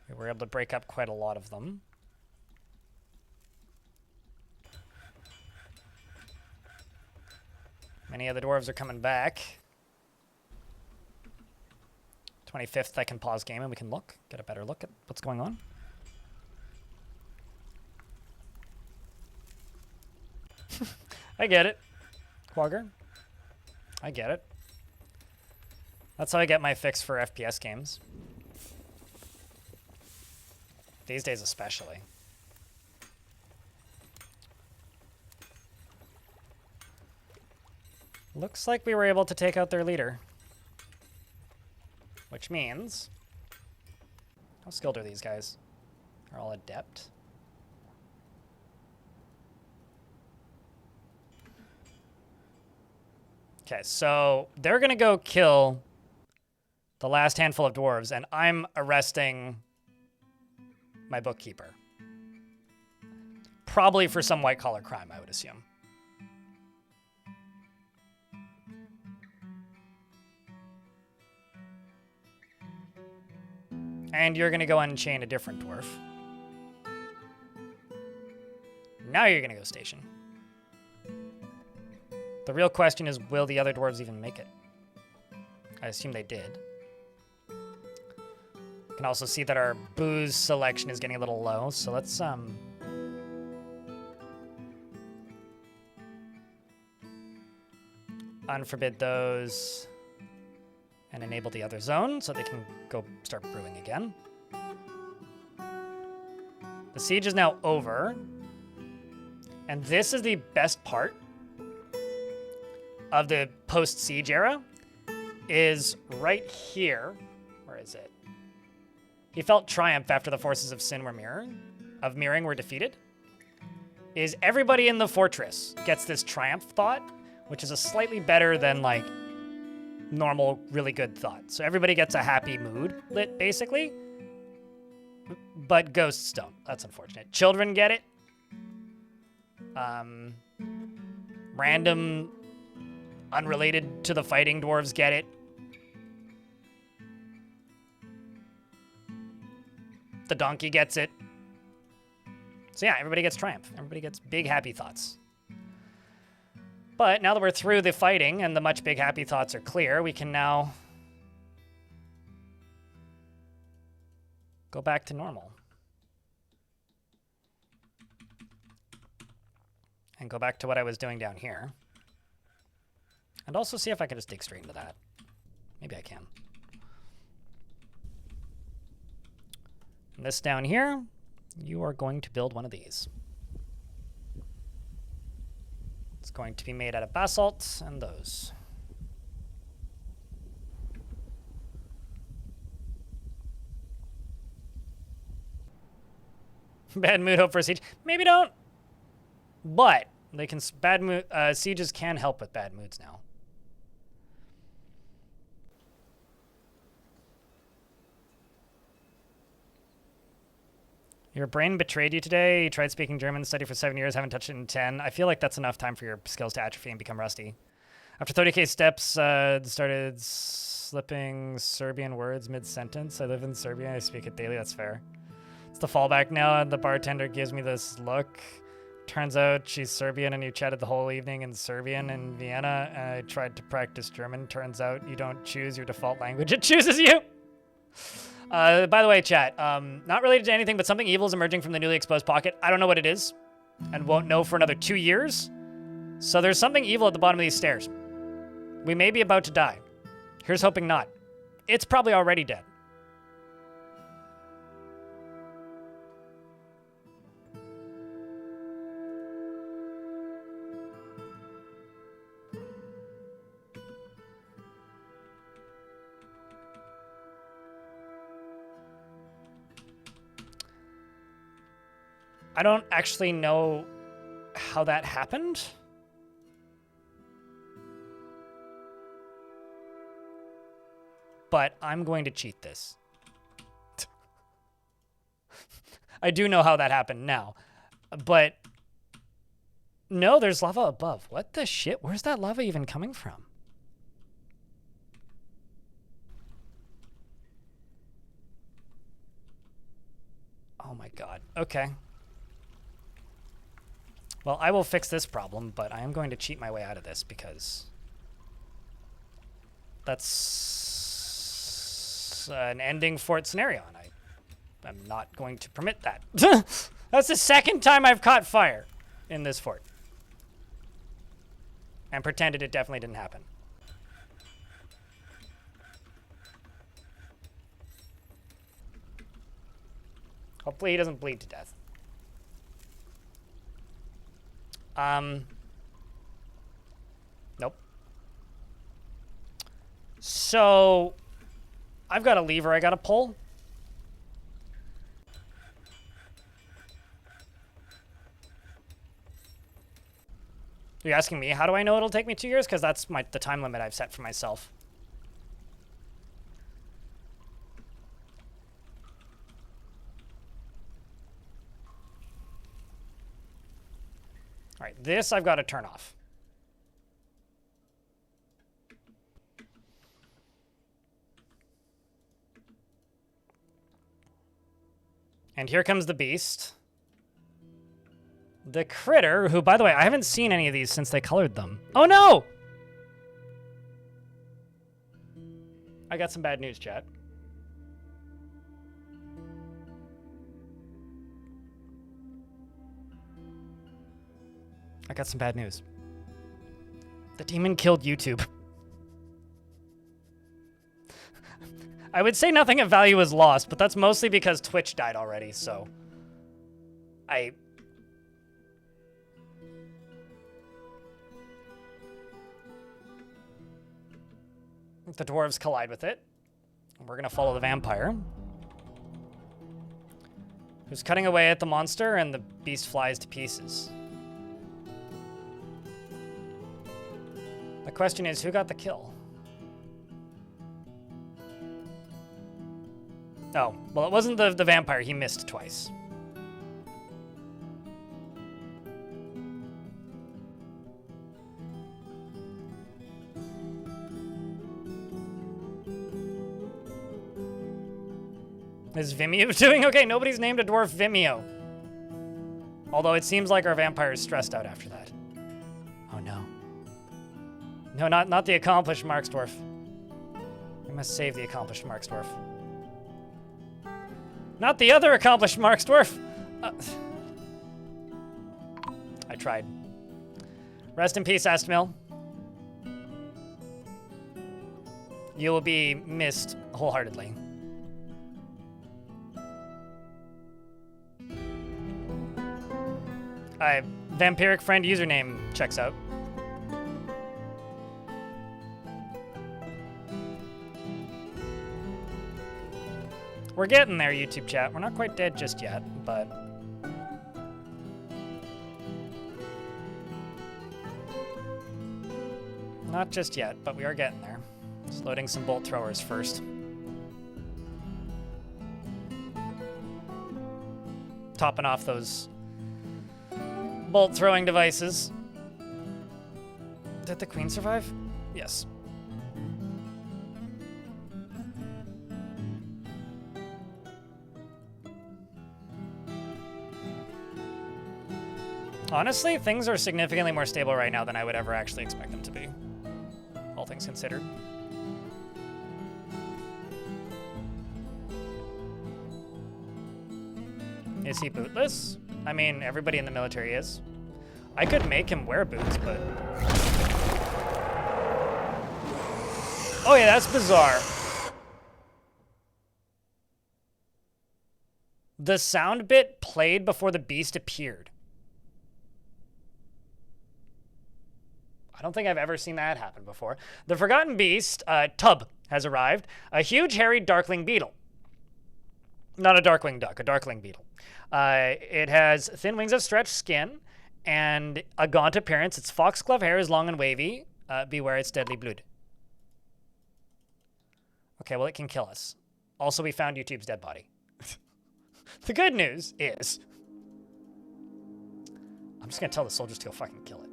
We were able to break up quite a lot of them. Many of the dwarves are coming back. 25th, I can pause game and we can look, get a better look at what's going on. I get it. Quagger. I get it. That's how I get my fix for FPS games. These days especially. Looks like we were able to take out their leader. Which means... How skilled are these guys? They're all adept. Okay, so they're gonna go kill the last handful of dwarves, and I'm arresting my bookkeeper. Probably for some white-collar crime, I would assume. And you're gonna go unchain a different dwarf. Now you're gonna go station. The real question is, will the other dwarves even make it? I assume they did. You can also see that our booze selection is getting a little low, so let's unforbid those and enable the other zone so they can go start brewing again. The siege is now over, and this is the best part of the post-siege era, is right here. Where is it? He felt triumph after the forces of sin were mirroring were defeated. Is everybody in the fortress gets this triumph thought, which is a slightly better than like normal, really good thought. So everybody gets a happy mood lit, basically. But ghosts don't. That's unfortunate. Children get it. Random, unrelated to the fighting dwarves get it. The donkey gets it. So yeah, everybody gets triumph. Everybody gets big happy thoughts. But now that we're through the fighting and the much big happy thoughts are clear, we can now go back to normal. And go back to what I was doing down here. And also see if I can just dig straight into that. Maybe I can. And this down here, you are going to build one of these. It's going to be made out of basalt and those. Bad mood, hope for a siege. Maybe don't. But they can sieges can help with bad moods now. Your brain betrayed you today. You tried speaking German, studied for 7 years, haven't touched it in 10. I feel like that's enough time for your skills to atrophy and become rusty. After 30k steps, started slipping Serbian words mid-sentence. I live in Serbia. I speak it daily. That's fair. It's the fallback now. The bartender gives me this look. Turns out she's Serbian, and you chatted the whole evening in Serbian in Vienna. And I tried to practice German. Turns out you don't choose your default language. It chooses you. By the way, chat, not related to anything, but something evil is emerging from the newly exposed pocket. I don't know what it is, and won't know for another 2 years. So there's something evil at the bottom of these stairs. We may be about to die. Here's hoping not. It's probably already dead. I don't actually know how that happened. But I'm going to cheat this. I do know how that happened now. But no, there's lava above. What the shit? Where's that lava even coming from? Oh my god. Okay. Well, I will fix this problem, but I am going to cheat my way out of this because that's an ending fort scenario, and I'm not going to permit that. That's the second time I've caught fire in this fort. and pretended it definitely didn't happen. Hopefully he doesn't bleed to death. Nope. So, I've got a lever I gotta pull. Are you asking me how do I know it'll take me 2 years? Because that's the time limit I've set for myself. All right, this I've got to turn off. And here comes the beast. The critter, who, by the way, I haven't seen any of these since they colored them. Oh, no! I got some bad news, chat. I got some bad news. The demon killed YouTube. I would say nothing of value was lost, but that's mostly because Twitch died already, so... The dwarves collide with it. We're gonna follow the vampire, who's cutting away at the monster, and the beast flies to pieces. The question is, who got the kill? Oh, well, it wasn't the vampire. He missed twice. Is Vimeo doing okay? Nobody's named a dwarf Vimeo. Although it seems like our vampire is stressed out after that. Oh no. No, not the accomplished Marksdwarf. We must save the accomplished Marksdwarf. Not the other accomplished Marksdwarf! I tried. Rest in peace, Astmil. You will be missed wholeheartedly. Vampiric friend username checks out. We're getting there, YouTube chat. We're not quite dead just yet, but... Not just yet, but we are getting there. Just loading some bolt throwers first. Topping off those bolt throwing devices. Did the queen survive? Yes. Honestly, things are significantly more stable right now than I would ever actually expect them to be. All things considered. Is he bootless? I mean, everybody in the military is. I could make him wear boots, but... Oh yeah, that's bizarre. The sound bit played before the beast appeared. I don't think I've ever seen that happen before. The Forgotten Beast, Tub, has arrived. A huge, hairy darkling beetle. Not a darkling duck, a darkling beetle. It has thin wings of stretched skin and a gaunt appearance. Its foxglove hair is long and wavy. Beware its deadly blood. Okay, well, it can kill us. Also, we found YouTube's dead body. The good news is... I'm just going to tell the soldiers to go fucking kill it.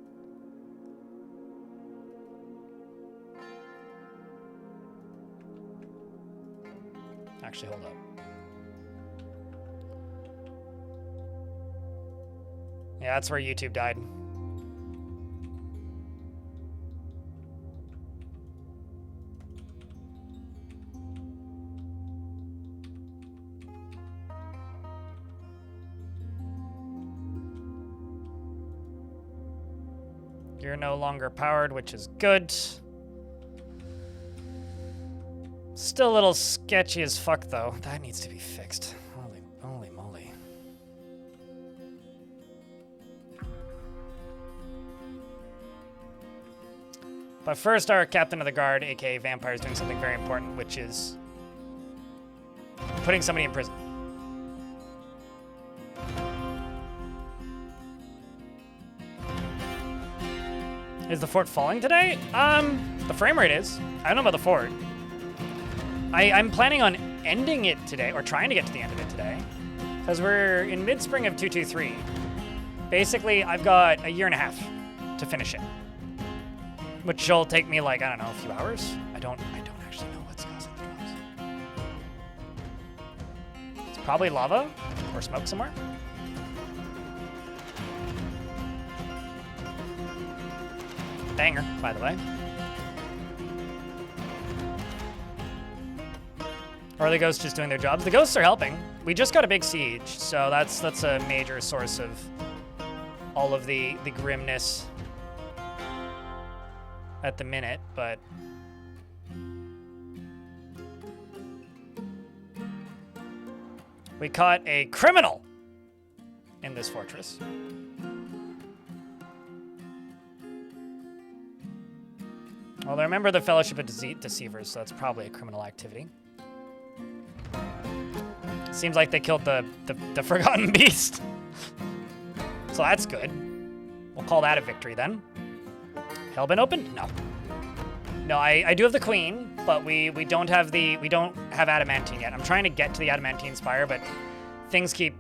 Actually, hold up. Yeah, that's where YouTube died. You're no longer powered, which is good. Still a little sketchy as fuck, though. That needs to be fixed. Holy moly. But first, our captain of the guard, aka Vampire, is doing something very important, which is putting somebody in prison. Is the fort falling today? The frame rate is. I don't know about the fort. I'm planning on ending it today, or trying to get to the end of it today, because we're in mid-spring of 223. Basically, I've got a year and a half to finish it, which will take me like, I don't know, a few hours. I don't actually know what's causing the drops. It's probably lava or smoke somewhere. Banger, by the way. Or are the ghosts just doing their jobs? The ghosts are helping. We just got a big siege, so that's a major source of all of the grimness at the minute, but we caught a criminal in this fortress. Well, I remember the Fellowship of Deceivers, so that's probably a criminal activity. Seems like they killed the Forgotten Beast. So that's good. We'll call that a victory then. Hell been opened? No. No, I do have the Queen, but we don't have Adamantine yet. I'm trying to get to the Adamantine Spire, but things keep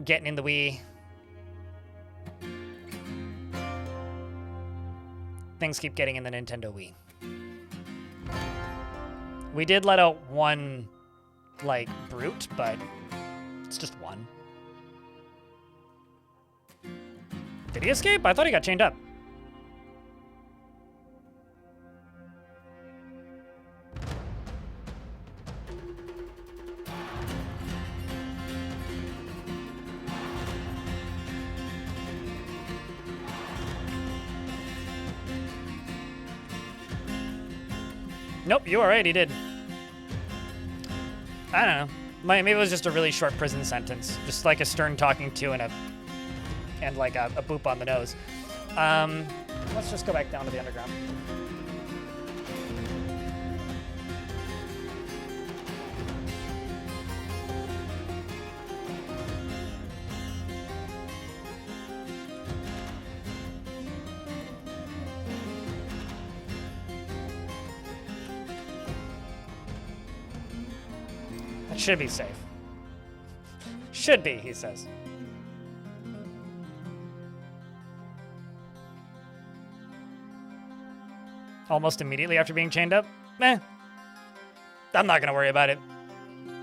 getting in the way. Things keep getting in the Nintendo Wii. We did let out one, like, brute, but it's just one. Did he escape? I thought he got chained up. Nope, you were right, he did. I don't know. Maybe it was just a really short prison sentence. Just like a stern talking to and like a boop on the nose. Let's just go back down to the underground. That should be safe. Should be, he says. Almost immediately after being chained up? Meh. I'm not gonna worry about it.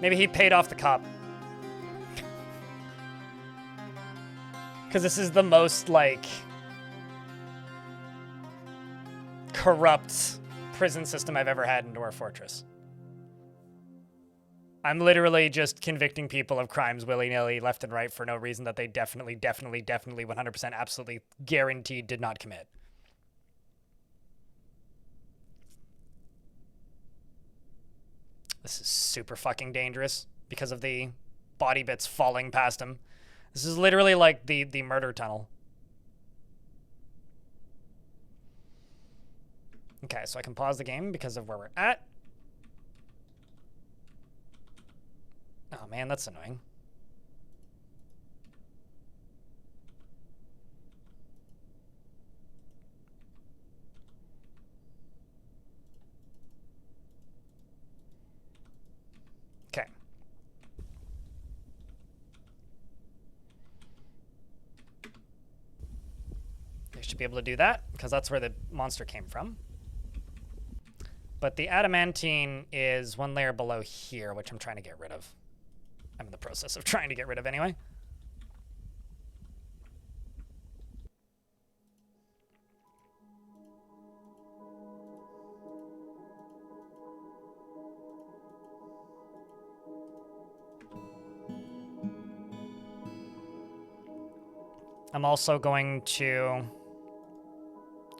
Maybe he paid off the cop. Because this is the most, like, corrupt prison system I've ever had in Dwarf Fortress. I'm literally just convicting people of crimes willy-nilly, left and right, for no reason that they definitely, 100% absolutely guaranteed did not commit. This is super fucking dangerous because of the body bits falling past him. This is literally like the murder tunnel. Okay, so I can pause the game because of where we're at. Oh man, that's annoying. Okay. They should be able to do that because that's where the monster came from. But the adamantine is one layer below here, which I'm trying to get rid of. I'm in the process of trying to get rid of anyway. I'm also going to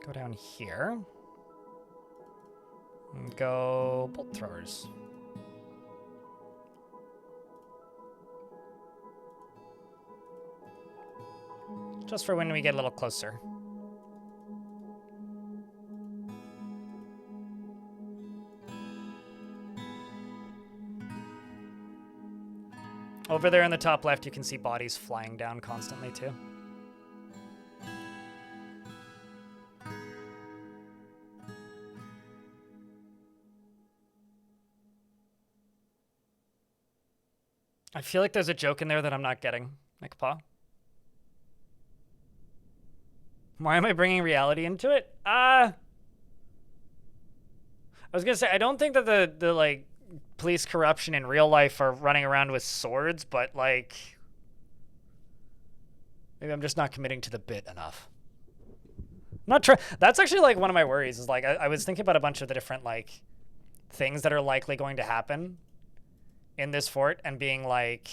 go Go down here. And go bolt throwers. Just for when we get a little closer. Over there in the top left, you can see bodies flying down constantly too. I feel like there's a joke in there that I'm not getting, Nickpaw. Why am I bringing reality into it? I was gonna say, I don't think that the like police corruption in real life are running around with swords, but like maybe I'm just not committing to the bit enough. I'm not trying. That's actually like one of my worries is like I was thinking about a bunch of the different like things that are likely going to happen in this fort and being like,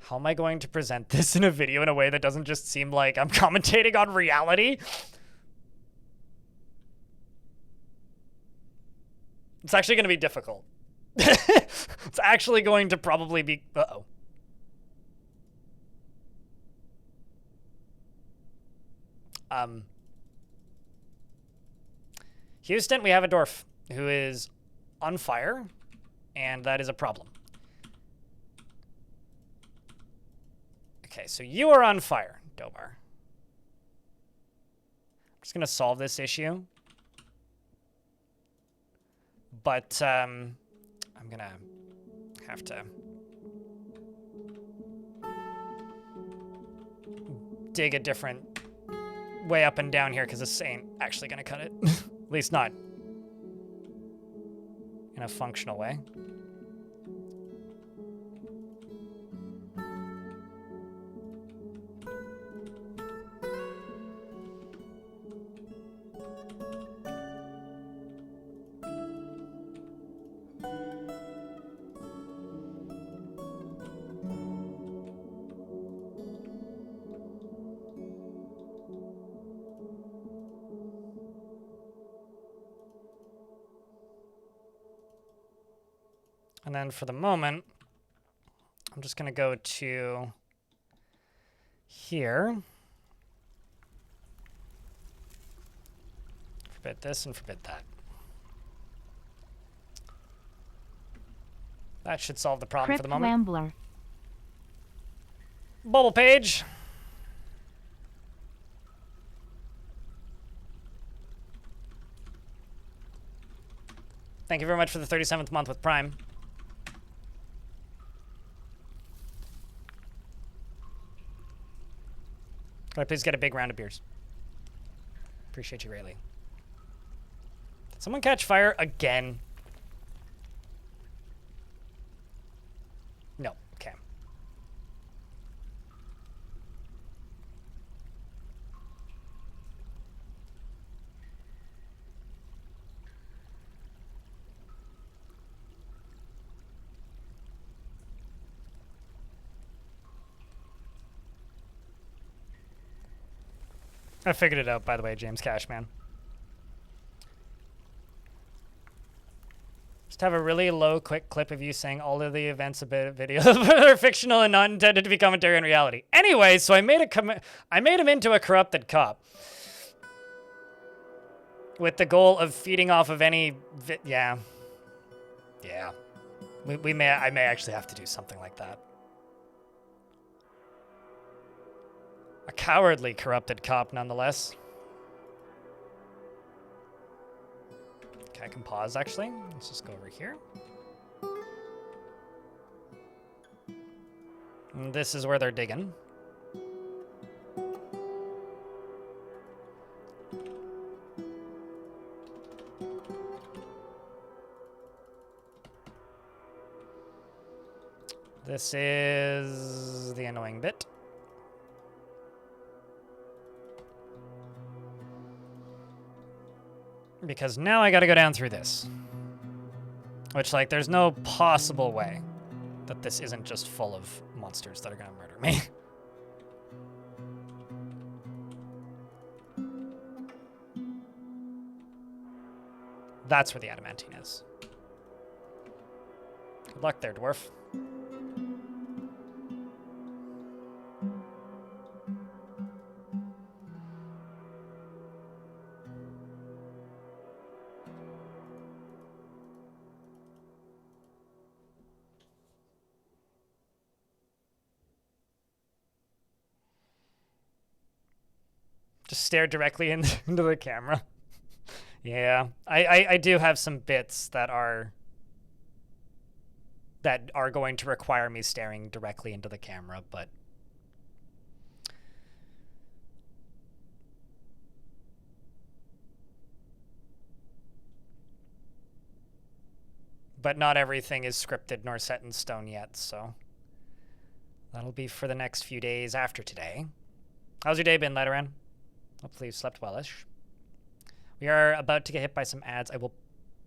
how am I going to present this in a video in a way that doesn't just seem like I'm commentating on reality? It's actually going to be difficult. It's actually going to probably be... Uh-oh. Houston, we have a dwarf who is on fire, and that is a problem. Okay, so you are on fire, Dobar. I'm just going to solve this issue. But I'm going to have to dig a different way up and down here because this ain't actually going to cut it. At least not in a functional way. And then for the moment, I'm just going to go to here. Forbid this and forbid that. That should solve the problem for the moment.
Rambler.
Bubble page. Thank you very much for the 37th month with Prime. Could I please get a big round of beers? Appreciate you greatly. Did someone catch fire again? No. Okay. I figured it out, by the way, James Cashman. Just have a really low, quick clip of you saying all of the events a bit of video are fictional and not intended to be commentary on reality. Anyway, so I made him into a corrupted cop with the goal of feeding off of any. Yeah. I may actually have to do something like that. A cowardly, corrupted cop, nonetheless. Okay, I can pause, actually. Let's just go over here. And this is where they're digging. This is the annoying bit. Because now I gotta go down through this. Which, like, there's no possible way that this isn't just full of monsters that are gonna murder me. That's where the adamantine is. Good luck there, dwarf. Just stare directly into the camera. Yeah, I do have some bits that are going to require me staring directly into the camera, but not everything is scripted nor set in stone yet, so that'll be for the next few days after today. How's your day been, Letteran? Hopefully you've slept well-ish. We are about to get hit by some ads. I will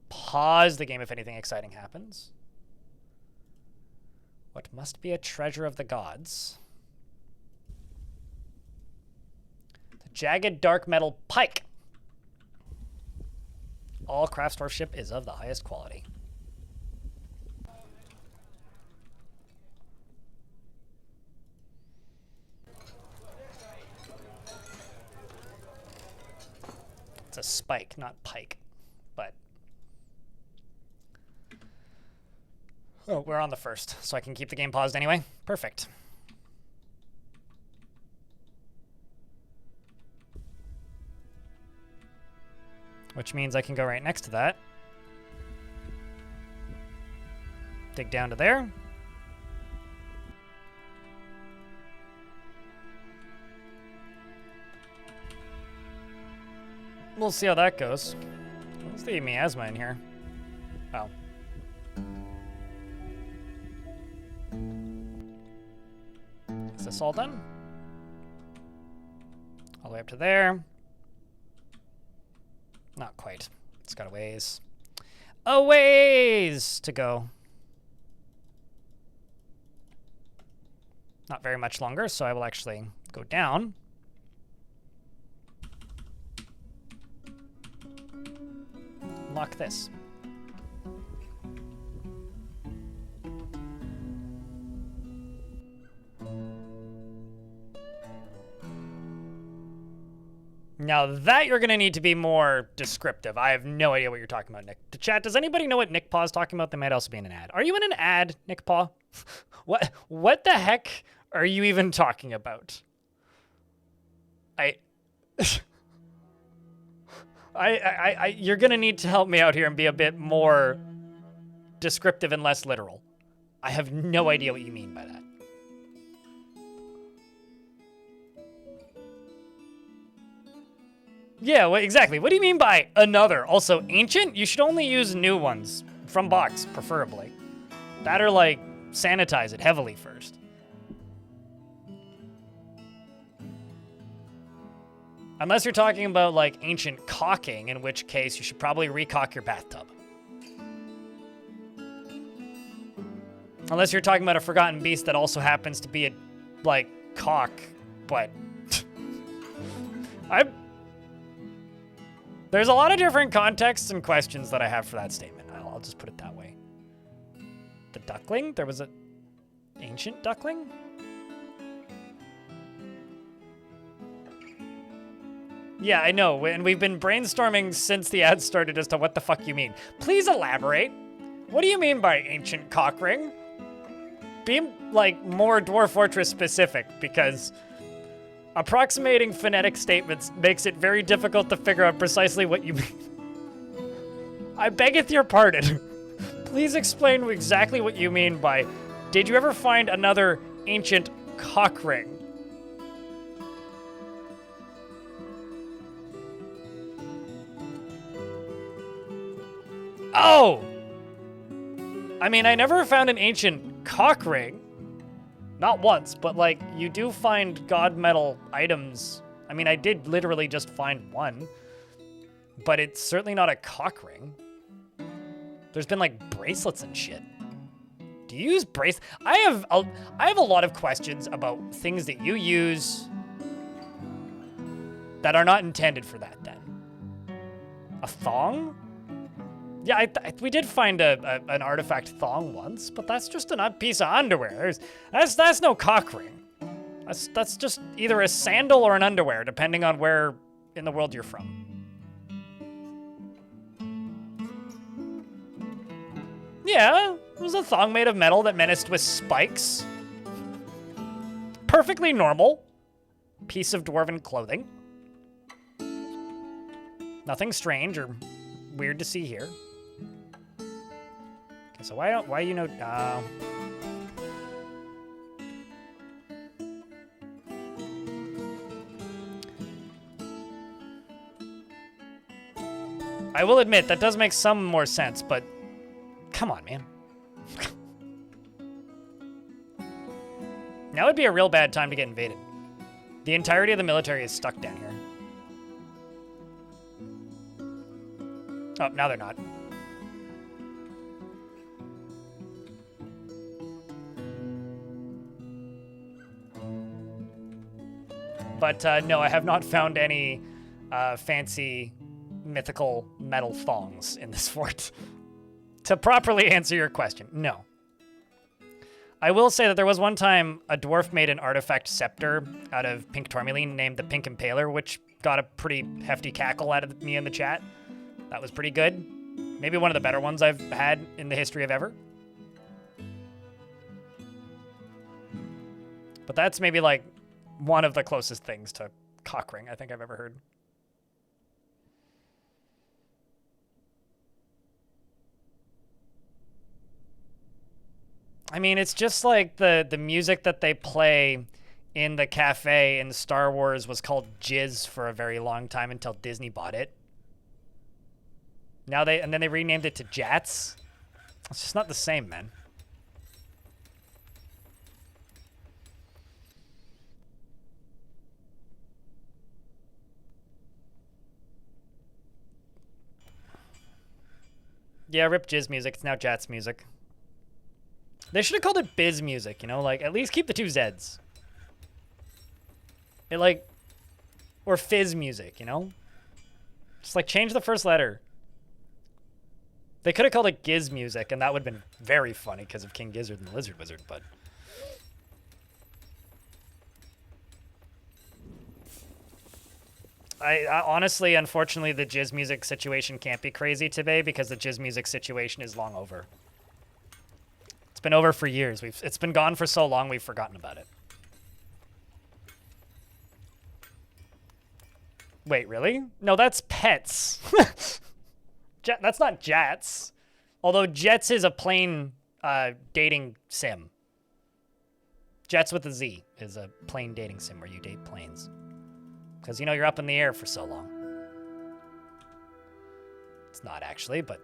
pause the game if anything exciting happens. What must be a treasure of the gods? The jagged dark metal pike. All craftsmanship is of the highest quality. It's a spike, not pike, but... Oh, we're on the first, so I can keep the game paused anyway. Perfect. Which means I can go right next to that. Dig down to there. We'll see how that goes. What's the miasma in here? Oh. Is this all done? All the way up to there. Not quite. It's got a ways to go. Not very much longer, so I will actually go down. Unlock this. Now that you're going to need to be more descriptive. I have no idea what you're talking about, Nick. The chat, does anybody know what Nick Paw's talking about? They might also be in an ad. Are you in an ad, Nick Paw? What the heck are you even talking about? You're going to need to help me out here and be a bit more descriptive and less literal. I have no idea what you mean by that. Yeah, exactly. What do you mean by another? Also, ancient? You should only use new ones. From box, preferably. That or, like, sanitize it heavily first. Unless you're talking about, like, ancient caulking, in which case you should probably recaulk your bathtub. Unless you're talking about a forgotten beast that also happens to be a, like, caulk, but... There's a lot of different contexts and questions that I have for that statement. I'll just put it that way. The duckling? There was an ancient duckling? Yeah, I know, and we've been brainstorming since the ad started as to what the fuck you mean. Please elaborate. What do you mean by ancient cock ring? Be, like, more Dwarf Fortress specific, because approximating phonetic statements makes it very difficult to figure out precisely what you mean. I beggeth your pardon. Please explain exactly what you mean by, did you ever find another ancient cock ring? Oh! I mean, I never found an ancient cock ring. Not once, but, like, you do find god metal items. I mean, I did literally just find one. But it's certainly not a cock ring. There's been, like, bracelets and shit. Do you use bracelets? I have a lot of questions about things that you use that are not intended for that, then. A thong? Yeah, we did find an artifact thong once, but that's just a piece of underwear. That's no cock ring. That's just either a sandal or an underwear, depending on where in the world you're from. Yeah, it was a thong made of metal that menaced with spikes. Perfectly normal piece of dwarven clothing. Nothing strange or weird to see here. Okay, so why you know? I will admit that does make some more sense, but come on, man. Now would be a real bad time to get invaded. The entirety of the military is stuck down here. Oh, now they're not. But no, I have not found any fancy mythical metal thongs in this fort. To properly answer your question, no. I will say that there was one time a dwarf made an artifact scepter out of pink tourmaline named the Pink Impaler, which got a pretty hefty cackle out of me in the chat. That was pretty good. Maybe one of the better ones I've had in the history of ever. But that's maybe like one of the closest things to cock ring I think I've ever heard. I mean, it's just like the music that they play in the cafe in Star Wars was called Jizz for a very long time until Disney bought it. And then they renamed it to Jats. It's just not the same, man. Yeah, rip Jizz music. It's now Jats music. They should have called it Biz music, you know? Like, at least keep the two Zs. It, like... Or Fizz music, you know? Just, like, change the first letter. They could have called it Giz music, and that would have been very funny because of King Gizzard and the Lizard Wizard, but... I honestly, unfortunately, the Jizz music situation can't be crazy today because the Jizz music situation is long over. It's been over for years. It's been gone for so long, we've forgotten about it. Wait, really? No, that's Pets. That's not Jats. Although Jets is a plain dating sim. Jets with a Z is a plain dating sim where you date planes. Because, you know, you're up in the air for so long. It's not actually, but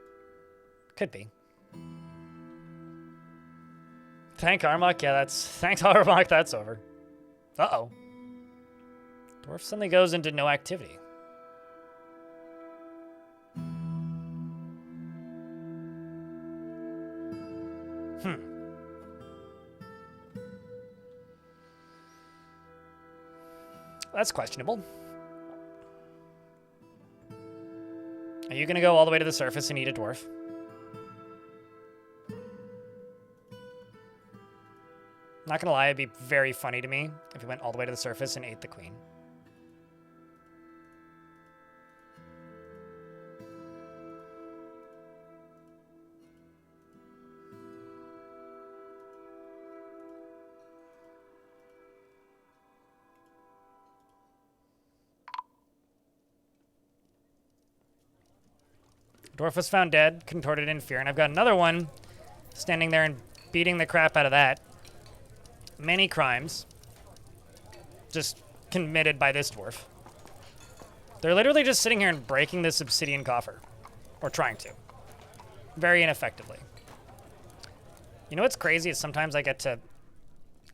could be. Thank Armok, yeah, thanks Armok, that's over. Uh-oh. Dwarf suddenly goes into no activity. That's questionable. Are you gonna go all the way to the surface and eat a dwarf? Not gonna lie, it'd be very funny to me if you went all the way to the surface and ate the queen. Dwarf was found dead, contorted in fear, and I've got another one standing there and beating the crap out of that. Many crimes just committed by this dwarf. They're literally just sitting here and breaking this obsidian coffer. Or trying to. Very ineffectively. You know what's crazy is sometimes I get to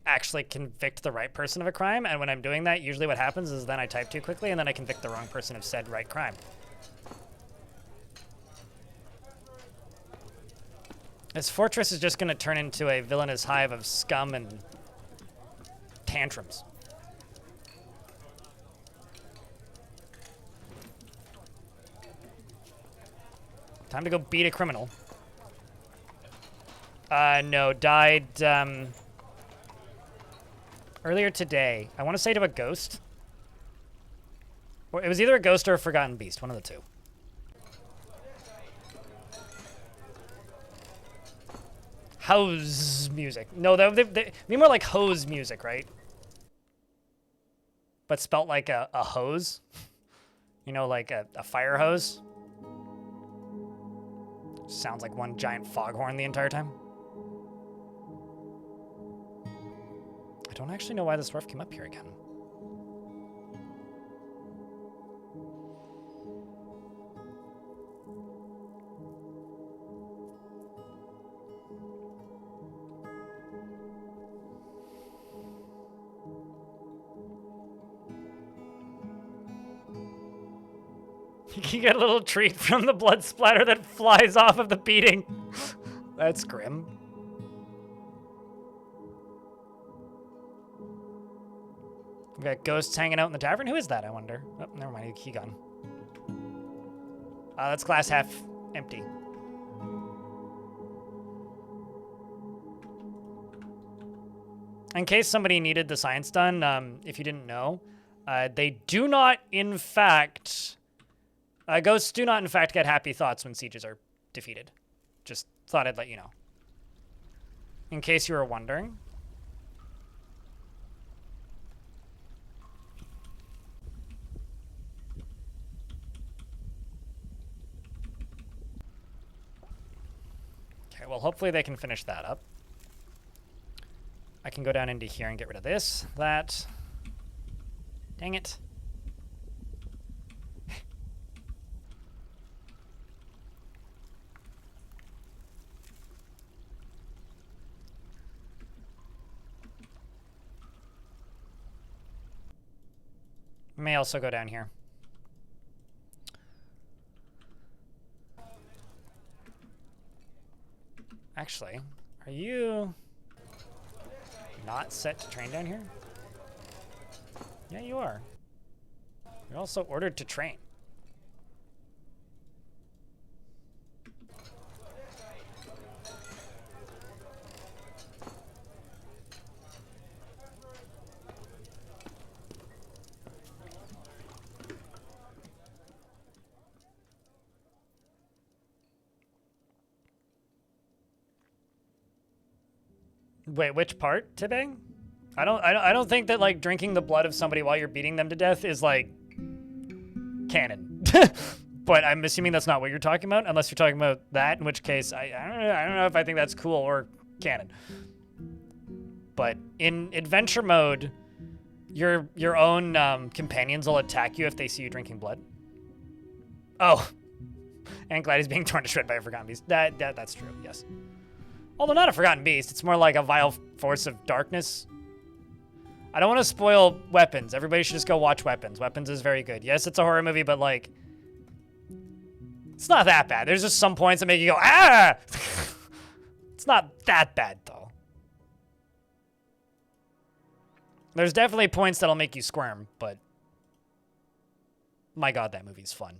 actually convict the right person of a crime, and when I'm doing that, usually what happens is then I type too quickly and then I convict the wrong person of said right crime. This fortress is just going to turn into a villainous hive of scum and tantrums. Time to go beat a criminal. No, died, earlier today. I want to say to a ghost. Or it was either a ghost or a forgotten beast, one of the two. Hose music. No, they mean more like hose music, right? But spelt like a hose. You know, like a fire hose. Sounds like one giant foghorn the entire time. I don't actually know why this dwarf came up here again. You can get a little treat from the blood splatter that flies off of the beating. That's grim. We got ghosts hanging out in the tavern. Who is that, I wonder? Oh, never mind. He gone. That's glass half empty. In case somebody needed the science done, if you didn't know, they do not, in fact... ghosts do not, in fact, get happy thoughts when sieges are defeated. Just thought I'd let you know. In case you were wondering. Okay, well, hopefully they can finish that up. I can go down into here and get rid of this, that. Dang it. May also go down here. Actually, are you not set to train down here? Yeah, you are. You're also ordered to train. Wait, which part, Tibang? I don't think that like drinking the blood of somebody while you're beating them to death is like canon. But I'm assuming that's not what you're talking about, unless you're talking about that, in which case I don't know if I think that's cool or canon. But in adventure mode, your own companions will attack you if they see you drinking blood. Oh, and glad he's being torn to shred by a forgotten beast. That's true. Yes. Although not a forgotten beast, it's more like a vile force of darkness. I don't want to spoil Weapons. Everybody should just go watch Weapons. Weapons is very good. Yes, it's a horror movie, but like, it's not that bad. There's just some points that make you go, ah! It's not that bad, though. There's definitely points that'll make you squirm, but my God, that movie's fun.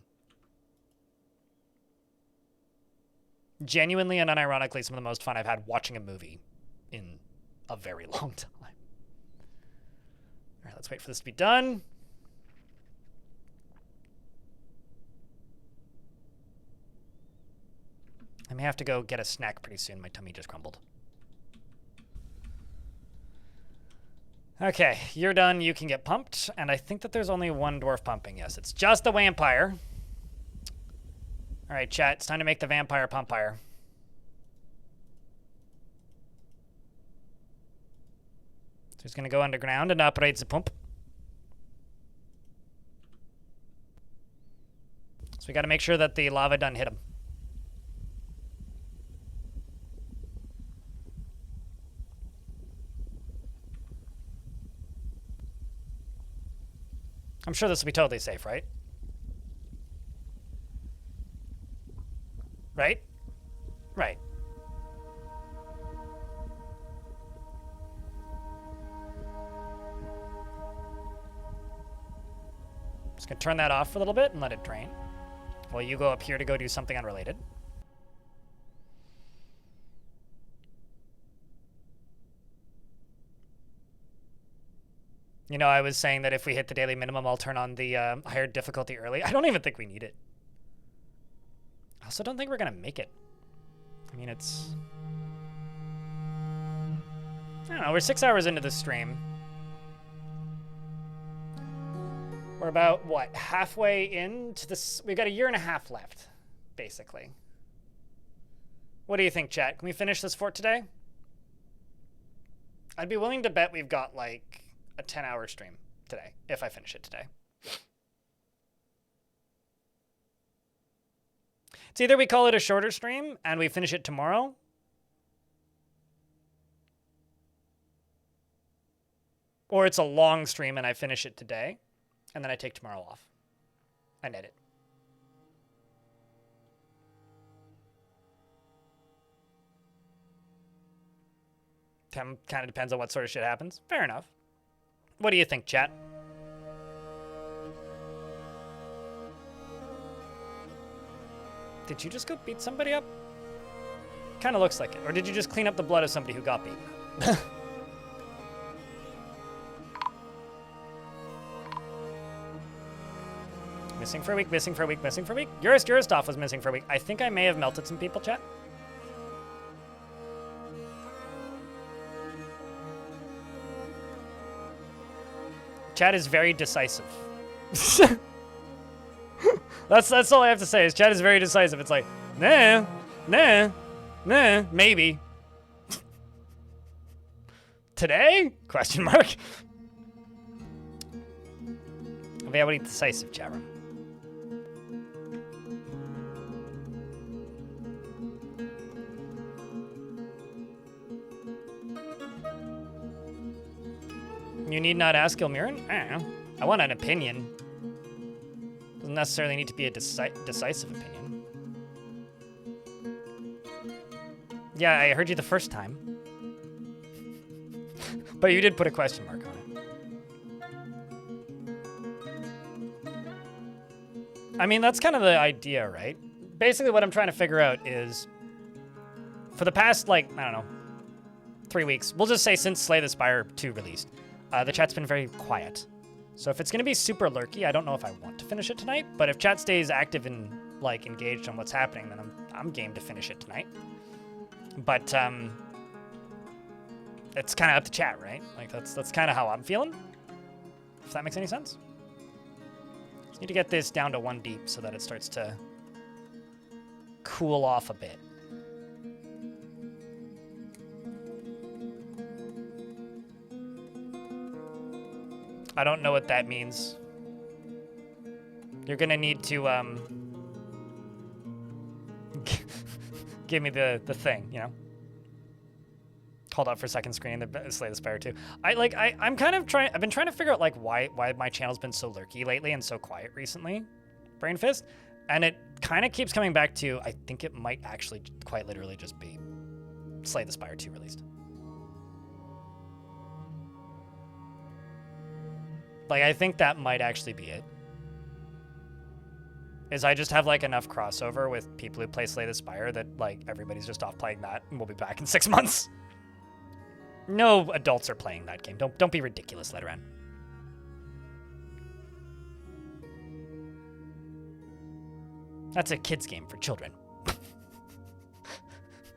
Genuinely and unironically, some of the most fun I've had watching a movie in a very long time. All right, let's wait for this to be done. I may have to go get a snack pretty soon. My tummy just crumbled. Okay, you're done. You can get pumped. And I think that there's only one dwarf pumping. Yes, it's just the vampire. All right, chat, it's time to make the vampire pumpire. So he's going to go underground and operate the pump. So we got to make sure that the lava doesn't hit him. I'm sure this will be totally safe, right? Right? Right. Just gonna turn that off for a little bit and let it drain. While you go up here to go do something unrelated. You know, I was saying that if we hit the daily minimum, I'll turn on the higher difficulty early. I don't even think we need it. I also don't think we're going to make it. I mean, it's... I don't know, we're 6 hours into the stream. We're about, what, halfway into this? We've got a year and a half left, basically. What do you think, chat? Can we finish this fort today? I'd be willing to bet we've got, like, a 10-hour stream today, if I finish it today. It's either we call it a shorter stream and we finish it tomorrow, or it's a long stream and I finish it today, and then I take tomorrow off and edit. Kind of depends on what sort of shit happens. Fair enough. What do you think, chat? Did you just go beat somebody up? Kind of looks like it. Or did you just clean up the blood of somebody who got beaten? Missing for a week, missing for a week, missing for a week. Eurostov was missing for a week. I think I may have melted some people, chat. Chat is very decisive. That's all I have to say is chat is very decisive. It's like, nah, maybe. Today? Question mark. Very decisive, chat room. You need not ask Ilmiran? I don't know. I want an opinion. Doesn't necessarily need to be a decisive opinion. Yeah, I heard you the first time. But you did put a question mark on it. I mean, that's kind of the idea, right? Basically, what I'm trying to figure out is, for the past, like, I don't know, 3 weeks, we'll just say since Slay the Spire 2 released, the chat's been very quiet. So if it's going to be super lurky, I don't know if I want to finish it tonight. But if chat stays active and, like, engaged on what's happening, then I'm game to finish it tonight. But it's kind of up to chat, right? Like, that's kind of how I'm feeling. If that makes any sense. Just need to get this down to 1 deep so that it starts to cool off a bit. I don't know what that means. You're gonna need to give me the thing, you know. Hold up for second screen. The Slay the Spire 2. I'm kind of trying. I've been trying to figure out like why my channel's been so lurky lately and so quiet recently, Brain Fist, and it kind of keeps coming back to I think it might actually quite literally just be Slay the Spire 2 released. Like, I think that might actually be it. Is I just have, like, enough crossover with people who play Slay the Spire that, like, everybody's just off playing that and we'll be back in 6 months. No adults are playing that game. Don't be ridiculous, Letteran. That's a kid's game for children.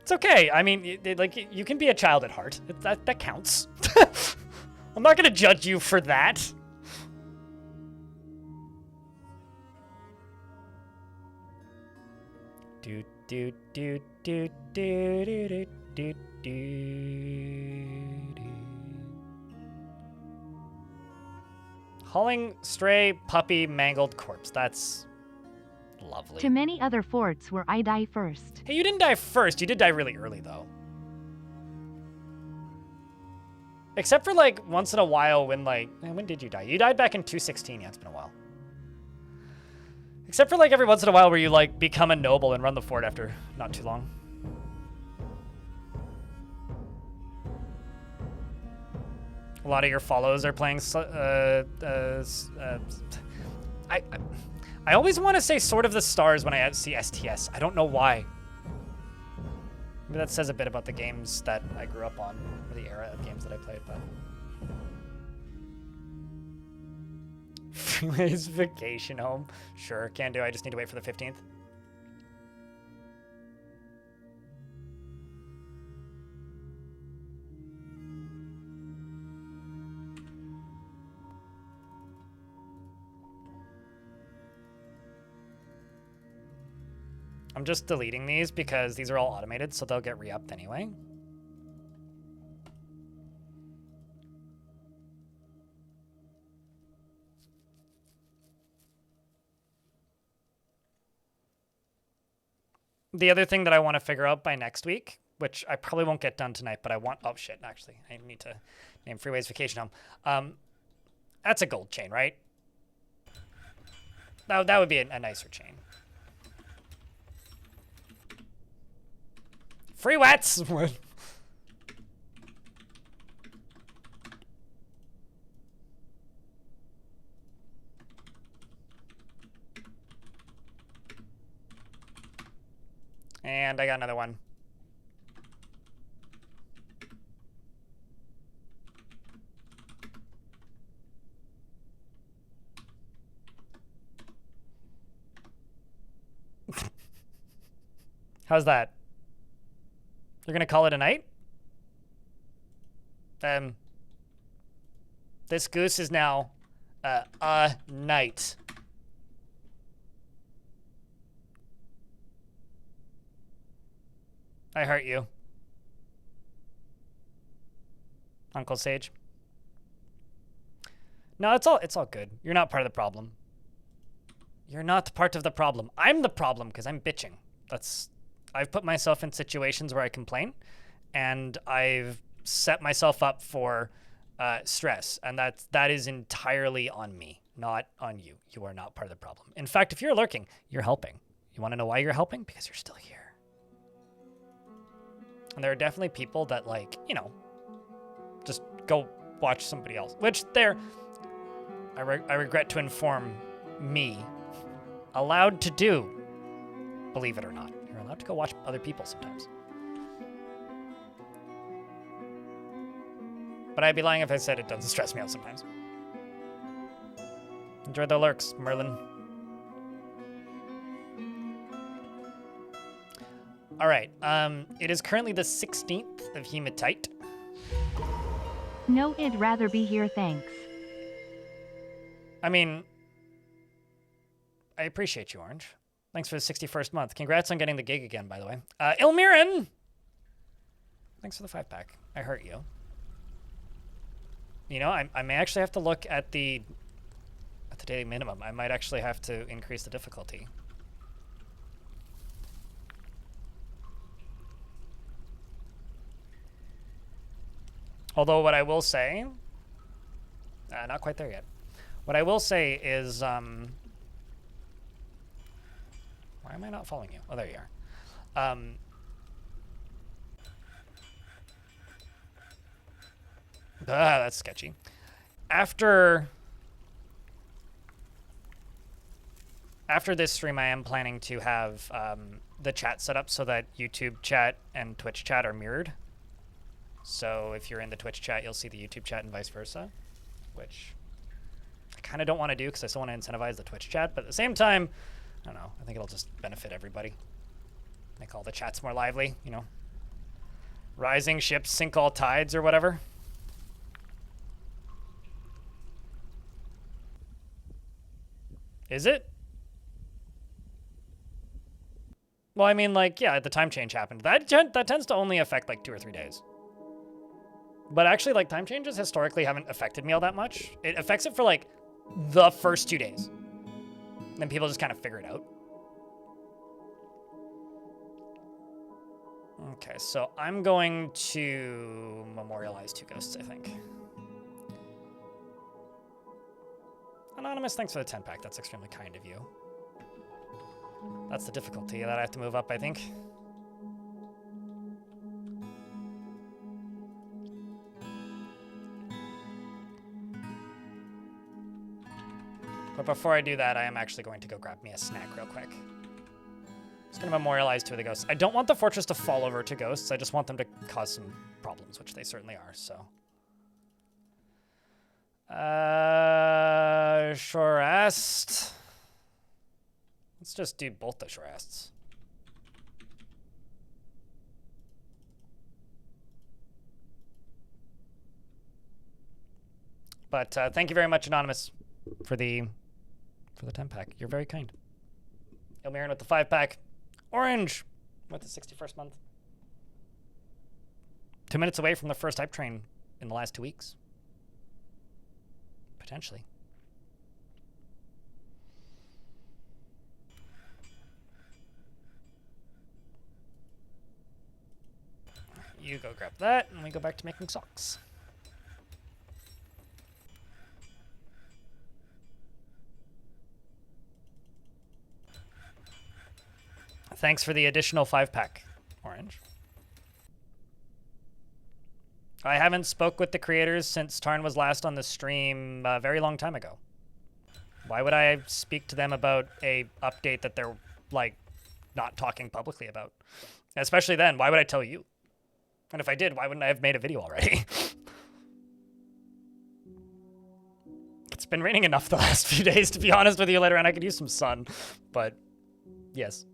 It's okay. I mean, like, you can be a child at heart. That counts. I'm not going to judge you for that. Hauling stray puppy mangled corpse. That's lovely.
To many other forts where I die first.
Hey, you didn't die first. You did die really early, though. Except for, like, once in a while when, like... When did you die? You died back in 216. Yeah, it's been a while. Except for, like, every once in a while where you, like, become a noble and run the fort after not too long. A lot of your follows are playing... I always want to say Sword of the Stars when I see STS. I don't know why. Maybe that says a bit about the games that I grew up on, or the era of games that I played, but... Freeways vacation home. Sure, can do. I just need to wait for the 15th. I'm just deleting these because these are all automated, so they'll get re-upped anyway. The other thing that I want to figure out by next week, which I probably won't get done tonight, but I want... Oh, shit, actually. I need to name Freeways Vacation Home. That's a gold chain, right? That would be a nicer chain. Free wets! What? And I got another one. How's that? You're gonna call it a night? This goose is now a night. I hurt you, Uncle Sage. No, it's all good. You're not part of the problem. You're not part of the problem. I'm the problem because I'm bitching. I've put myself in situations where I complain, and I've set myself up for stress, and that is entirely on me, not on you. You are not part of the problem. In fact, if you're lurking, you're helping. You want to know why you're helping? Because you're still here. And there are definitely people that, like, you know, just go watch somebody else, which I regret to inform me, allowed to do, believe it or not. You're allowed to go watch other people sometimes. But I'd be lying if I said it doesn't stress me out sometimes. Enjoy the lurks, Merlin. All right, it is currently the 16th of Hematite.
No, I'd rather be here, thanks.
I mean, I appreciate you, Orange. Thanks for the 61st month. Congrats on getting the gig again, by the way. Ilmirin! Thanks for the 5-pack. I hurt you. You know, I may actually have to look at the daily minimum. I might actually have to increase the difficulty. Although what I will say, not quite there yet. What I will say is, why am I not following you? Oh, there you are. That's sketchy. After this stream, I am planning to have the chat set up so that YouTube chat and Twitch chat are mirrored. So if you're in the Twitch chat, you'll see the YouTube chat and vice versa, which I kind of don't want to do because I still want to incentivize the Twitch chat. But at the same time, I don't know. I think it'll just benefit everybody. Make all the chats more lively, you know. Rising ships sink all tides or whatever. Is it? Well, I mean, like, yeah, the time change happened. That tends to only affect, like, 2 or 3 days. But actually, like, time changes historically haven't affected me all that much. It affects it for, like, the first 2 days. Then people just kind of figure it out. Okay, so I'm going to memorialize 2 ghosts, I think. Anonymous, thanks for the 10-pack. That's extremely kind of you. That's the difficulty that I have to move up, I think. But before I do that, I am actually going to go grab me a snack real quick. Just going to memorialize 2 of the ghosts. I don't want the fortress to fall over to ghosts. I just want them to cause some problems, which they certainly are, so. Shorest. Let's just do both the Shorests. But thank you very much, Anonymous, for the 10-pack. You're very kind. Ilmirin with the 5-pack. Orange with the 61st month. 2 minutes away from the first hype train in the last 2 weeks. Potentially. You go grab that, and we go back to making socks. Thanks for the additional 5-pack, Orange. I haven't spoke with the creators since Tarn was last on the stream a very long time ago. Why would I speak to them about a update that they're, like, not talking publicly about? Especially then, why would I tell you? And if I did, why wouldn't I have made a video already? It's been raining enough the last few days, to be honest with you, later on. I could use some sun, but yes.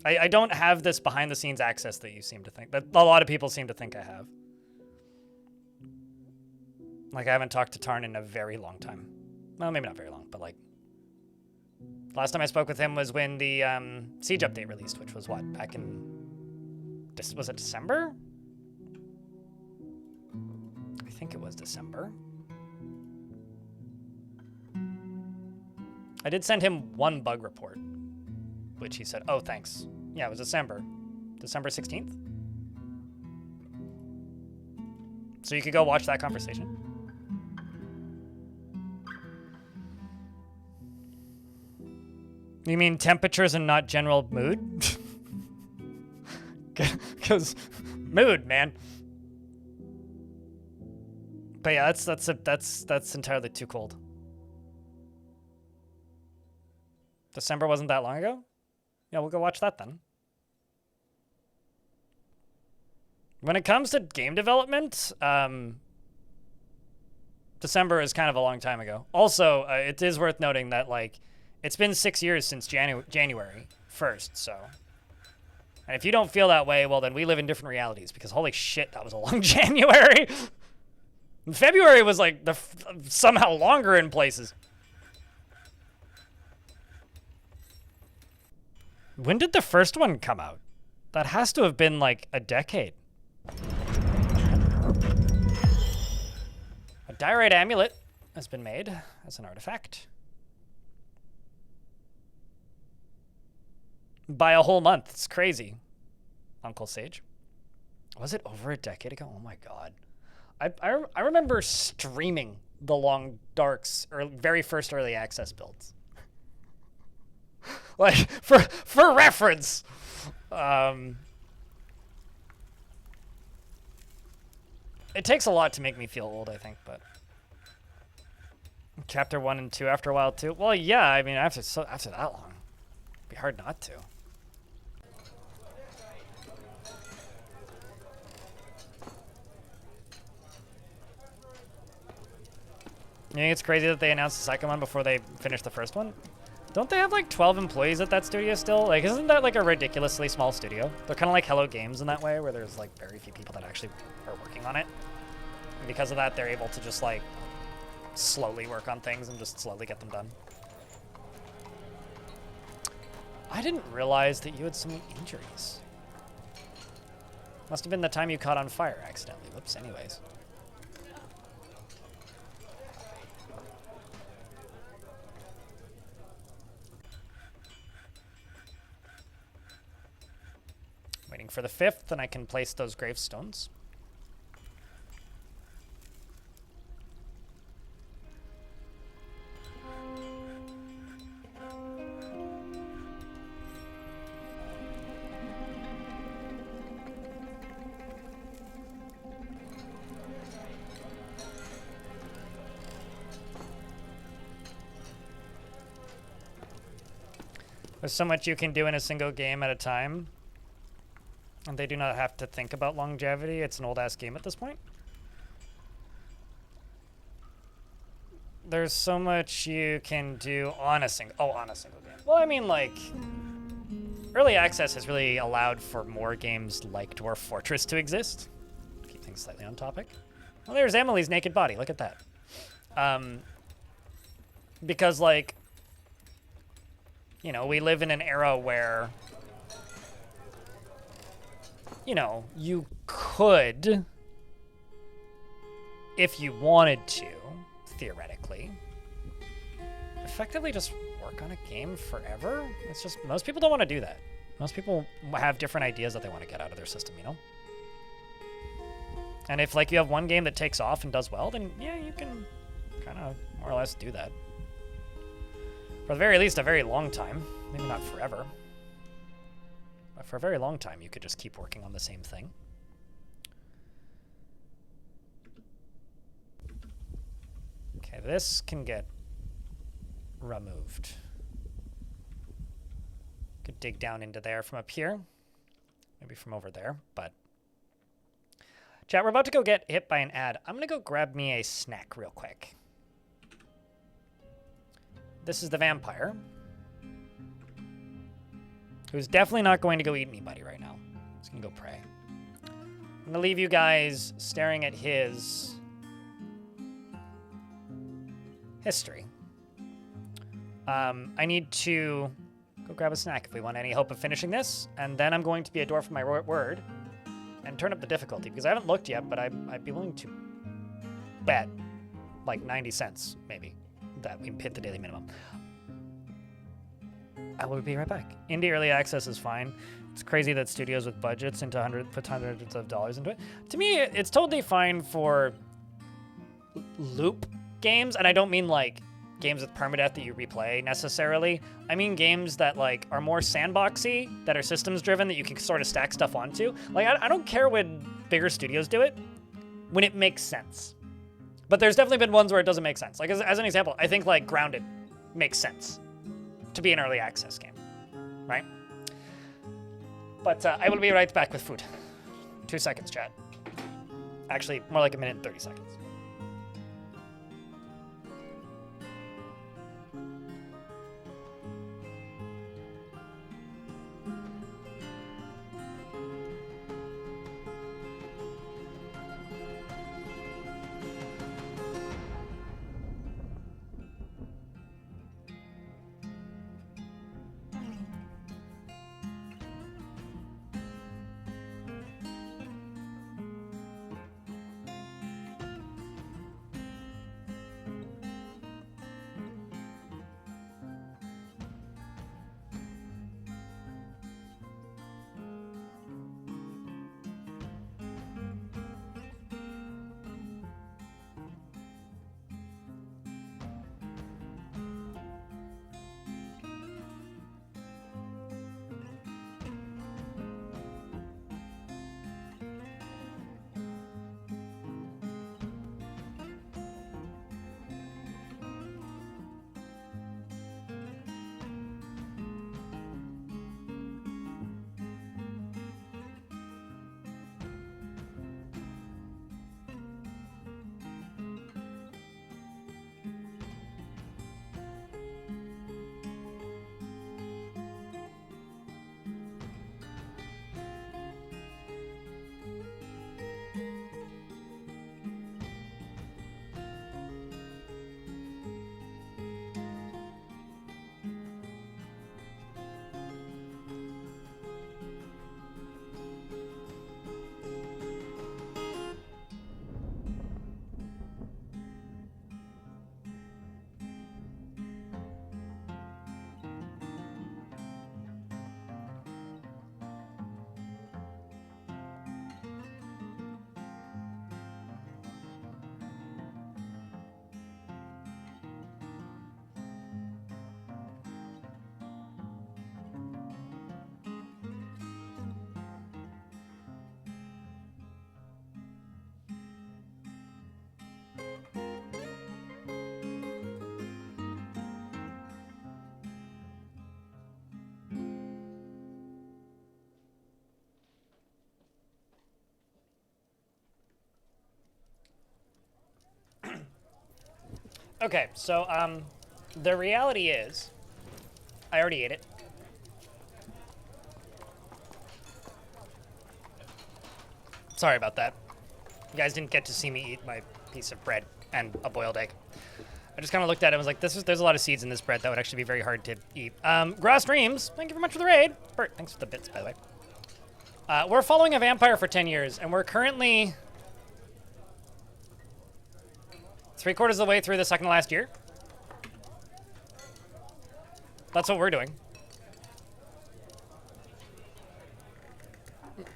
I don't have this behind-the-scenes access that you seem to think, that a lot of people seem to think I have. Like, I haven't talked to Tarn in a very long time. Well, maybe not very long, but, like, last time I spoke with him was when the Siege update released, which was, what, back in... was it December? I think it was December. I did send him one bug report, which he said, oh, thanks. Yeah, it was December. December 16th? So you could go watch that conversation. You mean temperatures and not general mood? Because mood, man. But yeah, that's entirely too cold. December wasn't that long ago? Yeah, we'll go watch that then. When it comes to game development, December is kind of a long time ago. Also, it is worth noting that, like, it's been 6 years since January 1st, so. And if you don't feel that way, well, then we live in different realities, because holy shit, that was a long January. And February was, like, somehow longer in places. When did the first one come out? That has to have been, like, a decade. A diorite amulet has been made as an artifact. By a whole month. It's crazy. Uncle Sage. Was it over a decade ago? Oh my god. I remember streaming the Long Dark's very first early access builds. Like, for reference. It takes a lot to make me feel old, I think, but chapter 1 and 2 after a while too. Well, yeah, I mean after that long, it'd be hard not to. You think it's crazy that they announced the second one before they finished the first one? Don't they have like 12 employees at that studio still? Like, isn't that like a ridiculously small studio? They're kind of like Hello Games in that way, where there's like very few people that actually are working on it. And because of that, they're able to just like slowly work on things and just slowly get them done. I didn't realize that you had so many injuries. Must have been the time you caught on fire accidentally. Whoops, anyways. Waiting for the 5th, and I can place those gravestones. There's so much you can do in a single game at a time. And they do not have to think about longevity. It's an old-ass game at this point. there's so much you can do on a single game. Well, I mean, like, early access has really allowed for more games like Dwarf Fortress to exist. Keep things slightly on topic. Well, there's Emily's naked body. Look at that. Because, like, you know, we live in an era where, you know, you could, if you wanted to, theoretically, effectively just work on a game forever. It's just, most people don't want to do that. Most people have different ideas that they want to get out of their system, you know? And if, like, you have one game that takes off and does well, then, yeah, you can kind of more or less do that. For the very least, a very long time. Maybe not forever. But for a very long time, you could just keep working on the same thing. Okay, this can get removed. Could dig down into there from up here. Maybe from over there, but... Chat, we're about to go get hit by an ad. I'm gonna go grab me a snack real quick. This is the vampire, who's definitely not going to go eat anybody right now. He's gonna go pray. I'm gonna leave you guys staring at his history. I need to go grab a snack if we want any hope of finishing this, and then I'm going to be a dwarf of my word and turn up the difficulty, because I haven't looked yet, but I'd be willing to bet like 90 cents, maybe, that we hit the daily minimum. I will be right back. Indie early access is fine. It's crazy that studios with budgets put hundreds of dollars into it. To me, it's totally fine for loop games, and I don't mean like games with permadeath that you replay necessarily. I mean games that like are more sandboxy, that are systems driven, that you can sort of stack stuff onto. Like I don't care when bigger studios do it, when it makes sense. But there's definitely been ones where it doesn't make sense. Like as an example, I think like Grounded makes sense to be an early access game, right? But I will be right back with food. 2 seconds, chat. Actually, more like 1 minute and 30 seconds. Okay, so, the reality is, I already ate it. Sorry about that. You guys didn't get to see me eat my piece of bread and a boiled egg. I just kind of looked at it and was like, there's a lot of seeds in this bread that would actually be very hard to eat. Gross Dreams, thank you very much for the raid. Bert, thanks for the bits, by the way. We're following a vampire for 10 years, and we're currently 3/4 of the way through the second to last year. That's what we're doing.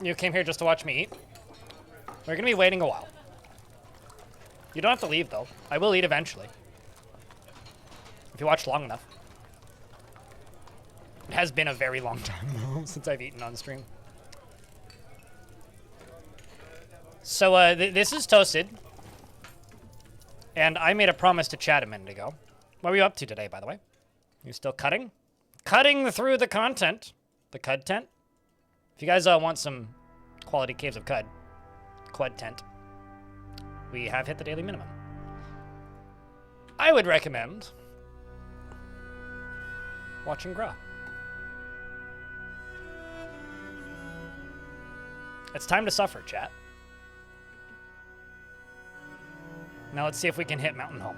You came here just to watch me eat. We're gonna be waiting a while. You don't have to leave, though. I will eat eventually. If you watch long enough. It has been a very long time, though, since I've eaten on stream. So, this is toasted. And I made a promise to chat a minute ago. What were you up to today, by the way? You still cutting? Cutting through the content. The Cud tent. If you guys want some quality caves of Cud, Quad tent, we have hit the daily minimum. I would recommend watching Gra. It's time to suffer, chat. Now let's see if we can hit Mountain Home.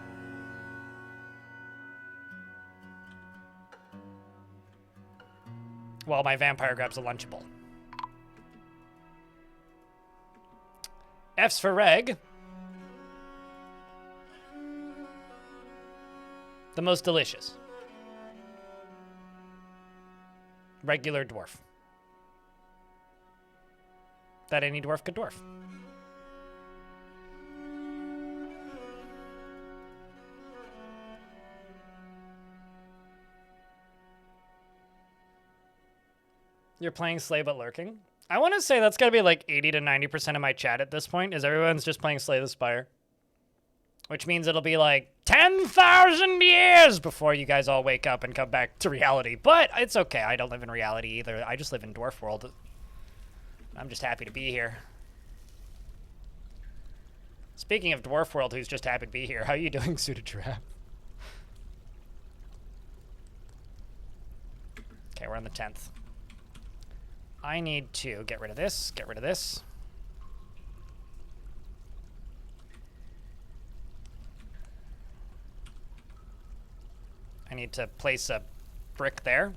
While my vampire grabs a Lunchable. F's for Reg. The most delicious. Regular dwarf. That any dwarf could dwarf. You're playing Slay but lurking? I want to say that's got to be like 80 to 90% of my chat at this point, is everyone's just playing Slay the Spire. Which means it'll be like 10,000 years before you guys all wake up and come back to reality. But it's okay, I don't live in reality either. I just live in Dwarf World. I'm just happy to be here. Speaking of Dwarf World, who's just happy to be here, how are you doing, Suited Giraffe? Okay, we're on the 10th. I need to get rid of this, get rid of this. I need to place a brick there.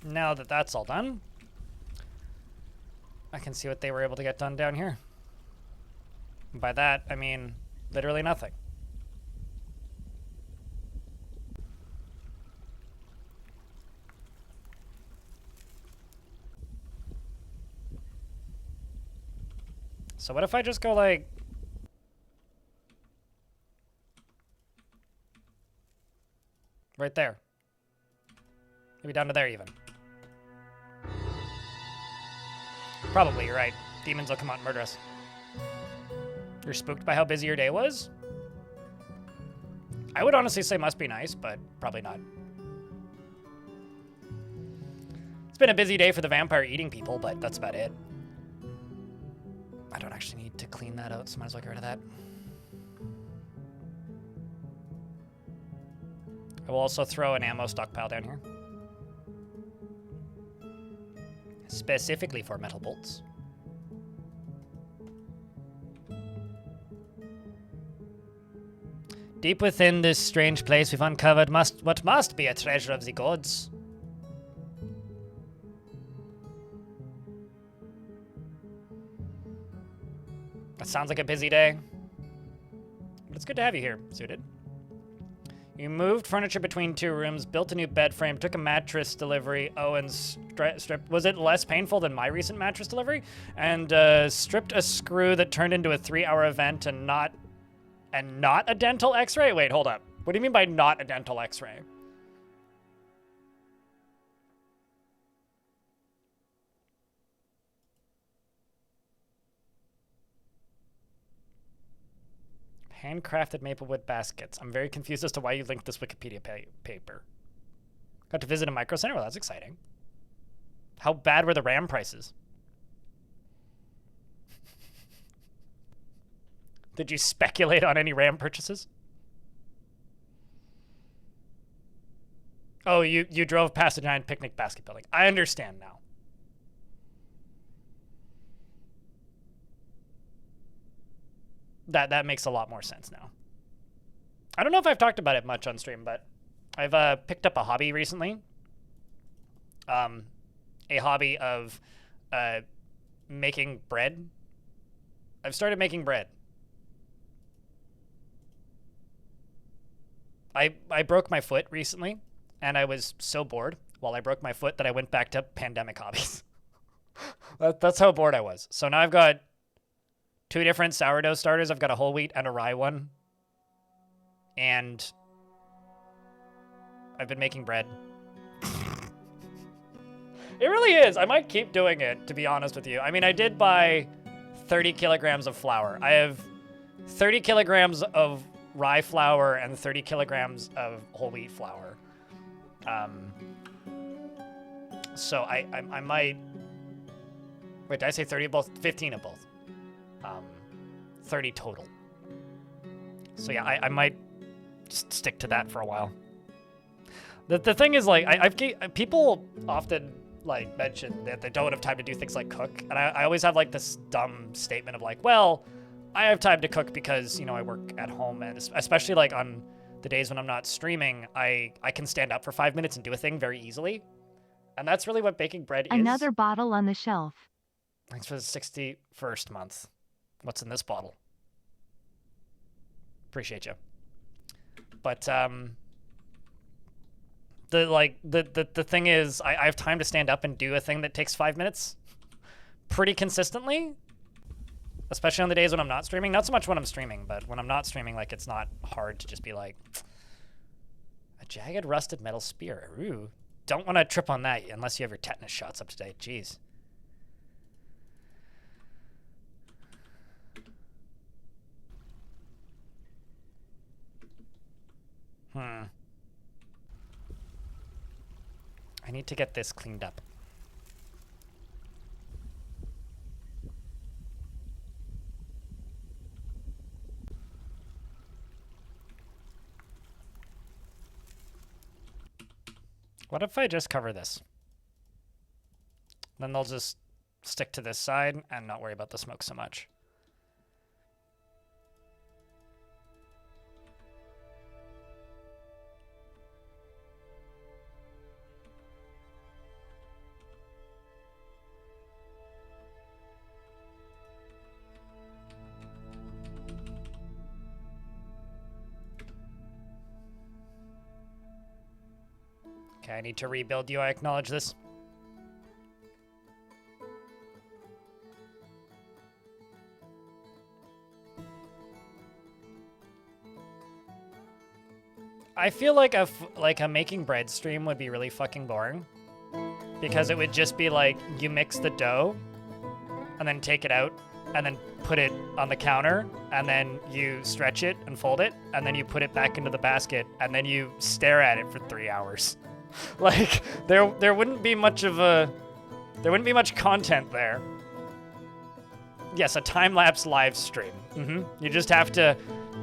Now that that's all done, I can see what they were able to get done down here. And by that, I mean literally nothing. So what if I just go like... right there? Maybe down to there even. Probably, you're right. Demons will come out and murder us. You're spooked by how busy your day was? I would honestly say must be nice, but probably not. It's been a busy day for the vampire eating people, but that's about it. I don't actually need to clean that out, so might as well get rid of that. I will also throw an ammo stockpile down here. Specifically for metal bolts. Deep within this strange place we've uncovered what must be a treasure of the gods. That sounds like a busy day. But it's good to have you here, Suited. You moved furniture between two rooms, built a new bed frame, took a mattress delivery. Oh, and stripped. Was it less painful than my recent mattress delivery? And stripped a screw that turned into a 3-hour event and not a dental X-ray. Wait, hold up. What do you mean by not a dental X-ray? Handcrafted maplewood baskets. I'm very confused as to why you linked this Wikipedia paper. Got to visit a micro center? Well, that's exciting. How bad were the RAM prices? Did you speculate on any RAM purchases? Oh, you drove past a giant picnic basket building. I understand now. That makes a lot more sense now. I don't know if I've talked about it much on stream, but I've picked up a hobby recently. A hobby of making bread. I've started making bread. I broke my foot recently, and I was so bored while I broke my foot that I went back to pandemic hobbies. That's how bored I was. So now I've got 2 different sourdough starters. I've got a whole wheat and a rye one. And I've been making bread. It really is. I might keep doing it, to be honest with you. I mean, I did buy 30 kilograms of flour. I have 30 kilograms of rye flour and 30 kilograms of whole wheat flour. So I might... Wait, did I say 30 of both? 15 of both. 30 total. So yeah, I might just stick to that for a while. The thing is, like, people often like mention that they don't have time to do things like cook, and I always have like this dumb statement of like, well, I have time to cook because, you know, I work at home, and especially like on the days when I'm not streaming, I can stand up for 5 minutes and do a thing very easily, and that's really what baking bread is.
Another bottle on the shelf.
Thanks for the 61st month. What's in this bottle? Appreciate you. But the thing is, I have time to stand up and do a thing that takes 5 minutes pretty consistently, especially on the days when I'm not streaming. Not so much when I'm streaming, but when I'm not streaming, like, it's not hard to just be like, a jagged rusted metal spear. Ooh, don't want to trip on that unless you have your tetanus shots up to date. Jeez. I need to get this cleaned up. What if I just cover this? Then they'll just stick to this side and not worry about the smoke so much. Okay, I need to rebuild you. I acknowledge this. I feel like a making bread stream would be really fucking boring, because it would just be like you mix the dough and then take it out and then put it on the counter, and then you stretch it and fold it, and then you put it back into the basket, and then you stare at it for 3 hours. Like, there wouldn't be much content there. Yes, a time-lapse live stream. You just have to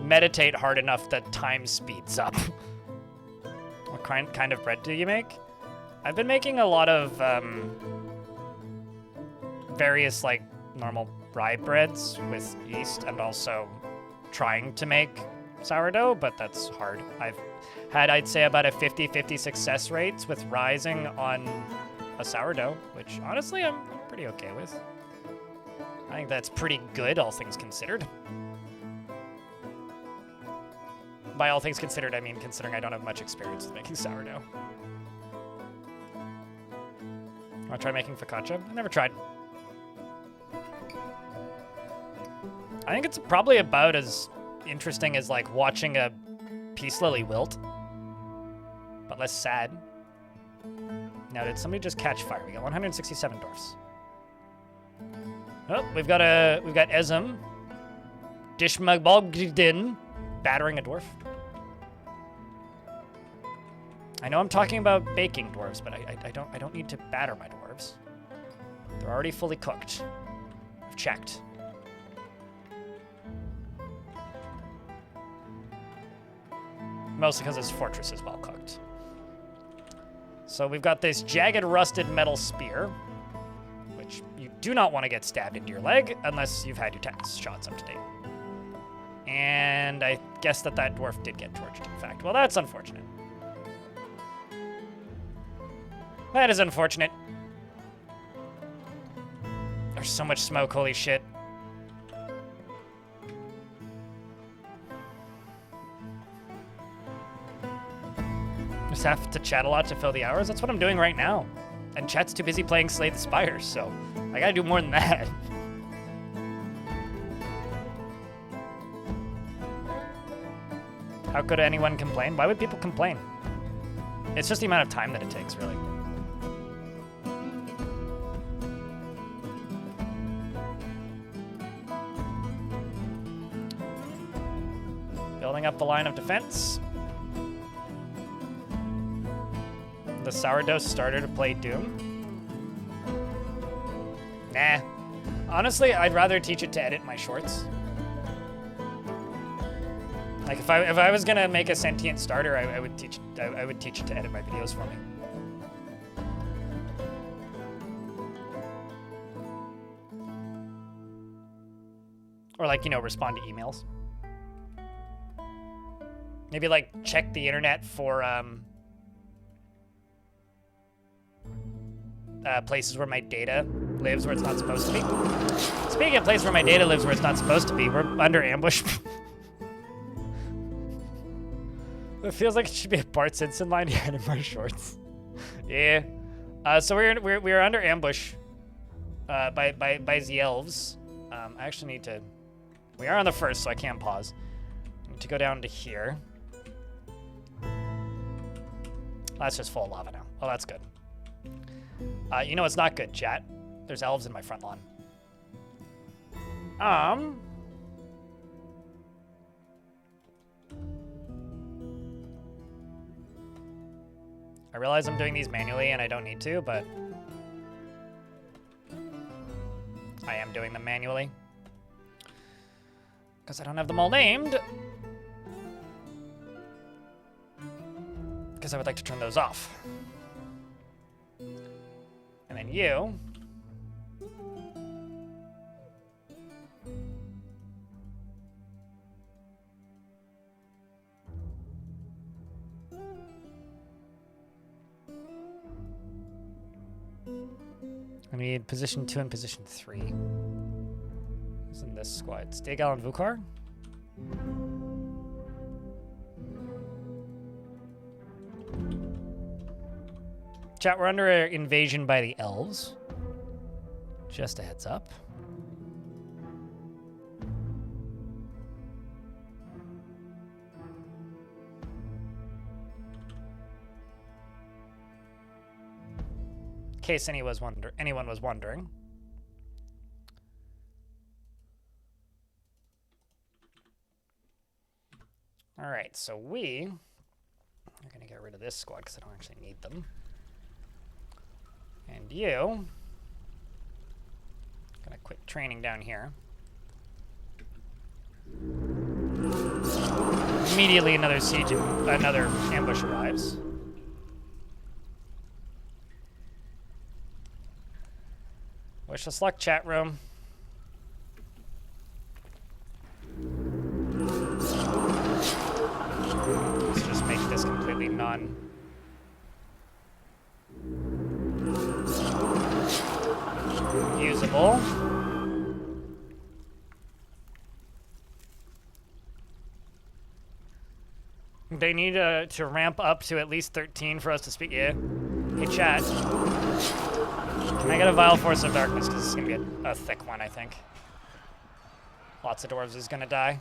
meditate hard enough that time speeds up. What kind of bread do you make? I've been making a lot of various, like, normal rye breads with yeast, and also trying to make sourdough, but that's hard. I've had, I'd say, about a 50-50 success rates with rising on a sourdough, which honestly I'm pretty okay with. I think that's pretty good, all things considered. By all things considered, I mean considering I don't have much experience with making sourdough. Want to try making focaccia? I've never tried. I think it's probably about as interesting as, like, watching a peace lily wilt, but less sad. Now, did somebody just catch fire? We got 167 dwarfs. Oh, we've got Ezem. Dishmagbogdin. battering a dwarf? I know I'm talking about baking dwarves, but I don't need to batter my dwarves. They're already fully cooked. I've checked. Mostly because this fortress is well cooked. So we've got this jagged rusted metal spear, which you do not want to get stabbed into your leg unless you've had your tetanus shots up to date. And I guess that dwarf did get torched, in fact. Well, that's unfortunate. That is unfortunate. There's so much smoke, holy shit. Just have to chat a lot to fill the hours. That's what I'm doing right now. And chat's too busy playing Slay the Spires, so I gotta do more than that. How could anyone complain? Why would people complain? It's just the amount of time that it takes, really. Building up the line of defense. The sourdough starter to play Doom. Nah. Honestly, I'd rather teach it to edit my shorts. Like if I was gonna make a sentient starter, I would teach it to edit my videos for me. Or like, you know, respond to emails. Maybe like check the internet for places where my data lives where it's not supposed to be. Speaking of places where my data lives where it's not supposed to be, we're under ambush. It feels like it should be a Bart Simpson line here in my shorts. Yeah. So we're under ambush by the elves. I actually need to. We are on the first, so I can't pause. I need to go down to here. That's just full of lava now. Oh, that's good. You know it's not good, chat. There's elves in my front lawn. I realize I'm doing these manually and I don't need to, but I am doing them manually. Because I don't have them all named. Because I would like to turn those off. And then you. I need position 2 and position 3. Who's in this squad? Stegal and Vukar? Chat, we're under invasion by the elves. Just a heads up. In case anyone was wondering. All right, so we are going to get rid of this squad because I don't actually need them. And you gonna quit training down here. Immediately another ambush arrives. Wish us luck, chat room. Let's just make this completely usable. They need to ramp up to at least 13 for us to speak. Yeah. Hey, chat. Can I get a Vile Force of Darkness? Because this is going to be a thick one, I think. Lots of dwarves is going to die.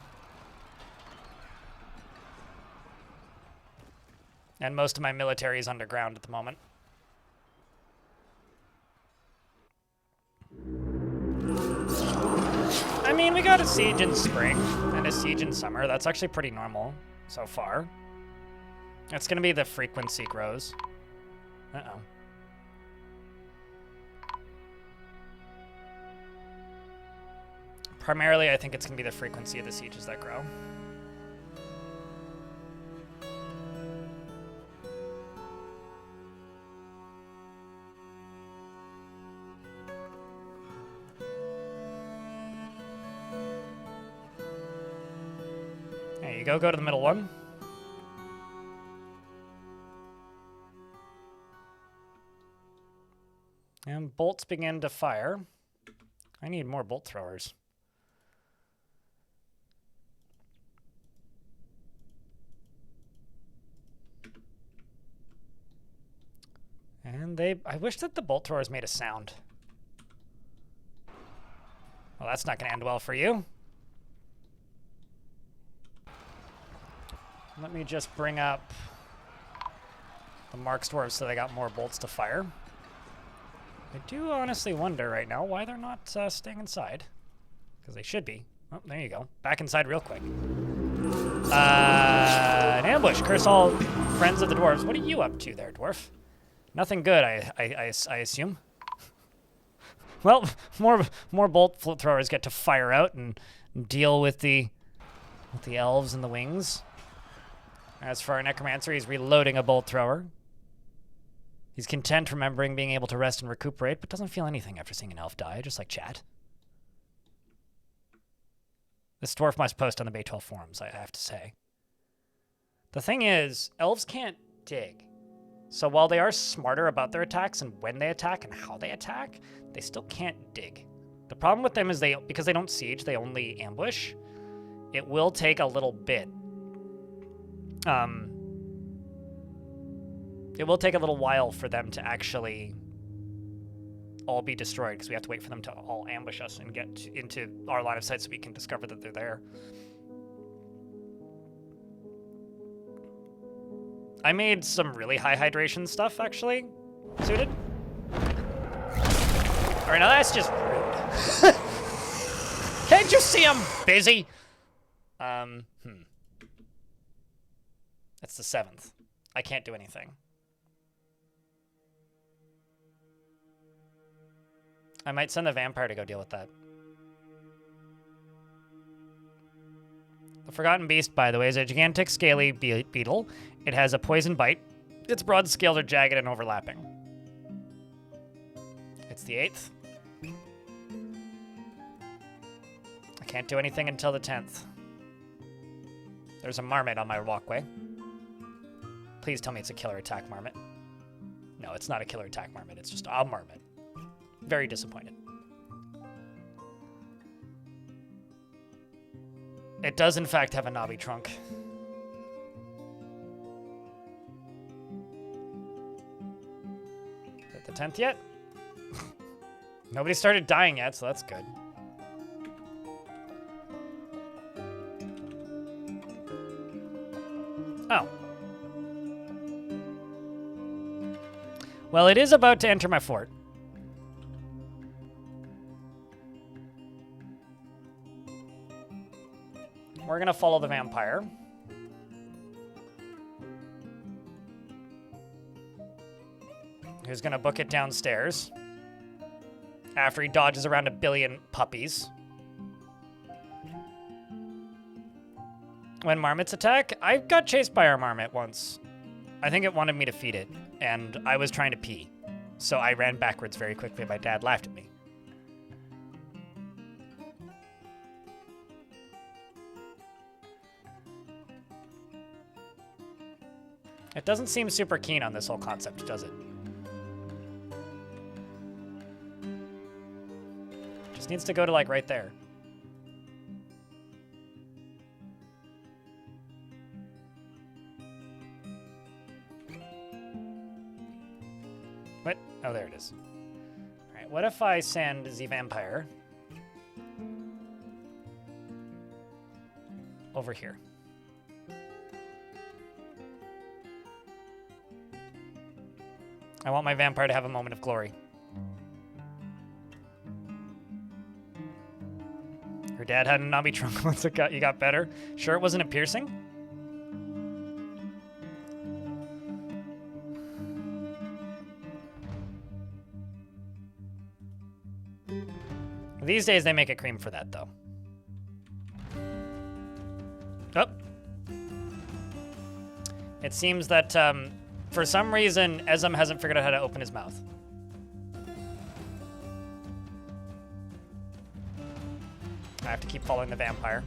And most of my military is underground at the moment. I mean, we got a siege in spring and a siege in summer. That's actually pretty normal so far. It's gonna be the frequency grows. Uh-oh. Primarily, I think it's gonna be the frequency of the sieges that grow. There you go, go to the middle one. And bolts begin to fire. I need more bolt throwers. And I wish that the bolt throwers made a sound. Well, that's not gonna end well for you. Let me just bring up the Marks Dwarves so they got more bolts to fire. I do honestly wonder right now why they're not staying inside. Because they should be. Oh, there you go. Back inside real quick. An ambush. Curse all friends of the dwarves. What are you up to there, dwarf? Nothing good, I assume. Well, more bolt throwers get to fire out and deal with the elves and the wings. As for our necromancer, he's reloading a bolt thrower. He's content remembering being able to rest and recuperate, but doesn't feel anything after seeing an elf die, just like chat. This dwarf must post on the Bay 12 forums, I have to say. The thing is, elves can't dig. So while they are smarter about their attacks and when they attack and how they attack, they still can't dig. The problem with them is because they don't siege, they only ambush. It will take a little bit. It will take a little while for them to actually all be destroyed because we have to wait for them to all ambush us and get into our line of sight so we can discover that they're there. I made some really high hydration stuff, actually, suited. All right, now that's just rude. Can't you see I'm busy? It's the 7th. I can't do anything. I might send the vampire to go deal with that. The Forgotten Beast, by the way, is a gigantic scaly beetle. It has a poison bite. Its broad scales are jagged and overlapping. It's the 8th. I can't do anything until the 10th. There's a marmot on my walkway. Please tell me it's a killer attack marmot. No, it's not a killer attack marmot. It's just a marmot. Very disappointed. It does, in fact, have a knobby trunk. Is it the 10th yet? Nobody started dying yet, so that's good. Oh. Well, it is about to enter my fort. We're gonna follow the vampire. Who's gonna book it downstairs after he dodges around a billion puppies. When marmots attack, I got chased by our marmot once. I think it wanted me to feed it, and I was trying to pee. So I ran backwards very quickly, and my dad laughed at me. It doesn't seem super keen on this whole concept, does it? Just needs to go to, like, right there. What? Oh, there it is. All right, what if I send the vampire over here? I want my vampire to have a moment of glory. You're dad had a knobby trunk once you got better. Sure it wasn't a piercing? These days they make a cream for that, though. Oh. It seems that, for some reason, Ezem hasn't figured out how to open his mouth. I have to keep following the vampire.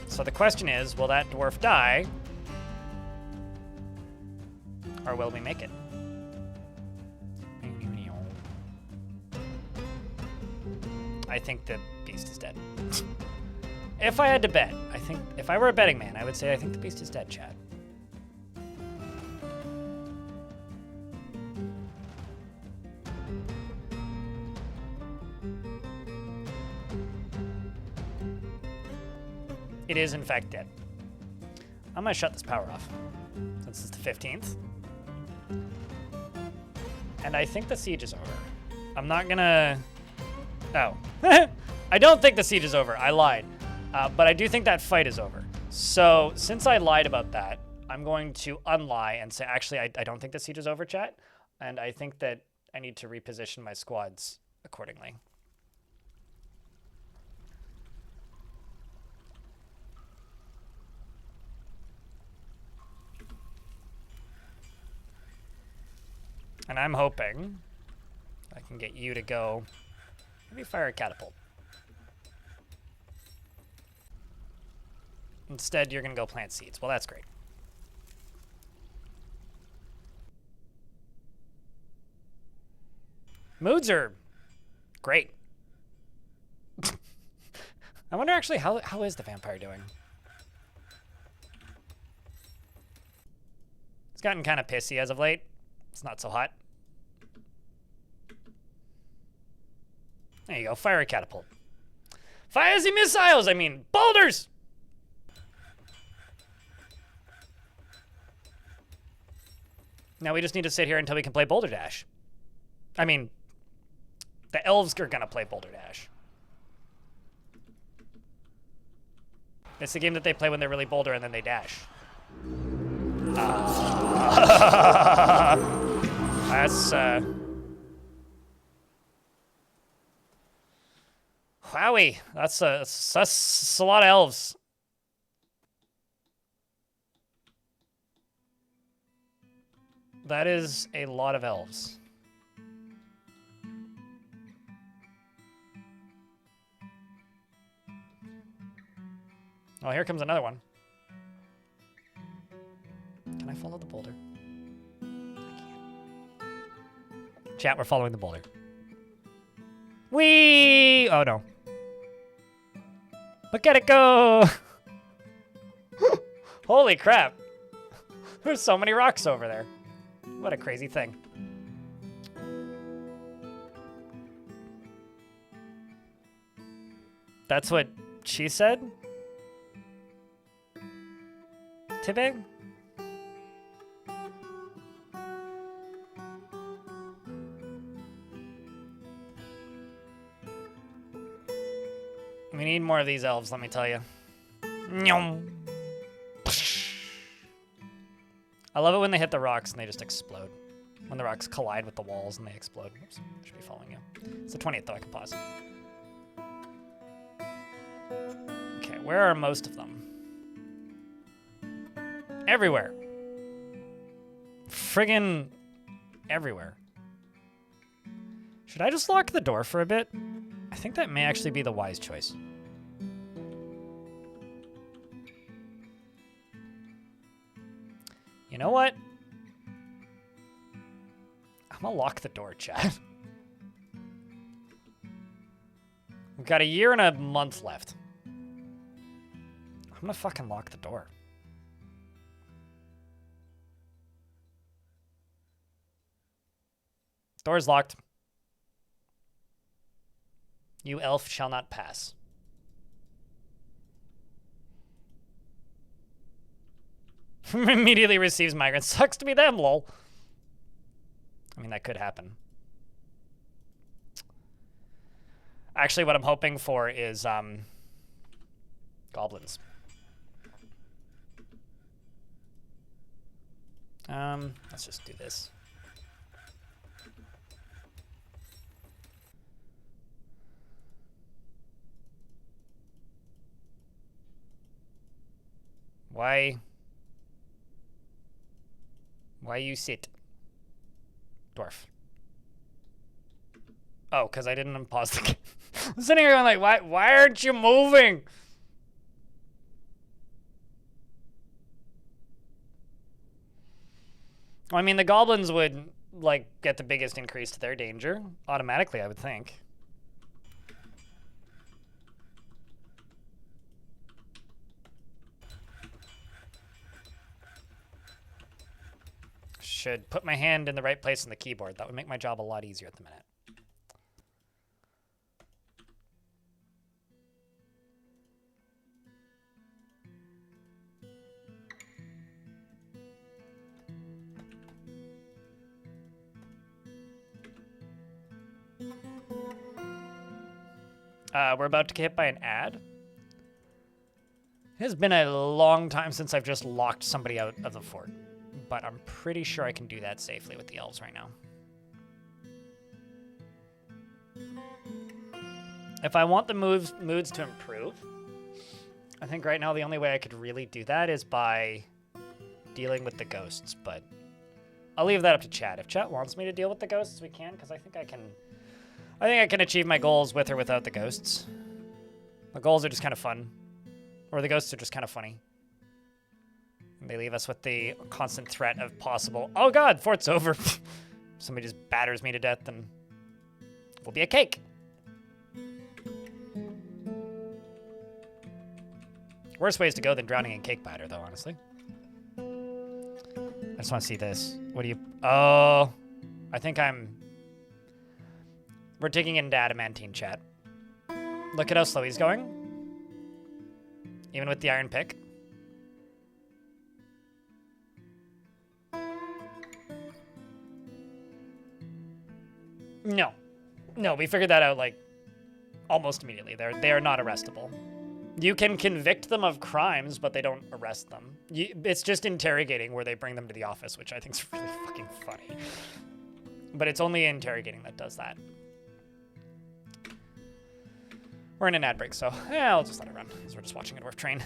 So the question is, will that dwarf die? Or will we make it? I think the beast is dead. If I had to bet, I think if I were a betting man, I would say I think the beast is dead, Chad. It is in fact dead. I'm gonna shut this power off since it's the 15th. And I think the siege is over. I'm not gonna... Oh. I don't think the siege is over. I lied. But I do think that fight is over. So since I lied about that, I'm going to unlie and say, actually, I don't think the siege is over, chat. And I think that I need to reposition my squads accordingly. And I'm hoping I can get you to go, maybe fire a catapult. Instead, you're going to go plant seeds. Well, that's great. Moods are great. I wonder actually, how is the vampire doing? It's gotten kind of pissy as of late. It's not so hot. There you go. Fire a catapult. Fire the missiles! I mean, boulders! Now we just need to sit here until we can play Boulder Dash. I mean, the elves are gonna play Boulder Dash. It's the game that they play when they're really boulder and then they dash. That's, wowie. That's a lot of elves. That is a lot of elves. Oh, here comes another one. Can I follow the boulder? I can't. Chat, we're following the boulder. Whee! Oh, no. Look at it go! Holy crap. There's so many rocks over there. What a crazy thing. That's what she said? Tibig? We need more of these elves, let me tell you. I love it when they hit the rocks and they just explode. When the rocks collide with the walls and they explode. Oops, should be following you. It's the 20th though, I can pause. Okay, where are most of them? Everywhere. Friggin' everywhere. Should I just lock the door for a bit? I think that may actually be the wise choice. You know what? I'm gonna lock the door, chat. We've got a year and a month left. I'm gonna fucking lock the door. Door's locked. You elf shall not pass. Immediately receives migrants. Sucks to be them, lol. I mean, that could happen. Actually, what I'm hoping for is goblins. Let's just do this. Why you sit? Dwarf. Oh, because I didn't unpause the game. I'm sitting here going like, why aren't you moving? Well, I mean, the goblins would, like, get the biggest increase to their danger, automatically, I would think. Should put my hand in the right place on the keyboard. That would make my job a lot easier at the minute. We're about to get hit by an ad. It has been a long time since I've just locked somebody out of the fort, but I'm pretty sure I can do that safely with the elves right now. If I want the moods to improve, I think right now the only way I could really do that is by dealing with the ghosts, but I'll leave that up to chat. If chat wants me to deal with the ghosts, we can, because I think I can achieve my goals with or without the ghosts. The goals are just kind of fun. Or the ghosts are just kind of funny. And they leave us with the constant threat of possible, oh god, fort's over. Somebody just batters me to death and we'll be a cake. Worse ways to go than drowning in cake batter, though, honestly. I just want to see this. What do you... Oh, I think we're taking into adamantine, chat. Look at how slow he's going. Even with the iron pick. No. No, we figured that out, like, almost immediately. They are not arrestable. You can convict them of crimes, but they don't arrest them. It's just interrogating where they bring them to the office, which I think is really fucking funny. But it's only interrogating that does that. We're in an ad break, so yeah, I'll just let it run, because we're just watching a dwarf train.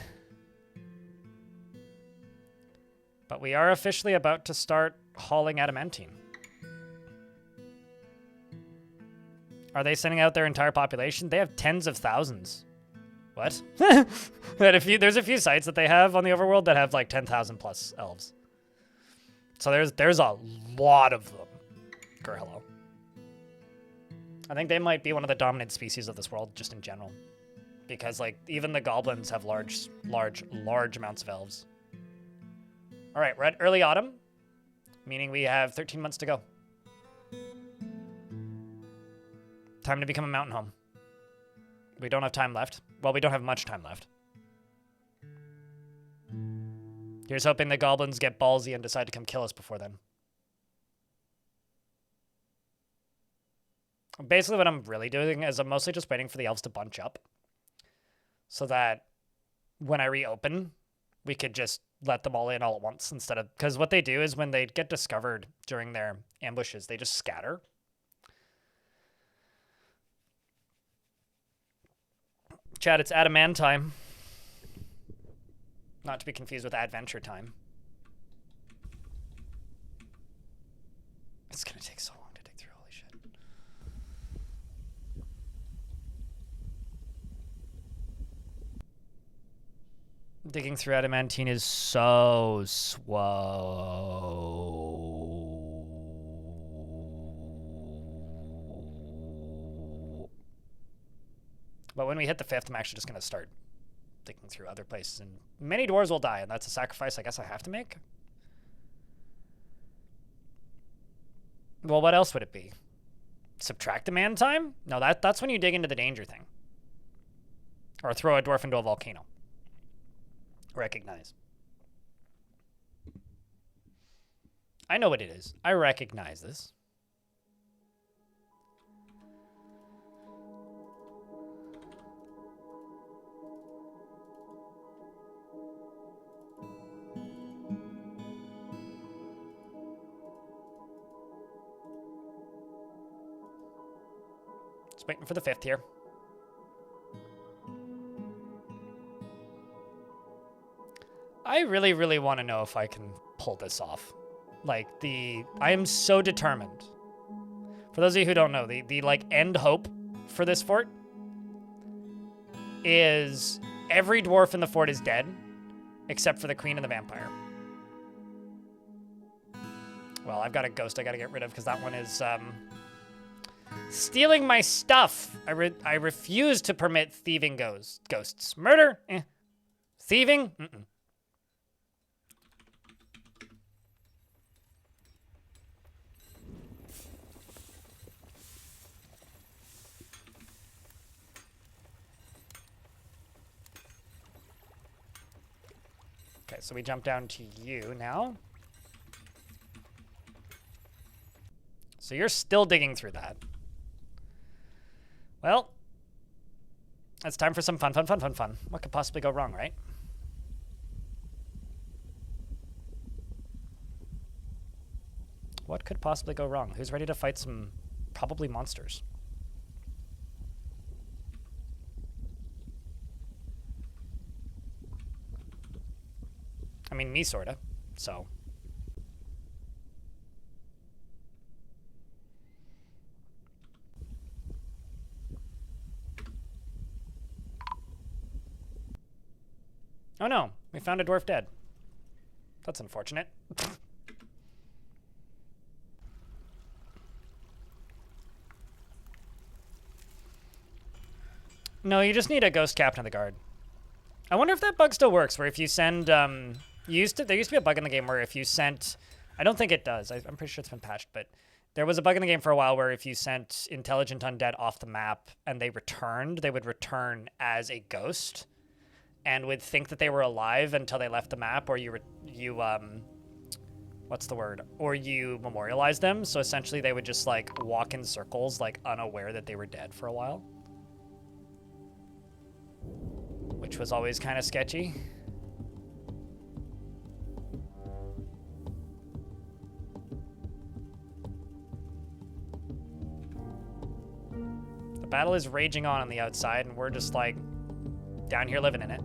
But we are officially about to start hauling adamantine. Are they sending out their entire population? They have tens of thousands. What? There's a few sites that they have on the overworld that have like 10,000 plus elves. So there's a lot of them. Hello. I think they might be one of the dominant species of this world, just in general. Because, like, even the goblins have large amounts of elves. All right, we're at early autumn, meaning we have 13 months to go. Time to become a mountain home. We don't have time left. Well, we don't have much time left. Here's hoping the goblins get ballsy and decide to come kill us before then. Basically, what I'm really doing is I'm mostly just waiting for the elves to bunch up so that when I reopen, we could just let them all in all at once instead of... Because what they do is when they get discovered during their ambushes, they just scatter. Chat, it's Adaman time. Not to be confused with Adventure time. It's going to take so long to dig through, holy shit. Digging through adamantine is so slow. But when we hit the 5th, I'm actually just going to start digging through other places. And many dwarves will die, and that's a sacrifice I guess I have to make. Well, what else would it be? Subtract the man time? No, that's when you dig into the danger thing. Or throw a dwarf into a volcano. Recognize. I know what it is. I recognize this. Just waiting for the 5th here. I really, really want to know if I can pull this off. Like, I am so determined. For those of you who don't know, the like, end hope for this fort is every dwarf in the fort is dead, except for the queen and the vampire. Well, I've got a ghost I gotta get rid of, because that one is, stealing my stuff. I refuse to permit thieving ghosts. Murder? Eh. Thieving? Mm-mm. Okay, so we jump down to you now. So you're still digging through that. Well, it's time for some fun. What could possibly go wrong, right? What could possibly go wrong? Who's ready to fight some probably monsters? I mean, me sorta, so. Oh no, we found a dwarf dead. That's unfortunate. No, you just need a ghost captain of the guard. I wonder if that bug still works, where if you send, there used to be a bug in the game where if you sent, I don't think it does, I'm pretty sure it's been patched, but there was a bug in the game for a while where if you sent intelligent undead off the map and they returned, they would return as a ghost and would think that they were alive until they left the map, or what's the word? Or you memorialize them, so essentially they would just like walk in circles, like unaware that they were dead for a while. Which was always kind of sketchy. The battle is raging on the outside, and we're just like down here living in it.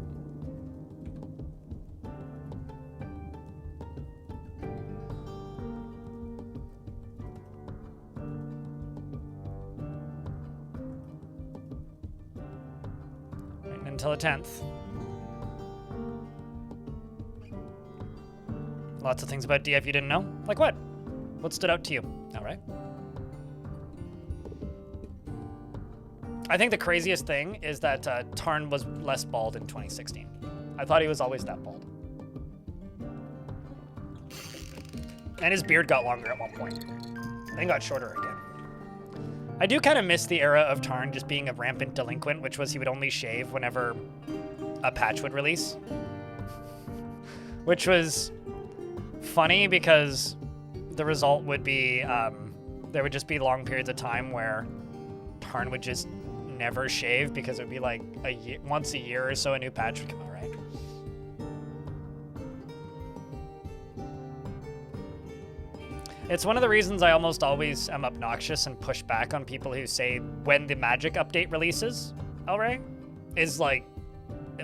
Until the 10th. Lots of things about DF you didn't know? Like what? What stood out to you? All right. I think the craziest thing is that Tarn was less bald in 2016. I thought he was always that bald. And his beard got longer at one point. Then got shorter again. I do kind of miss the era of Tarn just being a rampant delinquent, which was he would only shave whenever a patch would release. Which was funny because the result would be there would just be long periods of time where Tarn would just never shave because it would be like once a year or so a new patch would come out, right? It's one of the reasons I almost always am obnoxious and push back on people who say when the magic update releases, Elray, is like,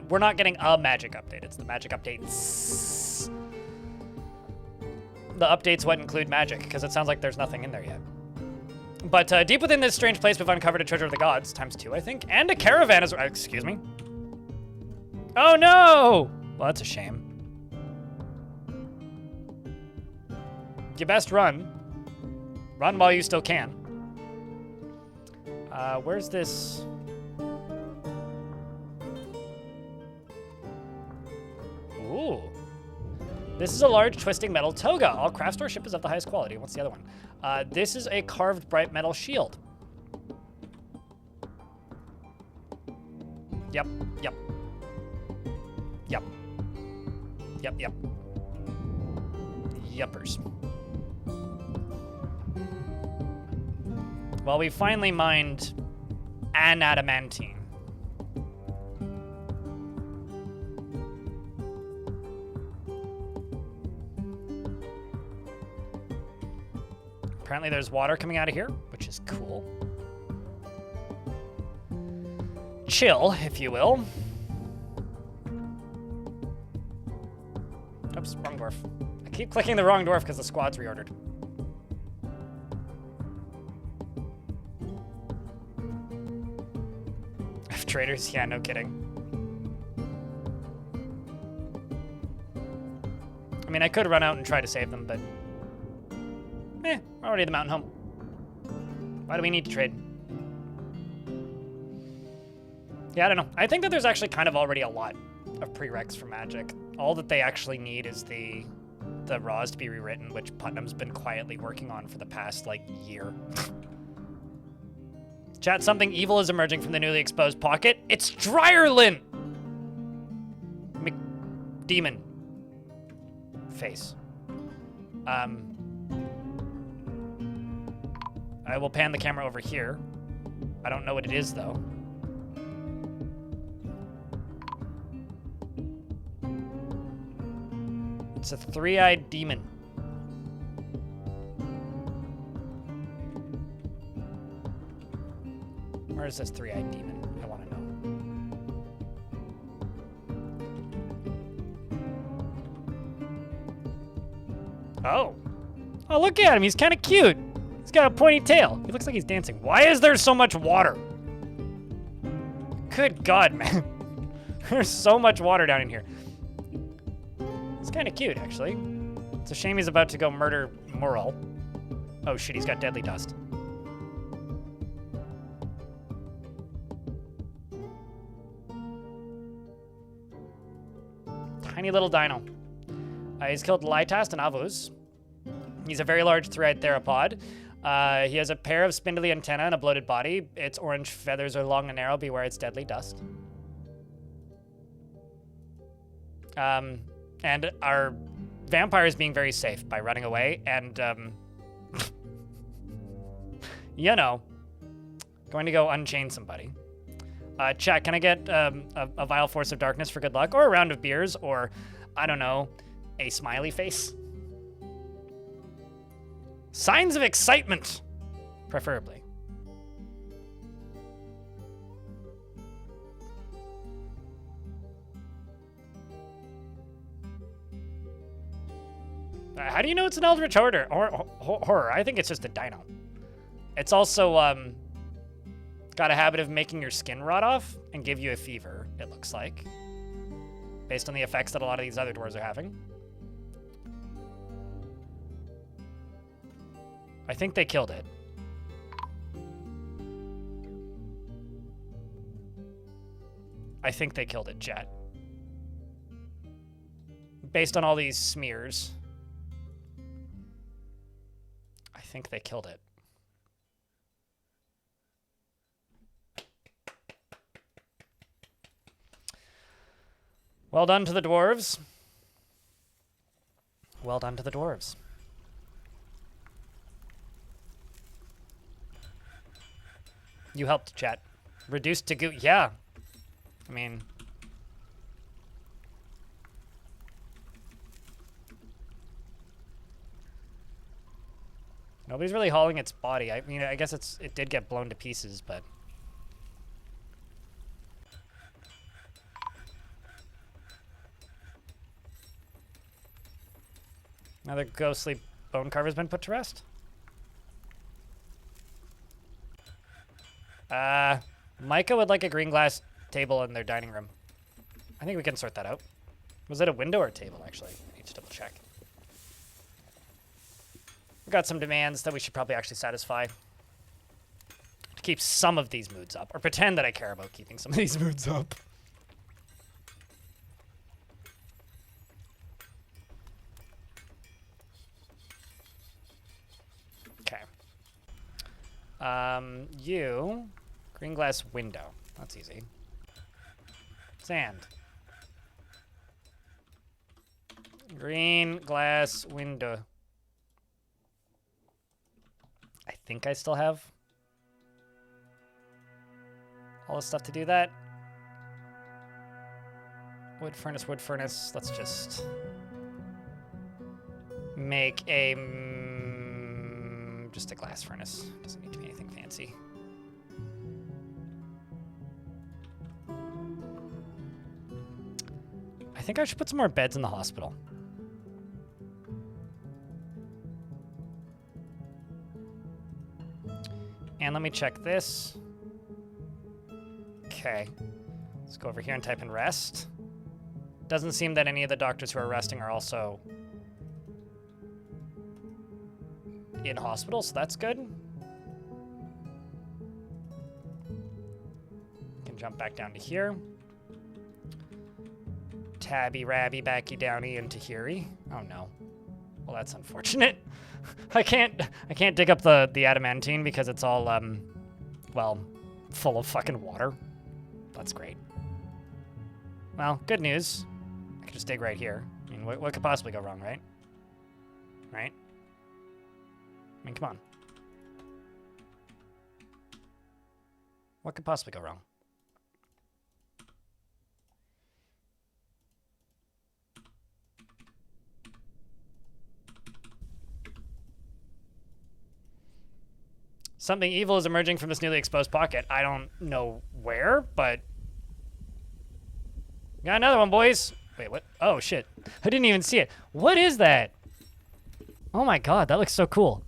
we're not getting a magic update, it's the magic updates. The updates what include magic, because it sounds like there's nothing in there yet. But deep within this strange place, we've uncovered a treasure of the gods, ×2, I think, and a caravan as well. Excuse me. Oh no! Well, that's a shame. You best run. Run while you still can. Where's this? Ooh. This is a large twisting metal toga. All craft store ship is of the highest quality. What's the other one? This is a carved bright metal shield. Yep, yep. Yep. Yep, yep. Yuppers. Well, we finally mined an adamantine. Apparently there's water coming out of here, which is cool. chill, if you will. Oops, wrong dwarf. I keep clicking the wrong dwarf because the squad's reordered. F traders, yeah, no kidding. I mean, I could run out and try to save them, but... we're already at the mountain home. Why do we need to trade? Yeah, I don't know. I think that there's actually kind of already a lot of prereqs for Magic. All that they actually need is the Raws to be rewritten, which Putnam's been quietly working on for the past, like, year. Chat, something evil is emerging from the newly exposed pocket. It's Dryerlin! McDemon. Face. I will pan the camera over here. I don't know what it is, though. It's a three-eyed demon. Where is this three-eyed demon? I want to know. Oh. Oh, look at him. He's kind of cute. He's got a pointy tail. He looks like he's dancing. Why is there so much water? Good God, man. There's so much water down in here. He's kind of cute, actually. It's a shame he's about to go murder Moral. Oh, shit, he's got deadly dust. Tiny little dino. He's killed Lytast and Avus. He's a very large three-eyed theropod. He has a pair of spindly antennae and a bloated body. Its orange feathers are long and narrow. Beware its deadly dust. And our vampire is being very safe by running away and, you know, going to go unchain somebody. Chat, can I get a vile force of darkness for good luck, or a round of beers, or, I don't know, a smiley face? Signs of excitement, preferably. How do you know it's an Eldritch Horror? I think it's just a dino. It's also got a habit of making your skin rot off and give you a fever, it looks like. Based on the effects that a lot of these other dwarves are having. I think they killed it. I think they killed it, chat. Based on all these smears. I think they killed it. Well done to the dwarves. Well done to the dwarves. You helped, chat. Reduced to goo. Yeah. I mean... Nobody's really hauling its body. I mean, I guess it did get blown to pieces, but... Another ghostly bone carver's been put to rest. Micah would like a green glass table in their dining room. I think we can sort that out. Was it a window or a table, actually? I need to double check. We've got some demands that we should probably actually satisfy. To keep some of these moods up. Or pretend that I care about keeping some of these moods up. Okay. You... Green glass window. That's easy. Sand. Green glass window. I think I still have all the stuff to do that. Wood furnace, wood furnace. Let's just make a just a glass furnace. Doesn't need to be anything fancy. think I should put some more beds in the hospital. And let me check this. Okay. Let's go over here and type in rest. Doesn't seem that any of the doctors who are resting are also in hospital, so that's good. Can jump back down to here. Tabby, Rabby, Backy, Downy, and Tahiri. Oh no. Well, that's unfortunate. I can't dig up the adamantine because it's all well, full of fucking water. That's great. Well, good news. I could just dig right here. I mean, what could possibly go wrong, right? Right? I mean, come on. What could possibly go wrong? Something evil is emerging from this newly exposed pocket. I don't know where, but... Got another one, boys. Wait, what? Oh, shit. I didn't even see it. What is that? Oh my god, that looks so cool.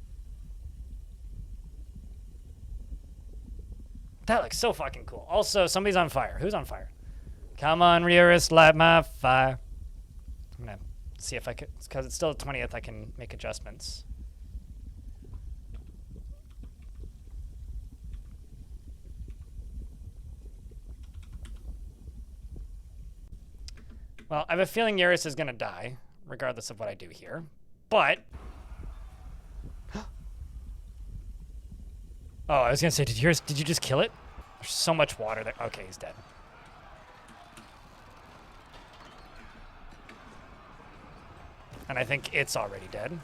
That looks so fucking cool. Also, somebody's on fire. Who's on fire? Come on, Rioris, light my fire. I'm gonna see if I can... Because it's still the 20th, I can make adjustments. Well, I have a feeling Yaris is gonna die, regardless of what I do here. But... Oh, I was gonna say, did you just kill it? There's so much water there. Okay, he's dead. And I think it's already dead.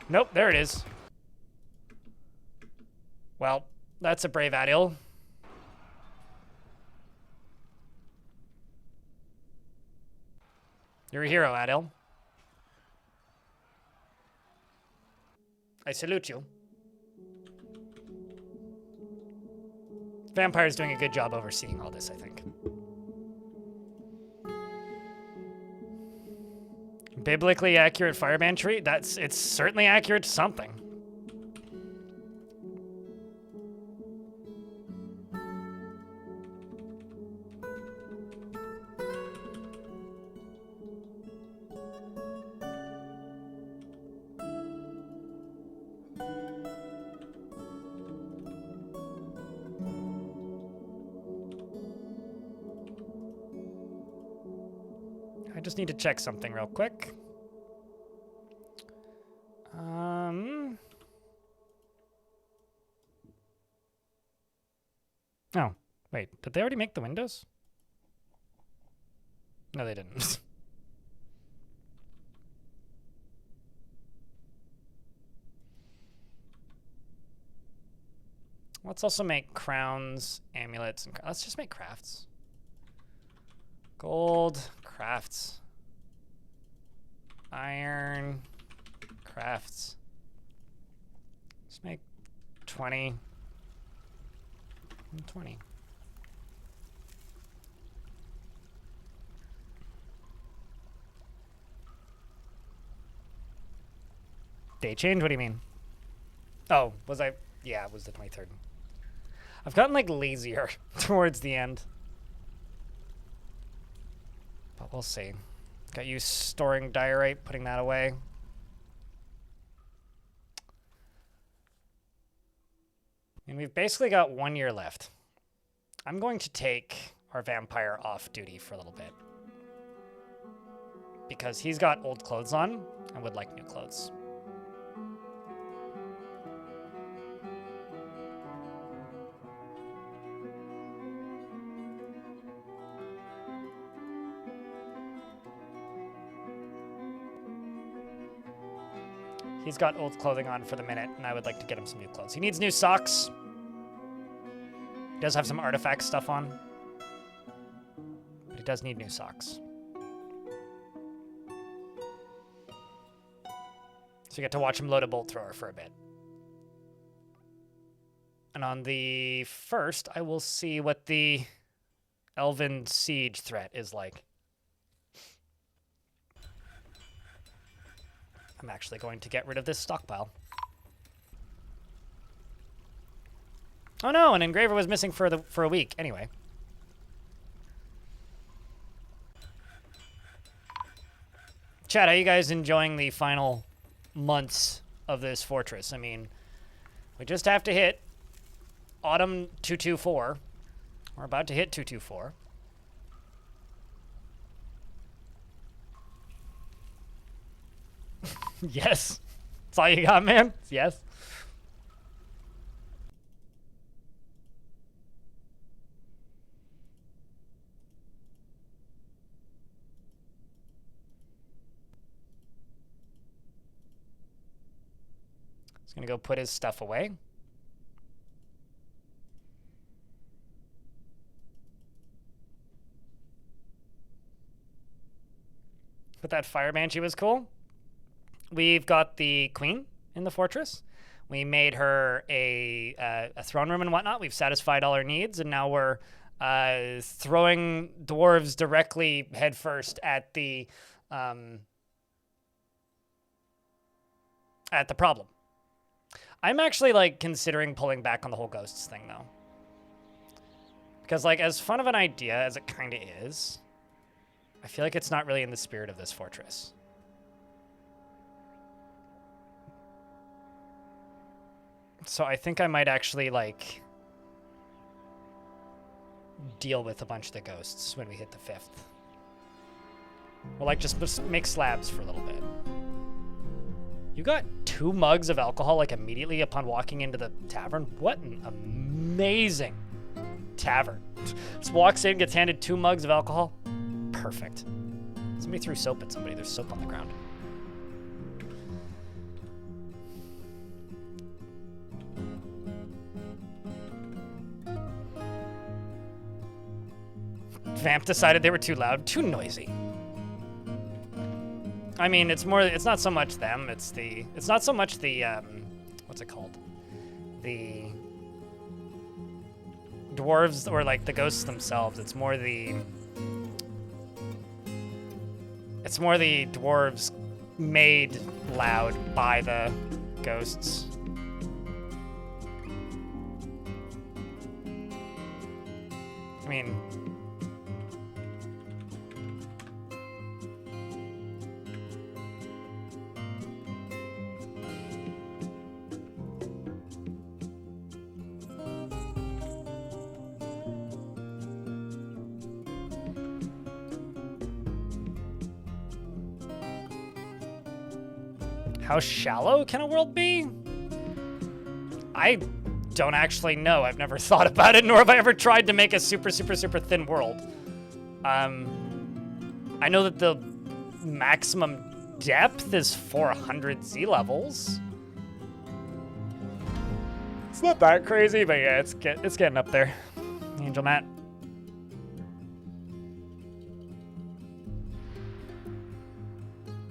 Nope, there it is. Well, that's a brave Adil. You're a hero, Adil. I salute you. Vampire's doing a good job overseeing all this, I think. Biblically accurate fireman tree? It's certainly accurate to something. I just need to check something real quick. Oh, wait. Did they already make the windows? No, they didn't. Let's also make crowns, amulets, and let's just make crafts. Gold, crafts. Iron, crafts. Let's make 20. 20. Day change? What do you mean? Oh, was I? Yeah, it was the 23rd. I've gotten, like, lazier towards the end. But we'll see. Got you storing diorite, putting that away. And we've basically got 1 year left. I'm going to take our vampire off duty for a little bit. Because he's got old clothes on and would like new clothes. He's got old clothing on for the minute, and I would like to get him some new clothes. He needs new socks. He does have some artifact stuff on. But he does need new socks. So you get to watch him load a bolt thrower for a bit. And on the 1st, I will see what the elven siege threat is like. I'm actually going to get rid of this stockpile. Oh no, an engraver was missing for a week. Anyway. Chat, how you guys enjoying the final months of this fortress? I mean, we just have to hit autumn 224. We're about to hit 224. Yes. That's all you got, man? Yes. He's gonna go put his stuff away. But that fire banshee was cool. We've got the queen in the fortress. We made her a throne room and whatnot. We've satisfied all her needs, and now we're throwing dwarves directly headfirst at the problem. I'm actually like considering pulling back on the whole ghosts thing though, because like as fun of an idea as it kind of is, I feel like it's not really in the spirit of this fortress. So I think I might actually like deal with a bunch of the ghosts when we hit the 5th. We'll like just make slabs for a little bit. You got 2 mugs of alcohol like immediately upon walking into the tavern? What an amazing tavern. Just walks in, gets handed 2 mugs of alcohol. Perfect. Somebody threw soap at somebody. There's soap on the ground. Vamp decided they were too loud, too noisy. I mean, it's not so much them, it's not so much the, what's it called? The dwarves, or like the ghosts themselves. It's more the dwarves made loud by the ghosts. I mean, how shallow can a world be? I don't actually know. I've never thought about it, nor have I ever tried to make a super, super, super thin world. I know that the maximum depth is 400 sea levels. It's not that crazy, but yeah, it's getting up there. Angel Matt.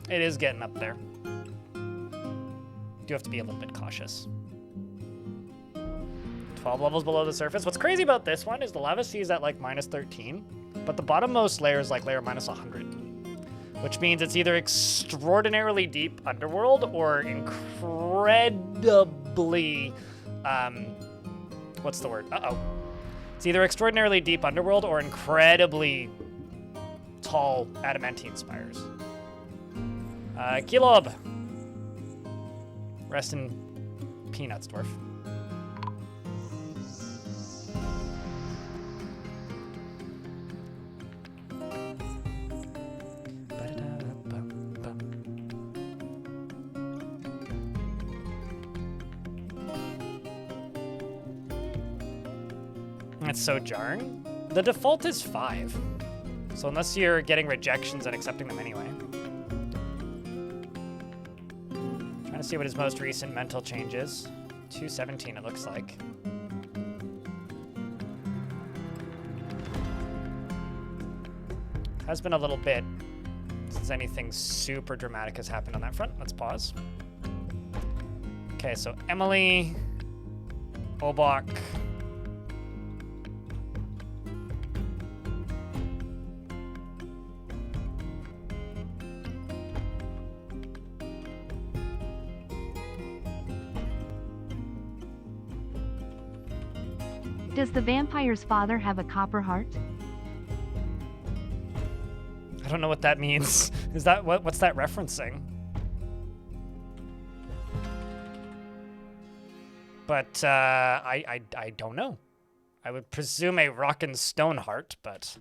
It is getting up there. You have to be a little bit cautious. 12 levels below the surface. What's crazy about this one is the lava sea is at like -13, but the bottommost layer is like layer -100, which means it's either extraordinarily deep underworld or incredibly, what's the word? It's either extraordinarily deep underworld or incredibly tall adamantine spires. Kilob. Rest in peanuts, Dwarf. It's so jarring. The default is 5. So unless you're getting rejections and accepting them anyway. Trying to see what his most recent mental change is. 217 it looks like. Has been a little bit since anything super dramatic has happened on that front. Let's pause. Okay, so Emily, Obok,
Does the vampire's father have a copper heart?
I don't know what that means. Is that what's that referencing? But I don't know. I would presume a rock and stone heart, but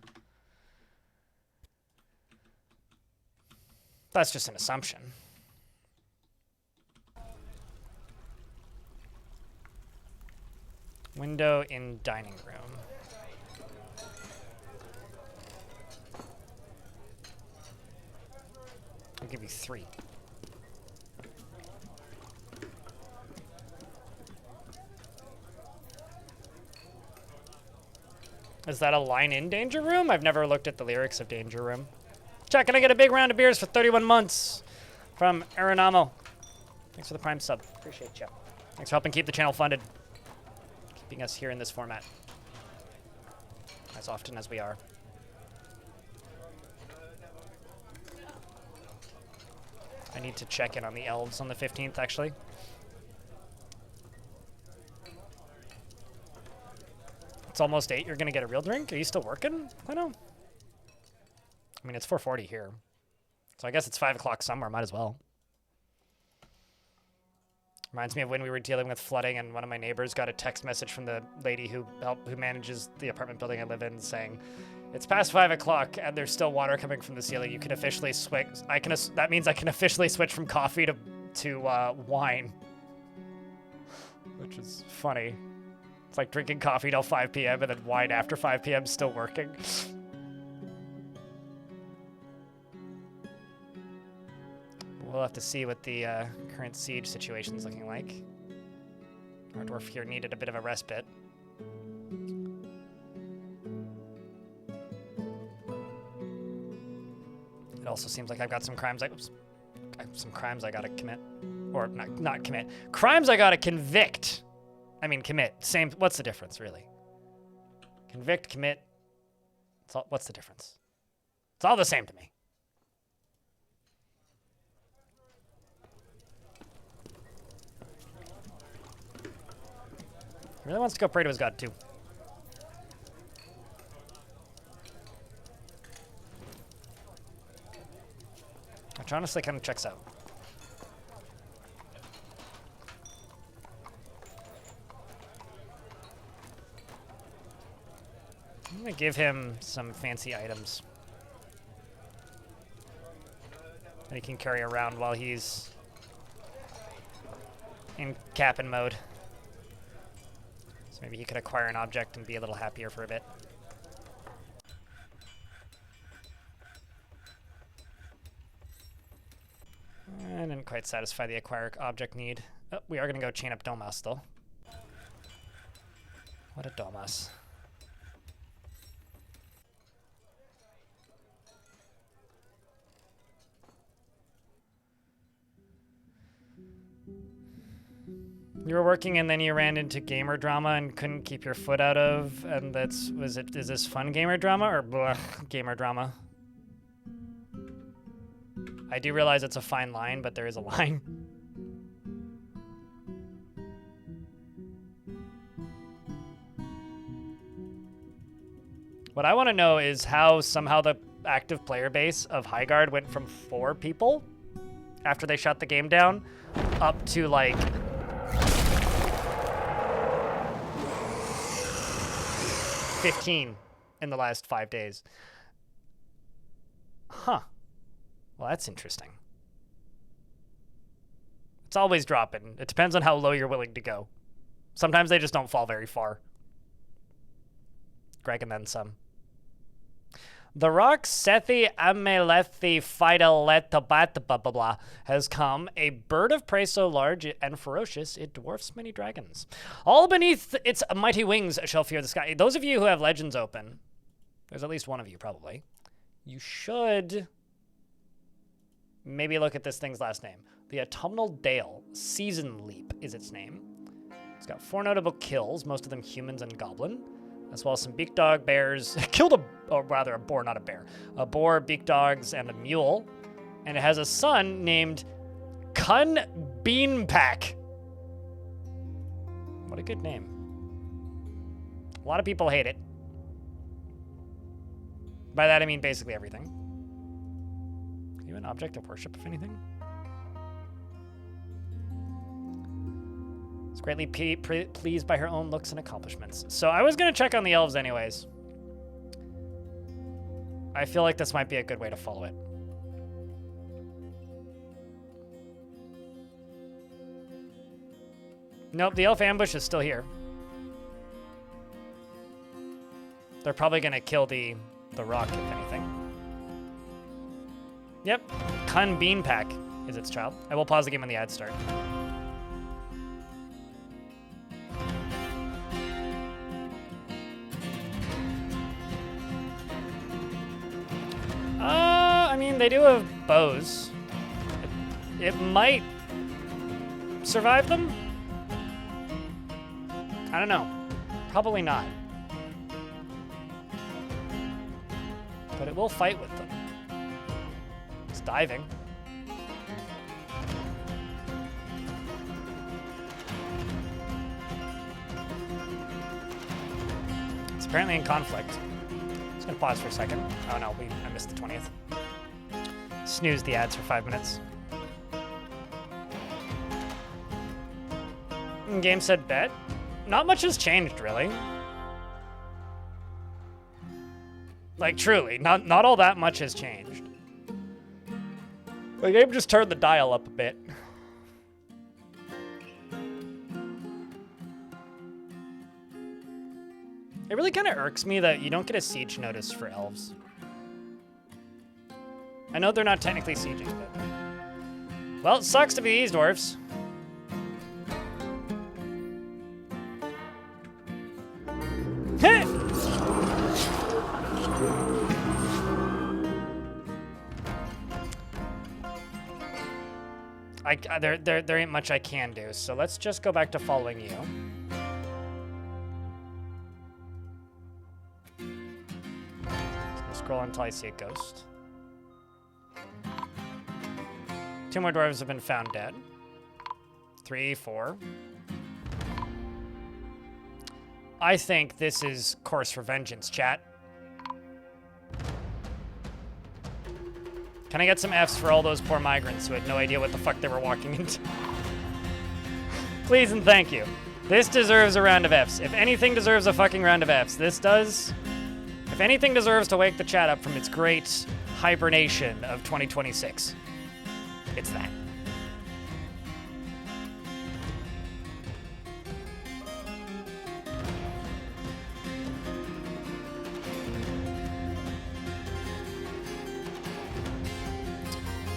that's just an assumption. Window in dining room. I'll give you 3. Is that a line in Danger Room? I've never looked at the lyrics of Danger Room. Chat, can I get a big round of beers for 31 months from Aranamo? Thanks for the Prime sub. Appreciate you. Thanks for helping keep the channel funded. Keeping us here in this format. As often as we are. I need to check in on the elves on the 15th, actually. It's almost 8. You're going to get a real drink? Are you still working? I know. I mean, it's 4:40 here. So I guess it's 5 o'clock somewhere. Might as well. Reminds me of when we were dealing with flooding and one of my neighbors got a text message from the lady who manages the apartment building I live in saying, it's past 5 o'clock and there's still water coming from the ceiling. You can officially switch. That means I can officially switch from coffee to wine. Which is funny. It's like drinking coffee till 5 p.m. and then wine after 5 p.m. still working. We'll have to see what the current siege situation is looking like. Our dwarf here needed a bit of a respite. It also seems like I've got some crimes I gotta commit. Or not commit. Crimes I gotta convict. I mean, commit. Same. What's the difference, really? Convict, commit. What's the difference? It's all the same to me. He really wants to go pray to his god, too. Which honestly kind of checks out. I'm gonna give him some fancy items that he can carry around while he's in Cap'n mode. So maybe he could acquire an object and be a little happier for a bit. I didn't quite satisfy the acquire object need. Oh, we are gonna go chain up Domas though. What a Domas. You were working and then you ran into gamer drama and couldn't keep your foot out of, and is this fun gamer drama or blah, gamer drama? I do realize it's a fine line, but there is a line. What I want to know is how somehow the active player base of Highguard went from 4 people after they shut the game down up to like 15 in the last 5 days. Huh. Well, that's interesting. It's always dropping. It depends on how low you're willing to go. Sometimes they just don't fall very far. Greg and then some. The rock Sethi Amelethi Fideletabat blah blah blah has come, a bird of prey so large and ferocious it dwarfs many dragons. All beneath its mighty wings shall fear the sky. Those of you who have Legends open, there's at least one of you probably, you should maybe look at this thing's last name. The Autumnal Dale Season Leap is its name. It's got 4 notable kills, most of them humans and goblin, as well as some beak dog bears. Killed a boar, not a bear. A boar, beak dogs, and a mule. And it has a son named Kun Beanpack. What a good name. A lot of people hate it. By that I mean basically everything. Are you an object of worship, if anything? Is greatly pleased by her own looks and accomplishments. So I was going to check on the elves anyways. I feel like this might be a good way to follow it. Nope, the elf ambush is still here. They're probably going to kill the rock, if anything. Yep, Kun Bean Pack is its child. I will pause the game when the ads start. I mean, they do have bows. It might survive them? I don't know. Probably not. But it will fight with them. It's diving. It's apparently in conflict. Just gonna pause for a second. Oh no, I missed the 20th. Snooze the ads for 5 minutes. Game said bet. Not much has changed, really. Like, truly, not all that much has changed. The game just turned the dial up a bit. It really kind of irks me that you don't get a siege notice for elves. I know they're not technically sieging, but... Well, it sucks to be these dwarfs. There ain't much I can do, so let's just go back to following you. Scroll until I see a ghost. 2 more dwarves have been found dead. 3, 4. I think this is course for vengeance, chat. Can I get some Fs for all those poor migrants who had no idea what the fuck they were walking into? Please and thank you. This deserves a round of Fs. If anything deserves a fucking round of Fs, this does. If anything deserves to wake the chat up from its great hibernation of 2026, it's that.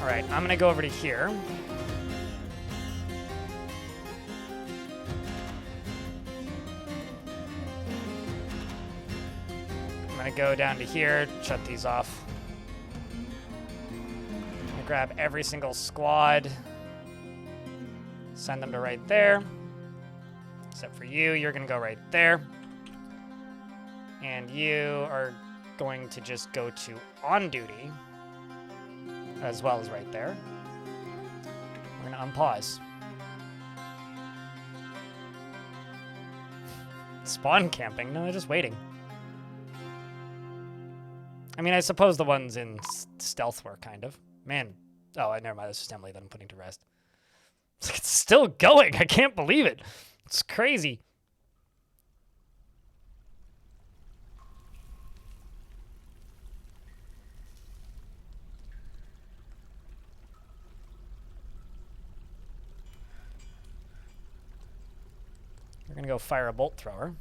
All right, I'm gonna go over to here. I'm gonna go down to here, shut these off. I'm gonna grab every single squad, send them to right there. Except for you, you're gonna go right there. And you are going to just go to on duty, as well as right there. We're gonna unpause. Spawn camping? No, they're just waiting. I mean, I suppose the ones in stealth were kind of. Man. Oh, never mind. That's just Emily that I'm putting to rest. It's still going. I can't believe it. It's crazy. We're gonna go fire a bolt thrower.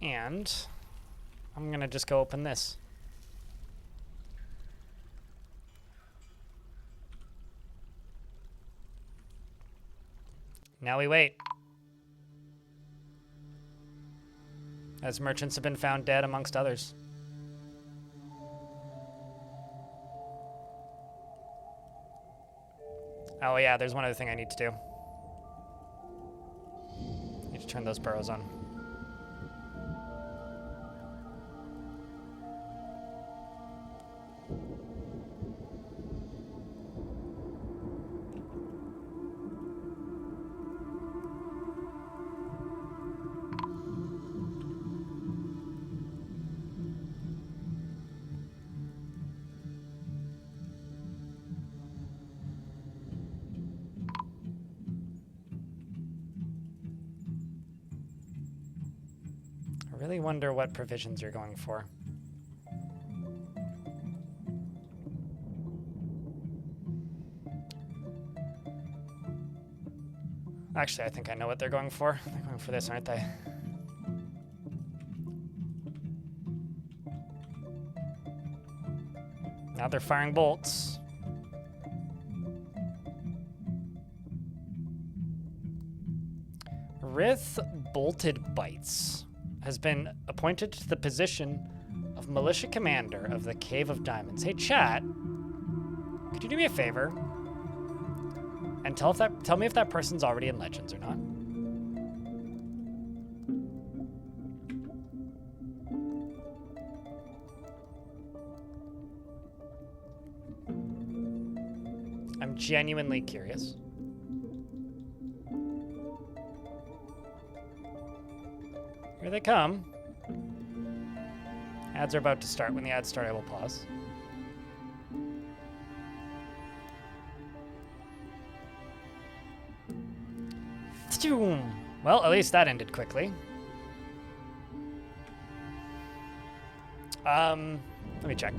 And I'm gonna just go open this. Now we wait. As merchants have been found dead amongst others. Oh yeah, there's one other thing I need to do. I need to turn those burrows on. really wonder what provisions you're going for. Actually, I think I know what they're going for. They're going for this, aren't they? Now they're firing bolts. Rith Bolted Bites has been appointed to the position of Militia Commander of the Cave of Diamonds. Hey, chat, could you do me a favor and tell me if that person's already in Legends or not? I'm genuinely curious. Here they come. Ads are about to start. When the ads start, I will pause. Well, at least that ended quickly. Let me check.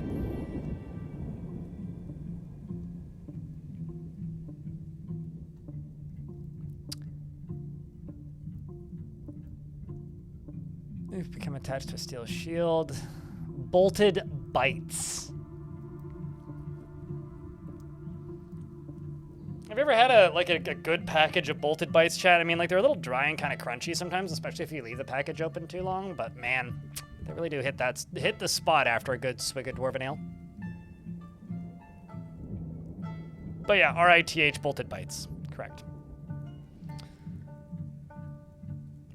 They've become attached to a steel shield. Bolted Bites. Have you ever had a good package of Bolted Bites, chat? I mean, like, they're a little dry and kind of crunchy sometimes, especially if you leave the package open too long, but man, they really do hit the spot after a good swig of Dwarven Ale. But yeah, RITH Bolted Bites. Correct.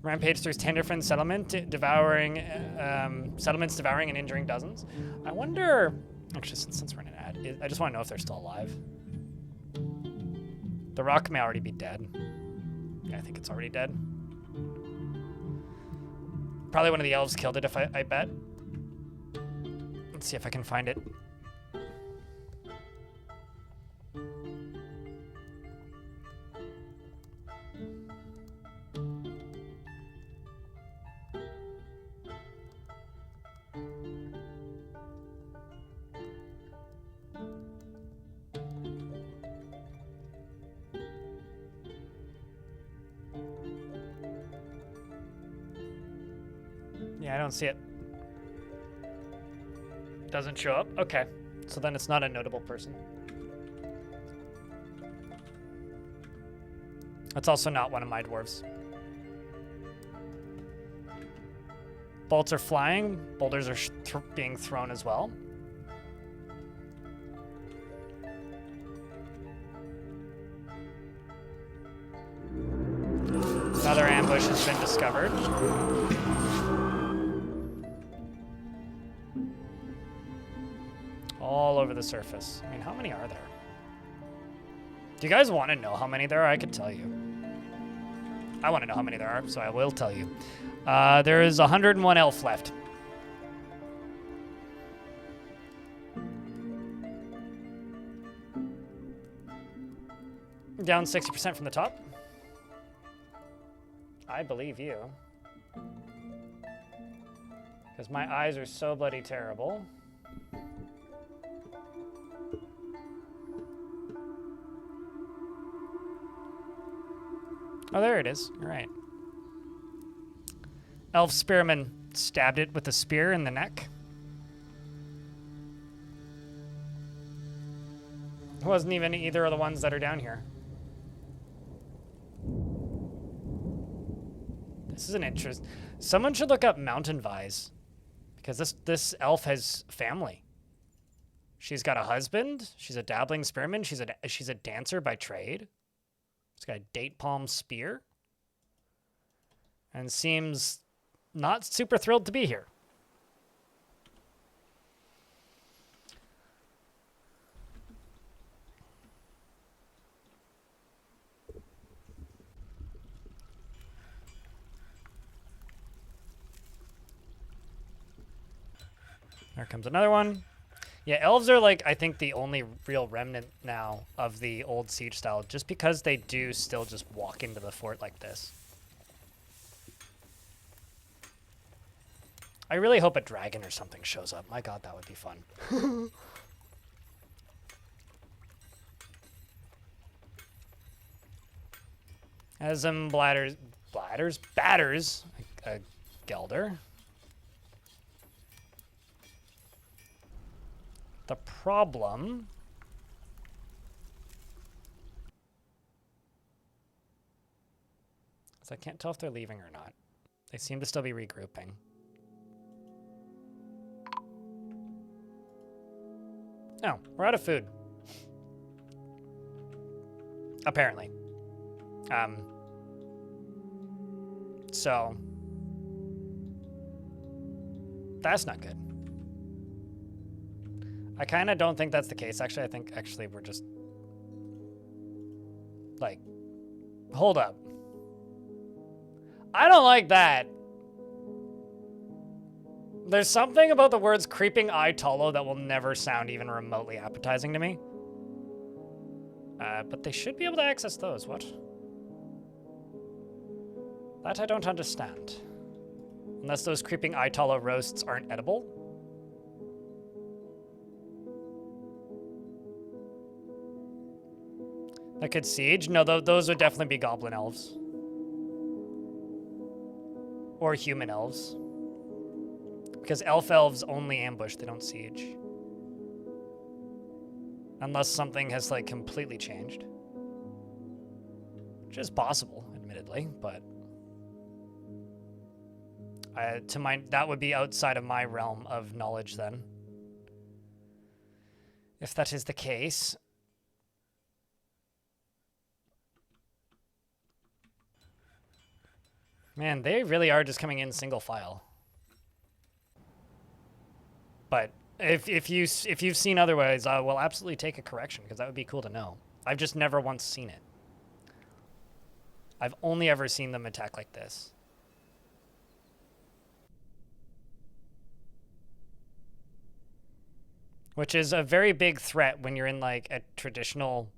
Rampage through 10 different settlements, devouring and injuring dozens. I wonder, actually, since we're in an ad, I just want to know if they're still alive. The rock may already be dead. Yeah, I think it's already dead. Probably one of the elves killed it, I bet. Let's see if I can find it. Yeah, I don't see it. Doesn't show up? Okay. So then it's not a notable person. That's also not one of my dwarves. Bolts are flying. Boulders are being thrown as well. Another ambush has been discovered. All over the surface. I mean, how many are there? Do you guys want to know how many there are? I could tell you. I want to know how many there are, so I will tell you. There is 101 elf left. Down 60% from the top. I believe you. Because my eyes are so bloody terrible. Oh, there it is. All right. Elf Spearman stabbed it with a spear in the neck. It wasn't even either of the ones that are down here. This is an interest. Someone should look up Mountain Vise, because this elf has family. She's got a husband. She's a dabbling spearman. She's a dancer by trade. She's got a date palm spear, and seems not super thrilled to be here. There comes another one. Yeah, elves are, like, I think the only real remnant now of the old siege style, just because they do still just walk into the fort like this. I really hope a dragon or something shows up. My god, that would be fun. As batters, a Gelder. The problem is I can't tell if they're leaving or not. They seem to still be regrouping. Oh, we're out of food. Apparently. So that's not good. I kind of don't think that's the case. Actually, I think we're just like, hold up. I don't like that. There's something about the words creeping eye Tolo that will never sound even remotely appetizing to me. But they should be able to access those. What? That I don't understand. Unless those creeping eye Tolo roasts aren't edible. That could siege? No, those would definitely be goblin elves. Or human elves. Because elves only ambush, they don't siege. Unless something has, like, completely changed. Which is possible, admittedly, but... that would be outside of my realm of knowledge, then. If that is the case... Man, they really are just coming in single file. But if you've seen otherwise, I will absolutely take a correction, because that would be cool to know. I've just never once seen it. I've only ever seen them attack like this. Which is a very big threat when you're in like a traditional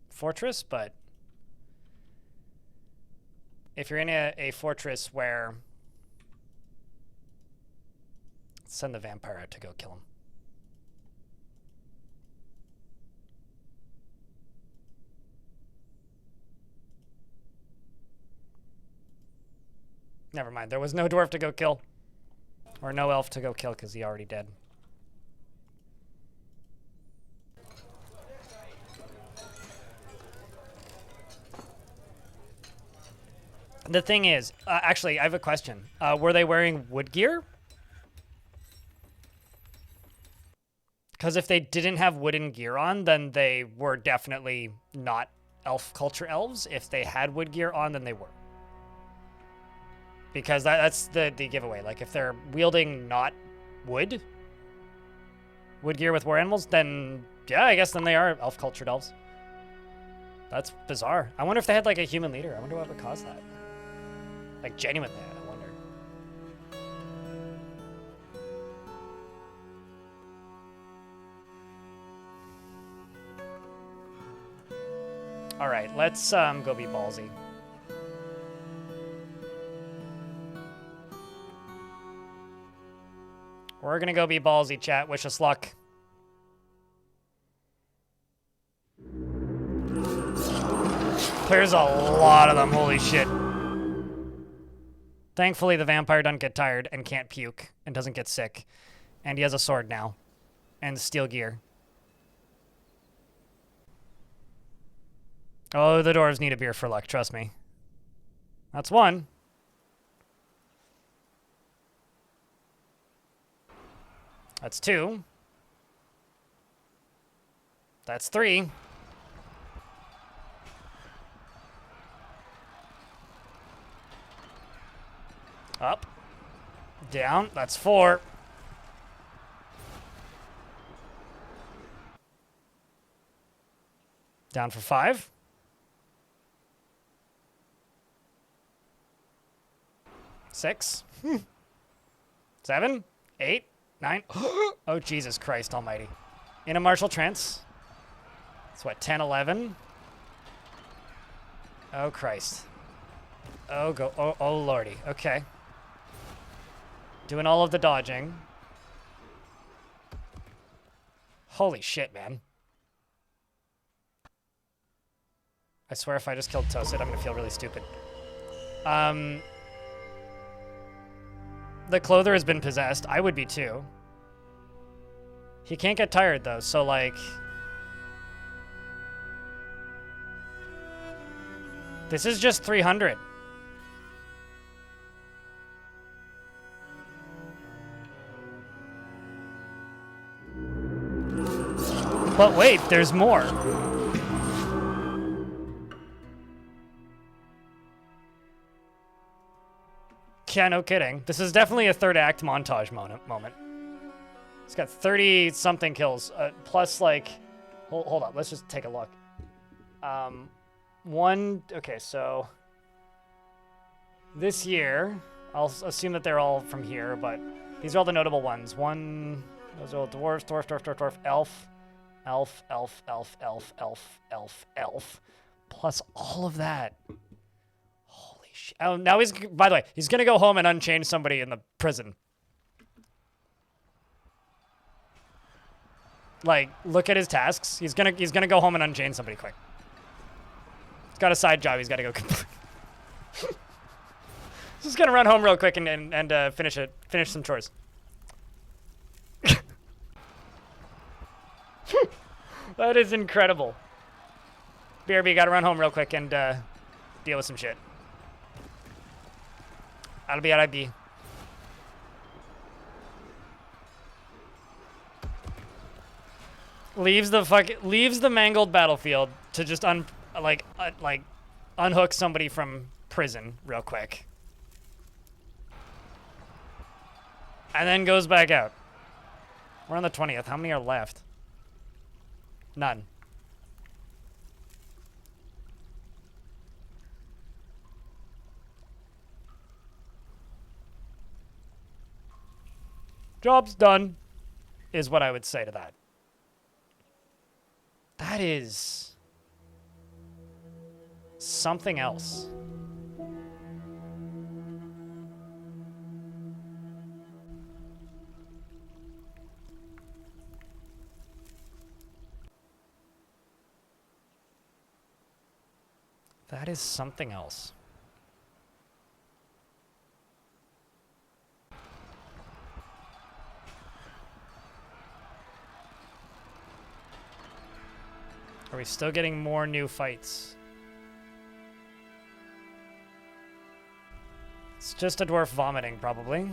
fortress, but if you're in a fortress where... Let's send the vampire out to go kill him. Never mind, there was no dwarf to go kill. Or no elf to go kill because he already dead. The thing is, actually, I have a question. Were they wearing wood gear? Because if they didn't have wooden gear on, then they were definitely not elf culture elves. If they had wood gear on, then they were. Because that's the giveaway. Like, if they're wielding not wood gear with war animals, then, yeah, I guess then they are elf cultured elves. That's bizarre. I wonder if they had, like, a human leader. I wonder what would cause that. Like, genuinely, I wonder. All right, let's go be ballsy. We're gonna go be ballsy, chat. Wish us luck. There's a lot of them, holy shit. Thankfully, the vampire doesn't get tired and can't puke and doesn't get sick. And he has a sword now. And steel gear. Oh, the dwarves need a beer for luck, trust me. That's one. That's two. That's three. Up. Down. That's four. Down for five. Six. 7. 8. 9. Oh, Jesus Christ almighty. In a martial trance. It's what, 10, 11? Oh, Christ. Oh, go. Oh, lordy. Okay. Doing all of the dodging. Holy shit, man. I swear if I just killed Toasted, I'm gonna feel really stupid. The Clother has been possessed. I would be too. He can't get tired though, so like... This is just 300. But wait, there's more. Yeah, no kidding. This is definitely a third act montage moment. He's got 30-something kills, plus like... Hold up, let's just take a look. Okay, so... This year, I'll assume that they're all from here, but these are all the notable ones. Those are all dwarves, dwarf, elf, plus all of that. Holy shit. Oh, now he's, by the way, he's gonna go home and unchain somebody in the prison. Like, look at his tasks. He's gonna go home and unchain somebody quick. He's got a side job he's gotta go complete. Just gonna run home real quick and finish some chores. That is incredible. BRB, gotta run home real quick and deal with some shit. I'll be RIB. Leaves the mangled battlefield to just unhook somebody from prison real quick. And then goes back out. We're on the 20th. How many are left? None. Job's done, is what I would say to that. That is something else. That is something else. Are we still getting more new fights? It's just a dwarf vomiting, probably.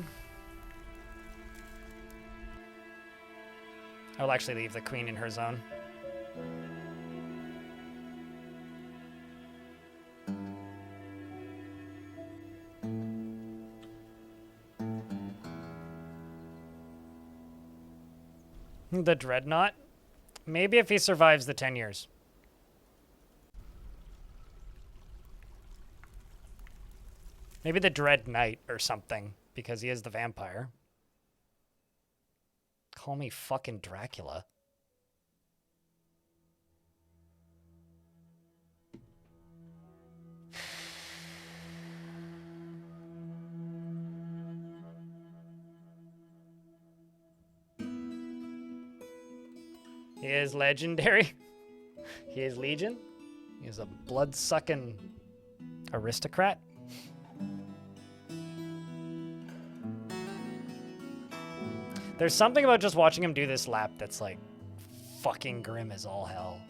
I'll actually leave the queen in her zone. The Dreadnought? Maybe if he survives the 10 years. Maybe the Dread Knight or something, because he is the vampire. Call me fucking Dracula. He is legendary. He is Legion. He is a blood-sucking aristocrat. There's something about just watching him do this lap that's like fucking grim as all hell.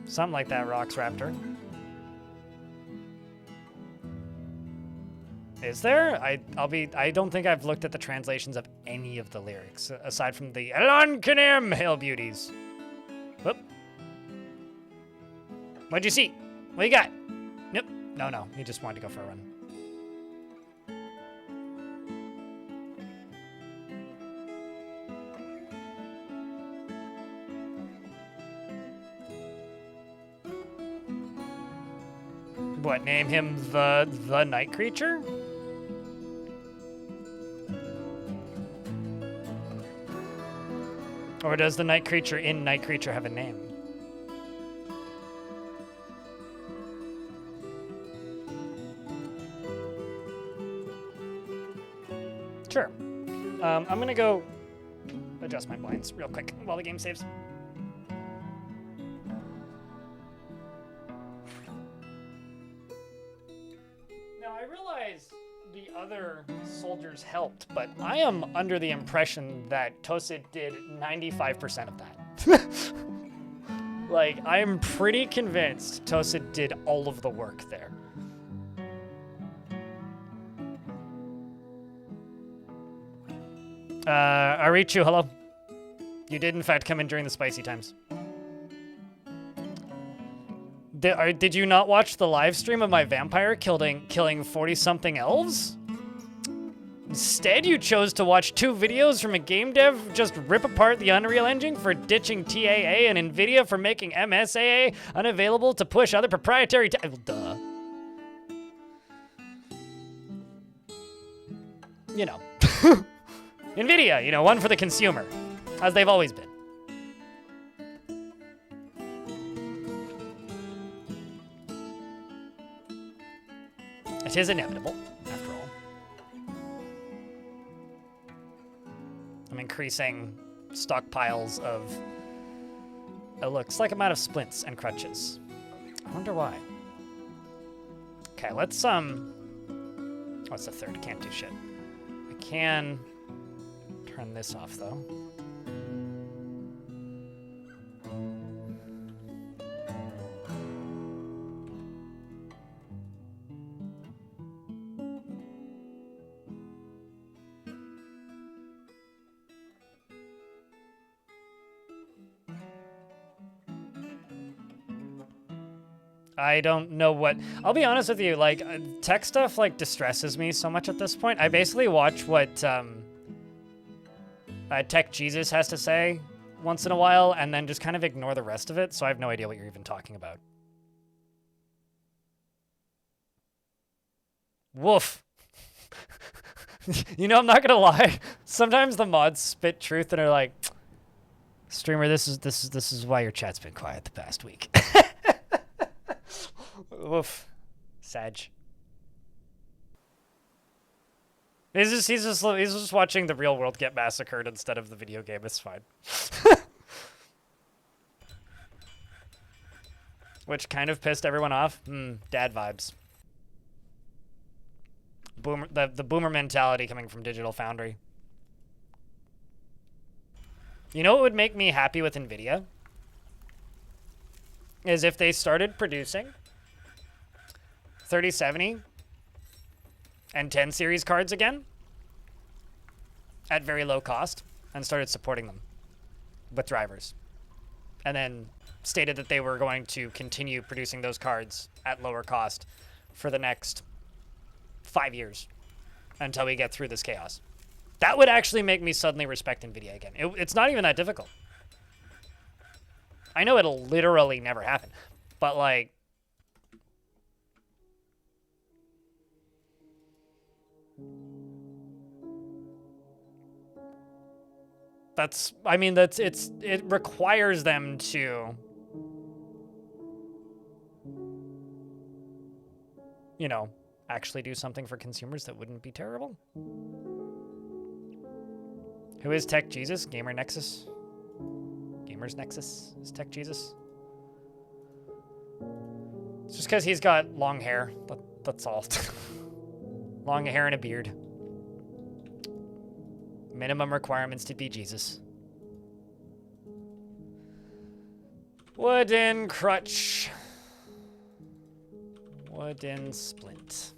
Something like that, Rocks Raptor. Is there? I don't think I've looked at the translations of any of the lyrics, aside from the Elon Canem Hail Beauties. Whoop. What'd you see? What you got? Nope. No. He just wanted to go for a run. What, name him the night creature? Or does the night creature in Night Creature have a name? Sure. I'm gonna go adjust my blinds real quick while the game saves. Now I realize the other soldiers helped, but I am under the impression that Tosid did 95% of that. Like, I'm pretty convinced Tosid did all of the work there. Arichu, hello. You did in fact come in during the spicy times. Did you not watch the live stream of my vampire killing 40-something elves? Instead, you chose to watch 2 videos from a game dev just rip apart the Unreal Engine for ditching TAA and NVIDIA for making MSAA unavailable to push other proprietary duh. You know. NVIDIA, you know, one for the consumer, as they've always been. It is inevitable, after all. I'm increasing stockpiles of a slight amount of splints and crutches. I wonder why. Okay, let's, what's the third? Can't do shit. I can turn this off, though. I don't know what... I'll be honest with you, like, tech stuff, like, distresses me so much at this point. I basically watch what Tech Jesus has to say once in a while and then just kind of ignore the rest of it, so I have no idea what you're even talking about. Woof. You know, I'm not gonna lie. Sometimes the mods spit truth and are like, streamer, this is why your chat's been quiet the past week. Oof. Sag. He's just watching the real world get massacred instead of the video game. It's fine. Which kind of pissed everyone off. Dad vibes. Boomer, the boomer mentality coming from Digital Foundry. You know what would make me happy with NVIDIA? Is if they started producing 3070 and 10 series cards again at very low cost and started supporting them with drivers. And then stated that they were going to continue producing those cards at lower cost for the next 5 years until we get through this chaos. That would actually make me suddenly respect NVIDIA again. It's not even that difficult. I know it'll literally never happen, but like, it requires them to, you know, actually do something for consumers that wouldn't be terrible. Who is Tech Jesus? Gamer Nexus? Gamers Nexus is Tech Jesus? It's just because he's got long hair. That's all. Long hair and a beard. Minimum requirements to be Jesus. Wooden crutch. Wooden splint.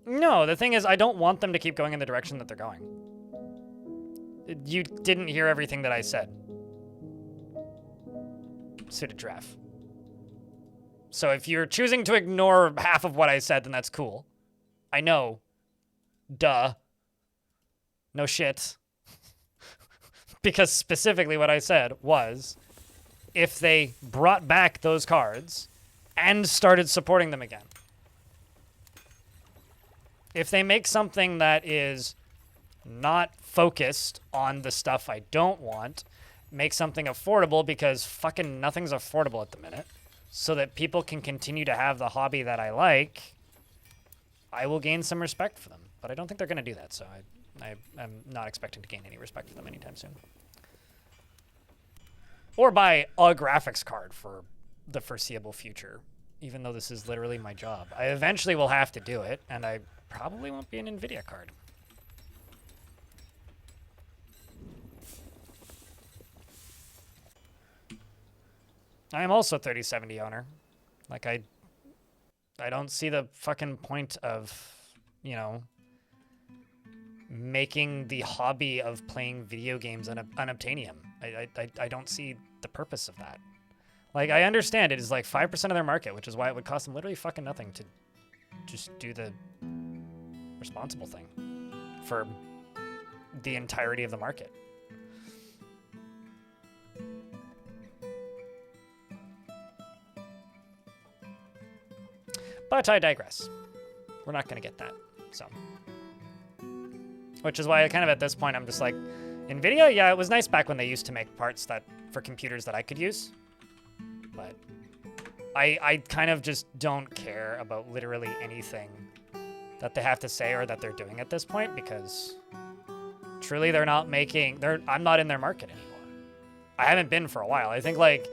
No, the thing is, I don't want them to keep going in the direction that they're going. You didn't hear everything that I said. Suited giraffe. So if you're choosing to ignore half of what I said, then that's cool. I know. Duh. No shit. Because specifically what I said was, if they brought back those cards and started supporting them again, If they make something that is not focused on the stuff I don't want, make something affordable, because fucking nothing's affordable at the minute, so that people can continue to have the hobby that I like, I will gain some respect for them. But I don't think they're going to do that, so I'm not expecting to gain any respect for them anytime soon. Or buy a graphics card for the foreseeable future, even though this is literally my job. I eventually will have to do it, and I probably won't be an NVIDIA card. I am also 3070 owner. Like, I don't see the fucking point of, you know, making the hobby of playing video games unobtainium. I don't see the purpose of that. Like, I understand it is like 5% of their market, which is why it would cost them literally fucking nothing to just do the responsible thing for the entirety of the market. But I digress. We're not going to get that, so. Which is why I kind of, at this point, I'm just like, NVIDIA, yeah, it was nice back when they used to make parts that for computers that I could use. But I kind of just don't care about literally anything that they have to say or that they're doing at this point, because truly they're not making, I'm not in their market anymore. I haven't been for a while. I think, like,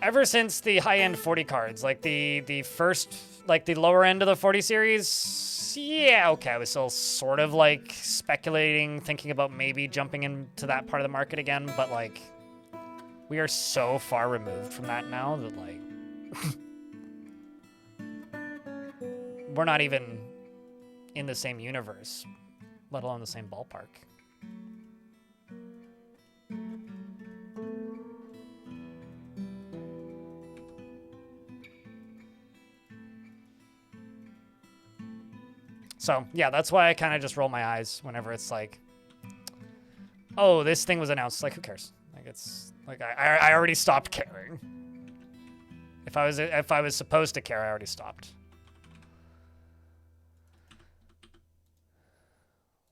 ever since the high-end 40 cards, like the first, like the lower end of the 40 series, yeah, okay, I was still sort of like speculating, thinking about maybe jumping into that part of the market again, but like, we are so far removed from that now that like, we're not even in the same universe, let alone the same ballpark. So, yeah, that's why I kind of just roll my eyes whenever it's like, oh, this thing was announced. Like, who cares? Like, it's like I already stopped caring. If I was supposed to care, I already stopped.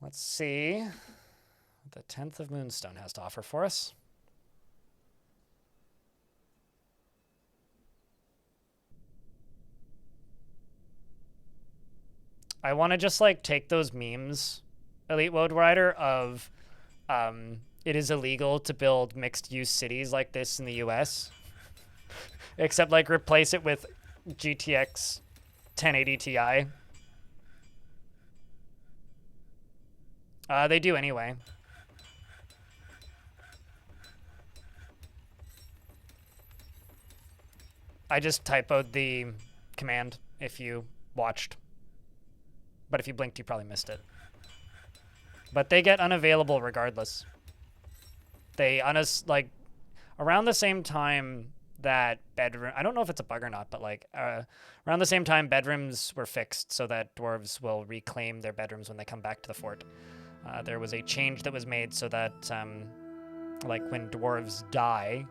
Let's see what the 10th of Moonstone has to offer for us. I want to just, like, take those memes, Elite Road Rider, of it is illegal to build mixed-use cities like this in the US. Except, like, replace it with GTX 1080 Ti. They do anyway. I just typoed the command if you watched. But if you blinked, you probably missed it. But they get unavailable regardless. They, like, around the same time that bedroom, I don't know if it's a bug or not, but like, around the same time bedrooms were fixed so that dwarves will reclaim their bedrooms when they come back to the fort. There was a change that was made so that, like, when dwarves die,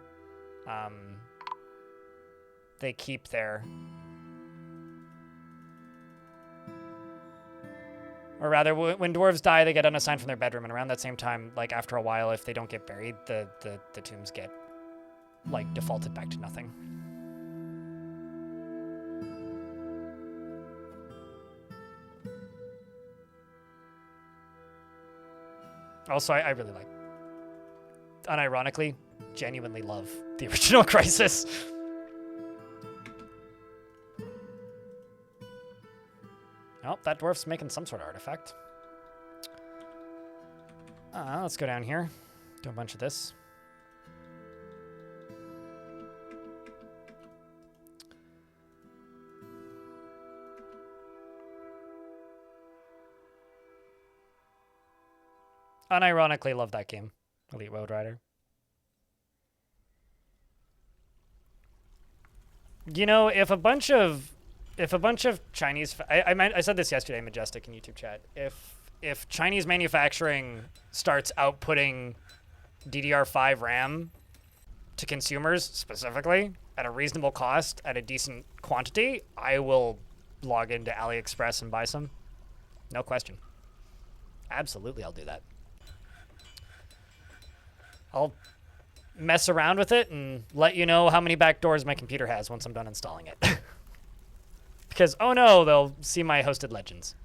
they keep their... Or rather, when dwarves die, they get unassigned from their bedroom, and around that same time, like, after a while, if they don't get buried, the tombs get, like, defaulted back to nothing. Also, I really like, unironically, genuinely love the original Crisis. Oh, that dwarf's making some sort of artifact. Let's go down here. Do a bunch of this. Unironically love that game, Elite Road Rider. You know, if a bunch of Chinese, I said this yesterday in Majestic in YouTube chat. If Chinese manufacturing starts outputting DDR5 RAM to consumers specifically at a reasonable cost at a decent quantity, I will log into AliExpress and buy some? No question. Absolutely, I'll do that. I'll mess around with it and let you know how many backdoors my computer has once I'm done installing it. Because, oh no, they'll see my hosted legends.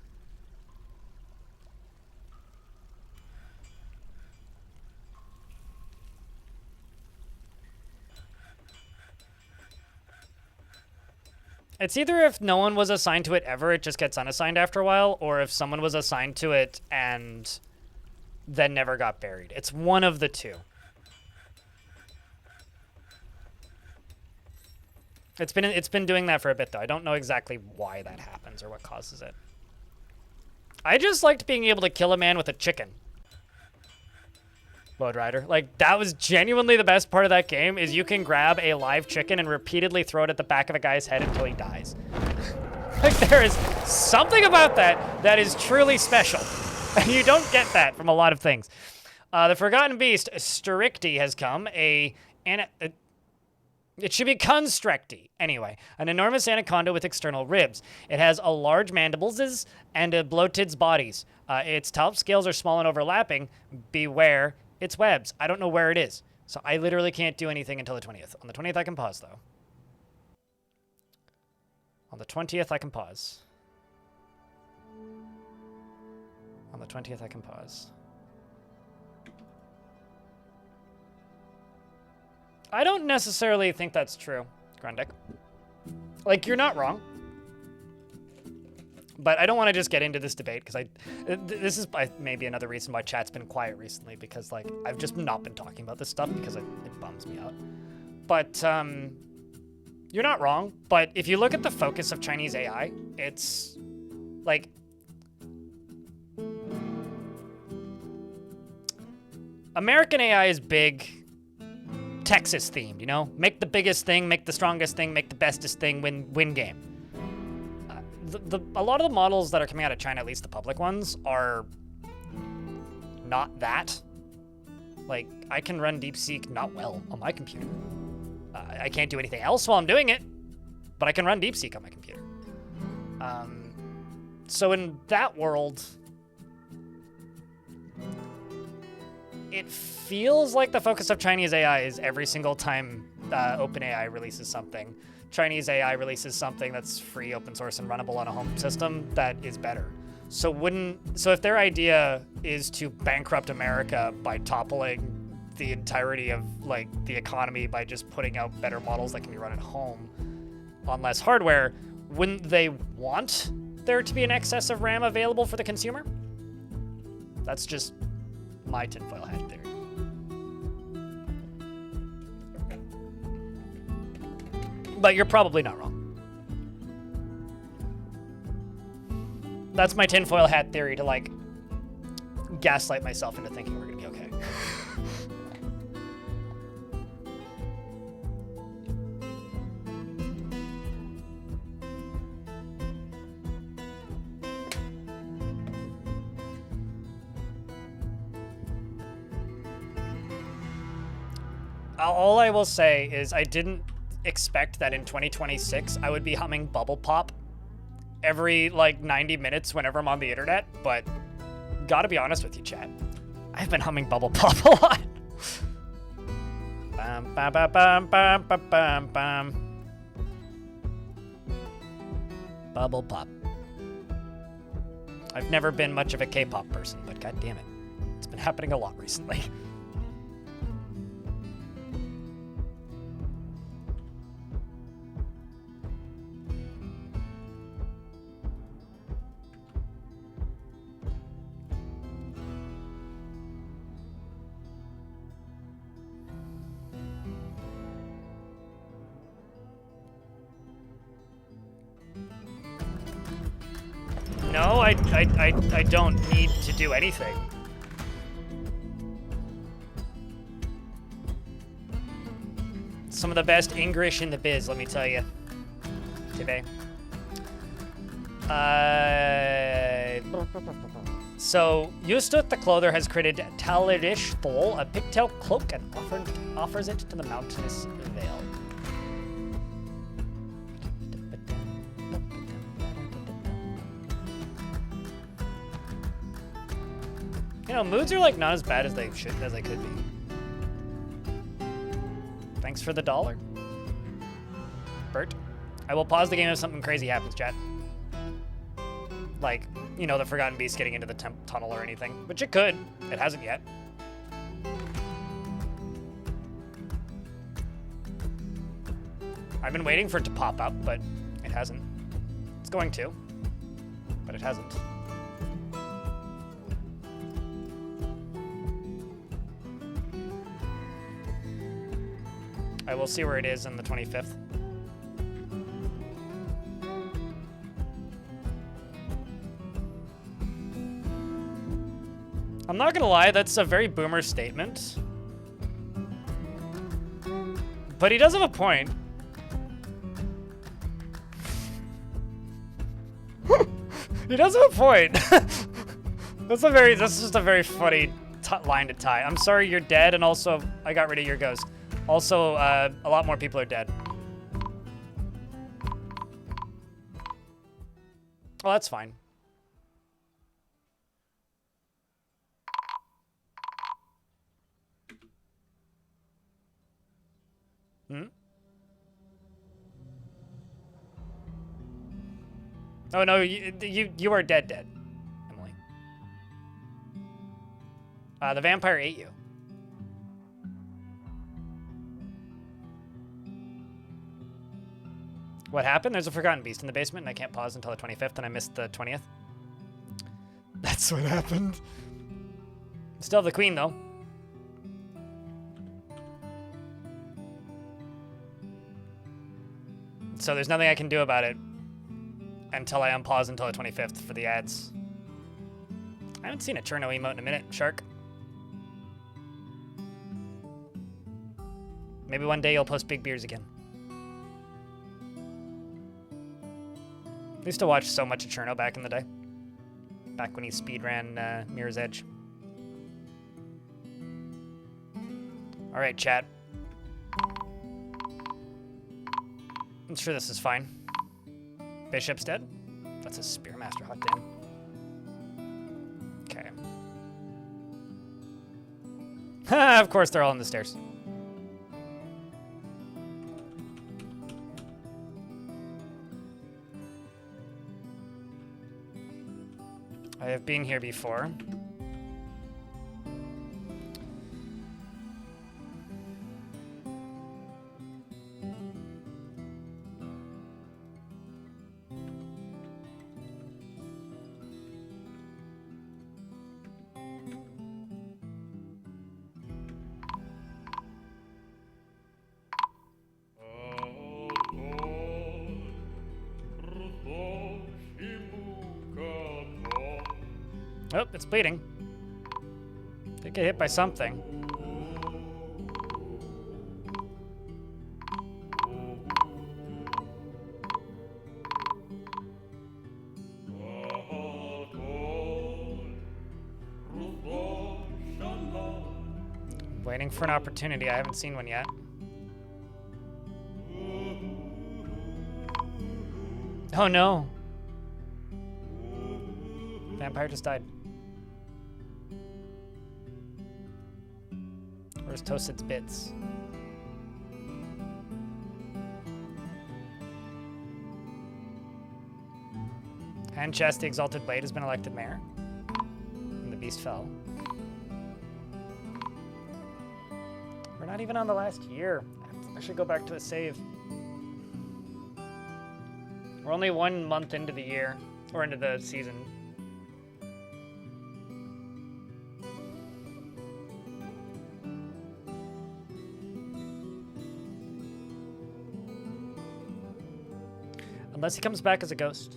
It's either if no one was assigned to it ever, it just gets unassigned after a while, or if someone was assigned to it and then never got buried. It's one of the two. It's been doing that for a bit, though. I don't know exactly why that happens or what causes it. I just liked being able to kill a man with a chicken. Load Rider. Like, that was genuinely the best part of that game, is you can grab a live chicken and repeatedly throw it at the back of a guy's head until he dies. Like, there is something about that that is truly special. And you don't get that from a lot of things. The Forgotten Beast, Stricty, has come. It should be Constricty. Anyway, an enormous anaconda with external ribs. It has a large mandibles and a bloated's bodies. Its top scales are small and overlapping. Beware its webs. I don't know where it is, so I literally can't do anything until the 20th. On the 20th, I can pause, though. On the 20th, I can pause. On the 20th, I can pause. I don't necessarily think that's true, Grundick. Like, you're not wrong. But I don't want to just get into this debate, because this is maybe another reason why chat's been quiet recently, because, like, I've just not been talking about this stuff because it bums me out. But, you're not wrong. But if you look at the focus of Chinese AI, it's, like, American AI is big Texas themed, you know? Make the biggest thing, make the strongest thing, make the bestest thing, win game. A lot of the models that are coming out of China, at least the public ones, are not that. Like, I can run DeepSeek not well on my computer. I can't do anything else while I'm doing it, but I can run DeepSeek on my computer. So in that world, it feels like the focus of Chinese AI is every single time OpenAI releases something, Chinese AI releases something that's free, open source, and runnable on a home system that is better. So if their idea is to bankrupt America by toppling the entirety of, like, the economy by just putting out better models that can be run at home on less hardware, wouldn't they want there to be an excess of RAM available for the consumer? That's just my tinfoil hat theory. But you're probably not wrong. That's my tinfoil hat theory to, like, gaslight myself into thinking we're gonna be okay. All I will say is I didn't expect that in 2026 I would be humming Bubble Pop every, like, 90 minutes whenever I'm on the internet, but gotta be honest with you, chat. I've been humming Bubble Pop a lot. Bam, bam, bam, bam, bam, bam, bam, bam. Bubble Pop. I've never been much of a K-pop person, but god damn it, it's been happening a lot recently. No, I don't need to do anything. Some of the best English in the biz, let me tell you. Today. So, Justut the Clother has created Taladish Thol, a pigtail cloak, and offers it to the mountainous vale. You know, moods are like not as bad as they could be. Thanks for the $1. Bert. I will pause the game if something crazy happens, chat. Like, you know, the Forgotten Beast getting into the tunnel or anything. Which it could. It hasn't yet. I've been waiting for it to pop up, but it hasn't. It's going to, but it hasn't. I will see where it is on the 25th. I'm not gonna lie, that's a very boomer statement. But he does have a point. He does have a point. That's just a very funny line to tie. I'm sorry you're dead, and also I got rid of your ghost. Also, a lot more people are dead. Well, that's fine. Hmm? Oh no, you are dead, Emily. The vampire ate you. What happened? There's a Forgotten Beast in the basement, and I can't pause until the 25th, and I missed the 20th. That's what happened. Still have the queen, though. So there's nothing I can do about it until I unpause until the 25th for the ads. I haven't seen a Cherno emote in a minute, Shark. Maybe one day you'll post big beers again. I used to watch so much of Cherno back in the day. Back when he speedran Mirror's Edge. Alright, chat. I'm sure this is fine. Bishop's dead? That's a Spearmaster, hot damn. Okay. Of course they're all on the stairs. I have been here before. Oh, it's bleeding. Did get hit by something. Waiting for an opportunity. I haven't seen one yet. Oh no. Vampire just died. Where's Toasted's bits? Hand chest, the Exalted Blade has been elected mayor. And the beast fell. We're not even on the last year. I should go back to a save. We're only 1 month into the year, or into the season. Unless he comes back as a ghost.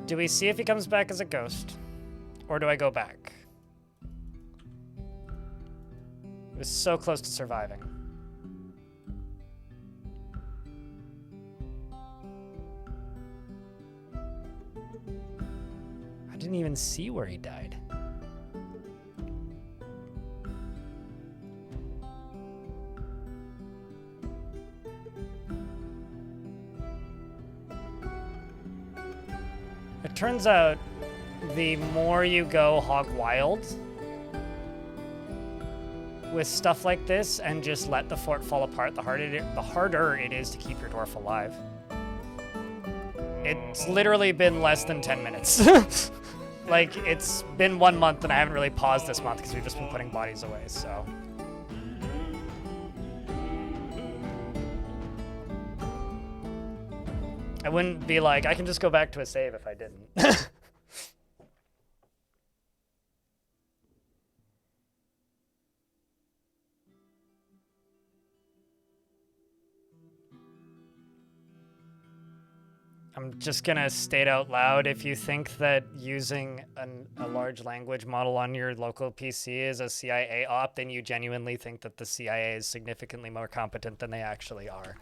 Do we see if he comes back as a ghost? Or do I go back? It was so close to surviving. didn't even see where he died. It turns out the more you go hog wild with stuff like this and just let the fort fall apart, the harder it is to keep your dwarf alive. It's literally been less than 10 minutes. Like, it's been 1 month and I haven't really paused this month because we've just been putting bodies away, so. I wouldn't be like, I can just go back to a save if I didn't. I'm just gonna state out loud, if you think that using a large language model on your local PC is a CIA op, then you genuinely think that the CIA is significantly more competent than they actually are.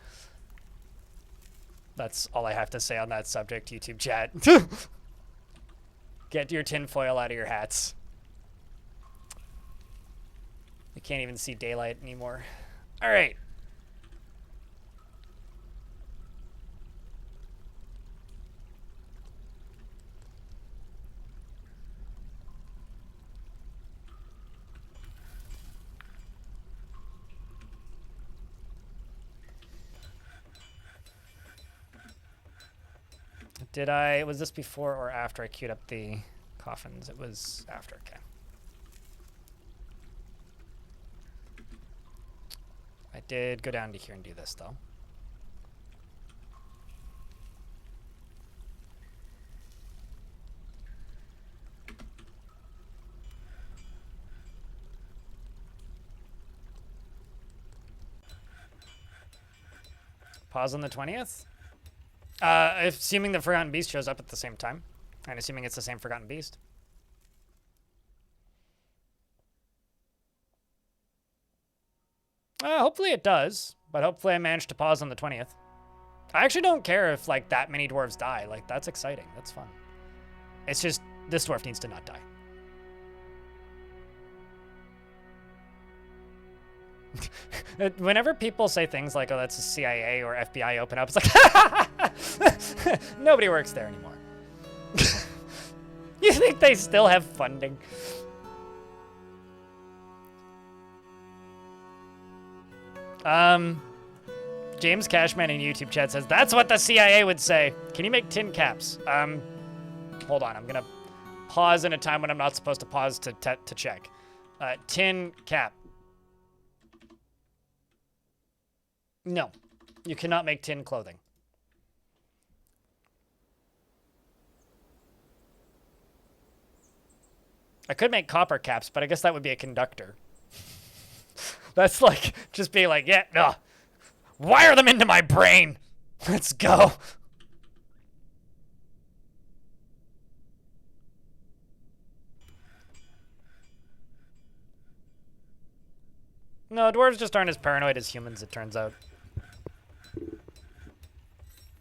That's all I have to say on that subject, YouTube chat. Get your tinfoil out of your hats. You can't even see daylight anymore. All right. Was this before or after I queued up the coffins? It was after, okay. I did go down to here and do this, though. Pause on the 20th? Assuming the Forgotten Beast shows up at the same time, and assuming it's the same Forgotten Beast. Hopefully it does, but hopefully I managed to pause on the 20th. I actually don't care if, like, that many dwarves die. Like, that's exciting. That's fun. It's just, this dwarf needs to not die. Whenever people say things like, oh, that's a CIA or FBI open up, it's like, nobody works there anymore. You think they still have funding? James Cashman in YouTube chat says, that's what the CIA would say. Can you make tin caps? Hold on, I'm gonna pause in a time when I'm not supposed to pause to check. Tin cap. No, you cannot make tin clothing. I could make copper caps, but I guess that would be a conductor. That's like, just be like, yeah, no. Wire them into my brain. Let's go. No, dwarves just aren't as paranoid as humans, it turns out.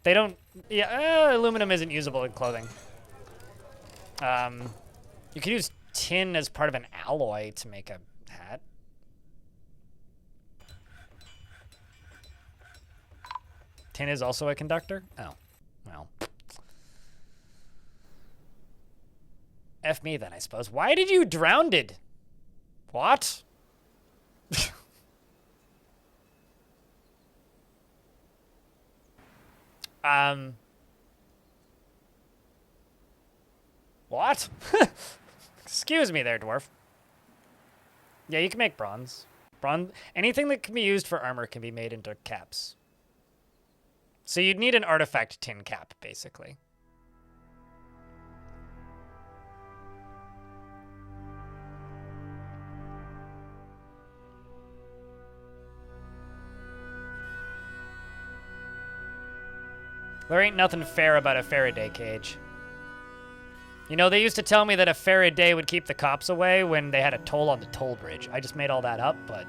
They don't... Yeah, aluminum isn't usable in clothing. You could use tin as part of an alloy to make a hat. Tin is also a conductor? Oh, well. F me then, I suppose. Why did you drown it? What? What? Excuse me there, dwarf. Yeah, you can make bronze. Anything that can be used for armor can be made into caps. So you'd need an artifact tin cap, basically. There ain't nothing fair about a Faraday cage. You know, they used to tell me that a Faraday would keep the cops away when they had a toll on the toll bridge. I just made all that up, but...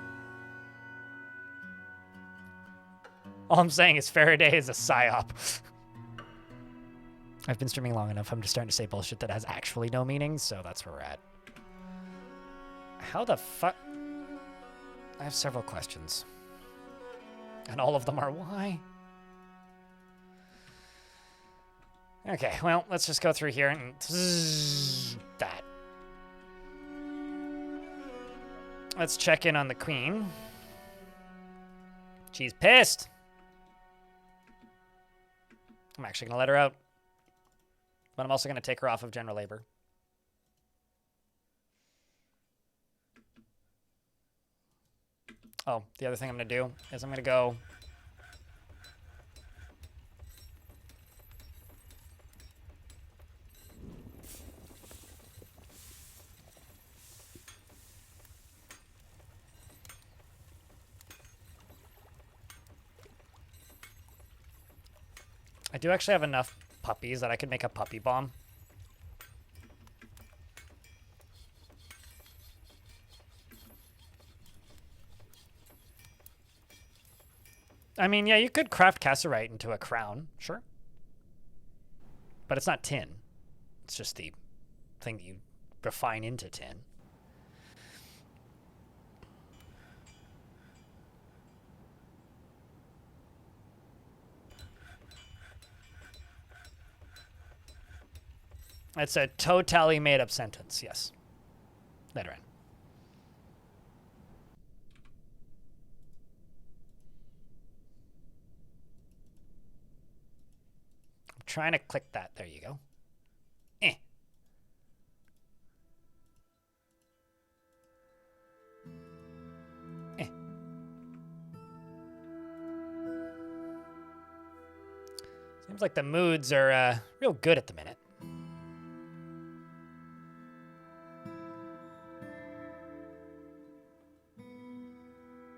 all I'm saying is Faraday is a psyop. I've been streaming long enough. I'm just starting to say bullshit that has actually no meaning, so that's where we're at. How the fuck? I have several questions. And all of them are why? Okay, well, let's just go through here and that. Let's check in on the queen. She's pissed. I'm actually going to let her out. But I'm also going to take her off of general labor. Oh, the other thing I'm going to do is I'm going to go... I do actually have enough puppies that I could make a puppy bomb. I mean, yeah, you could craft cassiterite into a crown, sure. But it's not tin. It's just the thing that you refine into tin. It's a totally made-up sentence, yes. Later on. I'm trying to click that. There you go. Eh. Eh. Seems like the moods are real good at the minute.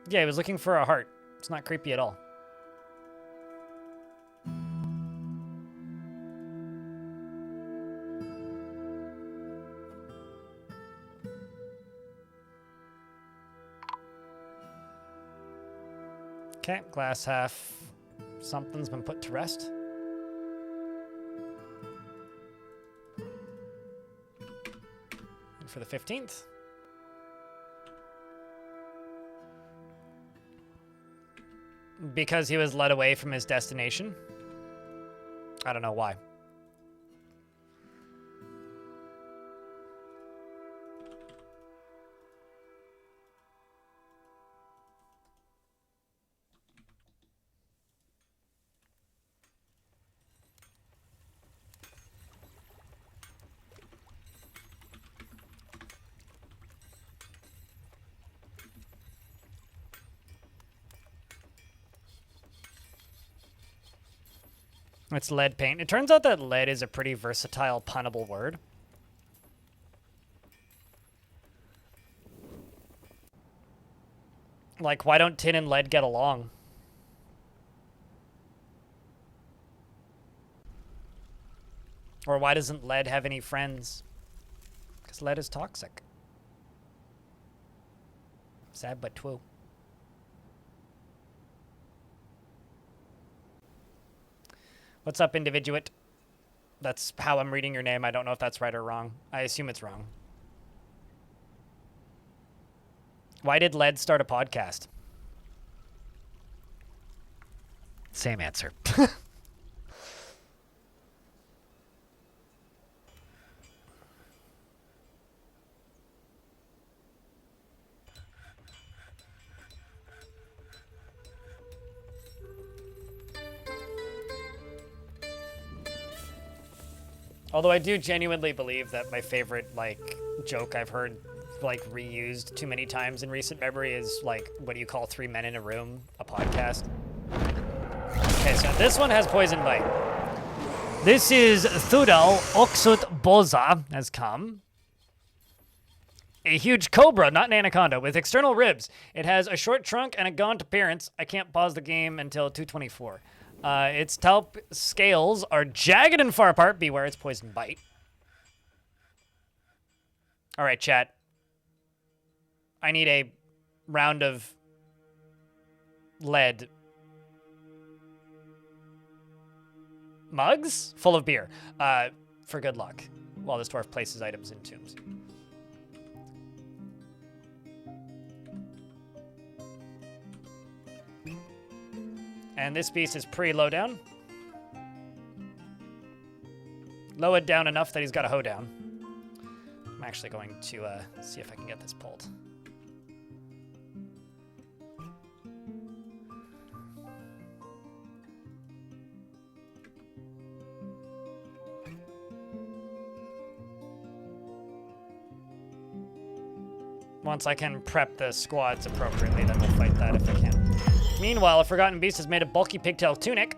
Yeah, he was looking for a heart. It's not creepy at all. Okay, glass half. Something's been put to rest. And for the 15th. Because he was led away from his destination. I don't know why. It's lead paint. It turns out that lead is a pretty versatile, punnable word. Like, why don't tin and lead get along? Or why doesn't lead have any friends? Because lead is toxic. Sad but true. What's up, individuate? That's how I'm reading your name. I don't know if that's right or wrong. I assume it's wrong. Why did Led start a podcast? Same answer. Although I do genuinely believe that my favorite, like, joke I've heard, like, reused too many times in recent memory is, like, what do you call 3 men in a room? A podcast? Okay, so this one has poison bite. This is Thudal Oxut Boza has come. A huge cobra, not an anaconda, with external ribs. It has a short trunk and a gaunt appearance. I can't pause the game until 224. Its talp scales are jagged and far apart. Beware its poison bite. All right, chat. I need a round of lead. mugs full of beer for good luck while this dwarf places items in tombs. And this beast is pretty low down. Lowered down enough that he's got a hoedown. I'm actually going to see if I can get this pulled. Once I can prep the squads appropriately, then we'll fight that if I can. Meanwhile, a Forgotten Beast has made a bulky pigtail tunic.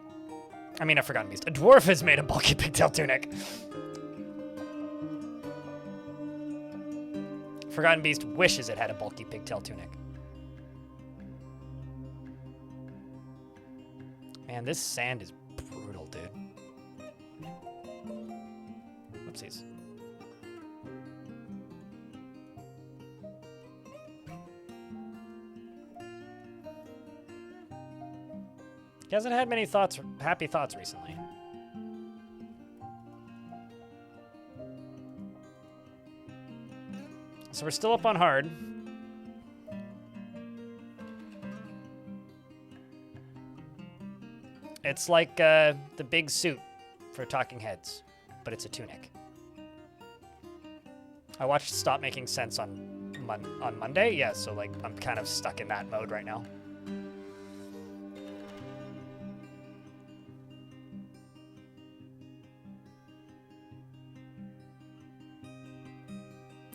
I mean, a Forgotten Beast. A dwarf has made a bulky pigtail tunic. Forgotten Beast wishes it had a bulky pigtail tunic. Man, this sand is brutal, dude. Oopsies. He hasn't had many happy thoughts recently. So we're still up on hard. It's like the big suit for Talking Heads, but it's a tunic. I watched Stop Making Sense on Monday. Yeah, so like I'm kind of stuck in that mode right now.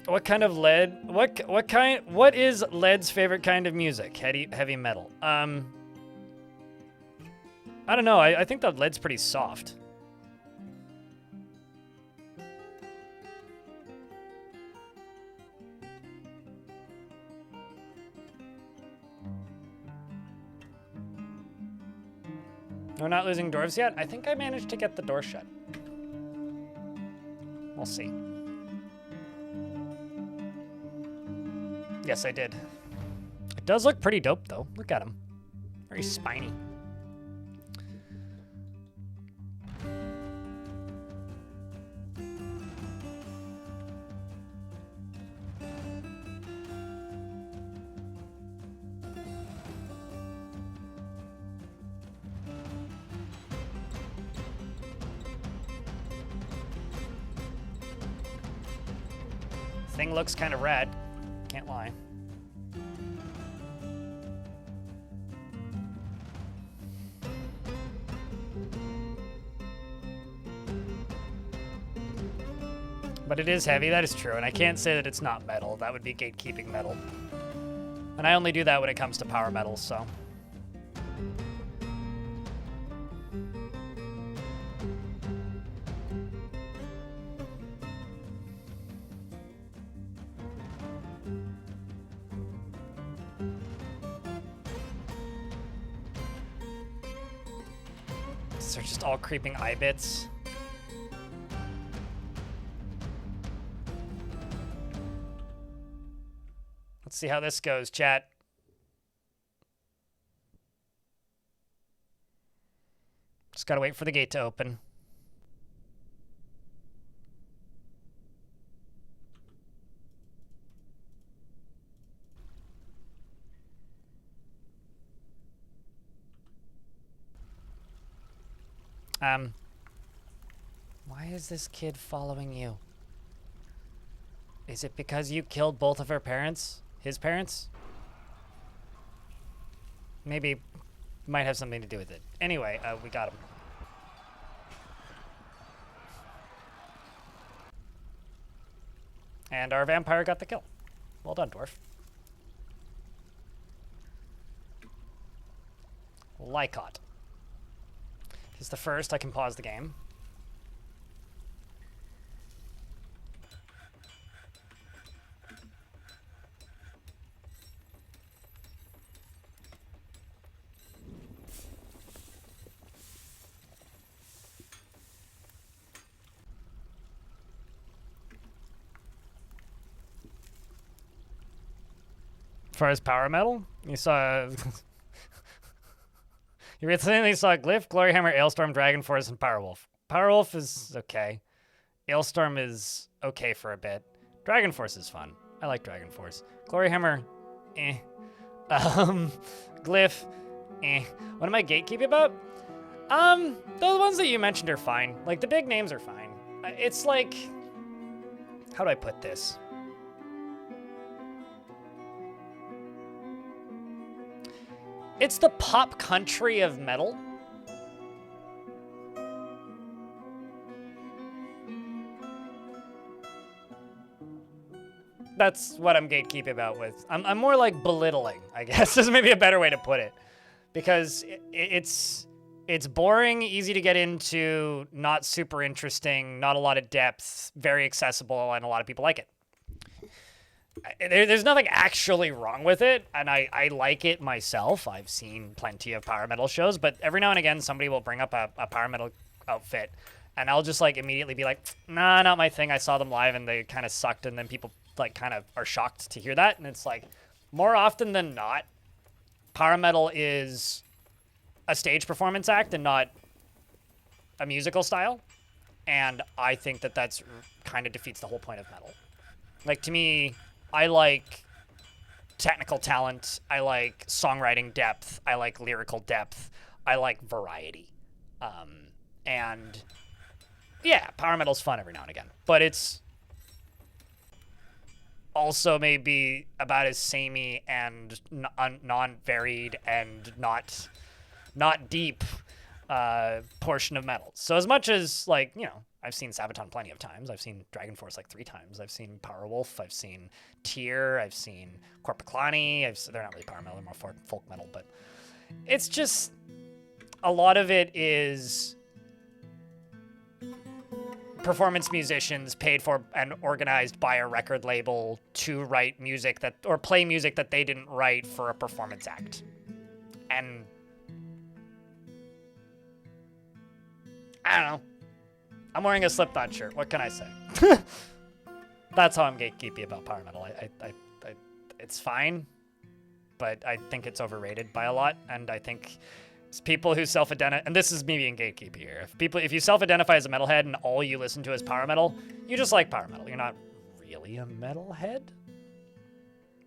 What kind of lead? What is lead's favorite kind of music? Heavy metal. I don't know. I think that lead's pretty soft. We're not losing dwarves yet. I think I managed to get the door shut. We'll see. Yes, I did. It does look pretty dope, though. Look at him. Very spiny. Thing looks kind of rad. Can't lie. But it is heavy, that is true, and I can't say that it's not metal. That would be gatekeeping metal. And I only do that when it comes to power metals, so. These are just all creeping eye bits. Let's see how this goes, chat. Just gotta wait for the gate to open. Why is this kid following you? Is it because you killed both of her parents? His parents? Maybe might have something to do with it. Anyway, we got him. And our vampire got the kill. Well done, Dwarf. Lycott. He's the first. I can pause the game. As far as power metal, you saw... you recently saw Glyph, Gloryhammer, Ailstorm, Dragon Force, and Powerwolf. Powerwolf is okay. Ailstorm is okay for a bit. Dragon Force is fun. I like Dragon Force. Gloryhammer, eh. Glyph, eh. What am I gatekeeping about? The ones that you mentioned are fine. Like, the big names are fine. It's like... How do I put this? It's the pop country of metal. That's what I'm gatekeeping about with. I'm more like belittling, I guess, is maybe a better way to put it. Because it's boring, easy to get into, not super interesting, not a lot of depth, very accessible, and a lot of people like it. There's nothing actually wrong with it, and I like it myself. I've seen plenty of power metal shows, but every now and again somebody will bring up a power metal outfit, and I'll just like immediately be like, nah, not my thing. I saw them live and they kind of sucked, and then people like kind of are shocked to hear that, and it's like, more often than not, power metal is a stage performance act and not a musical style, and I think that that's kind of defeats the whole point of metal. Like, to me, I like technical talent, I like songwriting depth, I like lyrical depth, I like variety. And yeah, power metal's fun every now and again, but it's also maybe about as samey and non-varied and not deep portion of metal. So as much as, like, you know, I've seen Sabaton plenty of times. I've seen Dragon Force like 3 times. I've seen Powerwolf. I've seen Tyr. I've seen Corpiclani. They're not really power metal, they're more folk metal, but it's just a lot of it is performance musicians paid for and organized by a record label to write music that, or play music that they didn't write for a performance act. And I don't know. I'm wearing a Slipknot shirt. What can I say? That's how I'm gatekeepy about power metal. It's fine, but I think it's overrated by a lot, and I think people who self-identify, and this is me being gatekeepy here, if you self-identify as a metalhead and all you listen to is power metal, you just like power metal. You're not really a metalhead.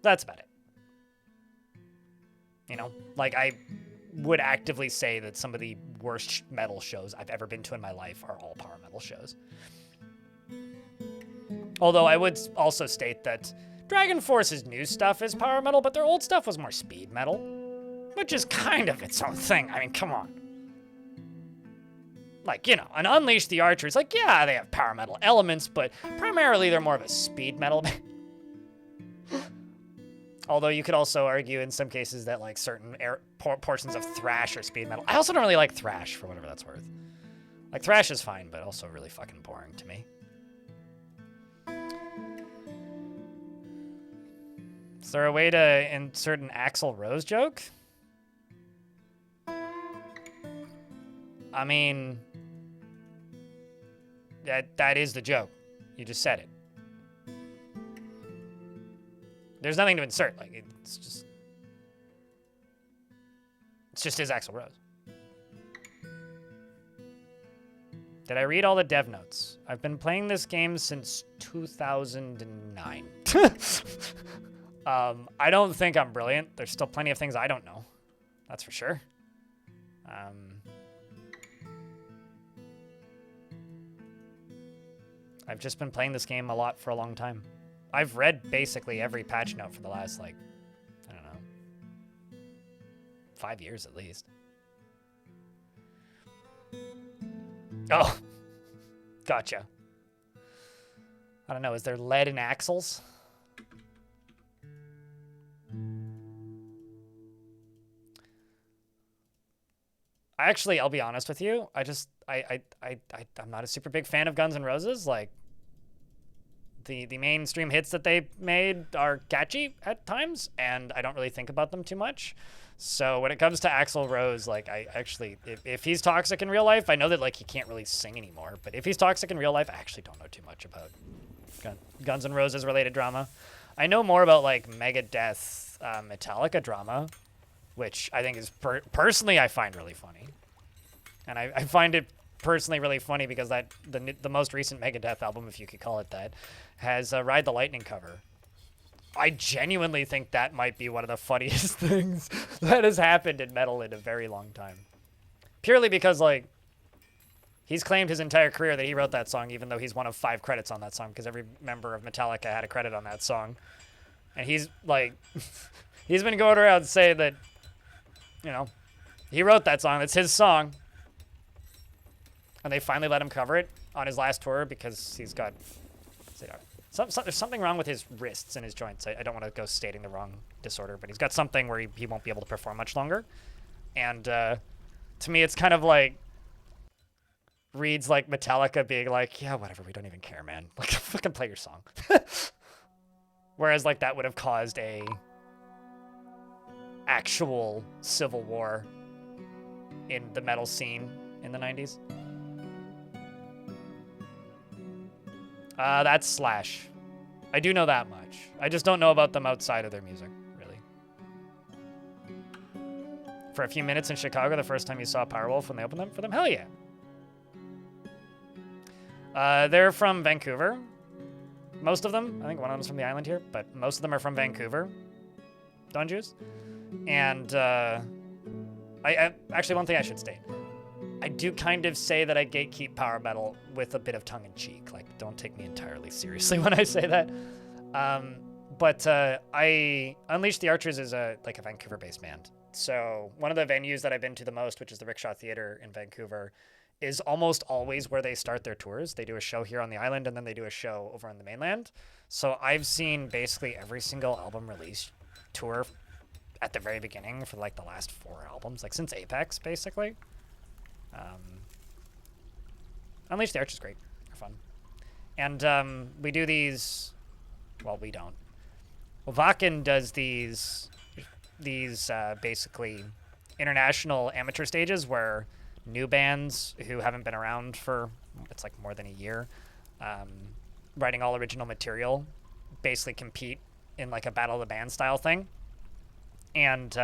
That's about it. You know, like, I would actively say that some of the worst metal shows I've ever been to in my life are all power metal shows. Although I would also state that Dragon Force's new stuff is power metal, but their old stuff was more speed metal, which is kind of its own thing. I mean, come on. Like, you know, an Unleash the Archers, like, yeah, they have power metal elements, but primarily they're more of a speed metal. Although you could also argue in some cases that, like, certain portions of thrash are speed metal. I also don't really like thrash, for whatever that's worth. Like, thrash is fine, but also really fucking boring to me. Is there a way to insert an Axl Rose joke? I mean, that is the joke. You just said it. There's nothing to insert. Like, it's just his Axl Rose. Did I read all the dev notes? I've been playing this game since 2009. I don't think I'm brilliant. There's still plenty of things I don't know. That's for sure. I've just been playing this game a lot for a long time. I've read basically every patch note for the last, like, I don't know, 5 years at least. Oh, gotcha. I don't know, is there lead in axles? Actually, I'll be honest with you. I'm not a super big fan of Guns N' Roses. Like, the mainstream hits that they made are catchy at times, and I don't really think about them too much. So when it comes to Axl Rose, like, I actually, if he's toxic in real life, I know that, like, he can't really sing anymore, but if he's toxic in real life, I actually don't know too much about Guns N' Roses related drama. I know more about, like, Megadeth, Metallica drama, which I think is personally I find really funny, and I find it personally really funny because the most recent Megadeth album, if you could call it that, has a Ride the Lightning cover. I genuinely think that might be one of the funniest things that has happened in metal in a very long time. Purely because, like, he's claimed his entire career that he wrote that song, even though he's one of 5 credits on that song, because every member of Metallica had a credit on that song. And he's, like, he's been going around saying that, you know, he wrote that song. It's his song. And they finally let him cover it on his last tour because he's got... there's something wrong with his wrists and his joints. I don't want to go stating the wrong disorder, but he's got something where he won't be able to perform much longer. And to me, it's kind of like... reads like Metallica being like, yeah, whatever, we don't even care, man. Like, fucking play your song. Whereas, like, that would have caused a actual civil war in the metal scene in the 90s. That's Slash. I do know that much. I just don't know about them outside of their music, really. For a few minutes in Chicago, the first time you saw Powerwolf when they opened them for them? Hell yeah. They're from Vancouver. Most of them. I think one of them's from the island here, but most of them are from Vancouver. Don Juice. And I actually, one thing I should state. I do kind of say that I gatekeep power metal with a bit of tongue-in-cheek. Like, don't take me entirely seriously when I say that. But Unleash the Archers is a Vancouver-based band. So one of the venues that I've been to the most, which is the Rickshaw Theatre in Vancouver, is almost always where they start their tours. They do a show here on the island, and then they do a show over on the mainland. So I've seen basically every single album release tour at the very beginning for like the last 4 albums, like since Apex, basically. Unleash the Arch is great. They're fun. And we do these... Well, we don't. Well, Vakken does these basically international amateur stages where new bands who haven't been around for, it's like more than a year, writing all original material, basically compete in like a battle of the band style thing. And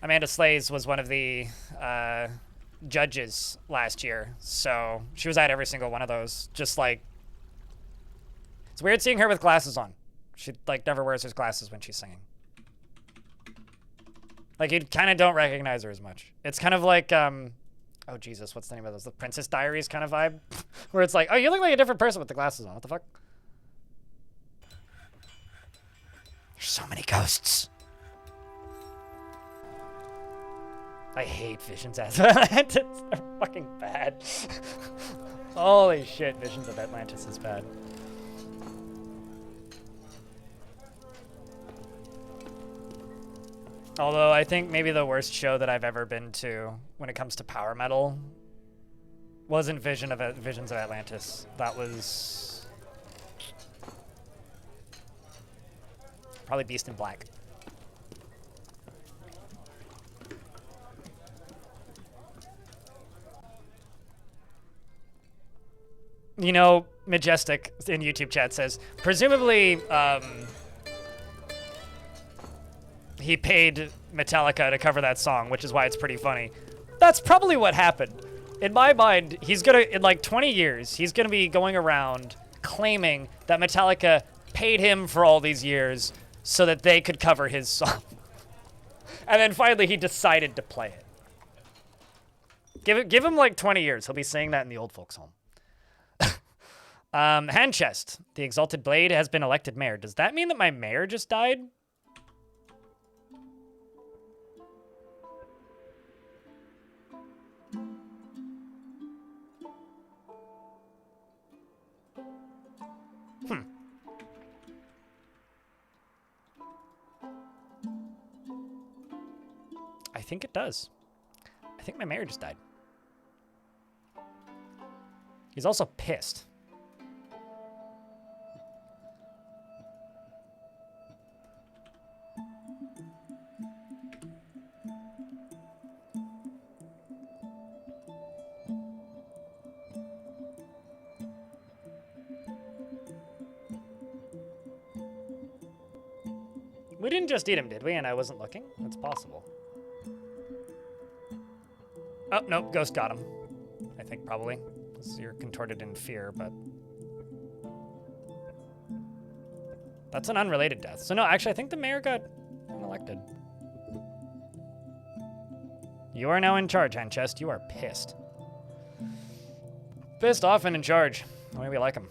Amanda Slays was one of the judges last year, so she was at every single one of those. Just like, it's weird seeing her with glasses on. She like never wears her glasses when she's singing. Like, you kind of don't recognize her as much. It's kind of like, oh Jesus, what's the name of those? The Princess Diaries kind of vibe, where it's like, oh, you look like a different person with the glasses on. What the fuck? There's so many ghosts. I hate Visions as Atlantis. They're fucking bad. Holy shit, Visions of Atlantis is bad. Although I think maybe the worst show that I've ever been to when it comes to power metal wasn't Visions of Atlantis. That was probably Beast in Black. You know, Majestic in YouTube chat says, presumably, he paid Metallica to cover that song, which is why it's pretty funny. That's probably what happened. In my mind, he's gonna, in like 20 years, he's gonna be going around claiming that Metallica paid him for all these years so that they could cover his song. And then finally he decided to play it. Give him like 20 years. He'll be saying that in the old folks' home. Hand chest. The Exalted Blade has been elected mayor. Does that mean that my mayor just died? I think it does. I think my mayor just died. He's also pissed. We didn't just eat him, did we? And I wasn't looking? That's possible. Oh, nope, Ghost got him. I think probably. You're contorted in fear, but... That's an unrelated death. So no, actually, I think the mayor got elected. You are now in charge, Handchest. You are pissed. Pissed off and in charge. The way we like him.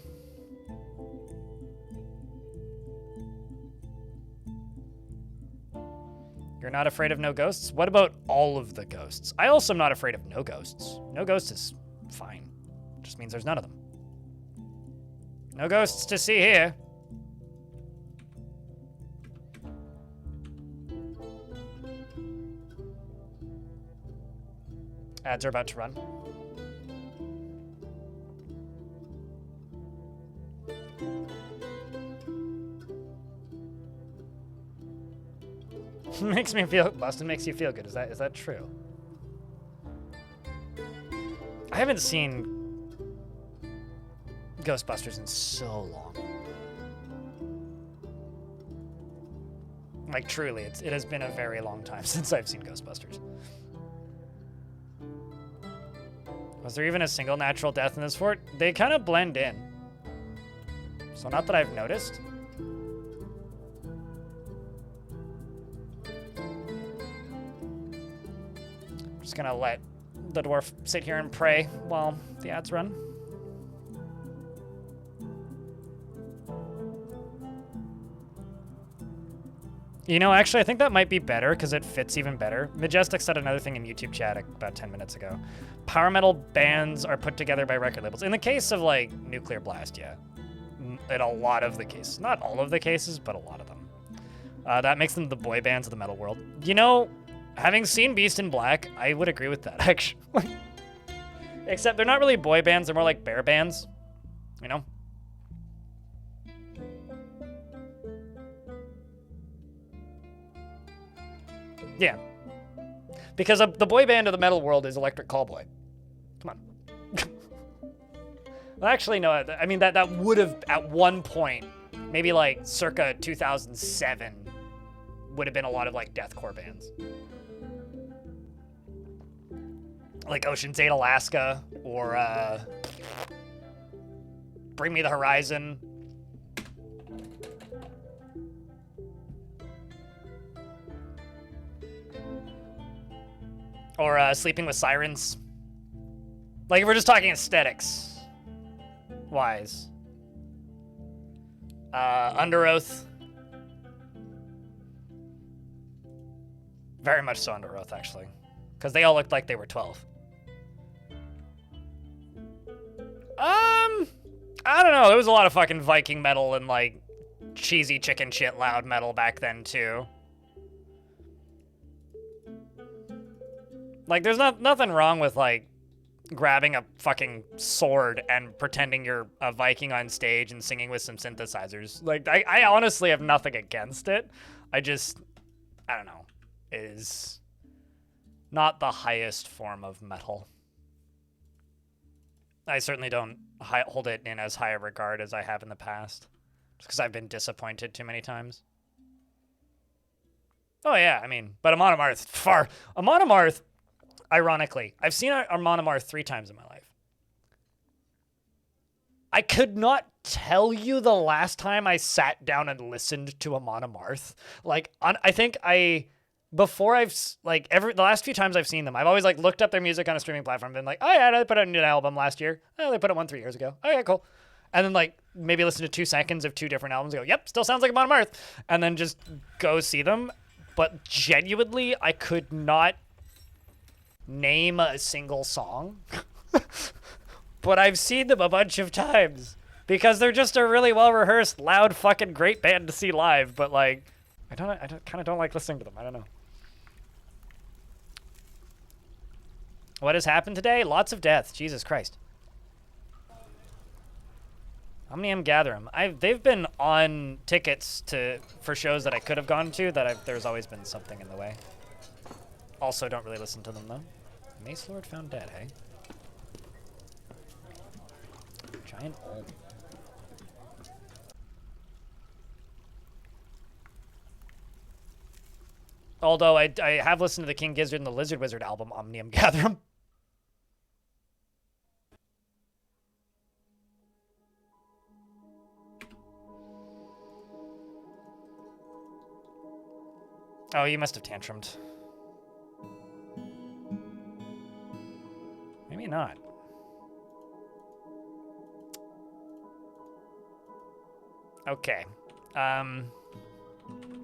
You're not afraid of no ghosts? What about all of the ghosts? I also am not afraid of no ghosts. No ghost is fine. Just means there's none of them. No ghosts to see here. Ads are about to run. Makes me feel, Boston makes you feel good. Is that true? I haven't seen Ghostbusters in so long. Like truly, it has been a very long time since I've seen Ghostbusters. Was there even a single natural death in this fort? They kind of blend in. So not that I've noticed. Just gonna let the dwarf sit here and pray while the ads run. You know, actually, I think that might be better because it fits even better. Majestic said another thing in YouTube chat about 10 minutes ago. Power metal bands are put together by record labels. In the case of, like, Nuclear Blast, yeah. In a lot of the cases. Not all of the cases, but a lot of them. That makes them the boy bands of the metal world. You know, having seen Beast in Black, I would agree with that, actually. Except they're not really boy bands, they're more like bear bands. You know? Yeah. Because the boy band of the metal world is Electric Callboy. Come on. Well, actually, no. I mean, that would have, at one point, maybe like circa 2007, would have been a lot of like deathcore bands. Like Ocean's 8 Alaska, or Bring Me the Horizon. Or Sleeping with Sirens. Like, if we're just talking aesthetics wise. Under Oath. Very much so Under Oath, actually. Because they all looked like they were 12. I don't know. There was a lot of fucking Viking metal and, like, cheesy chicken shit loud metal back then, too. Like, there's nothing wrong with, like, grabbing a fucking sword and pretending you're a Viking on stage and singing with some synthesizers. Like, I honestly have nothing against it. I don't know. It is not the highest form of metal. I certainly don't hold it in as high a regard as I have in the past. Just because I've been disappointed too many times. Oh, yeah, I mean, but Amon Amarth, Amon Amarth, ironically, I've seen Amon Amarth 3 times in my life. I could not tell you the last time I sat down and listened to Amon Amarth. Like, I think before I've, like, the last few times I've seen them, I've always, like, looked up their music on a streaming platform and been like, oh, yeah, they put out a new album last year. Oh, they put out one 3 years ago. Oh, yeah, cool. And then, like, maybe listen to 2 seconds of 2 different albums and go, yep, still sounds like Amon Amarth. And then just go see them. But genuinely, I could not name a single song. But I've seen them a bunch of times. Because they're just a really well-rehearsed, loud, fucking great band to see live. But, like, I kind of don't like listening to them. I don't know. What has happened today? Lots of deaths. Jesus Christ. Omnium Gatherum. They've been on tickets for shows that I could have gone to there's always been something in the way. Also, don't really listen to them, though. Mace Lord found dead, hey? Giant Olm. Although I have listened to the King Gizzard and the Lizard Wizard album, Omnium Gatherum. Oh, you must have tantrumed. Maybe not. Okay.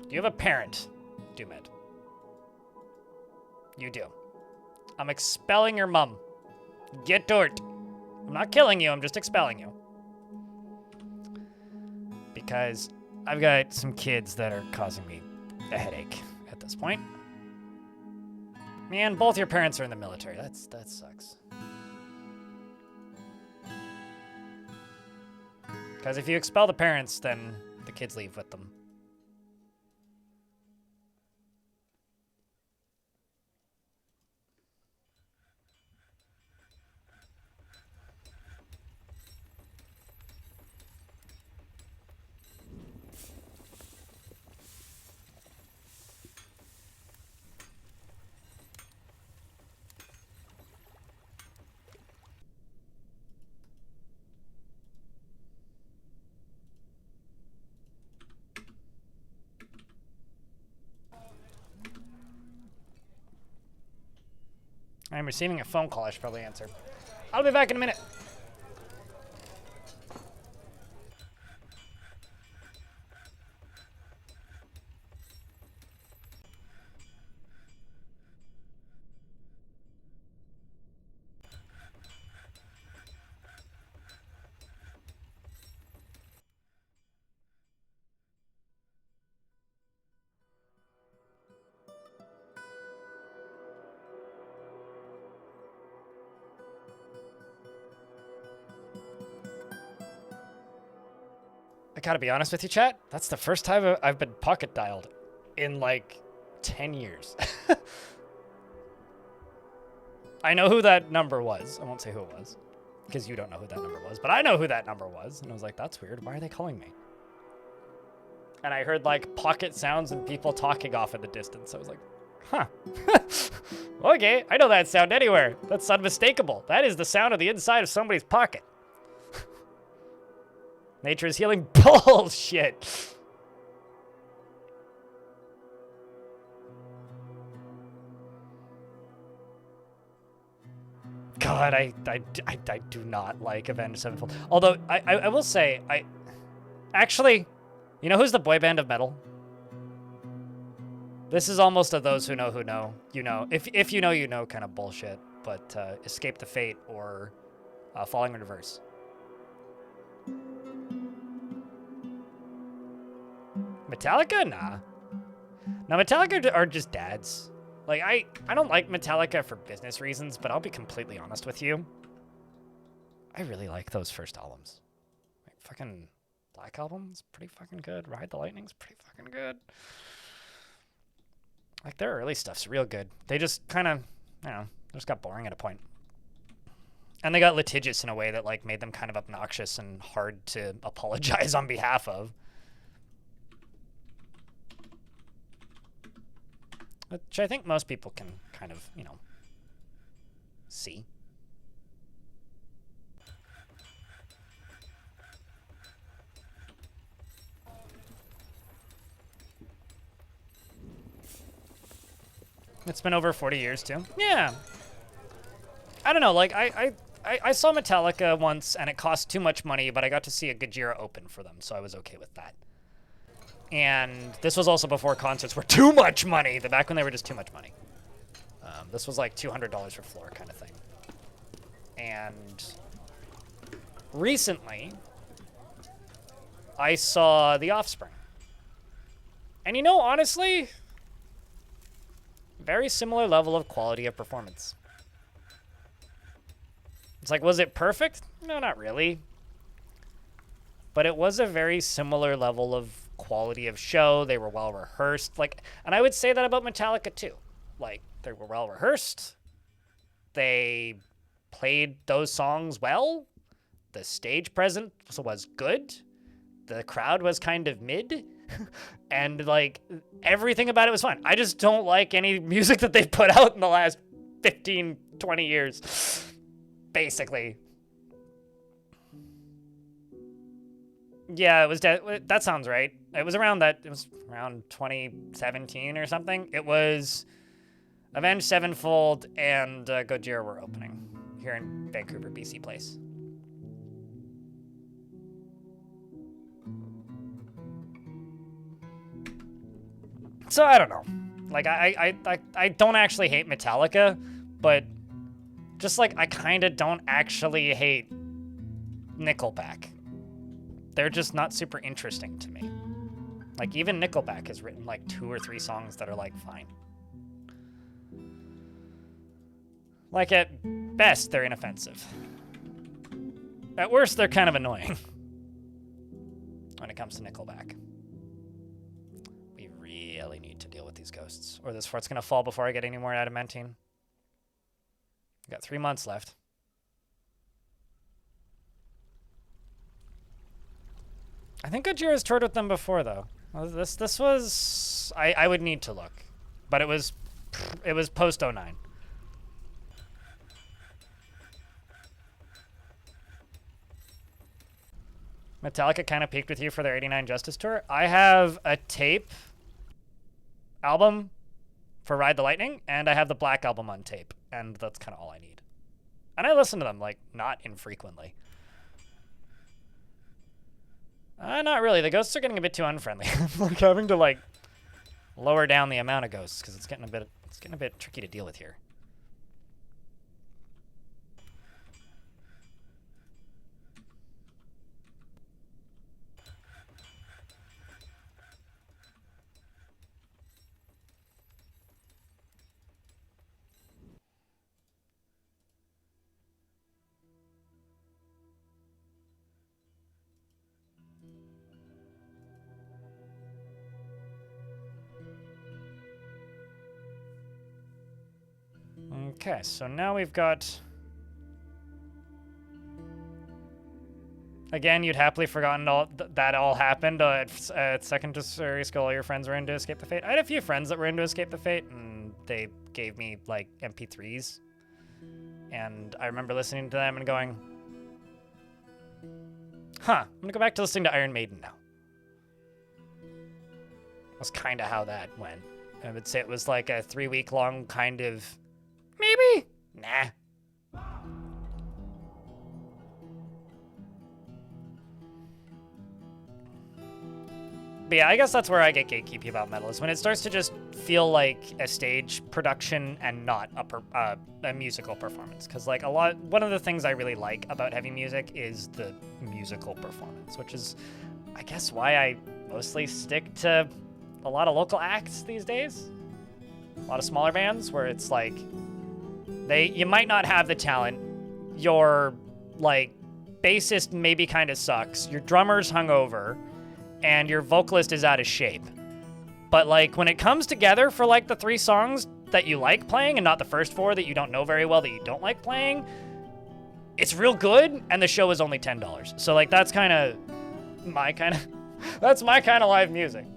You have a parent, Doomed. You do. I'm expelling your mom. Get to it. I'm not killing you, I'm just expelling you. Because I've got some kids that are causing me a headache at this point. Man, both your parents are in the military. That sucks. Because if you expel the parents, then the kids leave with them. I'm receiving a phone call I should probably answer. I'll be back in a minute. I gotta be honest with you, chat. That's the first time I've been pocket dialed in like 10 years. I know who that number was. I won't say who it was because you don't know who that number was, but I know who that number was. And I was like, that's weird. Why are they calling me? And I heard like pocket sounds and people talking off in the distance. I was like, huh. Okay, I know that sound anywhere. That's unmistakable. That is the sound of the inside of somebody's pocket. Nature is healing. Bullshit. God, I do not like Avenged Sevenfold. Although, I will say, actually, you know who's the boy band of metal? This is almost a those who know, you know. If you know kind of bullshit. But Escape the Fate or Falling in Reverse. Metallica? Nah. Now, Metallica are just dads. Like, I don't like Metallica for business reasons, but I'll be completely honest with you. I really like those first albums. Like, fucking Black Album's pretty fucking good. Ride the Lightning's pretty fucking good. Like, their early stuff's real good. They just kind of, I don't know, just got boring at a point. And they got litigious in a way that, like, made them kind of obnoxious and hard to apologize on behalf of. Which I think most people can kind of, you know, see. It's been over 40 years, too. Yeah. I don't know, like, I saw Metallica once, and it cost too much money, but I got to see a Gojira open for them, so I was okay with that. And this was also before concerts were too much money. Back when they were just too much money. This was like $200 for floor kind of thing. And recently, I saw The Offspring. And you know, honestly, very similar level of quality of performance. It's like, was it perfect? No, not really. But it was a very similar level of quality of show. They were well rehearsed. Like, and I would say that about Metallica too. Like, they were well rehearsed. They played those songs well. The stage presence was good. The crowd was kind of mid. And like, everything about it was fine. I just don't like any music that they've put out in the last 15, 20 years. Basically. Yeah, it was that sounds right. It was around 2017 or something. It was Avenged Sevenfold and Gojira were opening here in Vancouver, BC Place. So I don't know. Like I don't actually hate Metallica, but just like I kind of don't actually hate Nickelback. They're just not super interesting to me. Like even Nickelback has written like 2 or 3 songs that are like fine. Like at best, they're inoffensive. At worst, they're kind of annoying. When it comes to Nickelback. We really need to deal with these ghosts, or this fort's gonna fall before I get any more adamantine. We got 3 months left. I think Gojira's toured with them before, though. This was... I would need to look. But it was post 09. Metallica kind of peaked with you for their 89 Justice tour. I have a tape album for Ride the Lightning, and I have the Black album on tape, and that's kind of all I need. And I listen to them, like, not infrequently. Not really. The ghosts are getting a bit too unfriendly. I'm like having to like lower down the amount of ghosts because it's getting a bit tricky to deal with here. Okay, so now we've got... Again, you'd happily forgotten that all happened at secondary school. All your friends were into Escape the Fate. I had a few friends that were into Escape the Fate, and they gave me, like, MP3s. And I remember listening to them and going, huh, I'm gonna go back to listening to Iron Maiden now. That's kind of how that went. I would say it was like a 3-week-long kind of... Maybe? Nah. But yeah, I guess that's where I get gatekeepy about metal, is when it starts to just feel like a stage production and not a musical performance. Because like one of the things I really like about heavy music is the musical performance, which is, I guess, why I mostly stick to a lot of local acts these days. A lot of smaller bands where it's like, you might not have the talent. Your, like, bassist maybe kind of sucks. Your drummer's hungover. And your vocalist is out of shape. But, like, when it comes together for, like, the 3 songs that you like playing and not the first 4 that you don't know very well that you don't like playing, it's real good, and the show is only $10. So, like, that's kind of my kind of live music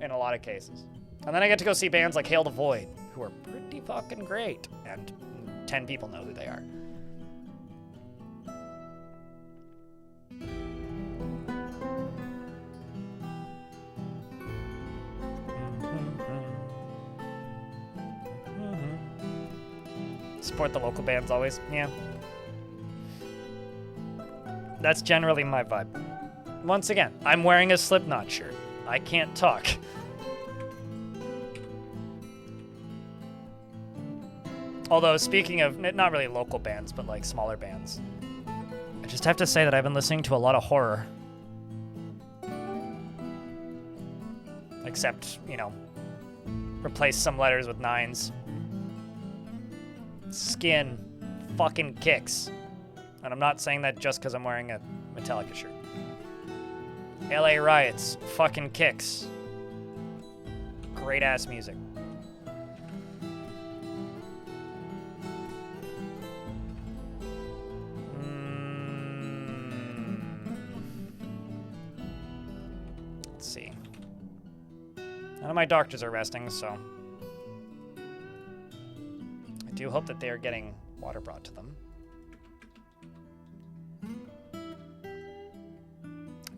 in a lot of cases. And then I get to go see bands like Hail the Void, who are pretty fucking great, and 10 people know who they are. Support the local bands always, yeah. That's generally my vibe. Once again, I'm wearing a Slipknot shirt. I can't talk. Although, speaking of, not really local bands, but like smaller bands, I just have to say that I've been listening to a lot of horror. Except, you know, replace some letters with 9s. Skin fucking kicks. And I'm not saying that just because I'm wearing a Metallica shirt. LA Riots fucking kicks. Great ass music. Let's see. None of my doctors are resting, so I do hope that they are getting water brought to them.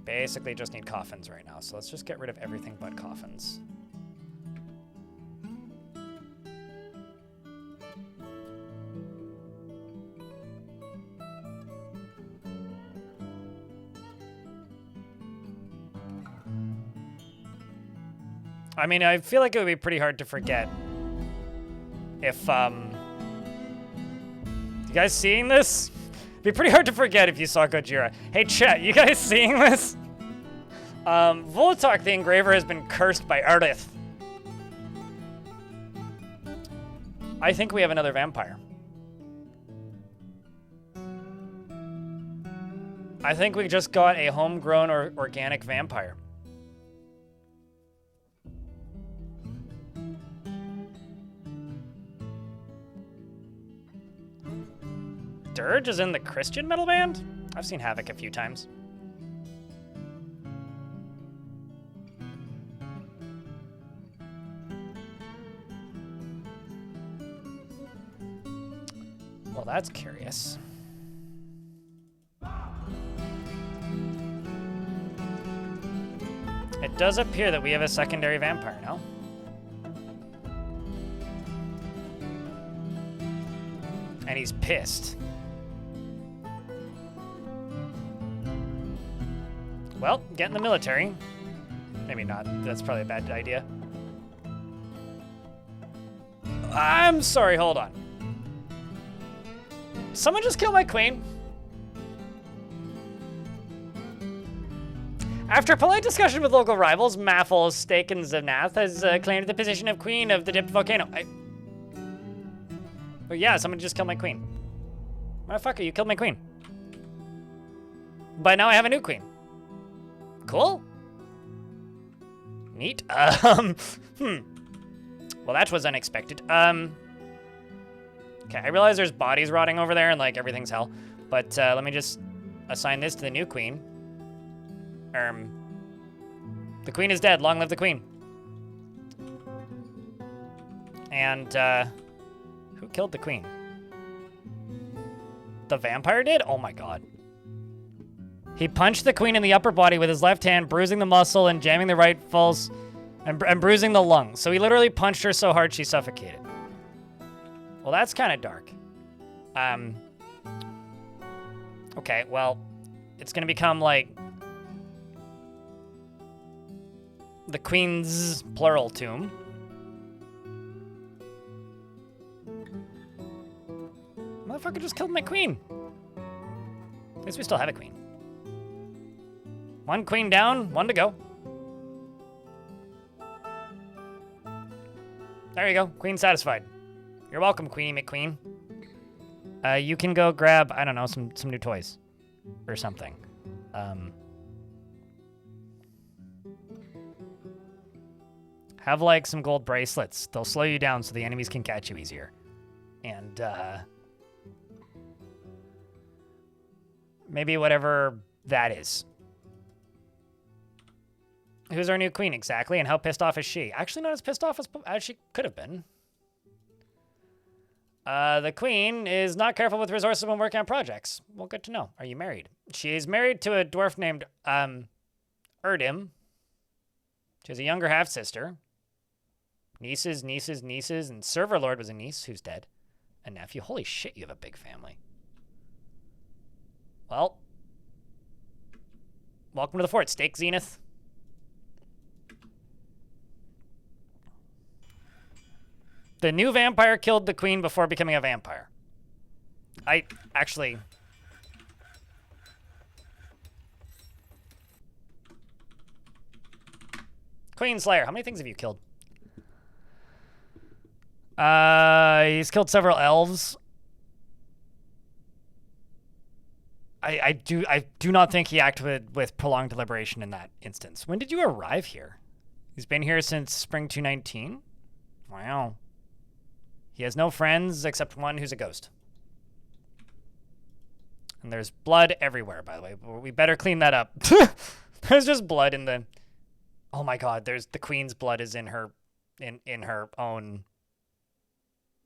basically just need coffins right now. So let's just get rid of everything but coffins. I mean, I feel like it would be pretty hard to forget if, you guys seeing this? It'd be pretty hard to forget if you saw Gojira. Hey, chat, you guys seeing this? Volatok the Engraver has been cursed by Ardith. I think we have another vampire. I think we just got a homegrown or organic vampire. Dirge is in the Christian metal band? I've seen Havoc a few times. Well, that's curious. It does appear that we have a secondary vampire now. And he's pissed. Well, get in the military. Maybe not. That's probably a bad idea. I'm sorry, hold on. Someone just killed my queen. After polite discussion with local rivals, Maffel Staken Zavnath has claimed the position of queen of the dipped volcano. But yeah, someone just killed my queen. Motherfucker, you killed my queen. But now I have a new queen. Cool. Neat. Well, that was unexpected. Okay, I realize there's bodies rotting over there and like everything's hell. But let me just assign this to the new queen. The queen is dead. Long live the queen. And who killed the queen? The vampire did? Oh my god. He punched the queen in the upper body with his left hand, bruising the muscle and jamming the rifles and bruising the lung. So he literally punched her so hard she suffocated. Well, that's kind of dark. Okay, well, it's gonna become like the queen's plural tomb. Motherfucker just killed my queen. At least we still have a queen. One queen down, one to go. There you go, queen satisfied. You're welcome, Queenie McQueen. You can go grab, I don't know, some new toys or something. Have like some gold bracelets. They'll slow you down so the enemies can catch you easier. And maybe whatever that is. Who's our new queen exactly, and how pissed off is she? Actually, not as pissed off as she could have been. The queen is not careful with resources when working on projects. Well, good to know. Are you married? She is married to a dwarf named Erdim. She has a younger half-sister. Nieces, and Server Lord was a niece who's dead. A nephew. Holy shit, you have a big family. Well, welcome to the fort, Stake Zenith. The new vampire killed the queen before becoming a vampire. Queen Slayer, how many things have you killed? He's killed several elves. I do not think he acted with prolonged deliberation in that instance. When did you arrive here? He's been here since spring 2019? Wow. He has no friends except one who's a ghost. And there's blood everywhere, by the way. We better clean that up. There's just blood in the... Oh my god, there's the queen's blood is in her own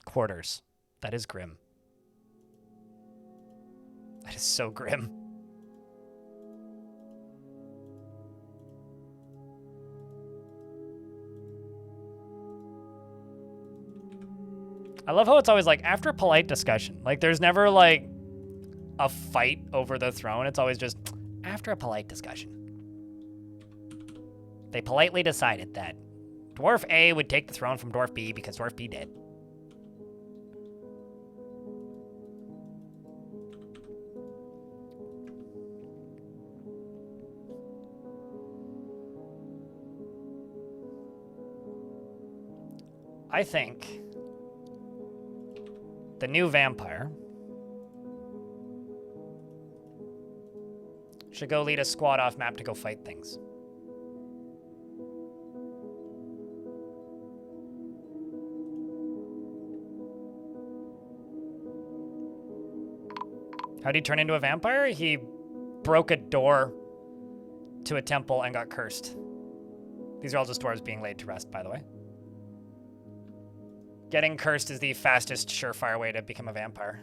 quarters. That is grim. That is so grim. I love how it's always like, after polite discussion. Like, there's never, like, a fight over the throne. It's always just, after a polite discussion. They politely decided that Dwarf A would take the throne from Dwarf B because Dwarf B did. I think the new vampire should go lead a squad off map to go fight things. How'd he turn into a vampire? He broke a door to a temple and got cursed. These are all just dwarves being laid to rest, by the way. Getting cursed is the fastest, surefire way to become a vampire.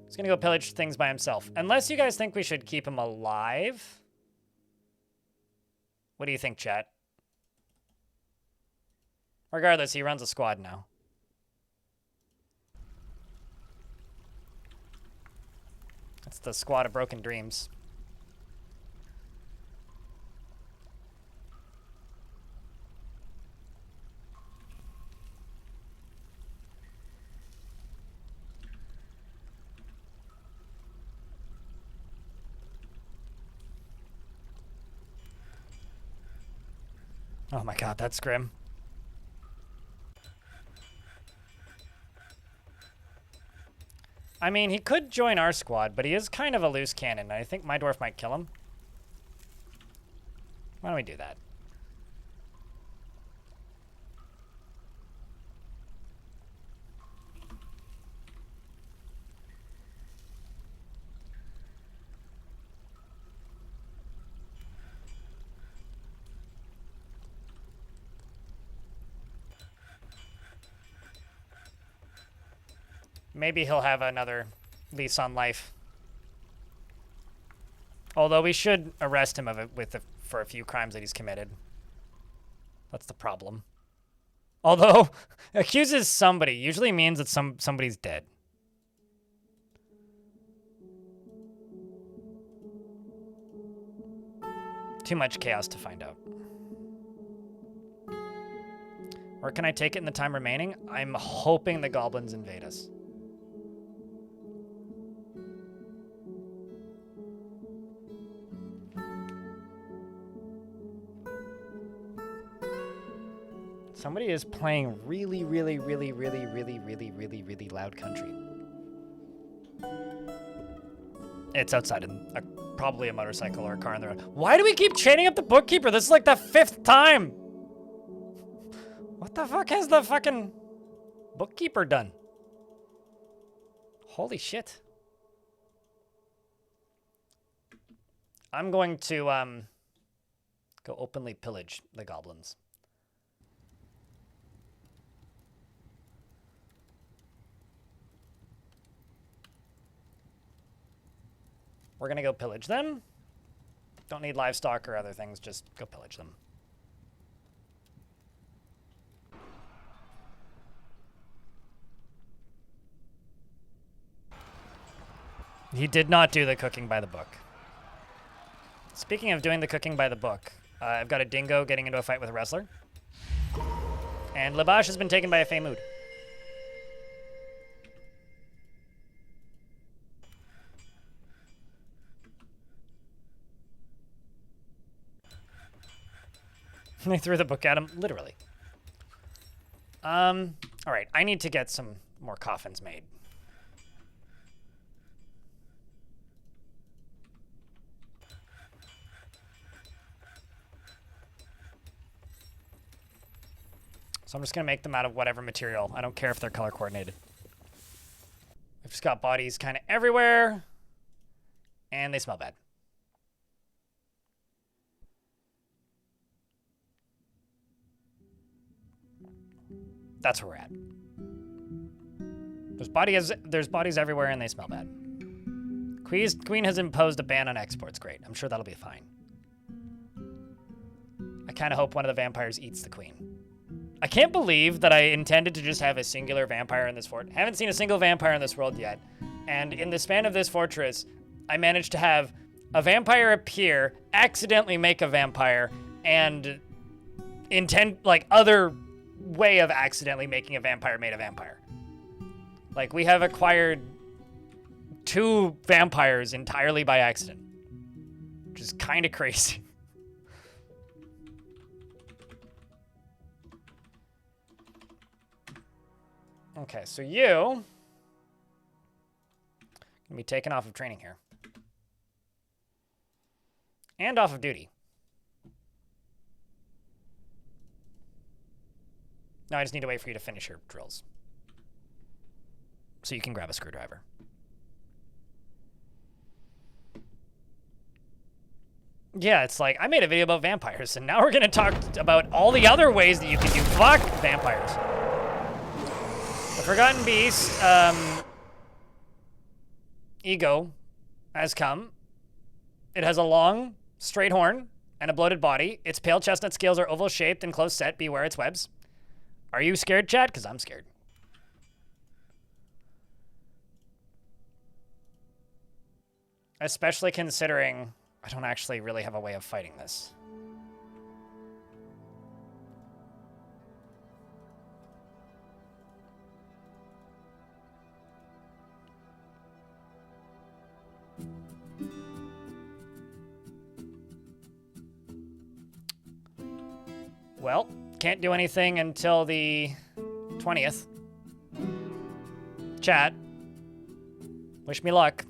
He's gonna go pillage things by himself. Unless you guys think we should keep him alive. What do you think, chat? Regardless, he runs a squad now. That's the squad of broken dreams. Oh my god, that's grim. I mean, he could join our squad, but he is kind of a loose cannon, and I think my dwarf might kill him. Why don't we do that? Maybe he'll have another lease on life. Although we should arrest him for a few crimes that he's committed. That's the problem. Although, accuses somebody usually means that somebody's dead. Too much chaos to find out. Or can I take it in the time remaining? I'm hoping the goblins invade us. Somebody is playing really loud country. It's outside in probably a motorcycle or a car on the road. Why do we keep chaining up the bookkeeper? This is like the 5th time. What the fuck has the fucking bookkeeper done? Holy shit. I'm going to go openly pillage the goblins. We're gonna go pillage them. Don't need livestock or other things, just go pillage them. He did not do the cooking by the book. Speaking of doing the cooking by the book, I've got a dingo getting into a fight with a wrestler. And Labash has been taken by a Fey Mood. They threw the book at him, literally. All right, I need to get some more coffins made. So I'm just gonna make them out of whatever material. I don't care if they're color coordinated. We've just got bodies kind of everywhere, and they smell bad. That's where we're at. There's bodies everywhere and they smell bad. Queen has imposed a ban on exports. Great. I'm sure that'll be fine. I kind of hope one of the vampires eats the queen. I can't believe that I intended to just have a singular vampire in this fort. Haven't seen a single vampire in this world yet. And in the span of this fortress, I managed to have a vampire appear, accidentally make a vampire, and other way of accidentally making a vampire made a vampire. Like, we have acquired 2 vampires entirely by accident, which is kind of crazy. Okay, so you can be taken off of training here. And off of duty. Now I just need to wait for you to finish your drills. So you can grab a screwdriver. Yeah, it's like, I made a video about vampires, and now we're gonna talk about all the other ways that you can do fuck vampires. The Forgotten Beast, ego has come. It has a long, straight horn and a bloated body. Its pale chestnut scales are oval-shaped and close-set. Beware its webs. Are you scared, chat? Because I'm scared. Especially considering I don't actually really have a way of fighting this. Well, can't do anything until the 20th. Chat, wish me luck.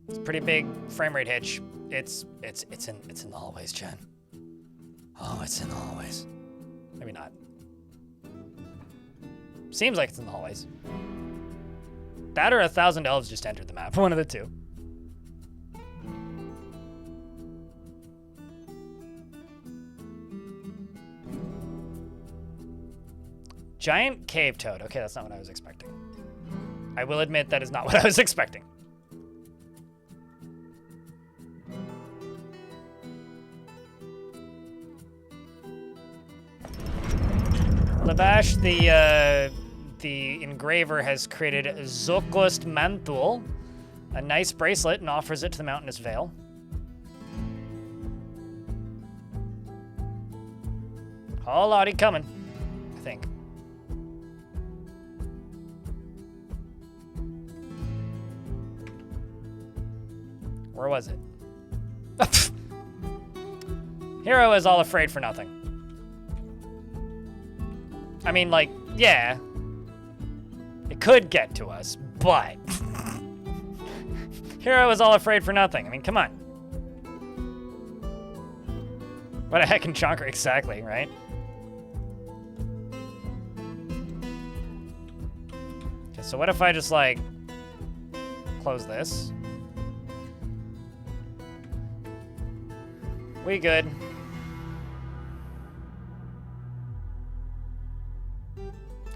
It's a pretty big frame rate hitch. It's in the hallways, chat. Oh, it's in the hallways. Maybe not. Seems like it's in the hallways. That or 1,000 elves just entered the map. One of the two. Giant cave toad. Okay, that's not what I was expecting. I will admit that is not what I was expecting. Labash, the engraver, has created Zokost Mantul, a nice bracelet, and offers it to the Mountainous Vale. Whole lotty coming, I think. Where was it? Hero is all afraid for nothing. I mean, like, yeah. It could get to us, but... Hero is all afraid for nothing. I mean, come on. What a heck in chonker, exactly, right? Okay, so what if I just, like, close this? We good.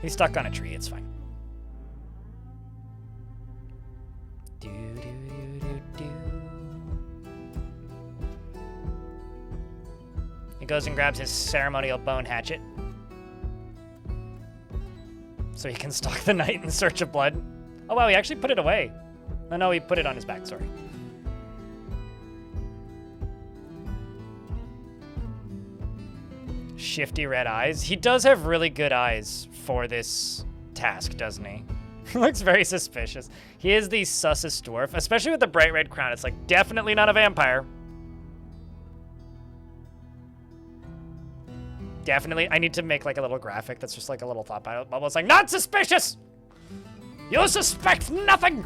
He's stuck on a tree, it's fine. Do, do, do, do, do. He goes and grabs his ceremonial bone hatchet. So he can stalk the night in search of blood. Oh wow, he actually put it away. No, he put it on his back, sorry. Shifty red eyes. He does have really good eyes for this task, doesn't he? He looks very suspicious. He is the sussest dwarf, especially with the bright red crown. It's like, definitely not a vampire. Definitely, I need to make like a little graphic that's just like a little thought bubble. It's like, not suspicious! You suspect nothing!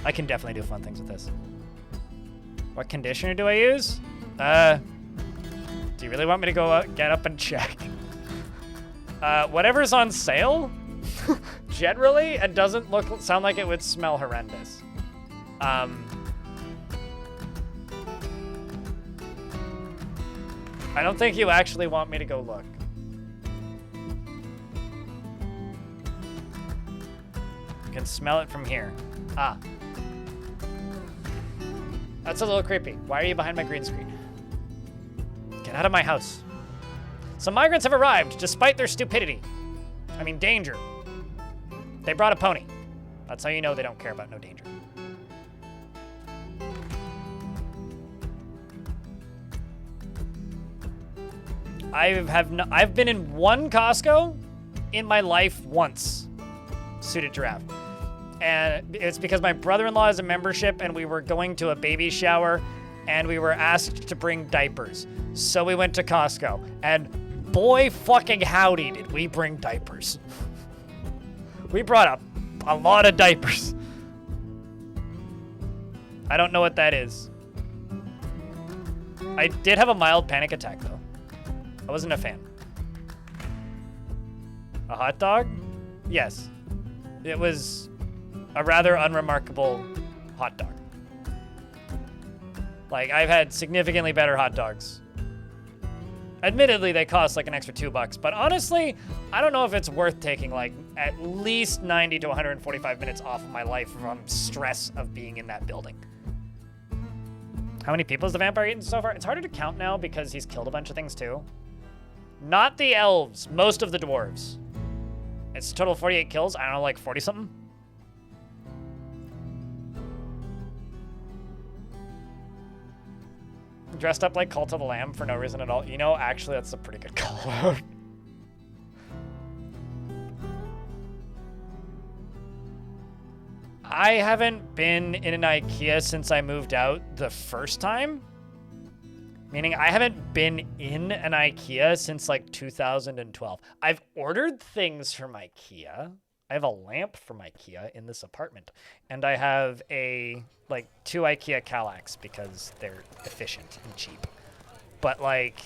I can definitely do fun things with this. What conditioner do I use? Do you really want me to go out, get up and check? Whatever's on sale, generally, it doesn't sound like it would smell horrendous. I don't think you actually want me to go look. You can smell it from here. Ah. That's a little creepy. Why are you behind my green screen? Get out of my house. Some migrants have arrived, despite their stupidity. I mean, danger. They brought a pony. That's how you know they don't care about no danger. I've been in one Costco in my life once. Suited giraffe. And it's because my brother-in-law has a membership and we were going to a baby shower and we were asked to bring diapers. So we went to Costco and boy fucking howdy did we bring diapers. We brought a lot of diapers. I don't know what that is. I did have a mild panic attack though. I wasn't a fan. A hot dog? Yes. It was a rather unremarkable hot dog. Like, I've had significantly better hot dogs. Admittedly, they cost like an extra $2, but honestly, I don't know if it's worth taking like at least 90 to 145 minutes off of my life from stress of being in that building. How many people has the vampire eaten so far? It's harder to count now because he's killed a bunch of things too. Not the elves, most of the dwarves. It's a total of 48 kills. I don't know, like 40 something. Dressed up like Cult of the Lamb for no reason at all. You know, actually, that's a pretty good call out. I haven't been in an IKEA since I moved out the first time. Meaning I haven't been in an IKEA since like 2012. I've ordered things from IKEA. I have a lamp from IKEA in this apartment. And I have like 2 IKEA Kallax because they're efficient and cheap. But like,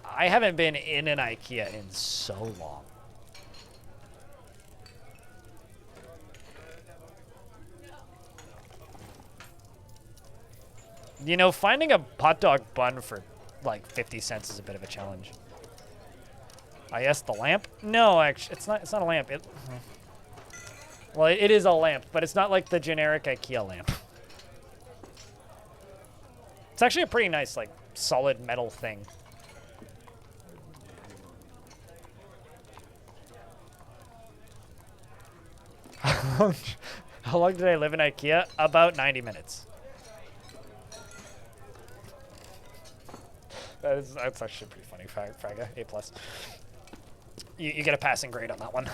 I haven't been in an IKEA in so long. You know, finding a hot dog bun for like 50 cents is a bit of a challenge. I guess the lamp? No, actually, it's not a lamp. Well, it is a lamp, but it's not like the generic IKEA lamp. It's actually a pretty nice, like, solid metal thing. How long did I live in IKEA? About 90 minutes. That's actually pretty funny, Fraga. A+. You get a passing grade on that one.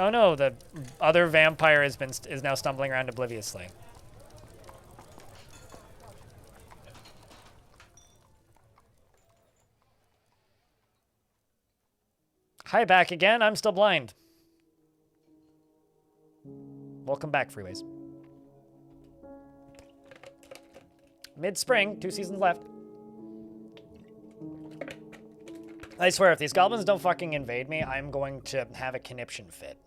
Oh no, the other vampire is now stumbling around obliviously. Hi, back again. I'm still blind. Welcome back, Freeways. Mid-spring, 2 seasons left. I swear, if these goblins don't fucking invade me, I'm going to have a conniption fit.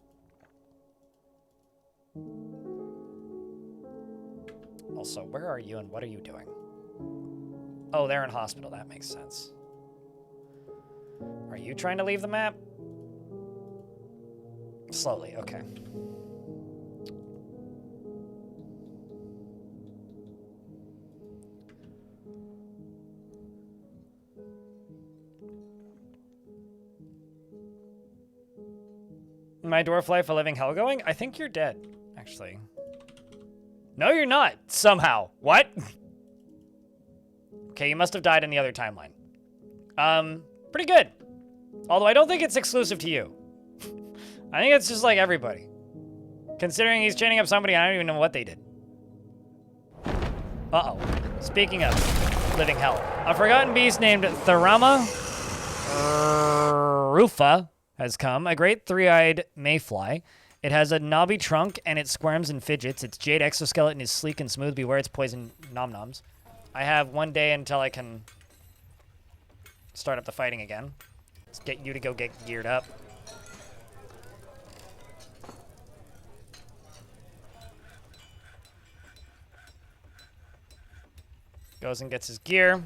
Also, where are you and what are you doing? Oh, they're in hospital. That makes sense. Are you trying to leave the map? Slowly, okay. My dwarf life a living hell going? I think you're dead, actually. No, you're not, somehow. What? Okay, you must have died in the other timeline. Pretty good. Although I don't think it's exclusive to you. I think it's just like everybody. Considering he's chaining up somebody, I don't even know what they did. Uh-oh. Speaking of living hell, a forgotten beast named Tharama Rufa has come, a great 3-eyed mayfly. It has a knobby trunk and it squirms and fidgets. Its jade exoskeleton is sleek and smooth. Beware its poison nom-noms. I have one day until I can start up the fighting again. Let's get you to go get geared up. Goes and gets his gear.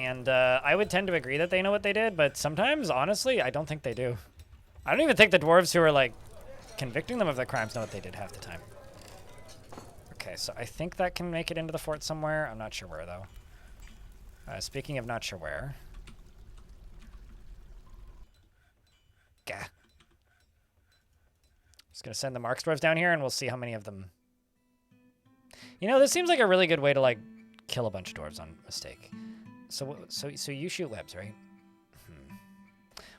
And I would tend to agree that they know what they did, but sometimes, honestly, I don't think they do. I don't even think the dwarves who are, like, convicting them of their crimes know what they did half the time. Okay, so I think that can make it into the fort somewhere. I'm not sure where, though. Speaking of not sure where. Gah. Just gonna send the Marks dwarves down here, and we'll see how many of them... You know, this seems like a really good way to, like, kill a bunch of dwarves on mistake. So you shoot webs, right?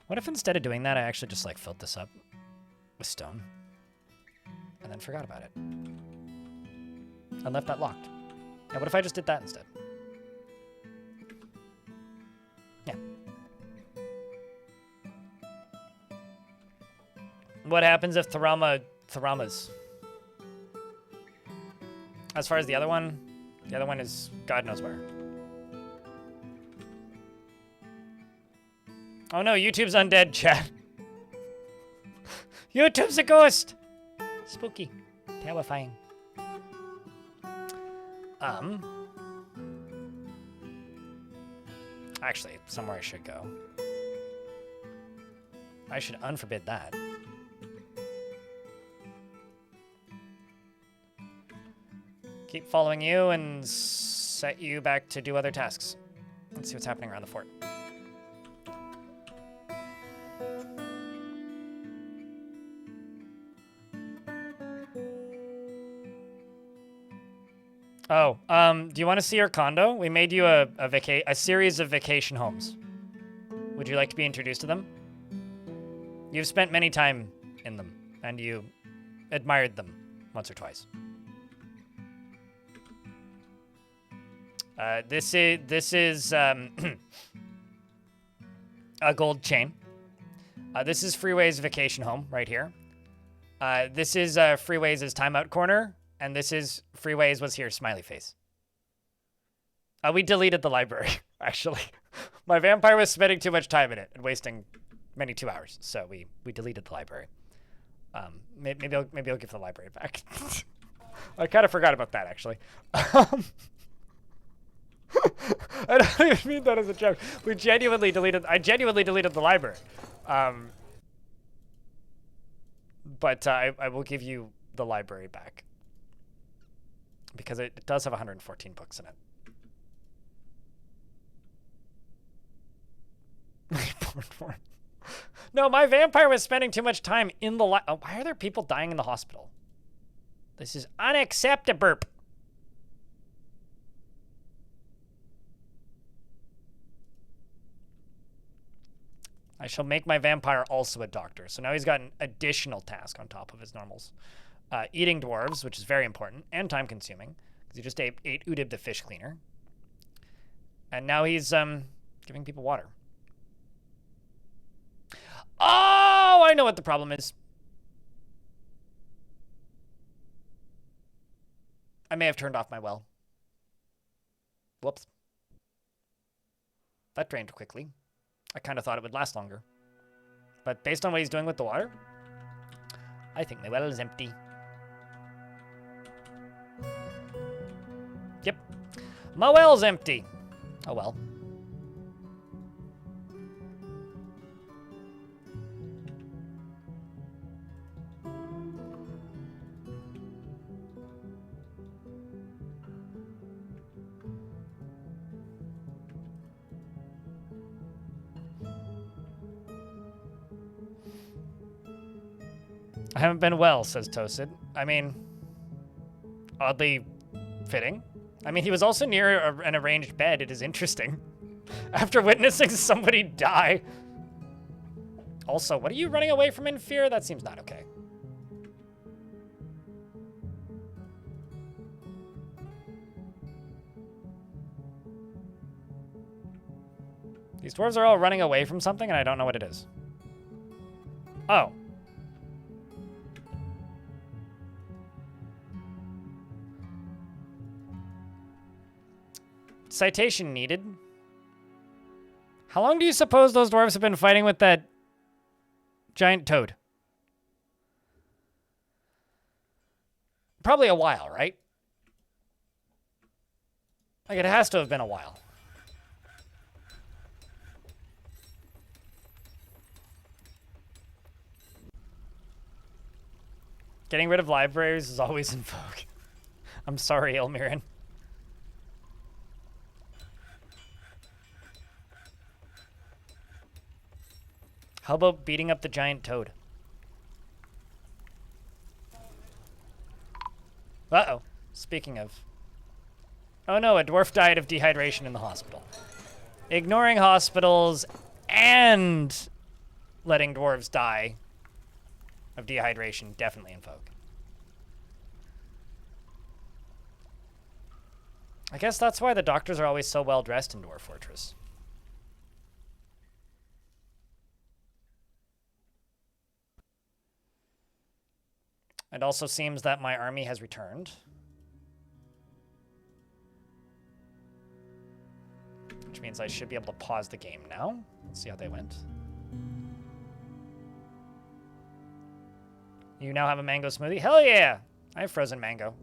What if instead of doing that, I actually just, like, filled this up with stone? And then forgot about it. And left that locked. Yeah, what if I just did that instead? Yeah. What happens if Tharamas? As far as the other one is God knows where. Oh no, YouTube's undead, chat. YouTube's a ghost! Spooky. Terrifying. Actually, somewhere I should go. I should unforbid that. Keep following you and set you back to do other tasks. Let's see what's happening around the fort. Oh, do you want to see our condo? We made you a series of vacation homes. Would you like to be introduced to them? You've spent many time in them, and you admired them once or twice. This is a gold chain. This is Freeway's vacation home right here. This is Freeway's timeout corner. And this is Freeways was here, smiley face. We deleted the library, actually. My vampire was spending too much time in it and wasting many 2 hours, so we deleted the library. Maybe I'll give the library back. I kind of forgot about that, actually. I don't even mean that as a joke. I genuinely deleted the library. But I will give you the library back. Because it does have 114 books in it. No, my vampire was spending too much time in the why are there people dying in the hospital? This is unacceptable. I shall make my vampire also a doctor. So now he's got an additional task on top of his normals. Eating dwarves, which is very important and time-consuming, because he just ate Udib the fish cleaner. And now he's giving people water. Oh, I know what the problem is. I may have turned off my well. Whoops. That drained quickly. I kind of thought it would last longer. But based on what he's doing with the water, I think my well is empty. Yep. My well's empty. Oh well. I haven't been well, says Toasted. I mean, oddly fitting. I mean, he was also near an arranged bed. It is interesting. After witnessing somebody die. Also, what are you running away from in fear? That seems not okay. These dwarves are all running away from something, and I don't know what it is. Oh. Citation needed. How long do you suppose those dwarves have been fighting with that giant toad? Probably a while, right? Like, it has to have been a while. Getting rid of libraries is always in vogue. I'm sorry, Elmiran. How about beating up the giant toad? Uh-oh. Speaking of... Oh no, a dwarf died of dehydration in the hospital. Ignoring hospitals and letting dwarves die of dehydration, definitely in vogue. I guess that's why the doctors are always so well dressed in Dwarf Fortress. It also seems that my army has returned. Which means I should be able to pause the game now. Let's see how they went. You now have a mango smoothie? Hell yeah! I have frozen mango.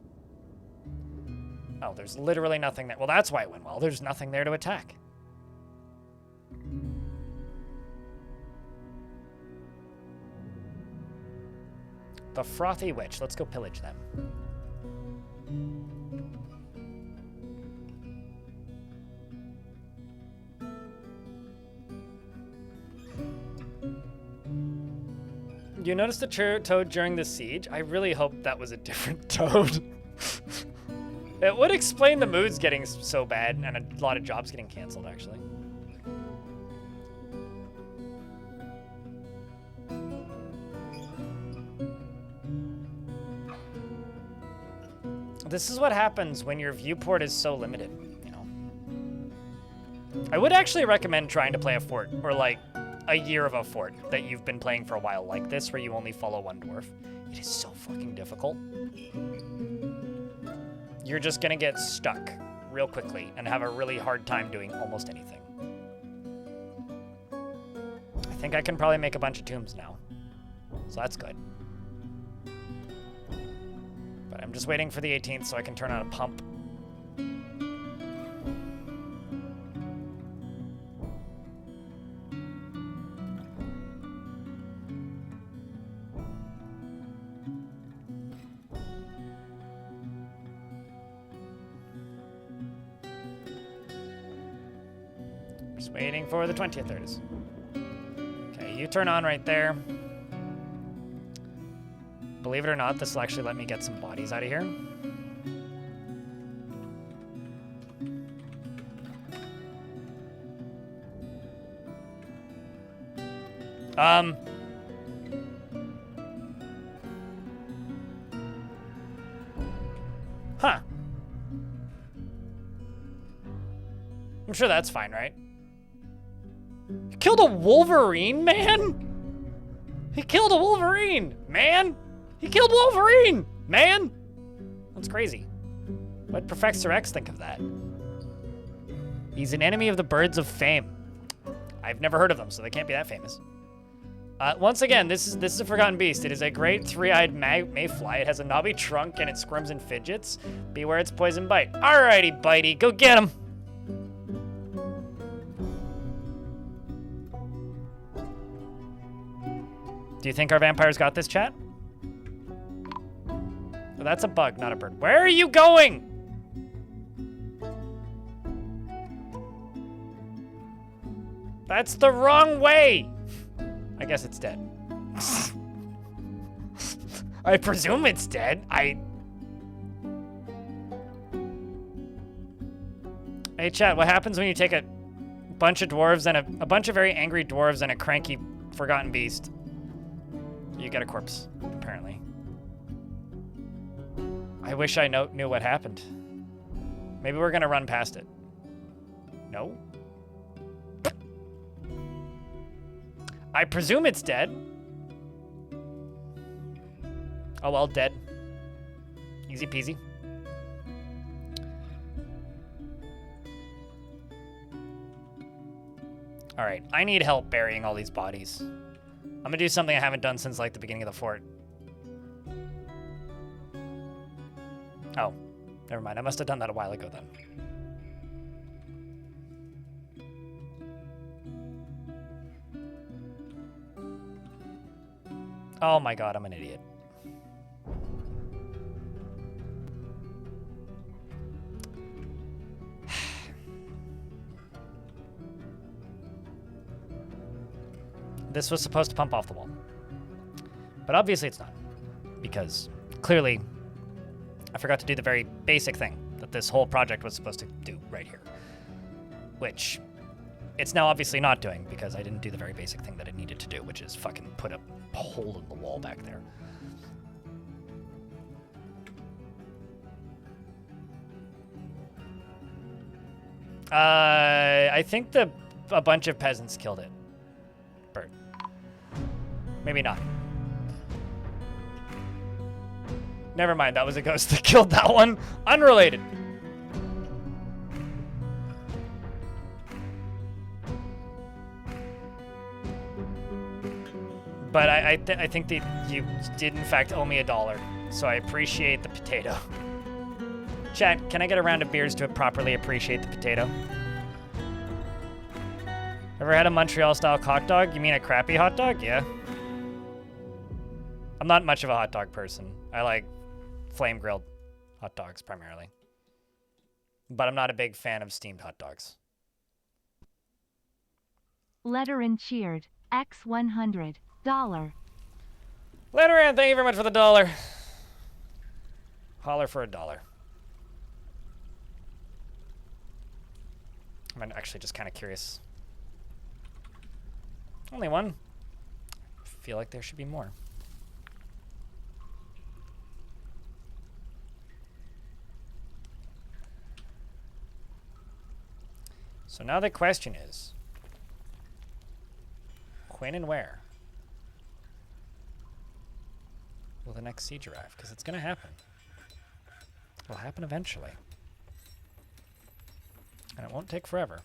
Oh, there's literally nothing there. Well, that's why it went well. There's nothing there to attack. The Frothy Witch. Let's go pillage them. You noticed the toad during the siege? I really hope that was a different toad. It would explain the moods getting so bad and a lot of jobs getting canceled, actually. This is what happens when your viewport is so limited, you know. I would actually recommend trying to play a fort, or like a year of a fort that you've been playing for a while like this, where you only follow one dwarf. It is so fucking difficult. You're just gonna get stuck real quickly and have a really hard time doing almost anything. I think I can probably make a bunch of tombs now, so that's good. But I'm just waiting for the 18th so I can turn on a pump. Just waiting for the 20th, there it is. Okay, you turn on right there. Believe it or not, this will actually let me get some bodies out of here. Huh. I'm sure that's fine, right? You killed a Wolverine, man? He killed a Wolverine, man! He killed Wolverine, man! That's crazy. What'd Professor X think of that? He's an enemy of the birds of fame. I've never heard of them, so they can't be that famous. Once again, this is a Forgotten Beast. It is a great three-eyed mayfly. It has a knobby trunk and it squirms and fidgets. Beware its poison bite. Alrighty, bitey, go get him! Do you think our vampires got this, chat? Oh, that's a bug, not a bird. Where are you going? That's the wrong way. I guess it's dead. I presume it's dead. Hey, chat, what happens when you take a bunch of dwarves and a bunch of very angry dwarves and a cranky Forgotten Beast? You get a corpse, apparently. I wish I knew what happened. Maybe we're gonna run past it. No? I presume it's dead. Oh well, dead. Easy peasy. All right, I need help burying all these bodies. I'm gonna do something I haven't done since like the beginning of the fort. Oh, never mind. I must have done that a while ago then. Oh my god, I'm an idiot. this was supposed to pump off the wall. But obviously it's not, because clearly I forgot to do the very basic thing that this whole project was supposed to do right here, which it's now obviously not doing because I didn't do the very basic thing that it needed to do, which is fucking put a hole in the wall back there. I think a bunch of peasants killed it. Bird. Maybe not. Never mind, that was a ghost that killed that one. Unrelated. But I think that you did in fact owe me $1, so I appreciate the potato. Chat, can I get a round of beers to properly appreciate the potato? Ever had a Montreal-style hot dog? You mean a crappy hot dog? Yeah. I'm not much of a hot dog person. I like flame-grilled hot dogs, primarily. But I'm not a big fan of steamed hot dogs.
Letterin cheered. X100.
Letterin, thank you very much for the $1. Holler for $1. I'm actually just kind of curious. Only one. I feel like there should be more. So now the question is, when and where will the next siege arrive? Because it's going to happen. It will happen eventually. And it won't take forever.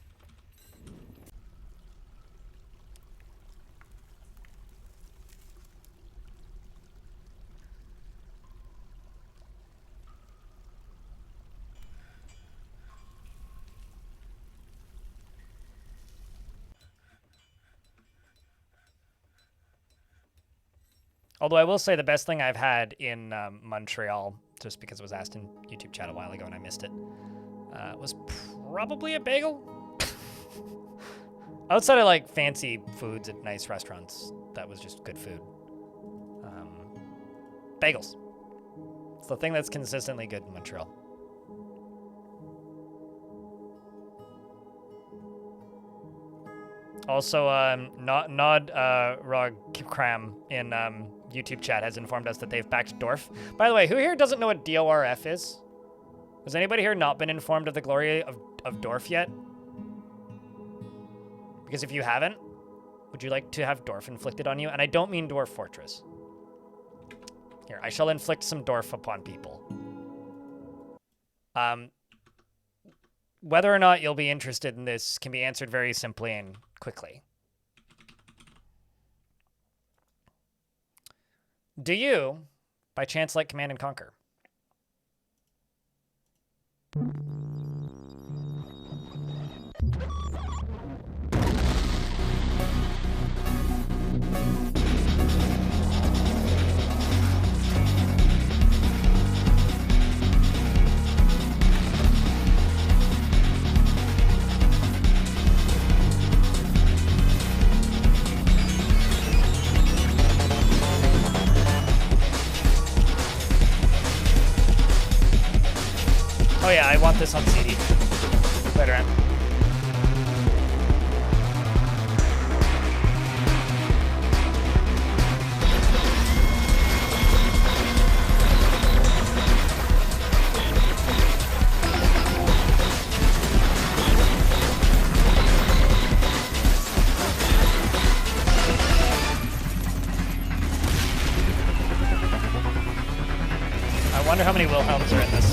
Although I will say the best thing I've had in Montreal, just because it was asked in YouTube chat a while ago and I missed it, was probably a bagel. Outside of like fancy foods at nice restaurants, that was just good food. Bagels. It's the thing that's consistently good in Montreal. Also, Nod Rog Kram in YouTube chat has informed us that they've backed Dwarf. By the way, who here doesn't know what DORF is? Has anybody here not been informed of the glory of Dwarf yet? Because if you haven't, would you like to have Dwarf inflicted on you? And I don't mean Dwarf Fortress. Here, I shall inflict some Dwarf upon people. Whether or not you'll be interested in this can be answered very simply and quickly. Do you, by chance, like Command & Conquer? Oh yeah, I want this on CD. Later on. I wonder how many Wilhelms are in this.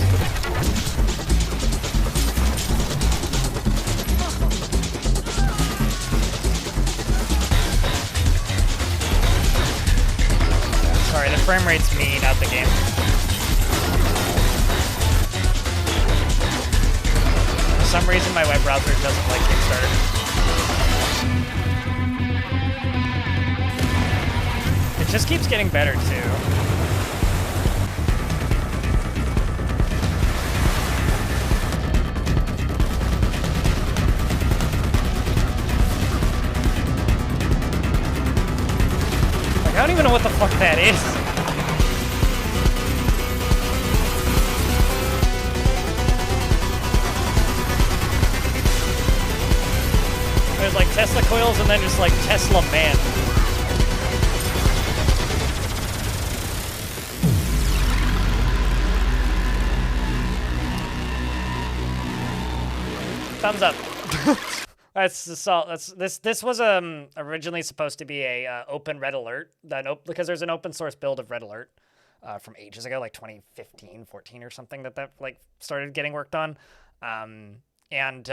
Sorry, the frame rate's mean out the game. For some reason, my web browser doesn't like Kickstarter. It just keeps getting better, too. even know what the fuck that is. There's like Tesla coils and then just like Tesla man. Thumbs up. That's the salt. This was originally supposed to be a open Red Alert because there's an open source build of Red Alert from ages ago, like 2015, 14 or something that like started getting worked on, and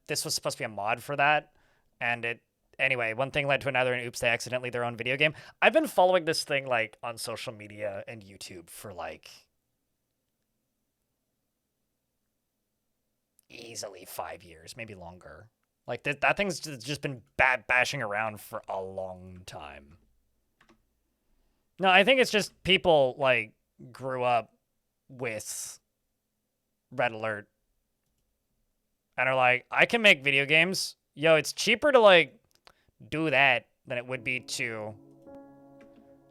this was supposed to be a mod for that, and anyway, one thing led to another, and oops, they accidentally their own video game. I've been following this thing like on social media and YouTube for like easily 5 years, maybe longer. Like, that thing's just been bashing around for a long time. No, I think it's just people, like, grew up with Red Alert. And are like, I can make video games. Yo, it's cheaper to, like, do that than it would be to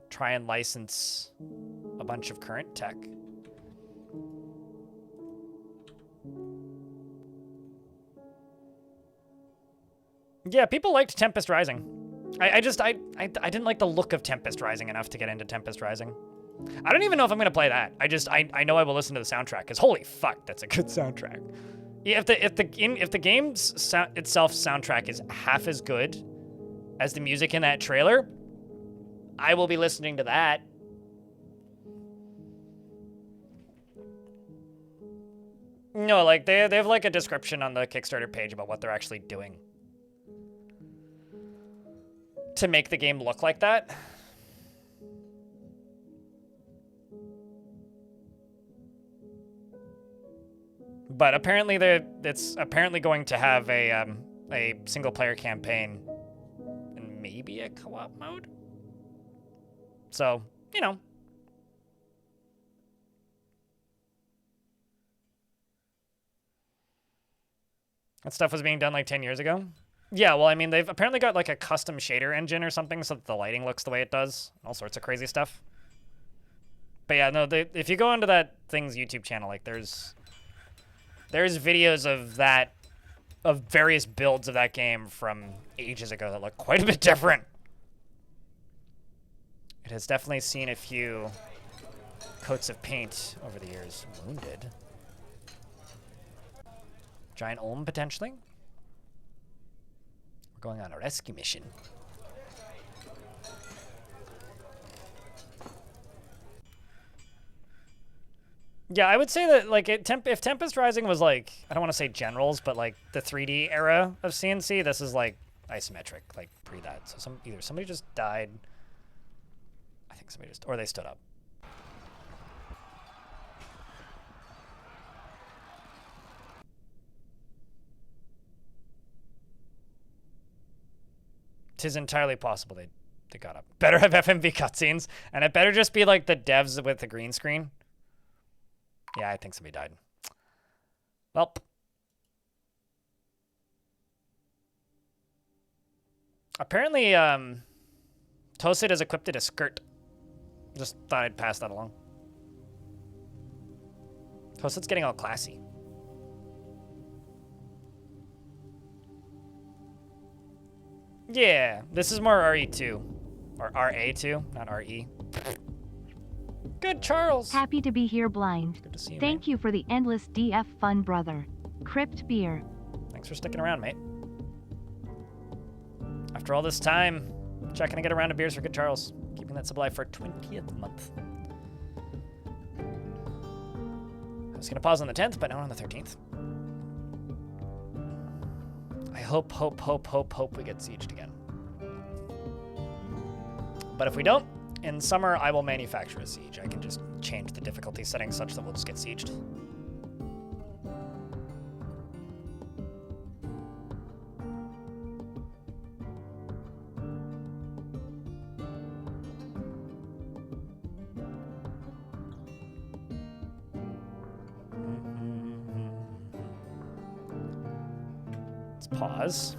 try and license a bunch of current tech. Yeah, people liked Tempest Rising. I didn't like the look of Tempest Rising enough to get into Tempest Rising. I don't even know if I'm gonna play that. I know I will listen to the soundtrack because holy fuck, that's a good soundtrack. Yeah, if the game's itself soundtrack is half as good as the music in that trailer, I will be listening to that. No, like they have like a description on the Kickstarter page about what they're actually doing to make the game look like that. But apparently it's apparently going to have a single player campaign and maybe a co-op mode. So, you know. That stuff was being done like 10 years ago. Yeah, well, I mean, they've apparently got like a custom shader engine or something so that the lighting looks the way it does. All sorts of crazy stuff. But yeah, no, if you go into that thing's YouTube channel, like there's videos of that, of various builds of that game from ages ago that look quite a bit different. It has definitely seen a few coats of paint over the years. Wounded. Giant Olm, potentially. We're going on a rescue mission. Yeah, I would say that, like, if Tempest Rising was, like, I don't want to say generals, but, like, the 3D era of CNC, this is, like, isometric, like, pre that. So either somebody just died, I think somebody just, or they stood up. Tis entirely possible they got up. Better have FMV cutscenes, and it better just be, like, the devs with the green screen. Yeah, I think somebody died. Well. Apparently, Tosid has equipped it a skirt. Just thought I'd pass that along. Tosid's getting all classy. Yeah, this is more RE2. Or RA2, not RE. Good, Charles.
Happy to be here, Blind.
Good to see you,
Thank you for the endless DF fun, brother. Crypt beer.
Thanks for sticking around, mate. After all this time, checking to get around to beers for Good Charles. Keeping that sub alive for 20th month. I was going to pause on the 10th, but now on the 13th. I hope we get sieged again. But if we don't, in summer, I will manufacture a siege. I can just change the difficulty settings such that we'll just get sieged. Let's pause.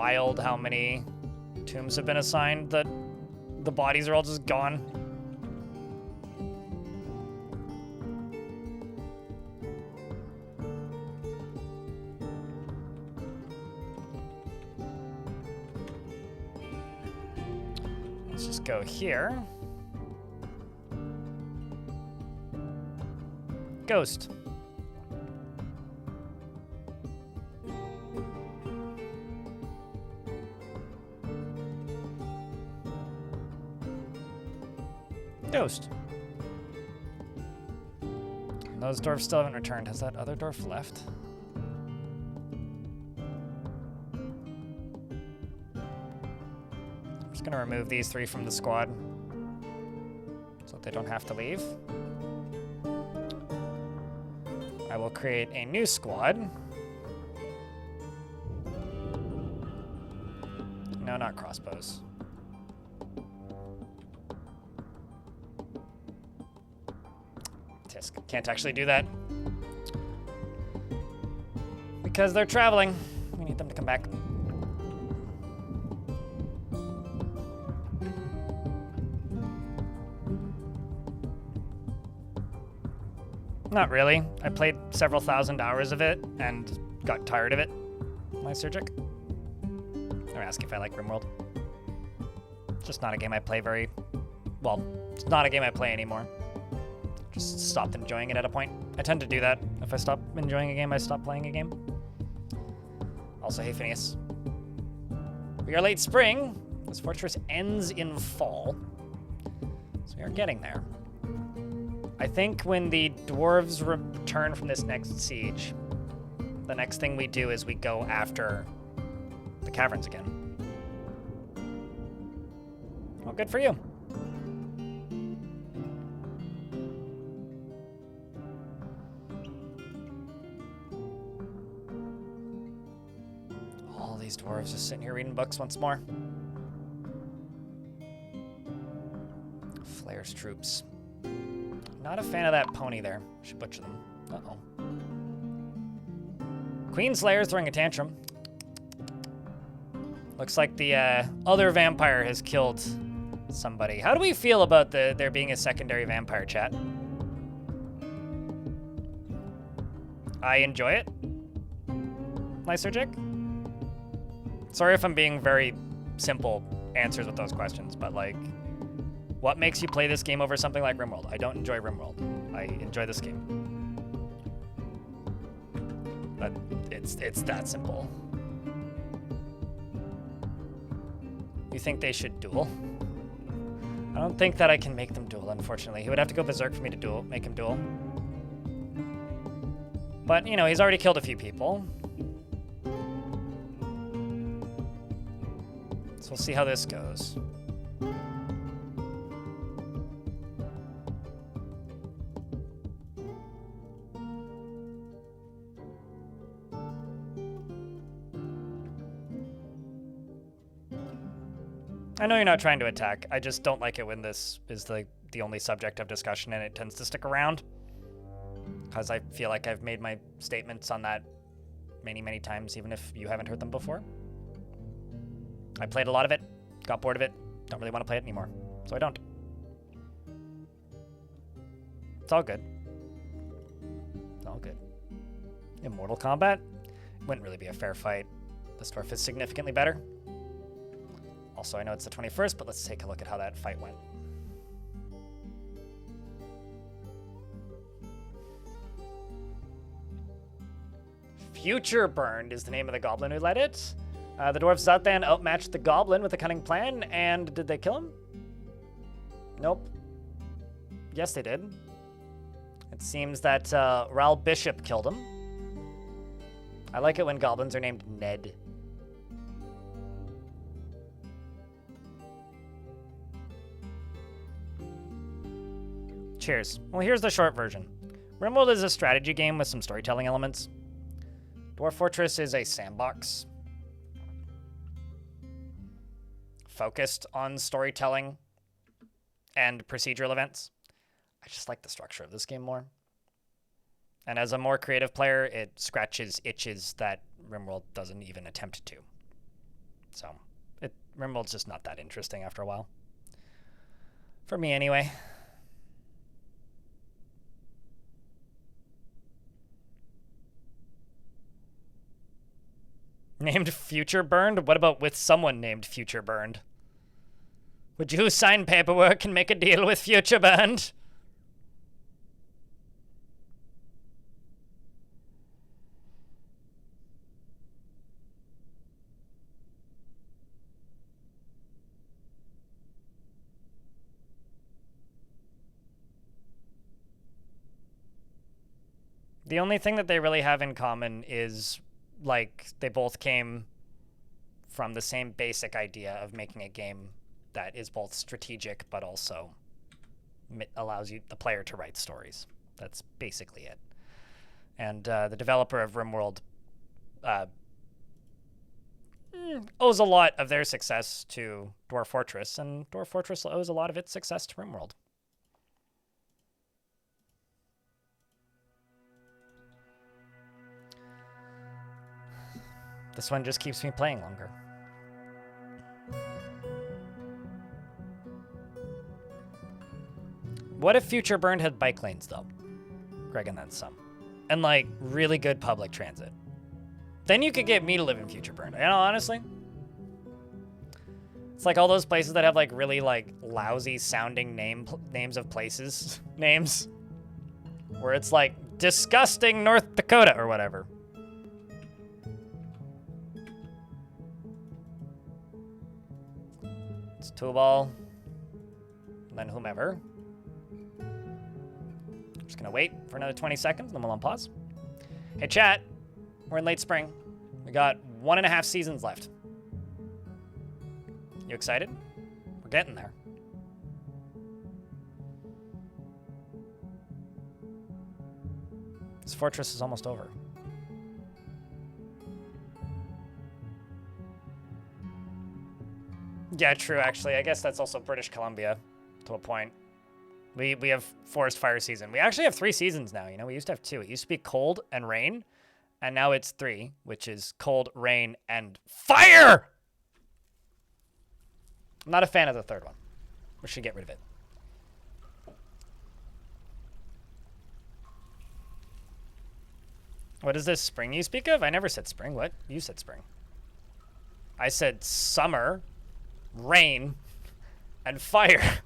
wild how many tombs have been assigned that the bodies are all just gone. Let's just go here. Ghost. Ghost. Those dwarfs still haven't returned. Has that other dwarf left? I'm just gonna remove these 3 from the squad so that they don't have to leave. I will create a new squad. No, not crossbows. Tisk. Can't actually do that. Because they're traveling. We need them to come back. Not really. I played several thousand hours of it and got tired of it. Lysergic. They're asking if I like RimWorld. It's just not a game I play very... Well, it's not a game I play anymore. Just stopped enjoying it at a point. I tend to do that. If I stop enjoying a game, I stop playing a game. Also, hey Phineas. We are late spring. This fortress ends in fall. So we are getting there. I think when the dwarves return from this next siege, the next thing we do is we go after the caverns again. Well, good for you. All these dwarves just sitting here reading books once more. Flair's troops. Not a fan of that pony there. Should butcher them. Uh-oh. Queen Slayer's throwing a tantrum. Looks like the other vampire has killed somebody. How do we feel about there being a secondary vampire, chat? I enjoy it. Lysergic? Sorry if I'm being very simple answers with those questions, but like, what makes you play this game over something like RimWorld? I don't enjoy RimWorld. I enjoy this game. But it's that simple. You think they should duel? I don't think that I can make them duel, unfortunately. He would have to go berserk for me to make him duel. But, you know, he's already killed a few people. So we'll see how this goes. I know you're not trying to attack. I just don't like it when this is the only subject of discussion and it tends to stick around. Because I feel like I've made my statements on that many, many times, even if you haven't heard them before. I played a lot of it, got bored of it, don't really want to play it anymore. So I don't. It's all good. It's all good. Immortal Combat? Wouldn't really be a fair fight. This dwarf is significantly better. Also, I know it's the 21st, but let's take a look at how that fight went. Future Burned is the name of the goblin who led it. The dwarves Zathan outmatched the goblin with a cunning plan, and did they kill him? Nope. Yes, they did. It seems that Ral Bishop killed him. I like it when goblins are named Ned. Cheers. Well, here's the short version. RimWorld is a strategy game with some storytelling elements. Dwarf Fortress is a sandbox focused on storytelling and procedural events. I just like the structure of this game more. And as a more creative player, it scratches itches that RimWorld doesn't even attempt to. So, RimWorld's just not that interesting after a while. For me, anyway. Named Future Burned? What about with someone named Future Burned? Would you sign paperwork and make a deal with Future Burned? The only thing that they really have in common is, like, they both came from the same basic idea of making a game that is both strategic but also allows the player to write stories. That's basically it. And the developer of RimWorld owes a lot of their success to Dwarf Fortress, and Dwarf Fortress owes a lot of its success to RimWorld. This one just keeps me playing longer. What if Future Burned had bike lanes, though? Greg and then some. And, like, really good public transit. Then you could get me to live in Future Burned. You know, honestly. It's like all those places that have, like, really, like, lousy sounding names of places. Names. Where it's like, disgusting North Dakota or whatever. It's Two-Ball. And then whomever. Just gonna wait for another 20 seconds, then we'll unpause. Hey, chat. We're in late spring. We got 1.5 seasons left. You excited? We're getting there. This fortress is almost over. Yeah, true, actually. I guess that's also British Columbia to a point. We have forest fire season. We actually have 3 seasons now, you know? We used to have 2. It used to be cold and rain, and now it's 3, which is cold, rain, and fire! I'm not a fan of the 3rd one. We should get rid of it. What is this spring you speak of? I never said spring. What? You said spring. I said summer, rain, and fire.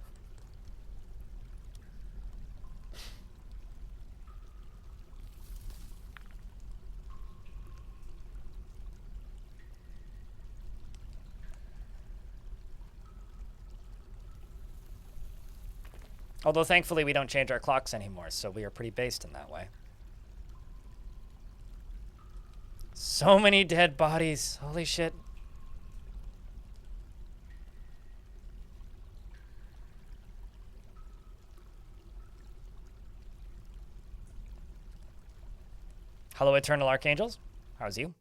Although, thankfully, we don't change our clocks anymore, so we are pretty based in that way. So many dead bodies. Holy shit. Hello, Eternal Archangels. How's you?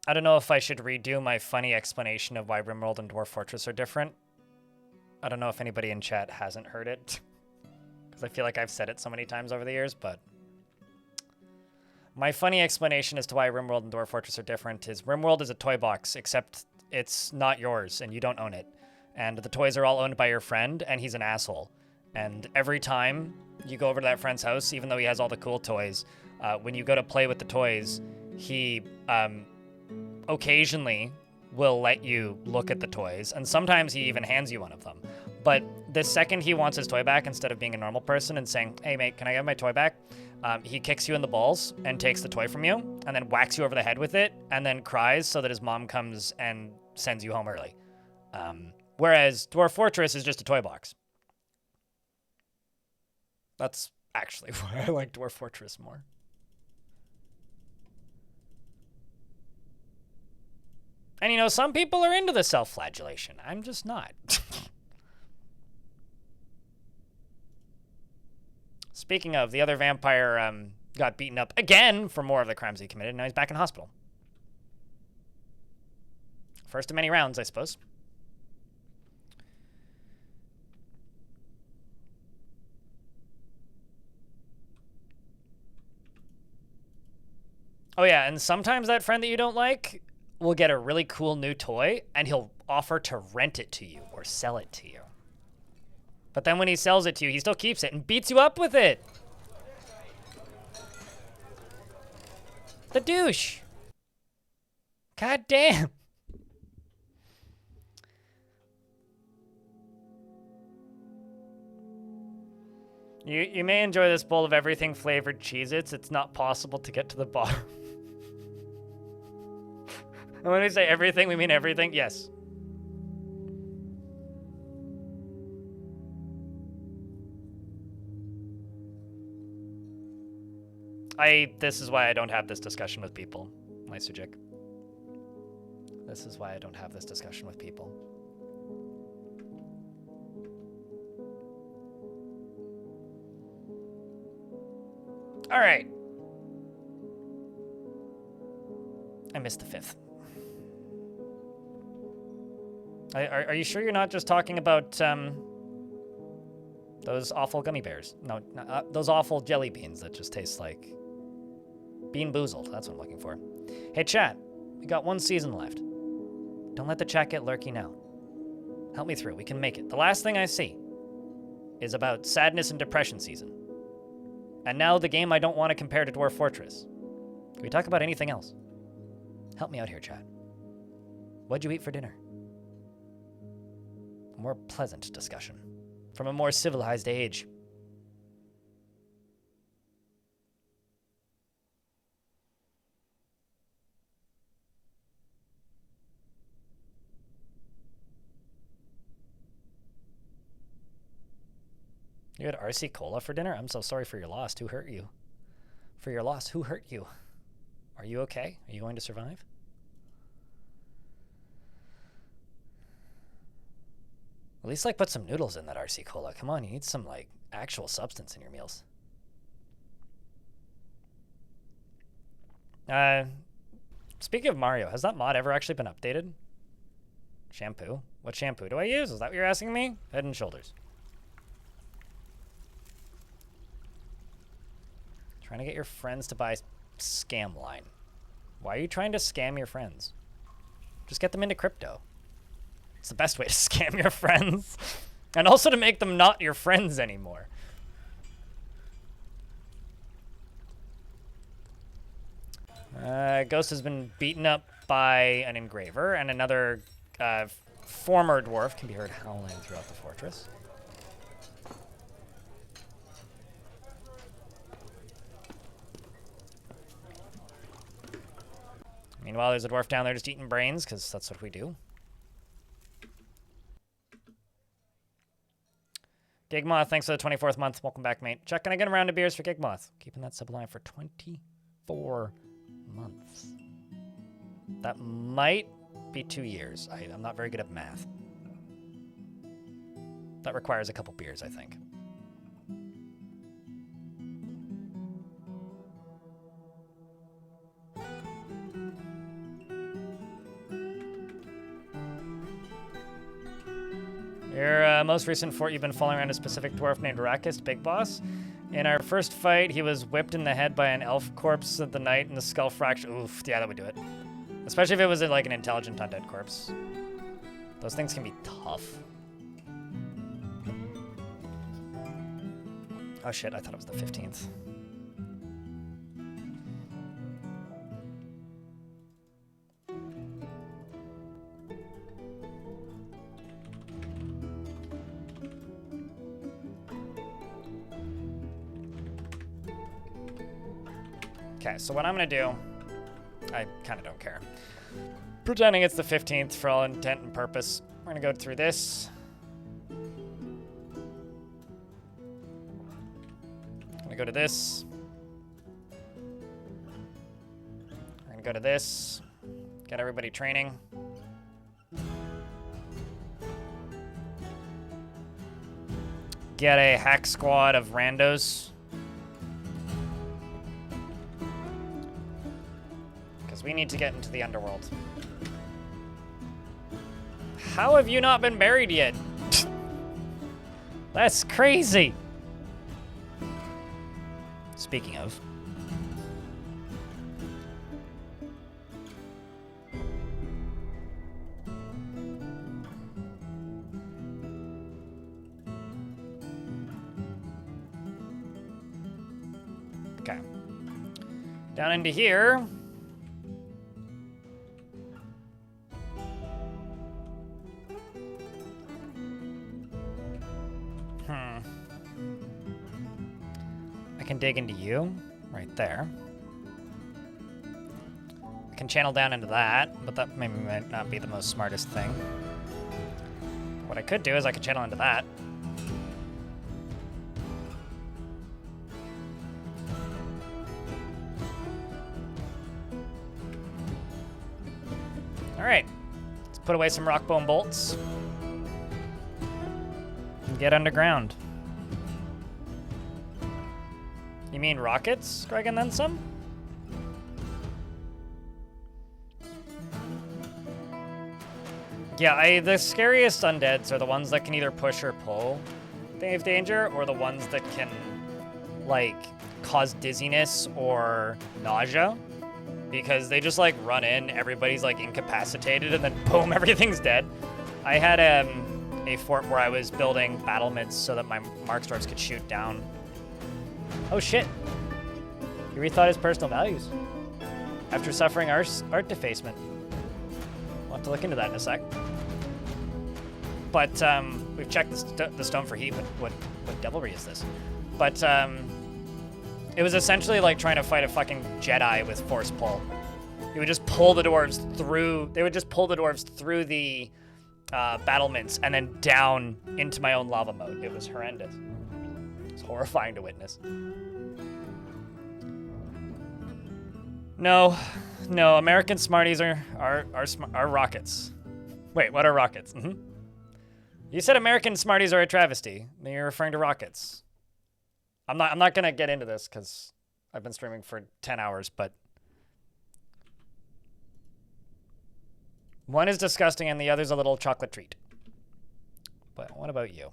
I don't know if I should redo my funny explanation of why RimWorld and Dwarf Fortress are different. I don't know if anybody in chat hasn't heard it, because I feel like I've said it so many times over the years, but my funny explanation as to why RimWorld and Dwarf Fortress are different is RimWorld is a toy box, except it's not yours and you don't own it. And the toys are all owned by your friend, and he's an asshole. And every time you go over to that friend's house, even though he has all the cool toys, when you go to play with the toys, he occasionally will let you look at the toys, and sometimes he even hands you one of them. But the second he wants his toy back, instead of being a normal person and saying, hey mate, can I have my toy back? He kicks you in the balls and takes the toy from you, and then whacks you over the head with it, and then cries so that his mom comes and sends you home early. Whereas Dwarf Fortress is just a toy box. That's actually why I like Dwarf Fortress more. And, you know, some people are into the self-flagellation. I'm just not. Speaking of, the other vampire got beaten up again for more of the crimes he committed. Now he's back in hospital. First of many rounds, I suppose. Oh yeah, and sometimes that friend that you don't like will get a really cool new toy, and he'll offer to rent it to you or sell it to you. But then when he sells it to you, he still keeps it and beats you up with it. The douche. God damn. You may enjoy this bowl of everything flavored Cheez-Its. It's not possible to get to the bottom. And when we say everything, we mean everything? Yes. This is why I don't have this discussion with people, Lysujik. This is why I don't have this discussion with people. All right. I missed the 5th. Are you sure you're not just talking about those awful gummy bears? No, those awful jelly beans that just taste like Bean Boozled. That's what I'm looking for. Hey, chat. We got 1 season left. Don't let the chat get lurky now. Help me through. We can make it. The last thing I see is about sadness and depression season. And now the game I don't want to compare to Dwarf Fortress. Can we talk about anything else? Help me out here, chat. What'd you eat for dinner? A more pleasant discussion. From a more civilized age. You had RC Cola for dinner? I'm so sorry for your loss. Who hurt you? For your loss, who hurt you? Are you okay? Are you going to survive? At least, like, put some noodles in that RC Cola. Come on, you need some, like, actual substance in your meals. Speaking of Mario, has that mod ever actually been updated? Shampoo? What shampoo do I use? Is that what you're asking me? Head and Shoulders. Trying to get your friends to buy scam line. Why are you trying to scam your friends? Just get them into crypto. It's the best way to scam your friends. And also to make them not your friends anymore. Ghost has been beaten up by an engraver, and another former dwarf can be heard howling throughout the fortress. Meanwhile, there's a dwarf down there just eating brains, because that's what we do. Gigmoth, thanks for the 24th month. Welcome back, mate. Chuck, can I get a round of beers for Gigmoth? Keeping that sub alive for 24 months. That might be 2 years. I'm not very good at math. That requires a couple beers, I think. Your most recent fort, you've been following around a specific dwarf named Rakist, Big Boss. In our first fight, he was whipped in the head by an elf corpse at the night and the skull fracture. Oof, yeah, that would do it. Especially if it was like an intelligent undead corpse. Those things can be tough. Oh shit, I thought it was the 15th. Okay, so what I'm gonna do, I kind of don't care. Pretending it's the 15th for all intent and purpose. We're gonna go through this. Gonna go to this. We're gonna go to this. Get everybody training. Get a hack squad of randos. We need to get into the underworld. How have you not been married yet? That's crazy. Speaking of. Down into here. I can dig into you, right there. I can channel down into that, but that maybe might not be the most smartest thing. What I could do is I could channel into that. All right, let's put away some rock bone bolts and get underground. You mean rockets, Greg, and then some? Yeah, the scariest undeads are the ones that can either push or pull Dave Danger, or the ones that can, like, cause dizziness or nausea. Because they just, like, run in, everybody's, like, incapacitated, and then boom, everything's dead. I had a fort where I was building battlements so that my Marksdwarves could shoot down. Oh, shit. He rethought his personal values after suffering art defacement. We'll have to look into that in a sec. But we've checked the stone for heat. What devilry is this? But it was essentially like trying to fight a fucking Jedi with force pull. He would just pull the dwarves through. They would just pull the dwarves through the battlements and then down into my own lava moat. It was horrendous. It was horrifying to witness. No, American Smarties are rockets. Wait, what are rockets? You said American Smarties are a travesty. You're referring to rockets. I'm not gonna get into this because I've been streaming for 10 hours, but one is disgusting and the other's a little chocolate treat. But what about you?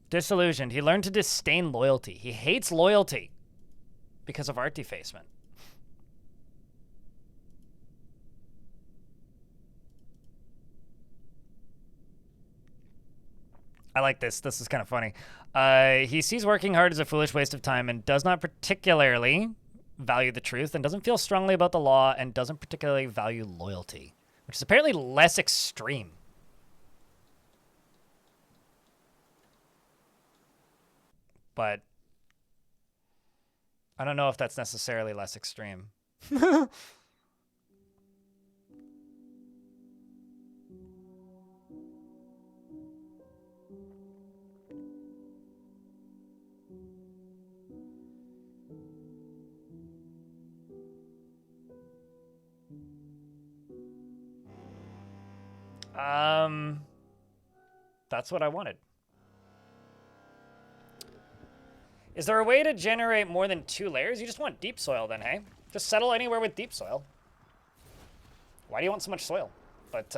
Disillusioned. He learned to disdain loyalty. He hates loyalty because of art defacement. I like this. This is kind of funny. He sees working hard as a foolish waste of time and does not particularly value the truth and doesn't feel strongly about the law and doesn't particularly value loyalty, which is apparently less extreme. But I don't know if that's necessarily less extreme. That's what I wanted. Is there a way to generate more than 2 layers? You just want deep soil then, hey? Just settle anywhere with deep soil. Why do you want so much soil? But,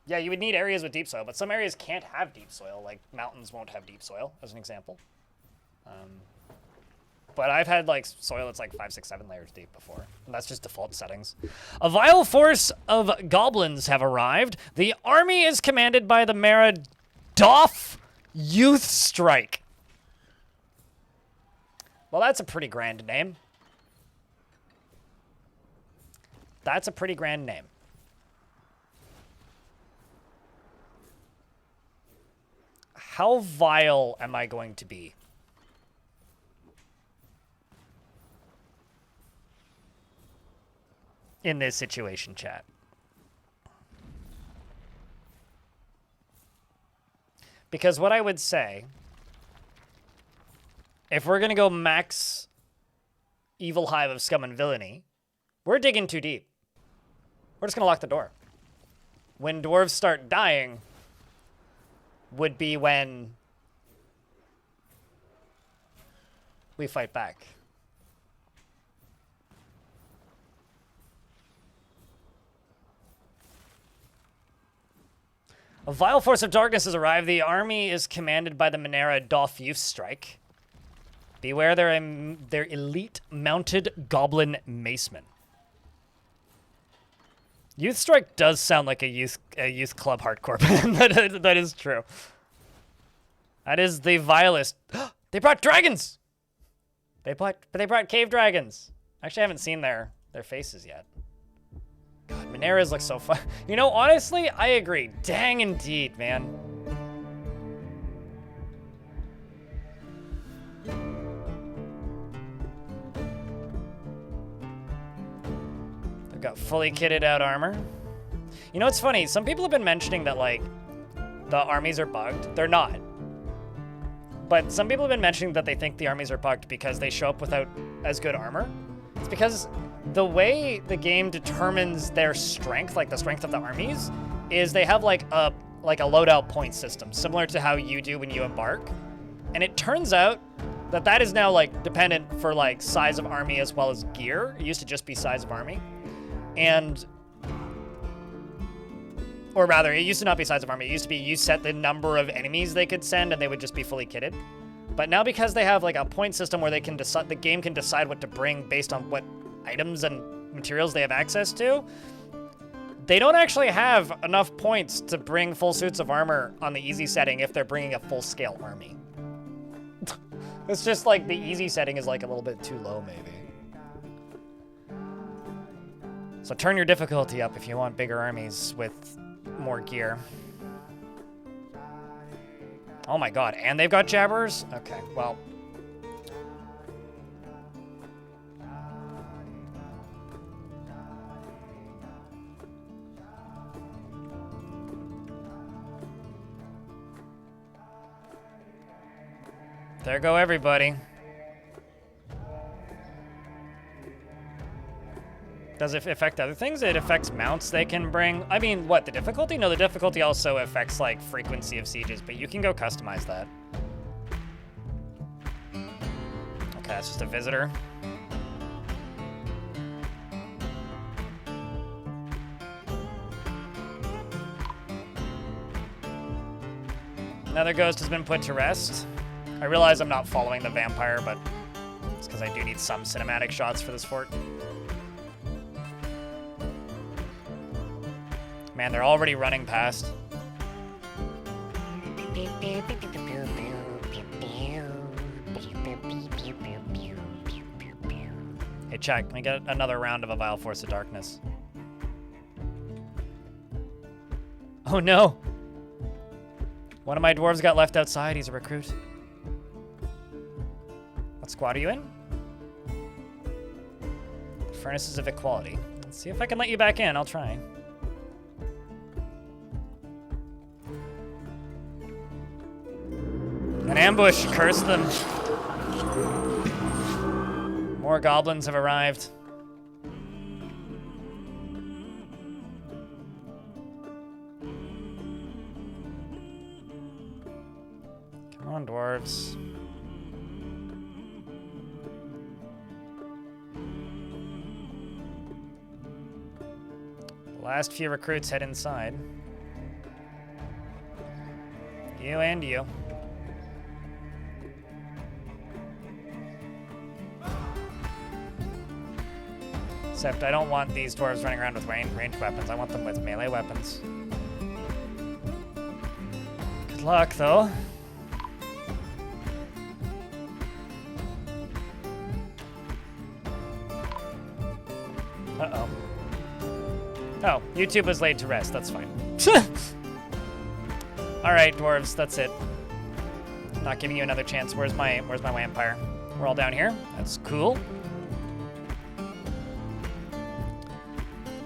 yeah, you would need areas with deep soil, but some areas can't have deep soil, like mountains won't have deep soil, as an example. But I've had, like, soil that's like 5, 6, 7 layers deep before, and that's just default settings. A vile force of goblins have arrived. The army is commanded by the Mara Dwarf Youth Strike. Well, that's a pretty grand name. That's a pretty grand name. How vile am I going to be? In this situation, chat. Because what I would say, if we're going to go max Evil Hive of Scum and Villainy, we're digging too deep. We're just going to lock the door. When dwarves start dying would be when we fight back. A vile force of darkness has arrived. The army is commanded by the Minera Dwarf Youth Strike. Beware their elite mounted goblin macemen. Youth Strike does sound like a youth club hardcore band. That is true. That is the vilest. They brought dragons. They brought cave dragons. Actually, I haven't seen their faces yet. God, Mineras look so fun. You know, honestly, I agree. Dang indeed, man. They've got fully kitted out armor. You know what's funny? Some people have been mentioning that, like, the armies are bugged. They're not. But some people have been mentioning that they think the armies are bugged because they show up without as good armor. It's because the way the game determines their strength, like the strength of the armies, is they have like a loadout point system, similar to how you do when you embark. And it turns out that that is now like dependent for like size of army as well as gear. It used to just be size of army. Or rather, it used to not be size of army. It used to be you set the number of enemies they could send and they would just be fully kitted. But now because they have like a point system where they can decide, the game can decide what to bring based on what items and materials they have access to, they don't actually have enough points to bring full suits of armor on the easy setting if they're bringing a full-scale army. It's just like the easy setting is like a little bit too low, maybe. So turn your difficulty up if you want bigger armies with more gear. Oh my god, and they've got jabbers? Okay, well. There go everybody. Does it affect other things? It affects mounts they can bring. I mean, what, the difficulty? No, the difficulty also affects, like, frequency of sieges, but you can go customize that. Okay, that's just a visitor. Another ghost has been put to rest. I realize I'm not following the vampire, but it's because I do need some cinematic shots for this fort. Man, they're already running past. Hey, check. Can we get another round of a Vile Force of Darkness? Oh no! One of my dwarves got left outside. He's a recruit. What squad are you in? Furnaces of Equality. Let's see if I can let you back in. I'll try. An ambush, curse them. More goblins have arrived. Come on, dwarves. The last few recruits head inside. You and you. Except I don't want these dwarves running around with ranged weapons. I want them with melee weapons. Good luck, though. Uh-oh. Oh, YouTube was laid to rest. That's fine. All right, dwarves, that's it. I'm not giving you another chance. Where's my vampire? We're all down here. That's cool.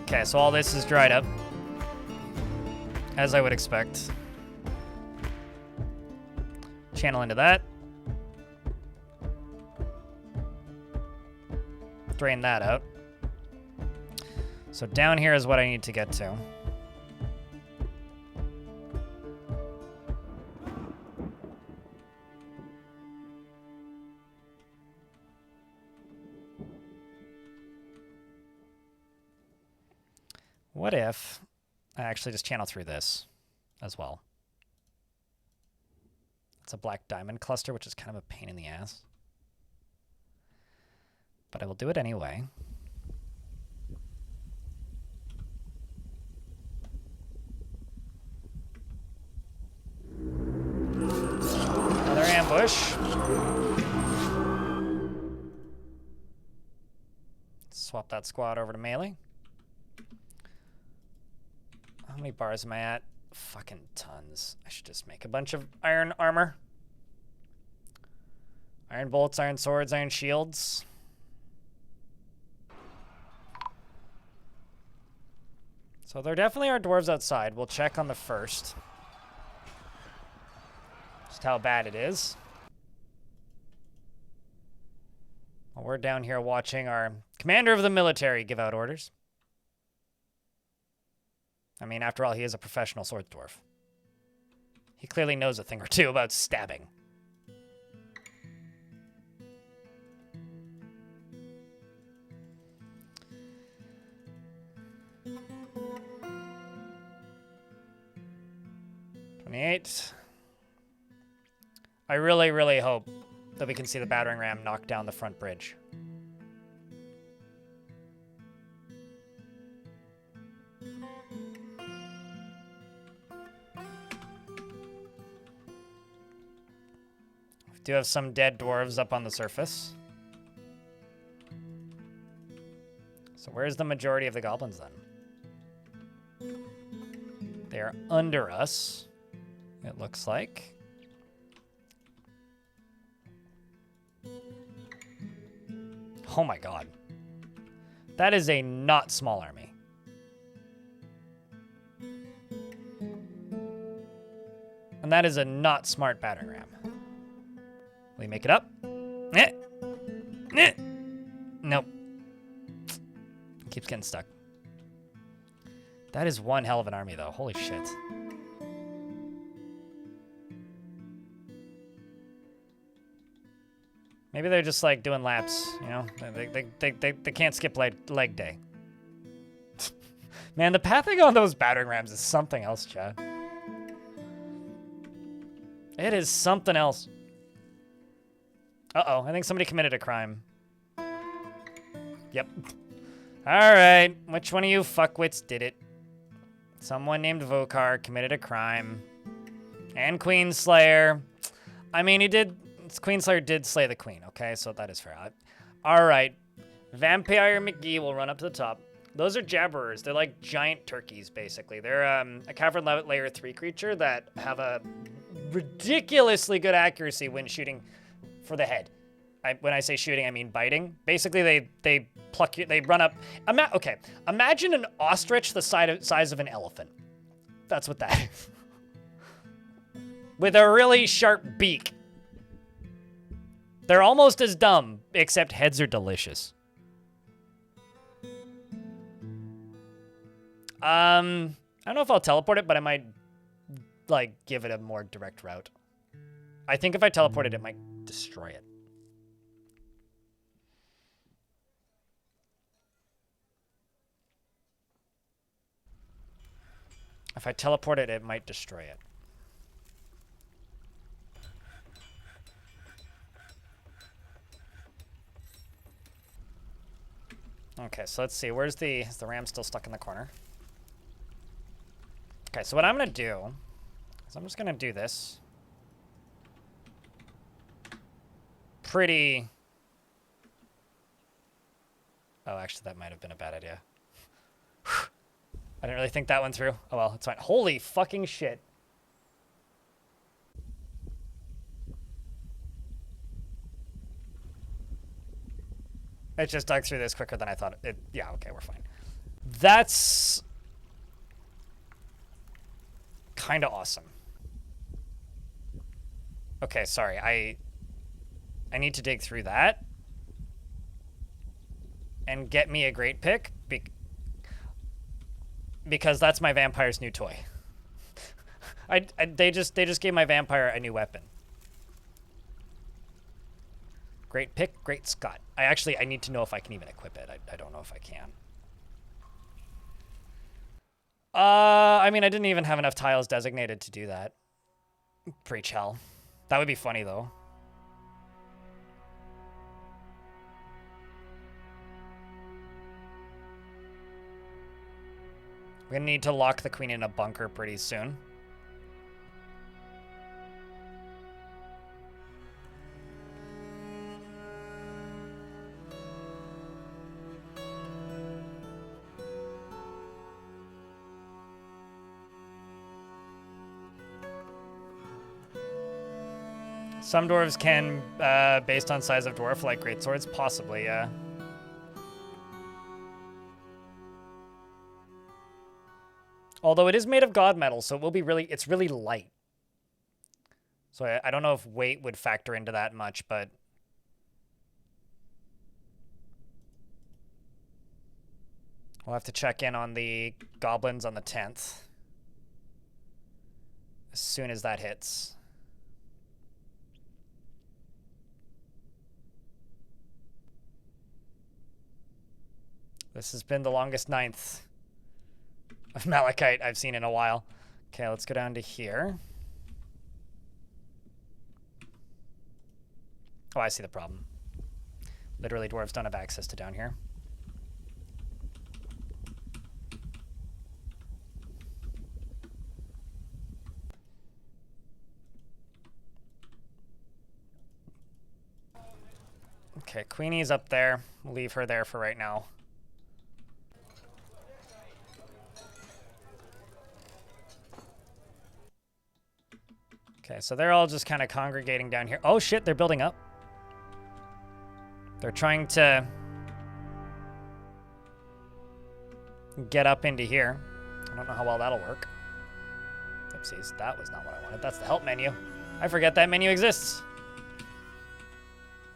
Okay, so all this is dried up, as I would expect. Channel into that. Drain that out. So down here is what I need to get to. What if I actually just channel through this as well? It's a black diamond cluster, which is kind of a pain in the ass. But I will do it anyway. push. Swap that squad over to melee. How many bars am I at? Fucking tons. I should just make a bunch of iron armor. Iron bolts, iron swords, iron shields. So there definitely are dwarves outside. We'll check on the first. Just how bad it is. Well, we're down here watching our commander of the military give out orders. I mean, after all, he is a professional sword dwarf. He clearly knows a thing or two about stabbing. I really, really hope that we can see the battering ram knock down the front bridge. We do have some dead dwarves up on the surface. So where's the majority of the goblins then? They are under us, it looks like. Oh my god. That is a not small army. And that is a not smart battering ram. Will he make it up? Nope. Keeps getting stuck. That is one hell of an army, though. Holy shit. Maybe they're just, like, doing laps, you know? They can't skip leg day. Man, the pathing on those battering rams is something else, Chad. It is something else. Uh-oh, I think somebody committed a crime. Yep. Alright, which one of you fuckwits did it? Someone named Vokar committed a crime. And Queenslayer. I mean, Queenslayer did slay the queen, okay? So that is fair. Alright. Vampire McGee will run up to the top. Those are Jabberers. They're like giant turkeys, basically. They're a Cavern Layer 3 creature that have a ridiculously good accuracy when shooting for the head. When I say shooting, I mean biting. Basically, they pluck you. They run up. Okay, imagine an ostrich the size of an elephant. That's what that is. With a really sharp beak. They're almost as dumb, except heads are delicious. I don't know if I'll teleport it, but I might, like, give it a more direct route. I think if I teleport it, it might destroy it. If I teleport it, it might destroy it. Okay, so let's see. Is the ram still stuck in the corner? Okay, so what I'm going to do is I'm just going to do this. Pretty... Oh, actually, that might have been a bad idea. I didn't really think that one through. Oh, well, it's fine. Holy fucking shit. It just dug through this quicker than I thought it. Yeah, okay, we're fine. That's kind of awesome. Okay, sorry. I need to dig through that and get me a great pick because that's my vampire's new toy. They just gave my vampire a new weapon. Great pick, great Scott. I need to know if I can even equip it. I don't know if I can. I mean, I didn't even have enough tiles designated to do that. Preach hell. That would be funny, though. We're gonna need to lock the queen in a bunker pretty soon. Some dwarves can, based on size of dwarf, like greatswords, possibly, yeah. Although it is made of god metal, so it will be it's really light. So I don't know if weight would factor into that much, but... We'll have to check in on the goblins on the 10th. As soon as that hits. This has been the longest 9th of Malachite I've seen in a while. Okay, let's go down to here. Oh, I see the problem. Literally, dwarves don't have access to down here. Okay, Queenie's up there. We'll leave her there for right now. Okay, so they're all just kind of congregating down here. Oh shit, they're building up. They're trying to get up into here. I don't know how well that'll work. Oopsies, that was not what I wanted. That's the help menu. I forget that menu exists.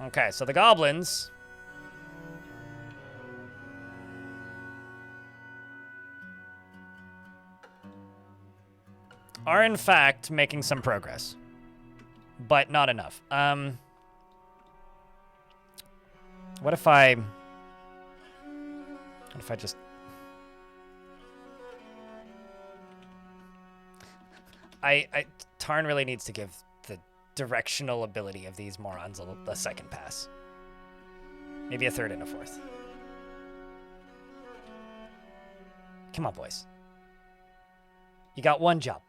Okay, so the goblins are in fact making some progress, but not enough. What if I just... Tarn really needs to give the directional ability of these morons a second pass. Maybe a third and a fourth. Come on, boys. You got one job.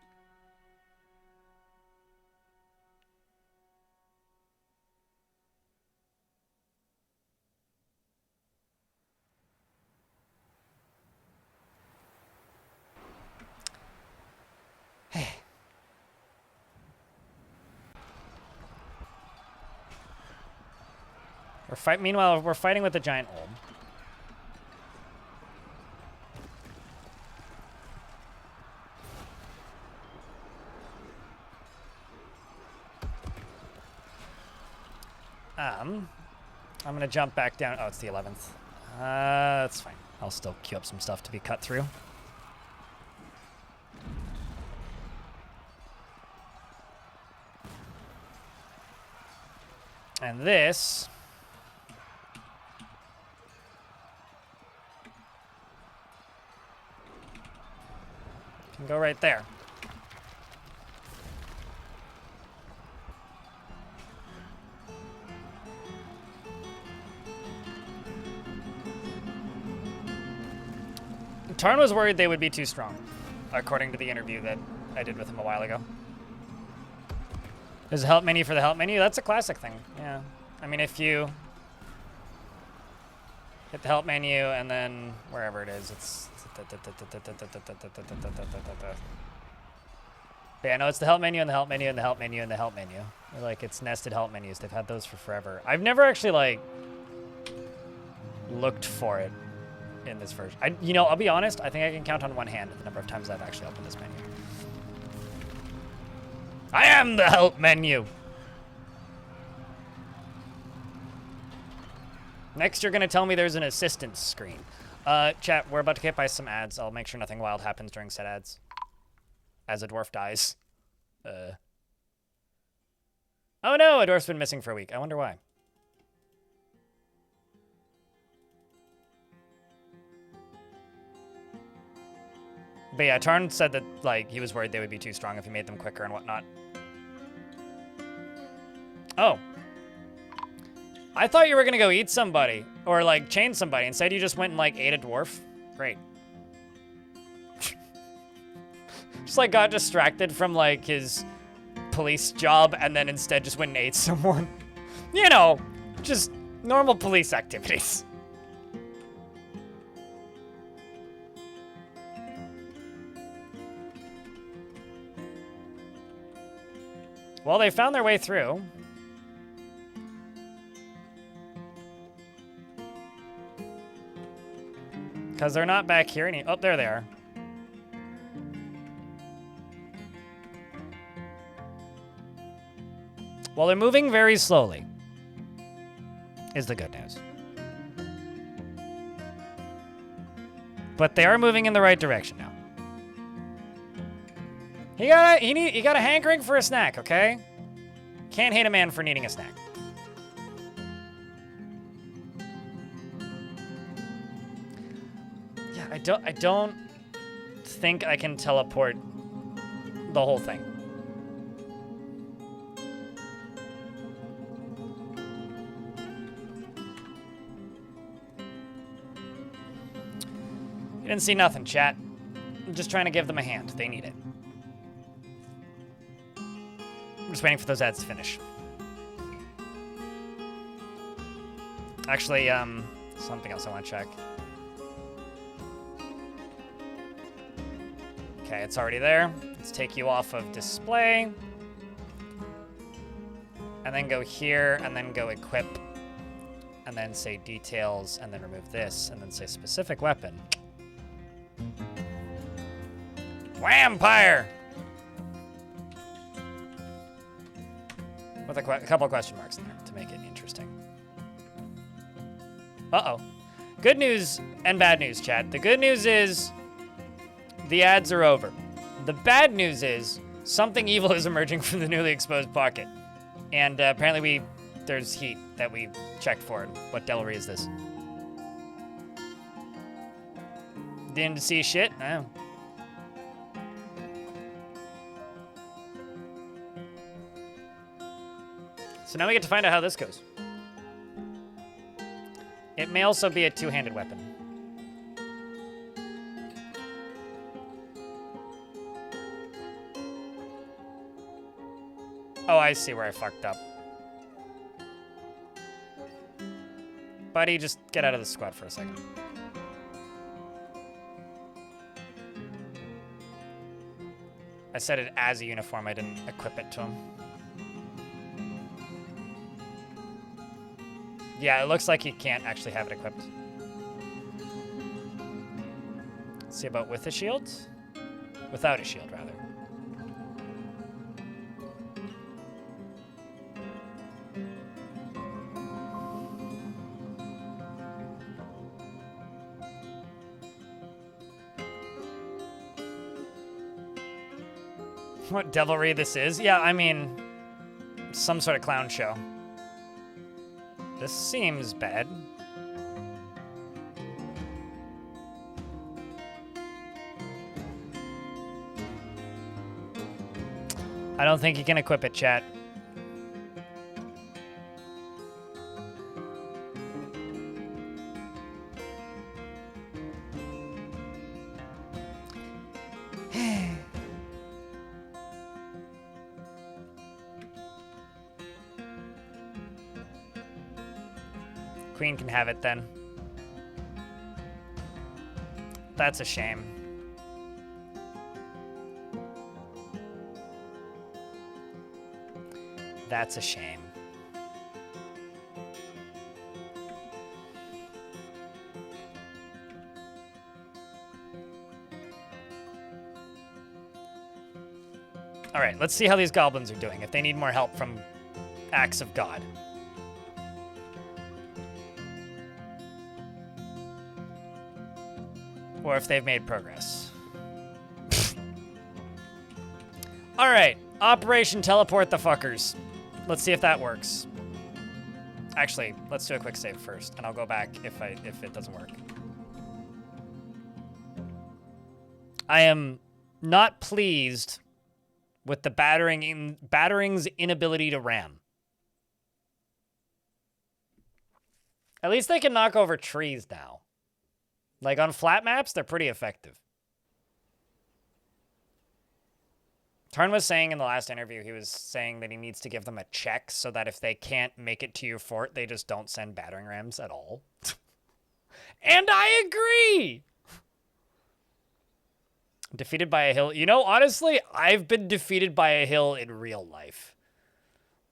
Meanwhile, we're fighting with the giant orb. I'm gonna jump back down. Oh, it's the 11th. That's fine. I'll still queue up some stuff to be cut through. And this can go right there. Tarn was worried they would be too strong, according to the interview that I did with him a while ago. There's a help menu for the help menu. That's a classic thing. Yeah. I mean, if you hit the help menu and then wherever it is, it's... But yeah, no, it's the help menu and the help menu and the help menu and the help menu. Like, it's nested help menus. They've had those for forever. I've never actually, like, looked for it in this version. You know, I'll be honest, I think I can count on one hand the number of times I've actually opened this menu. I am the help menu! Next, you're gonna tell me there's an assistance screen. Chat, we're about to get by some ads. I'll make sure nothing wild happens during said ads. As a dwarf dies. Oh no, a dwarf's been missing for a week. I wonder why. But yeah, Tarn said that, like, he was worried they would be too strong if he made them quicker and whatnot. Oh. I thought you were gonna go eat somebody. Or, like, chain somebody. Instead, you just went and, like, ate a dwarf. Great. Just, like, got distracted from, like, his police job and then instead just went and ate someone. You know, just normal police activities. Well, they found their way through. Because they're not back here any. Oh, there they are. Well, they're moving very slowly, is the good news. But they are moving in the right direction now. You got a hankering for a snack, okay? Can't hate a man for needing a snack. Yeah, I don't think I can teleport the whole thing. You didn't see nothing, chat. I'm just trying to give them a hand. They need it. I'm just waiting for those ads to finish. Actually, something else I want to check. Okay, it's already there. Let's take you off of display. And then go here, and then go equip. And then say details, and then remove this, and then say specific weapon. Vampire! With a couple of question marks in there to make it interesting. Uh-oh. Good news and bad news, chat. The good news is the ads are over. The bad news is something evil is emerging from the newly exposed pocket. And apparently there's heat that we checked for. What devilry is this? Didn't see shit? Oh. So now we get to find out how this goes. It may also be a two-handed weapon. Oh, I see where I fucked up. Buddy, just get out of the squad for a second. I set it as a uniform, I didn't equip it to him. Yeah, it looks like you can't actually have it equipped. Let's see about with a shield? Without a shield, rather. What devilry this is? Yeah, I mean, some sort of clown show. This seems bad. I don't think you can equip it, chat. Queen can have it then. That's a shame. That's a shame. All right, let's see how these goblins are doing, if they need more help from acts of God. Or if they've made progress. All right, Operation Teleport the Fuckers. Let's see if that works. Actually, let's do a quick save first, and I'll go back if it doesn't work. I am not pleased with the battering's inability to ram. At least they can knock over trees now. Like, on flat maps, they're pretty effective. Tarn was saying in the last interview, he was saying that he needs to give them a check so that if they can't make it to your fort, they just don't send battering rams at all. And I agree! Defeated by a hill. You know, honestly, I've been defeated by a hill in real life.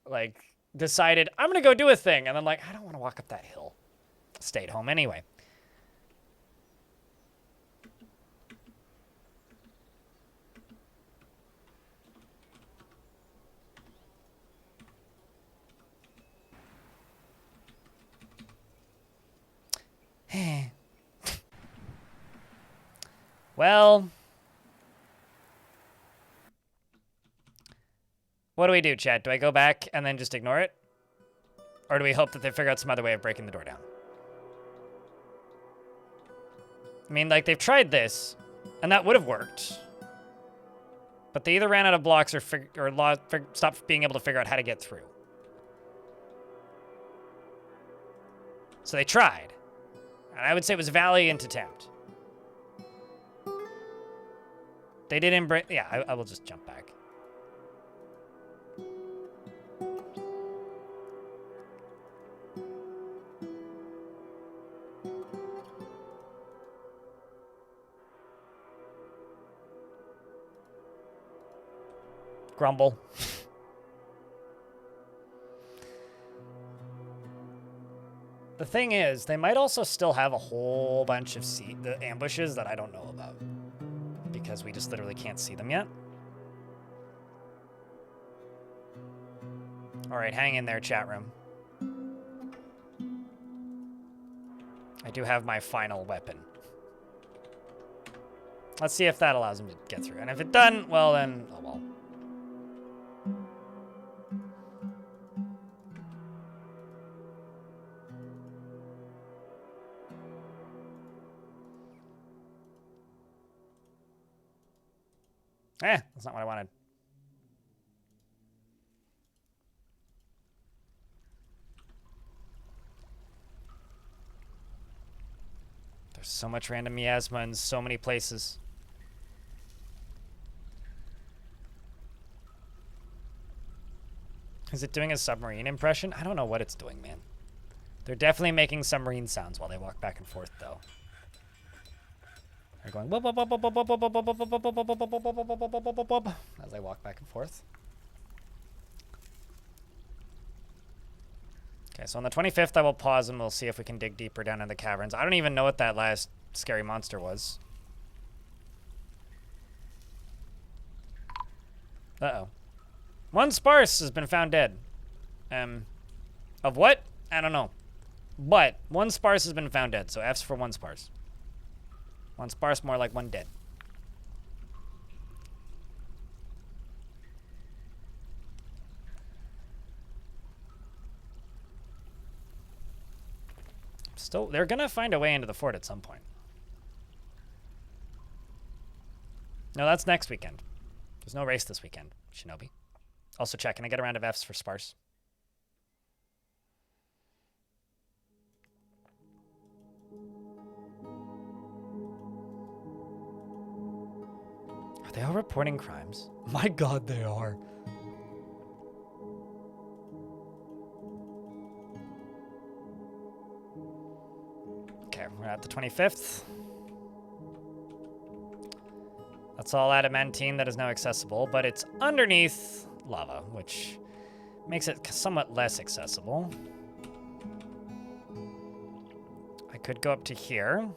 Like, decided, I'm going to go do a thing. And then, like, I don't want to walk up that hill. Stayed home anyway. Well, what do we do, chat? Do I go back and then just ignore it? Or do we hope that they figure out some other way of breaking the door down? I mean, like, they've tried this, and that would have worked. But they either ran out of blocks or stopped being able to figure out how to get through. So they tried. And I would say it was a valiant attempt. They did embrace... Yeah, I will just jump back. Grumble. The thing is, they might also still have a whole bunch of the ambushes that I don't know about. Because we just literally can't see them yet. Alright, hang in there, chat room. I do have my final weapon. Let's see if that allows them to get through. And if it doesn't, well then, oh well. That's not what I wanted. There's so much random miasma in so many places. Is it doing a submarine impression? I don't know what it's doing, man. They're definitely making submarine sounds while they walk back and forth, though. They're going as they walk back and forth. Okay, so on the 25th, I will pause and we'll see if we can dig deeper down in the caverns. I don't even know what that last scary monster was. Uh-oh. One sparse has been found dead. Of what? I don't know. But one sparse has been found dead, so F's for one sparse. One sparse, more like one dead. Still, they're gonna find a way into the fort at some point. No, that's next weekend. There's no race this weekend, Shinobi. Also check, can I get a round of F's for sparse? Are they all reporting crimes? My god, they are. Okay, we're at the 25th. That's all adamantine that is now accessible, but it's underneath lava, which makes it somewhat less accessible. I could go up to here.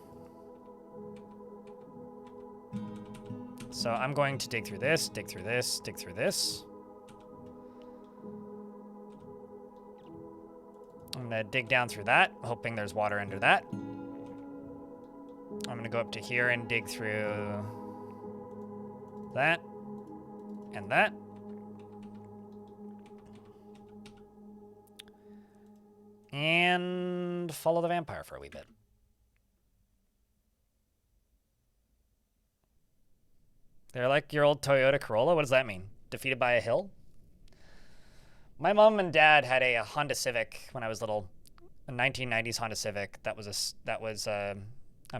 So I'm going to dig through this, dig through this, dig through this. I'm gonna dig down through that, hoping there's water under that. I'm gonna go up to here and dig through that and that. And follow the vampire for a wee bit. They're like your old Toyota Corolla. What does that mean? Defeated by a hill? My mom and dad had a Honda Civic when I was little, a 1990s Honda Civic. That was a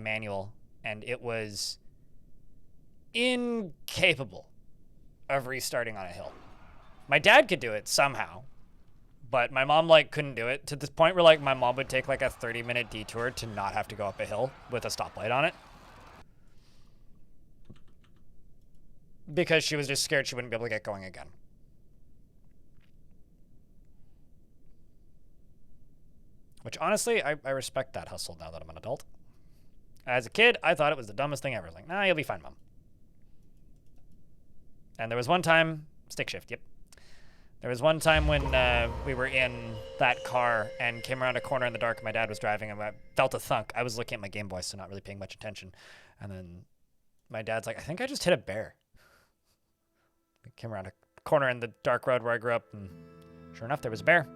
manual, and it was incapable of restarting on a hill. My dad could do it somehow, but my mom couldn't do it to this point where my mom would take a 30-minute detour to not have to go up a hill with a stoplight on it. Because she was just scared she wouldn't be able to get going again. Which, honestly, I respect that hustle now that I'm an adult. As a kid, I thought it was the dumbest thing ever. Nah, you'll be fine, Mom. And there was one time... Stick shift, yep. There was one time when we were in that car and came around a corner in the dark and my dad was driving and I felt a thunk. I was looking at my Game Boy, so not really paying much attention. And then my dad's like, I think I just hit a bear. We came around a corner in the dark road where I grew up and sure enough, there was a bear.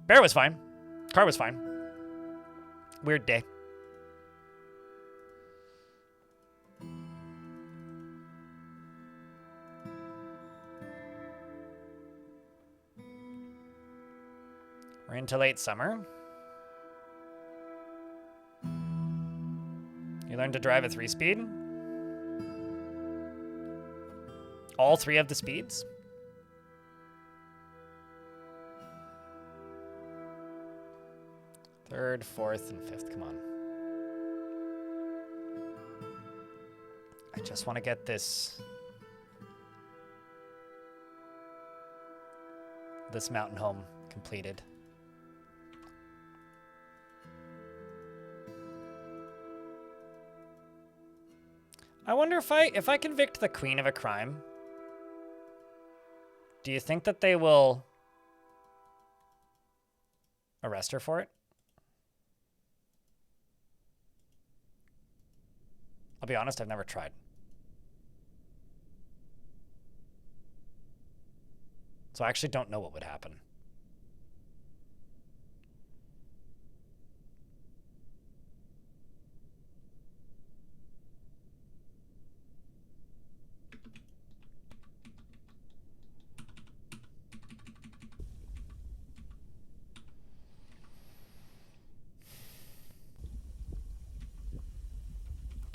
Bear was fine. Car was fine. Weird day. We're into late summer. You learned to drive a 3-speed? All 3 of the speeds? Third, fourth, and fifth. Come on. I just want to get this mountain home completed. I wonder if I convict the queen of a crime, do you think that they will arrest her for it? I'll be honest, I've never tried. So I actually don't know what would happen.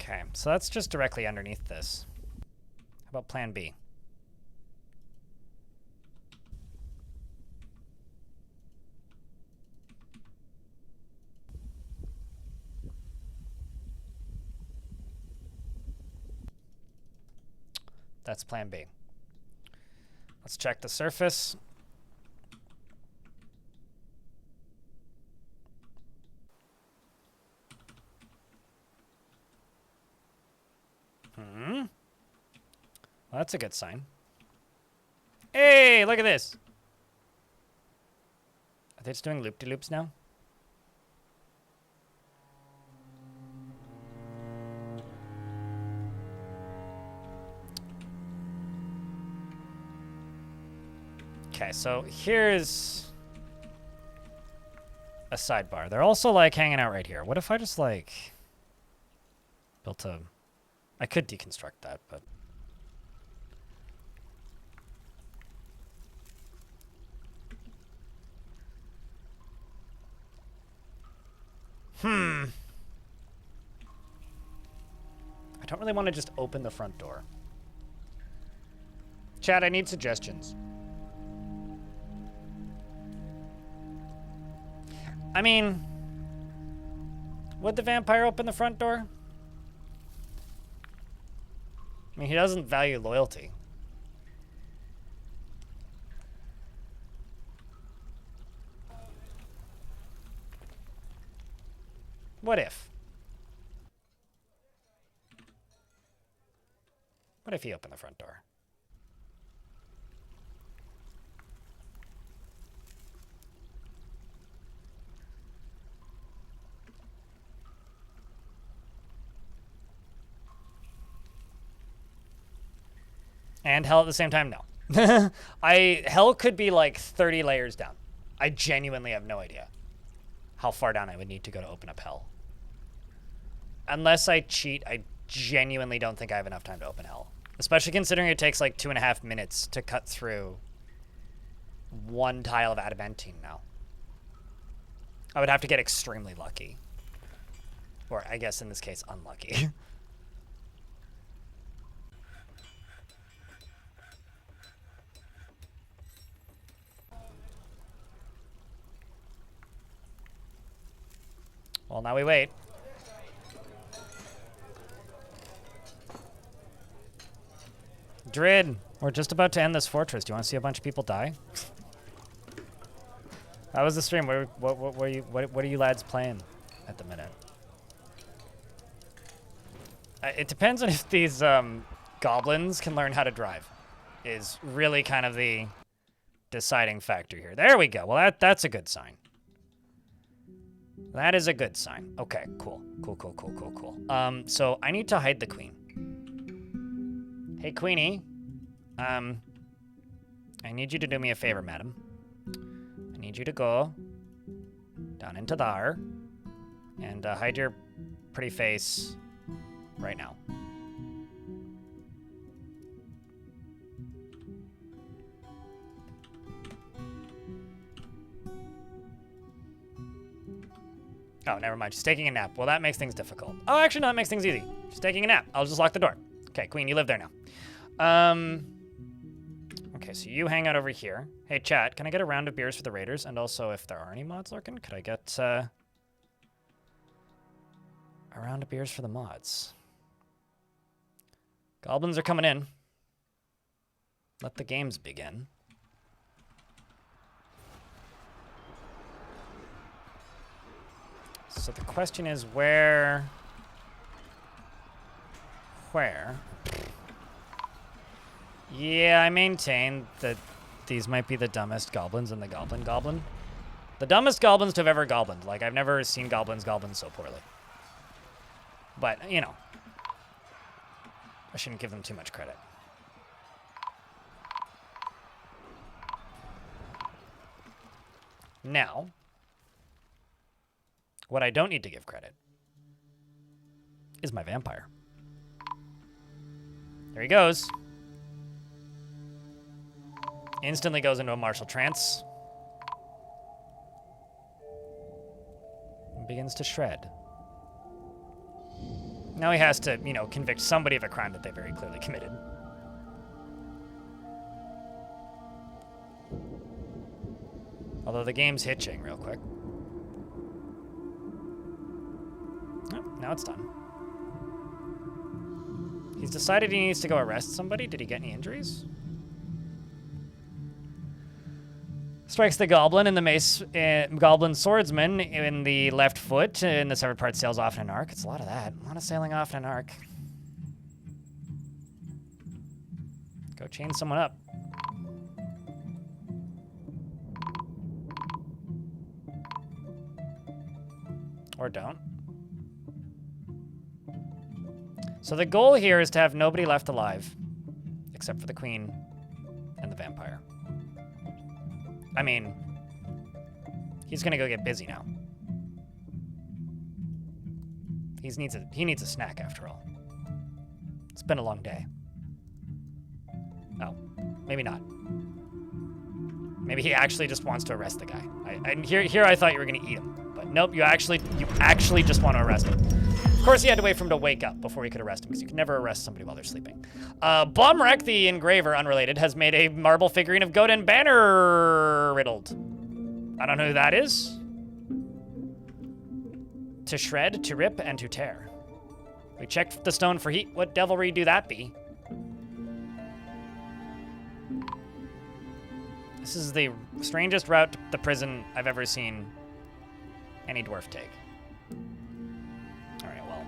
Okay, so that's just directly underneath this. How about plan B? That's plan B. Let's check the surface. Well, that's a good sign. Hey, look at this. Are they just doing loop-de-loops now? Okay, so here's a sidebar. They're also like hanging out right here. What if I just like built a... I could deconstruct that, but... I don't really want to just open the front door. Chat, I need suggestions. I mean, would the vampire open the front door? I mean, he doesn't value loyalty. What if? What if he opened the front door? And hell at the same time? No. Hell could be like 30 layers down. I genuinely have no idea how far down I would need to go to open up hell. Unless I cheat, I genuinely don't think I have enough time to open hell. Especially considering it takes like 2.5 minutes to cut through one tile of adamantine now. I would have to get extremely lucky. Or I guess in this case, unlucky. Well, now we wait. Drid, we're just about to end this fortress. Do you want to see a bunch of people die? How was the stream? What are you lads playing at the minute? It depends on if these goblins can learn how to drive. Is really kind of the deciding factor here. There we go. Well, that's a good sign. That is a good sign. Okay, cool. Cool. So I need to hide the queen. Hey, Queenie. I need you to do me a favor, madam. I need you to go down into there and hide your pretty face right now. Oh, never mind. She's taking a nap. Well, that makes things difficult. Oh, actually, no, that makes things easy. She's taking a nap. I'll just lock the door. Okay, Queen, you live there now. Okay, so you hang out over here. Hey, chat, can I get a round of beers for the raiders? And also, if there are any mods lurking, could I get a round of beers for the mods? Goblins are coming in. Let the games begin. So the question is where? Yeah, I maintain that these might be the dumbest goblins in the Goblin. The dumbest goblins to have ever goblined. Like, I've never seen goblins so poorly. But, you know, I shouldn't give them too much credit. Now, what I don't need to give credit is my vampire. There he goes. Instantly goes into a martial trance. And begins to shred. Now he has to, you know, convict somebody of a crime that they very clearly committed. Although the game's hitching real quick. Oh, now it's done. He's decided he needs to go arrest somebody. Did he get any injuries? Strikes the goblin in the mace, goblin swordsman in the left foot, and the severed part sails off in an arc. It's a lot of that. A lot of sailing off in an arc. Go chain someone up. Or don't. So the goal here is to have nobody left alive, except for the queen and the vampire. I mean, he's gonna go get busy now. He needs a snack after all. It's been a long day. Oh, maybe not. Maybe he actually just wants to arrest the guy. Here I thought you were gonna eat him, but nope. You actually just want to arrest him. Of course, he had to wait for him to wake up before he could arrest him, because you can never arrest somebody while they're sleeping. Blomrek, the engraver, unrelated, has made a marble figurine of Godin Banner riddled. I don't know who that is. To shred, to rip, and to tear. We checked the stone for heat. What devilry do that be? This is the strangest route to the prison I've ever seen any dwarf take. Alright, well.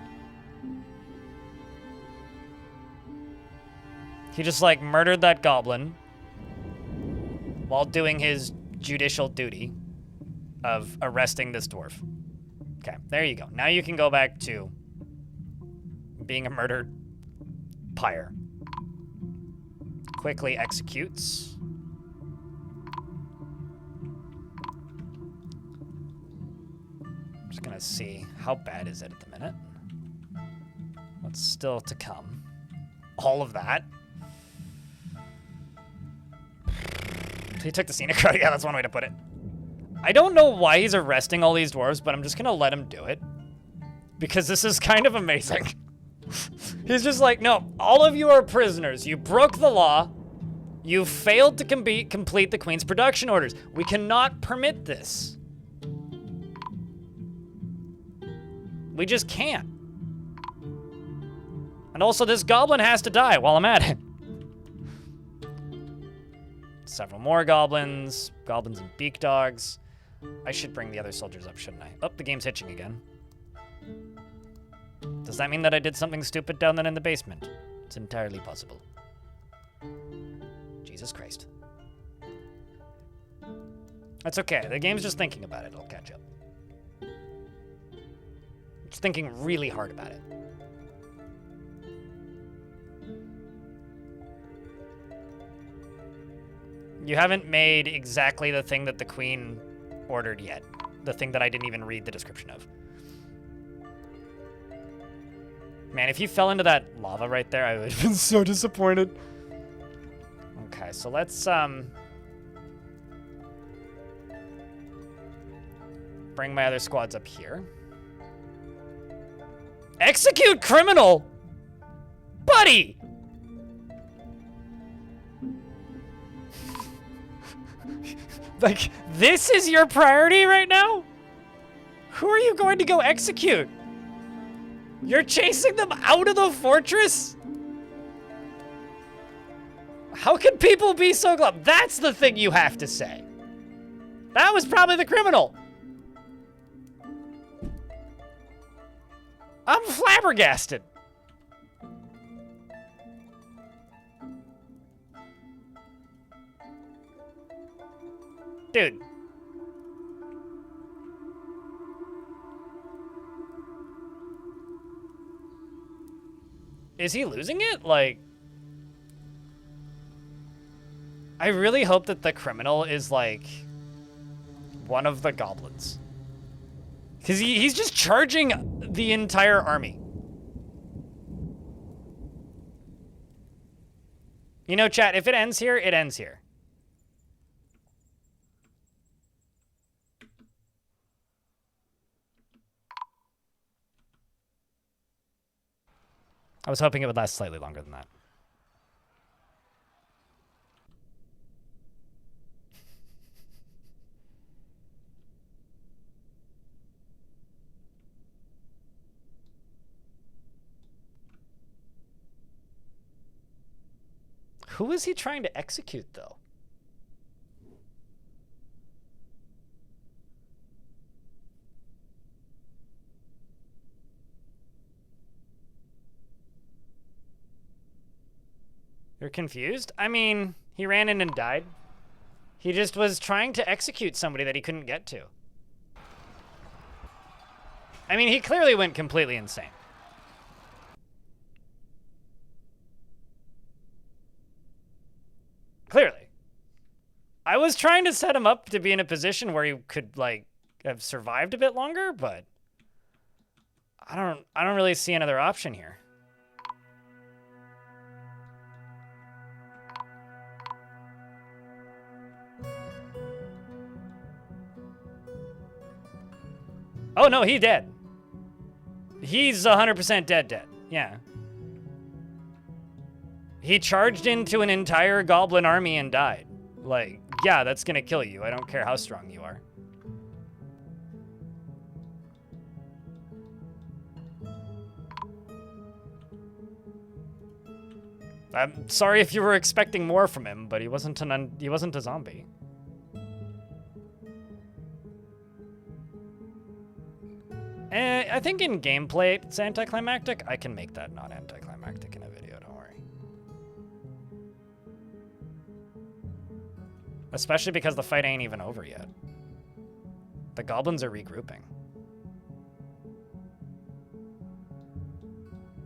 He just, like, murdered that goblin while doing his judicial duty of arresting this dwarf. Okay, there you go. Now you can go back to being a murdered pyre. Quickly executes. Just gonna see, how bad is it at the minute? What's still to come? All of that? He took the scenic route. Yeah, that's one way to put it. I don't know why he's arresting all these dwarves, but I'm just gonna let him do it. Because this is kind of amazing. He's just like, no, all of you are prisoners. You broke the law. You failed to complete the Queen's production orders. We cannot permit this. We just can't. And also, this goblin has to die while I'm at it. Several more goblins. Goblins and beak dogs. I should bring the other soldiers up, shouldn't I? Oh, the game's hitching again. Does that mean that I did something stupid down there in the basement? It's entirely possible. Jesus Christ. That's okay. The game's just thinking about it. It'll catch up. It's thinking really hard about it. You haven't made exactly the thing that the queen ordered yet. The thing that I didn't even read the description of. Man, if you fell into that lava right there, I would have been so disappointed. Okay, so let's bring my other squads up here. Execute criminal! Buddy! Like, this is your priority right now? Who are you going to go execute? You're chasing them out of the fortress? How can people be so glum? That's the thing you have to say. That was probably the criminal. I'm flabbergasted. Dude. Is he losing it? Like, I really hope that the criminal is like one of the goblins. Because he's just charging the entire army. You know, chat, if it ends here, it ends here. I was hoping it would last slightly longer than that. Who is he trying to execute, though? You're confused? I mean, he ran in and died. He just was trying to execute somebody that he couldn't get to. I mean, he clearly went completely insane. Clearly. I was trying to set him up to be in a position where he could, like, have survived a bit longer, but I don't really see another option here. Oh, no, he dead. He's 100% dead. Yeah. He charged into an entire goblin army and died. Like, yeah, that's gonna kill you. I don't care how strong you are. I'm sorry if you were expecting more from him, but he wasn't a zombie. I think in gameplay it's anticlimactic. I can make that not anticlimactic in a video, don't worry. Especially because the fight ain't even over yet. The goblins are regrouping.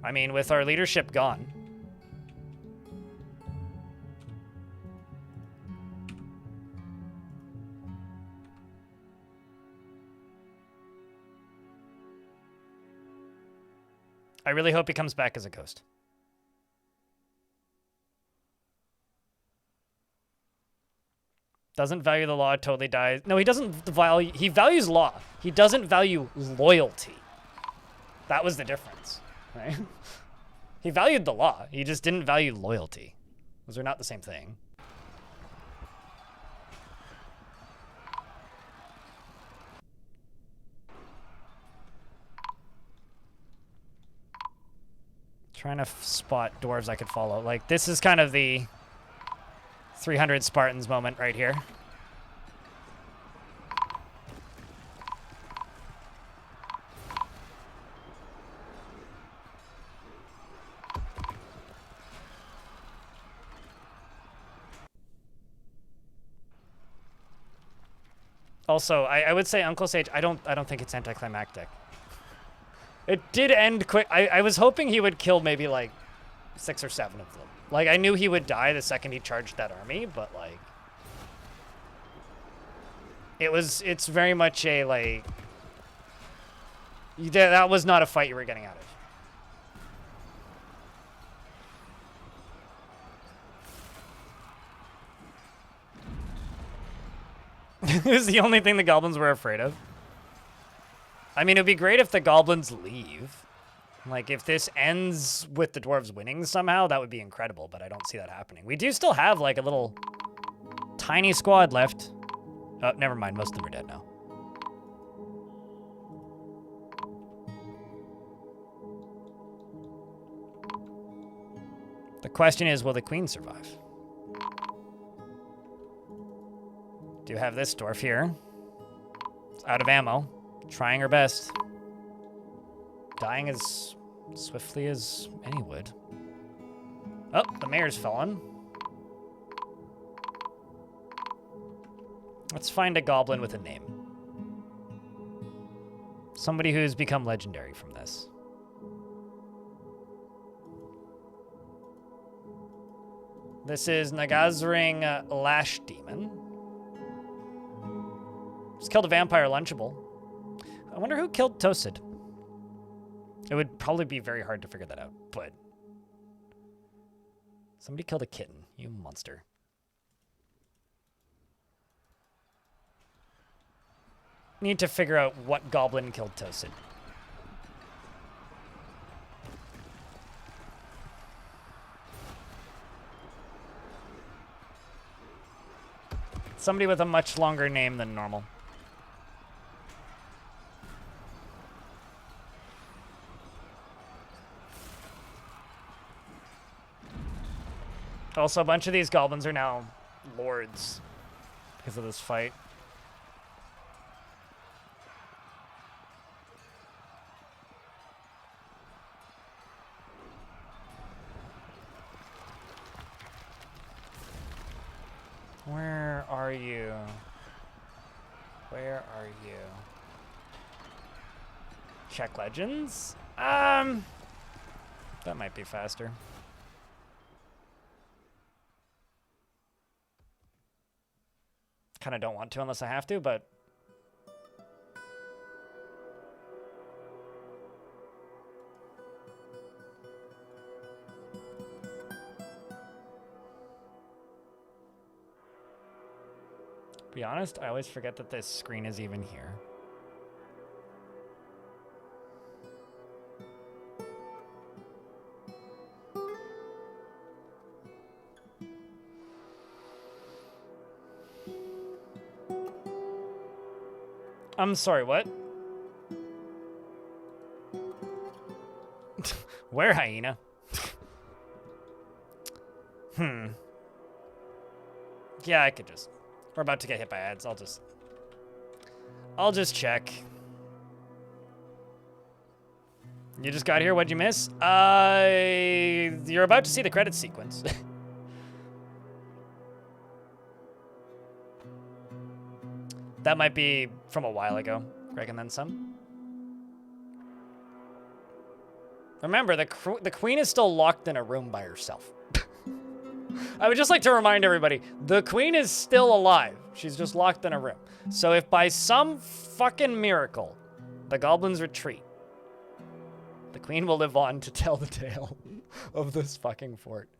I mean, with our leadership gone. I really hope he comes back as a ghost. Doesn't value the law, totally dies. No, he doesn't value, he values law. He doesn't value loyalty. That was the difference, right? He valued the law. He just didn't value loyalty. Those are not the same thing. Trying to spot dwarves I could follow. Like, this is kind of the 300 Spartans moment right here. Also, I would say Uncle Sage, I don't think it's anticlimactic. It did end quick. I was hoping he would kill maybe like 6 or 7 of them. Like, I knew he would die the second he charged that army, but like it's very much a like that was not a fight you were getting out of. It was the only thing the goblins were afraid of. I mean, it'd be great if the goblins leave. Like, if this ends with the dwarves winning somehow, that would be incredible, but I don't see that happening. We do still have, like, a little tiny squad left. Oh, never mind. Most of them are dead now. The question is, will the queen survive? Do have this dwarf here. It's out of ammo. Trying her best. Dying as swiftly as any would. Oh, the mayor's fallen. Let's find a goblin with a name. Somebody who's become legendary from this. This is Nagazring Lash Demon. Just killed a vampire lunchable. I wonder who killed Tosid. It would probably be very hard to figure that out, but somebody killed a kitten, you monster. Need to figure out what goblin killed Tosid. Somebody with a much longer name than normal. Also, a bunch of these goblins are now lords because of this fight. Where are you? Where are you? Check legends? That might be faster. Kind of don't want to unless I have to, but to be honest, I always forget that this screen is even here. I'm sorry, what? Where, hyena? Yeah, I could just... We're about to get hit by ads. I'll just check. You just got here, what'd you miss? You're about to see the credits sequence. That might be from a while ago. Greg and then some. Remember, the queen is still locked in a room by herself. I would just like to remind everybody, the queen is still alive. She's just locked in a room. So if by some fucking miracle, the goblins retreat, the queen will live on to tell the tale of this fucking fort.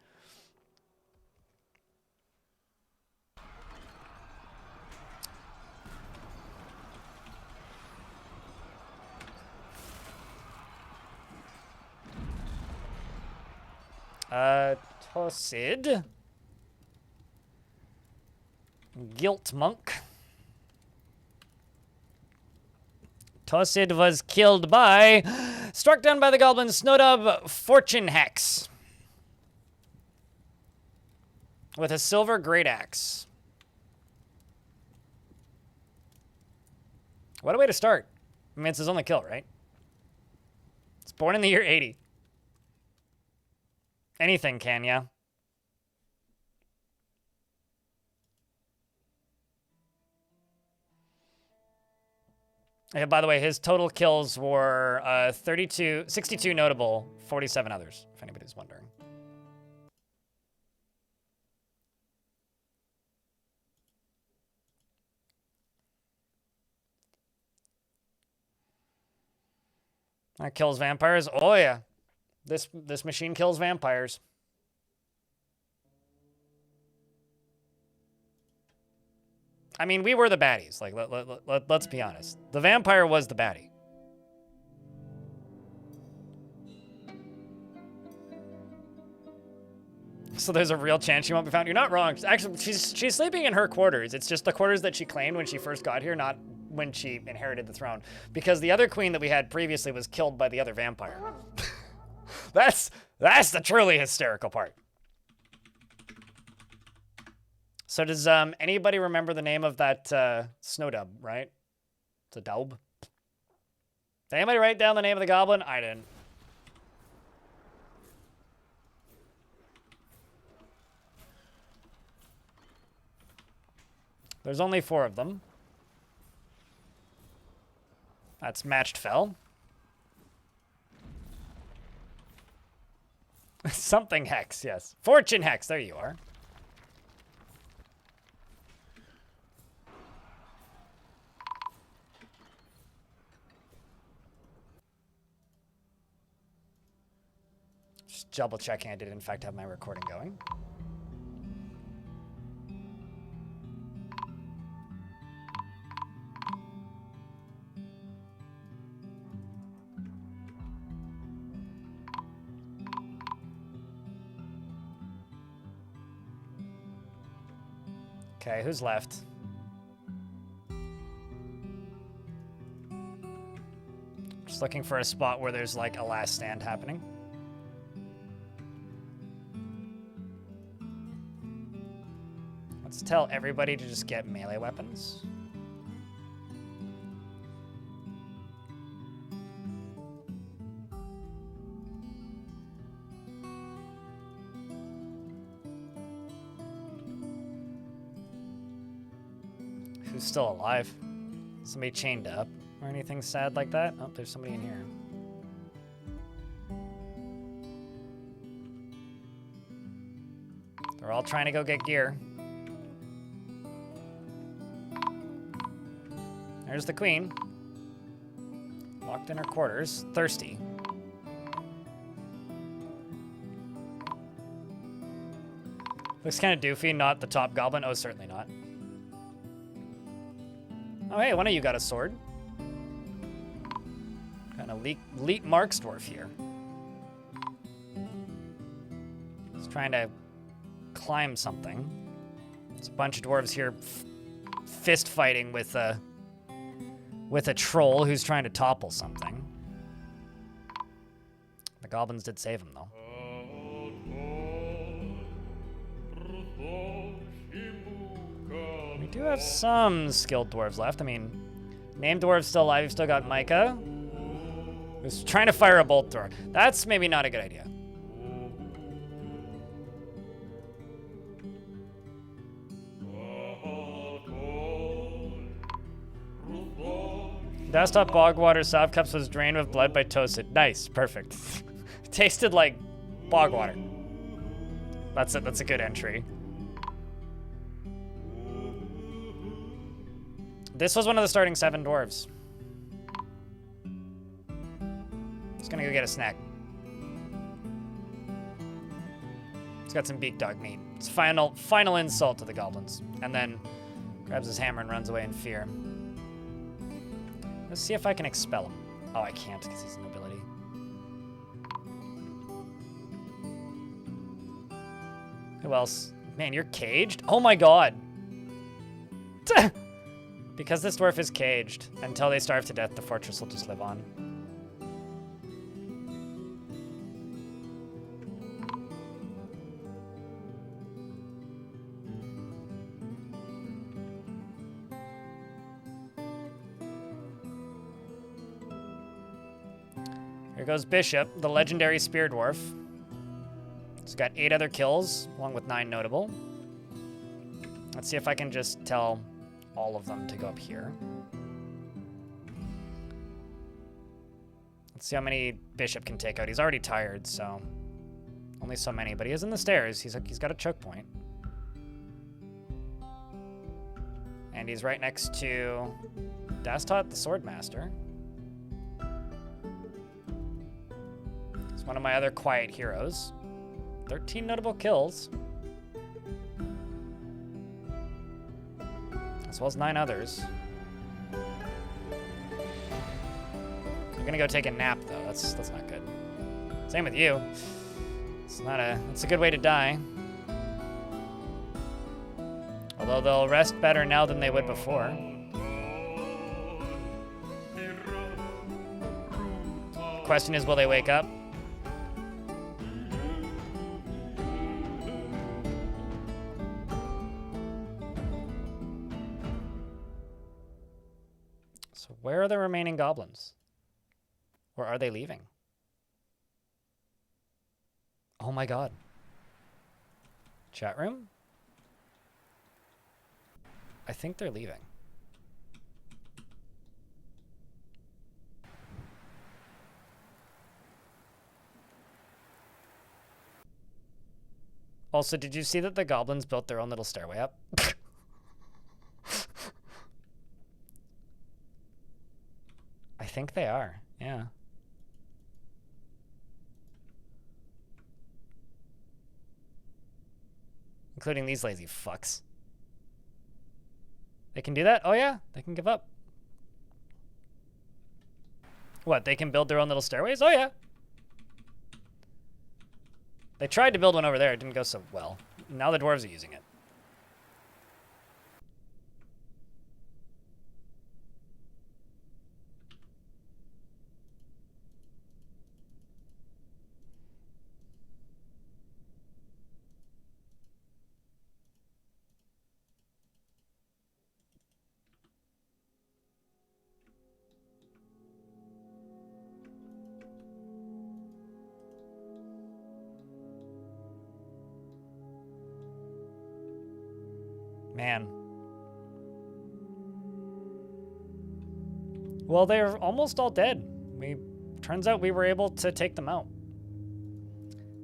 Tosid. Guilt monk. Tosid was killed by... Struck down by the goblin Snowdub Fortune Hex. With a silver great axe. What a way to start. I mean, it's his only kill, right? It's born in the year 80. Anything can, ya? Yeah, by the way, his total kills were 62 notable, 47 others, if anybody's wondering. That kills vampires. Oh yeah, this machine kills vampires. I mean, we were the baddies. Like, let's be honest. The vampire was the baddie. So there's a real chance she won't be found. You're not wrong. Actually, she's sleeping in her quarters. It's just the quarters that she claimed when she first got here, not when she inherited the throne. Because the other queen that we had previously was killed by the other vampire. That's the truly hysterical part. So does anybody remember the name of that snow dub, right? It's a dub. Did anybody write down the name of the goblin? I didn't. There's only 4 of them. That's matched fell. Something hex, yes. Fortune hex, there you are. Just double checking I did in fact have my recording going. Okay, who's left? Just looking for a spot where there's like a last stand happening. Let's tell everybody to just get melee weapons. Who's still alive? Somebody chained up or anything sad like that? Oh, there's somebody in here. They're all trying to go get gear. There's the queen. Locked in her quarters, thirsty. Looks kind of doofy, not the top goblin. Oh, certainly not. Oh, hey, one of you got a sword. Got an elite Marks Dwarf here. He's trying to climb something. There's a bunch of dwarves here fist fighting with a troll who's trying to topple something. The goblins did save him, though. We do have some skilled dwarves left. I mean, named dwarves still alive. You've still got Micah, who's trying to fire a bolt thrower. That's maybe not a good idea. Desktop Bogwater soft cups was drained with blood by toasted. Nice, perfect. Tasted like Bogwater. That's it. That's a good entry. This was one of the starting 7 dwarves. Just gonna go get a snack. He's got some beak dog meat. It's final insult to the goblins. And then grabs his hammer and runs away in fear. Let's see if I can expel him. Oh, I can't because he's a nobility. Who else? Man, you're caged? Oh my god. Because this dwarf is caged. Until they starve to death, the fortress will just live on. Here goes Bishop, the legendary spear dwarf. He's got 8 other kills, along with 9 notable. Let's see if I can just tell all of them to go up here. Let's see how many Bishop can take out. He's already tired, so only so many. But he is in the stairs. He's got a choke point. And he's right next to Dastot, the Swordmaster. He's one of my other quiet heroes. 13 notable kills. As well as 9 others. I'm gonna go take a nap though. That's not good. Same with you. It's a good way to die. Although they'll rest better now than they would before. The question is, will they wake up? So where are the remaining goblins? Or are they leaving? Oh my god. Chat room? I think they're leaving. Also, did you see that the goblins built their own little stairway up? I think they are, yeah. Including these lazy fucks. They can do that? Oh yeah, they can give up. What, they can build their own little stairways? Oh yeah. They tried to build one over there, it didn't go so well. Now the dwarves are using it. Man. Well, they're almost all dead. Turns out we were able to take them out.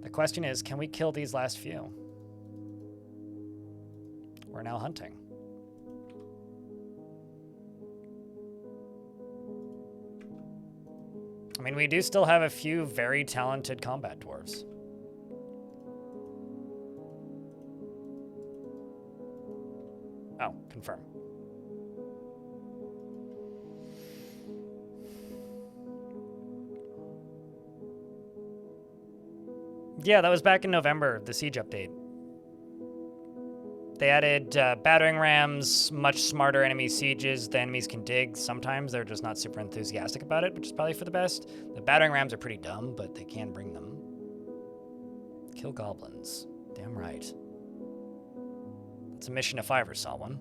The question is, can we kill these last few? We're now hunting. I mean, we do still have a few very talented combat dwarves. Oh, confirm. Yeah, that was back in November, the Siege update. They added battering rams, much smarter enemy sieges. The enemies can dig. Sometimes they're just not super enthusiastic about it, which is probably for the best. The battering rams are pretty dumb, but they can bring them. Kill goblins. Damn right. It's a mission if I ever saw one.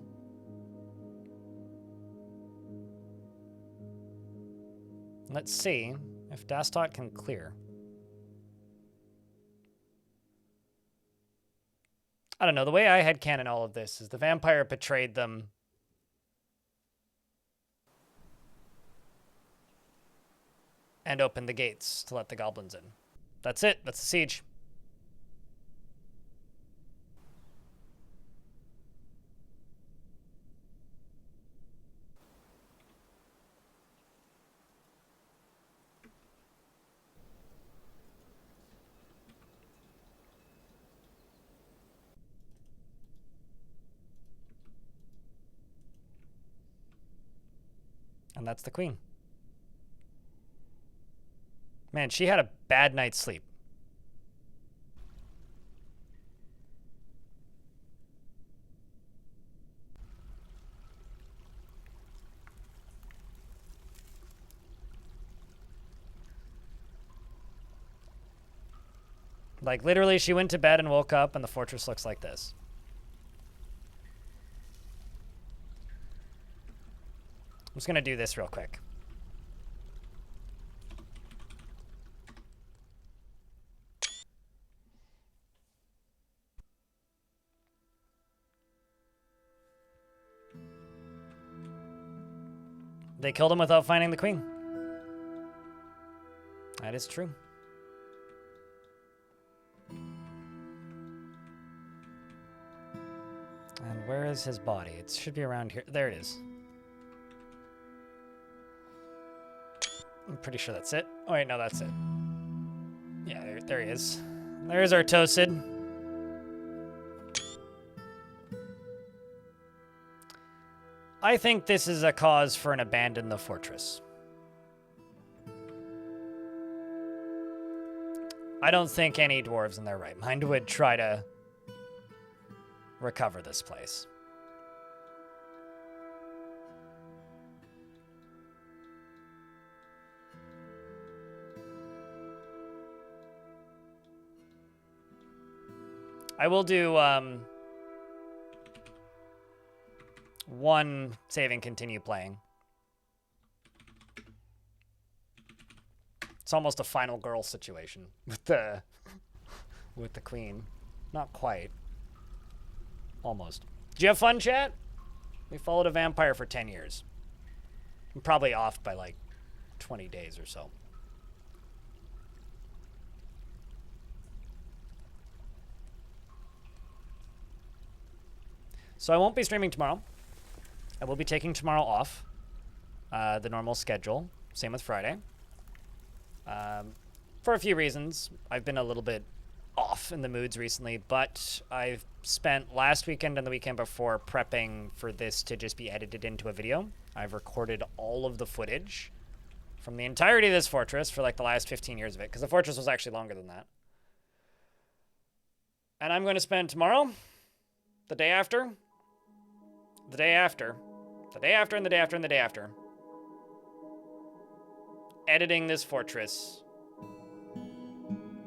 Let's see if Dastot can clear. I don't know, the way I headcanon all of this is the vampire betrayed them. And opened the gates to let the goblins in. That's it, that's the siege. And that's the queen. Man, she had a bad night's sleep. Like, literally, she went to bed and woke up, and the fortress looks like this. I'm just going to do this real quick. They killed him without finding the queen. That is true. And where is his body? It should be around here. There it is. I'm pretty sure that's it. Oh, wait, no, that's it. Yeah, there he is. There's our Tosid. I think this is a cause for an abandon the fortress. I don't think any dwarves in their right mind would try to recover this place. I will do one save and continue playing. It's almost a final girl situation with the queen. Not quite. Almost. Did you have fun, chat? We followed a vampire for 10 years. I'm probably off by like 20 days or so. So I won't be streaming tomorrow. I will be taking tomorrow off. The normal schedule. Same with Friday. For a few reasons. I've been a little bit off in the moods recently, but I've spent last weekend and the weekend before prepping for this to just be edited into a video. I've recorded all of the footage from the entirety of this fortress for like the last 15 years of it, because the fortress was actually longer than that. And I'm going to spend tomorrow, the day after, the day after, the day after, and the day after, and the day after, editing this fortress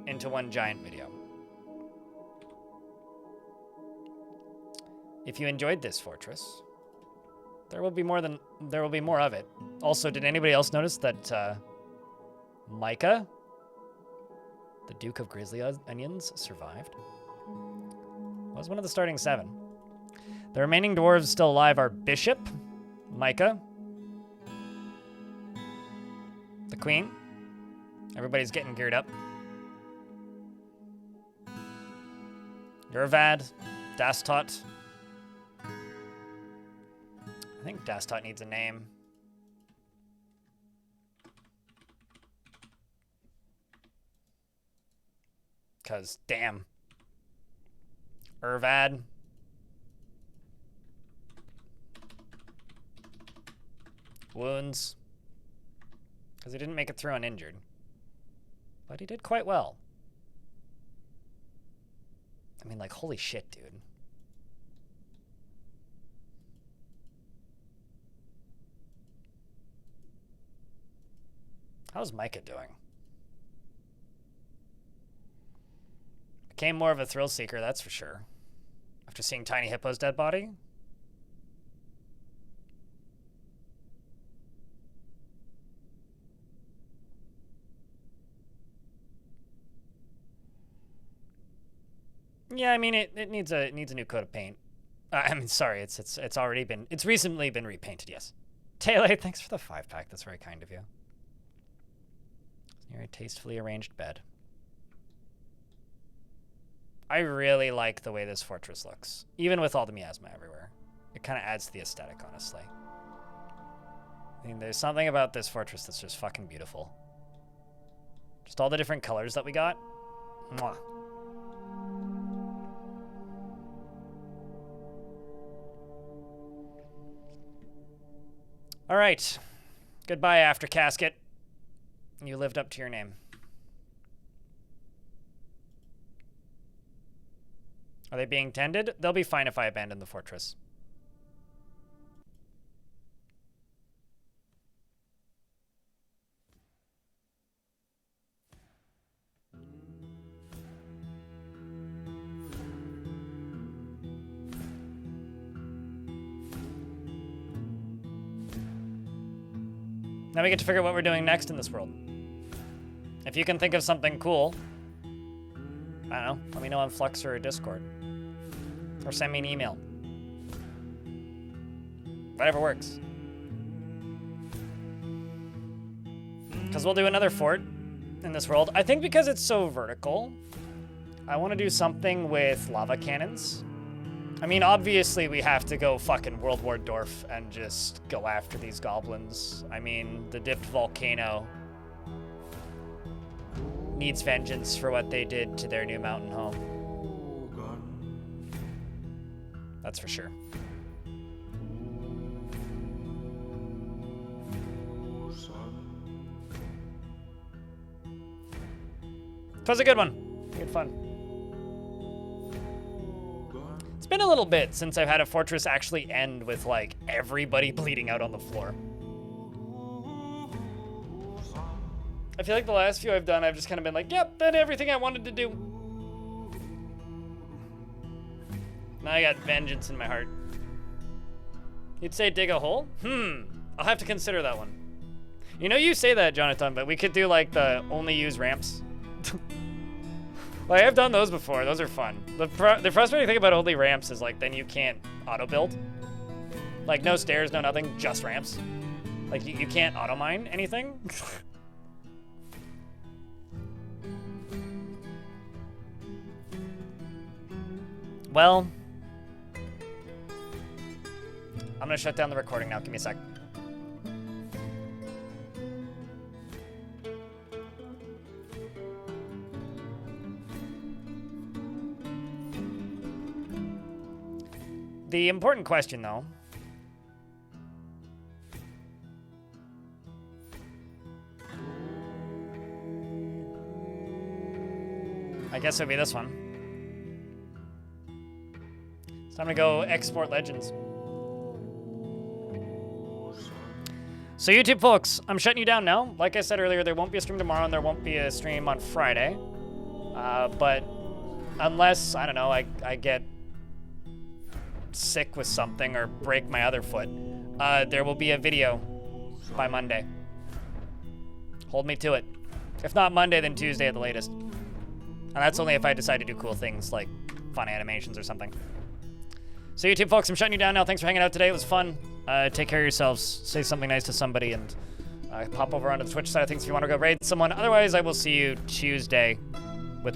into one giant video. If you enjoyed this fortress, there will be more of it. Also, did anybody else notice that Micah, the Duke of Grizzly Onions, survived? Was one of the starting 7. The remaining dwarves still alive are Bishop, Micah, the Queen. Everybody's getting geared up. Yervad, Dastot. I think Dastot needs a name. Because, damn. Yervad. Wounds. Because he didn't make it through uninjured. But he did quite well. I mean, like, holy shit, dude. How's Micah doing? Became more of a thrill seeker, that's for sure. After seeing Tiny Hippo's dead body. Yeah, I mean it needs a new coat of paint. I mean, sorry, it's recently been repainted. Yes. Taylor, thanks for the 5-pack. That's very kind of you. Near a tastefully arranged bed. I really like the way this fortress looks, even with all the miasma everywhere. It kind of adds to the aesthetic, honestly. I mean, there's something about this fortress that's just fucking beautiful. Just all the different colors that we got. Mwah. All right. Goodbye, Aftercasket. You lived up to your name. Are they being tended? They'll be fine if I abandon the fortress. Now we get to figure out what we're doing next in this world. If you can think of something cool, I don't know, let me know on Flux or Discord. Or send me an email. Whatever works. Because we'll do another fort. in this world. I think because it's so vertical, I want to do something with lava cannons. I mean, obviously we have to go fucking World War Dwarf and just go after these goblins. I mean, the dipped volcano needs vengeance for what they did to their new mountain home. That's for sure. It was a good one. Good fun. It's been a little bit since I've had a fortress actually end with, like, everybody bleeding out on the floor. I feel like the last few I've done, I've just kind of been like, yep, did everything I wanted to do. Now I got vengeance in my heart. You'd say dig a hole? I'll have to consider that one. You know, you say that, Jonathan, but we could do, like, the only use ramps. Like, I've done those before. Those are fun. The frustrating thing about only ramps is, like, then you can't auto-build. Like, no stairs, no nothing, just ramps. Like, you can't auto-mine anything. Well, I'm gonna shut down the recording now. Give me a sec. The important question, though, I guess it would be this one. It's time to go export legends. So YouTube folks, I'm shutting you down now. Like I said earlier, there won't be a stream tomorrow and there won't be a stream on Friday. But unless, I don't know, I get sick with something or break my other foot, there will be a video by Monday. Hold me to it. If not Monday, then Tuesday at the latest. And that's only if I decide to do cool things like fun animations or something. So YouTube folks, I'm shutting you down now. Thanks for hanging out today. It was fun. Take care of yourselves. Say something nice to somebody and pop over onto the Twitch side of things if you want to go raid someone. Otherwise, I will see you Tuesday.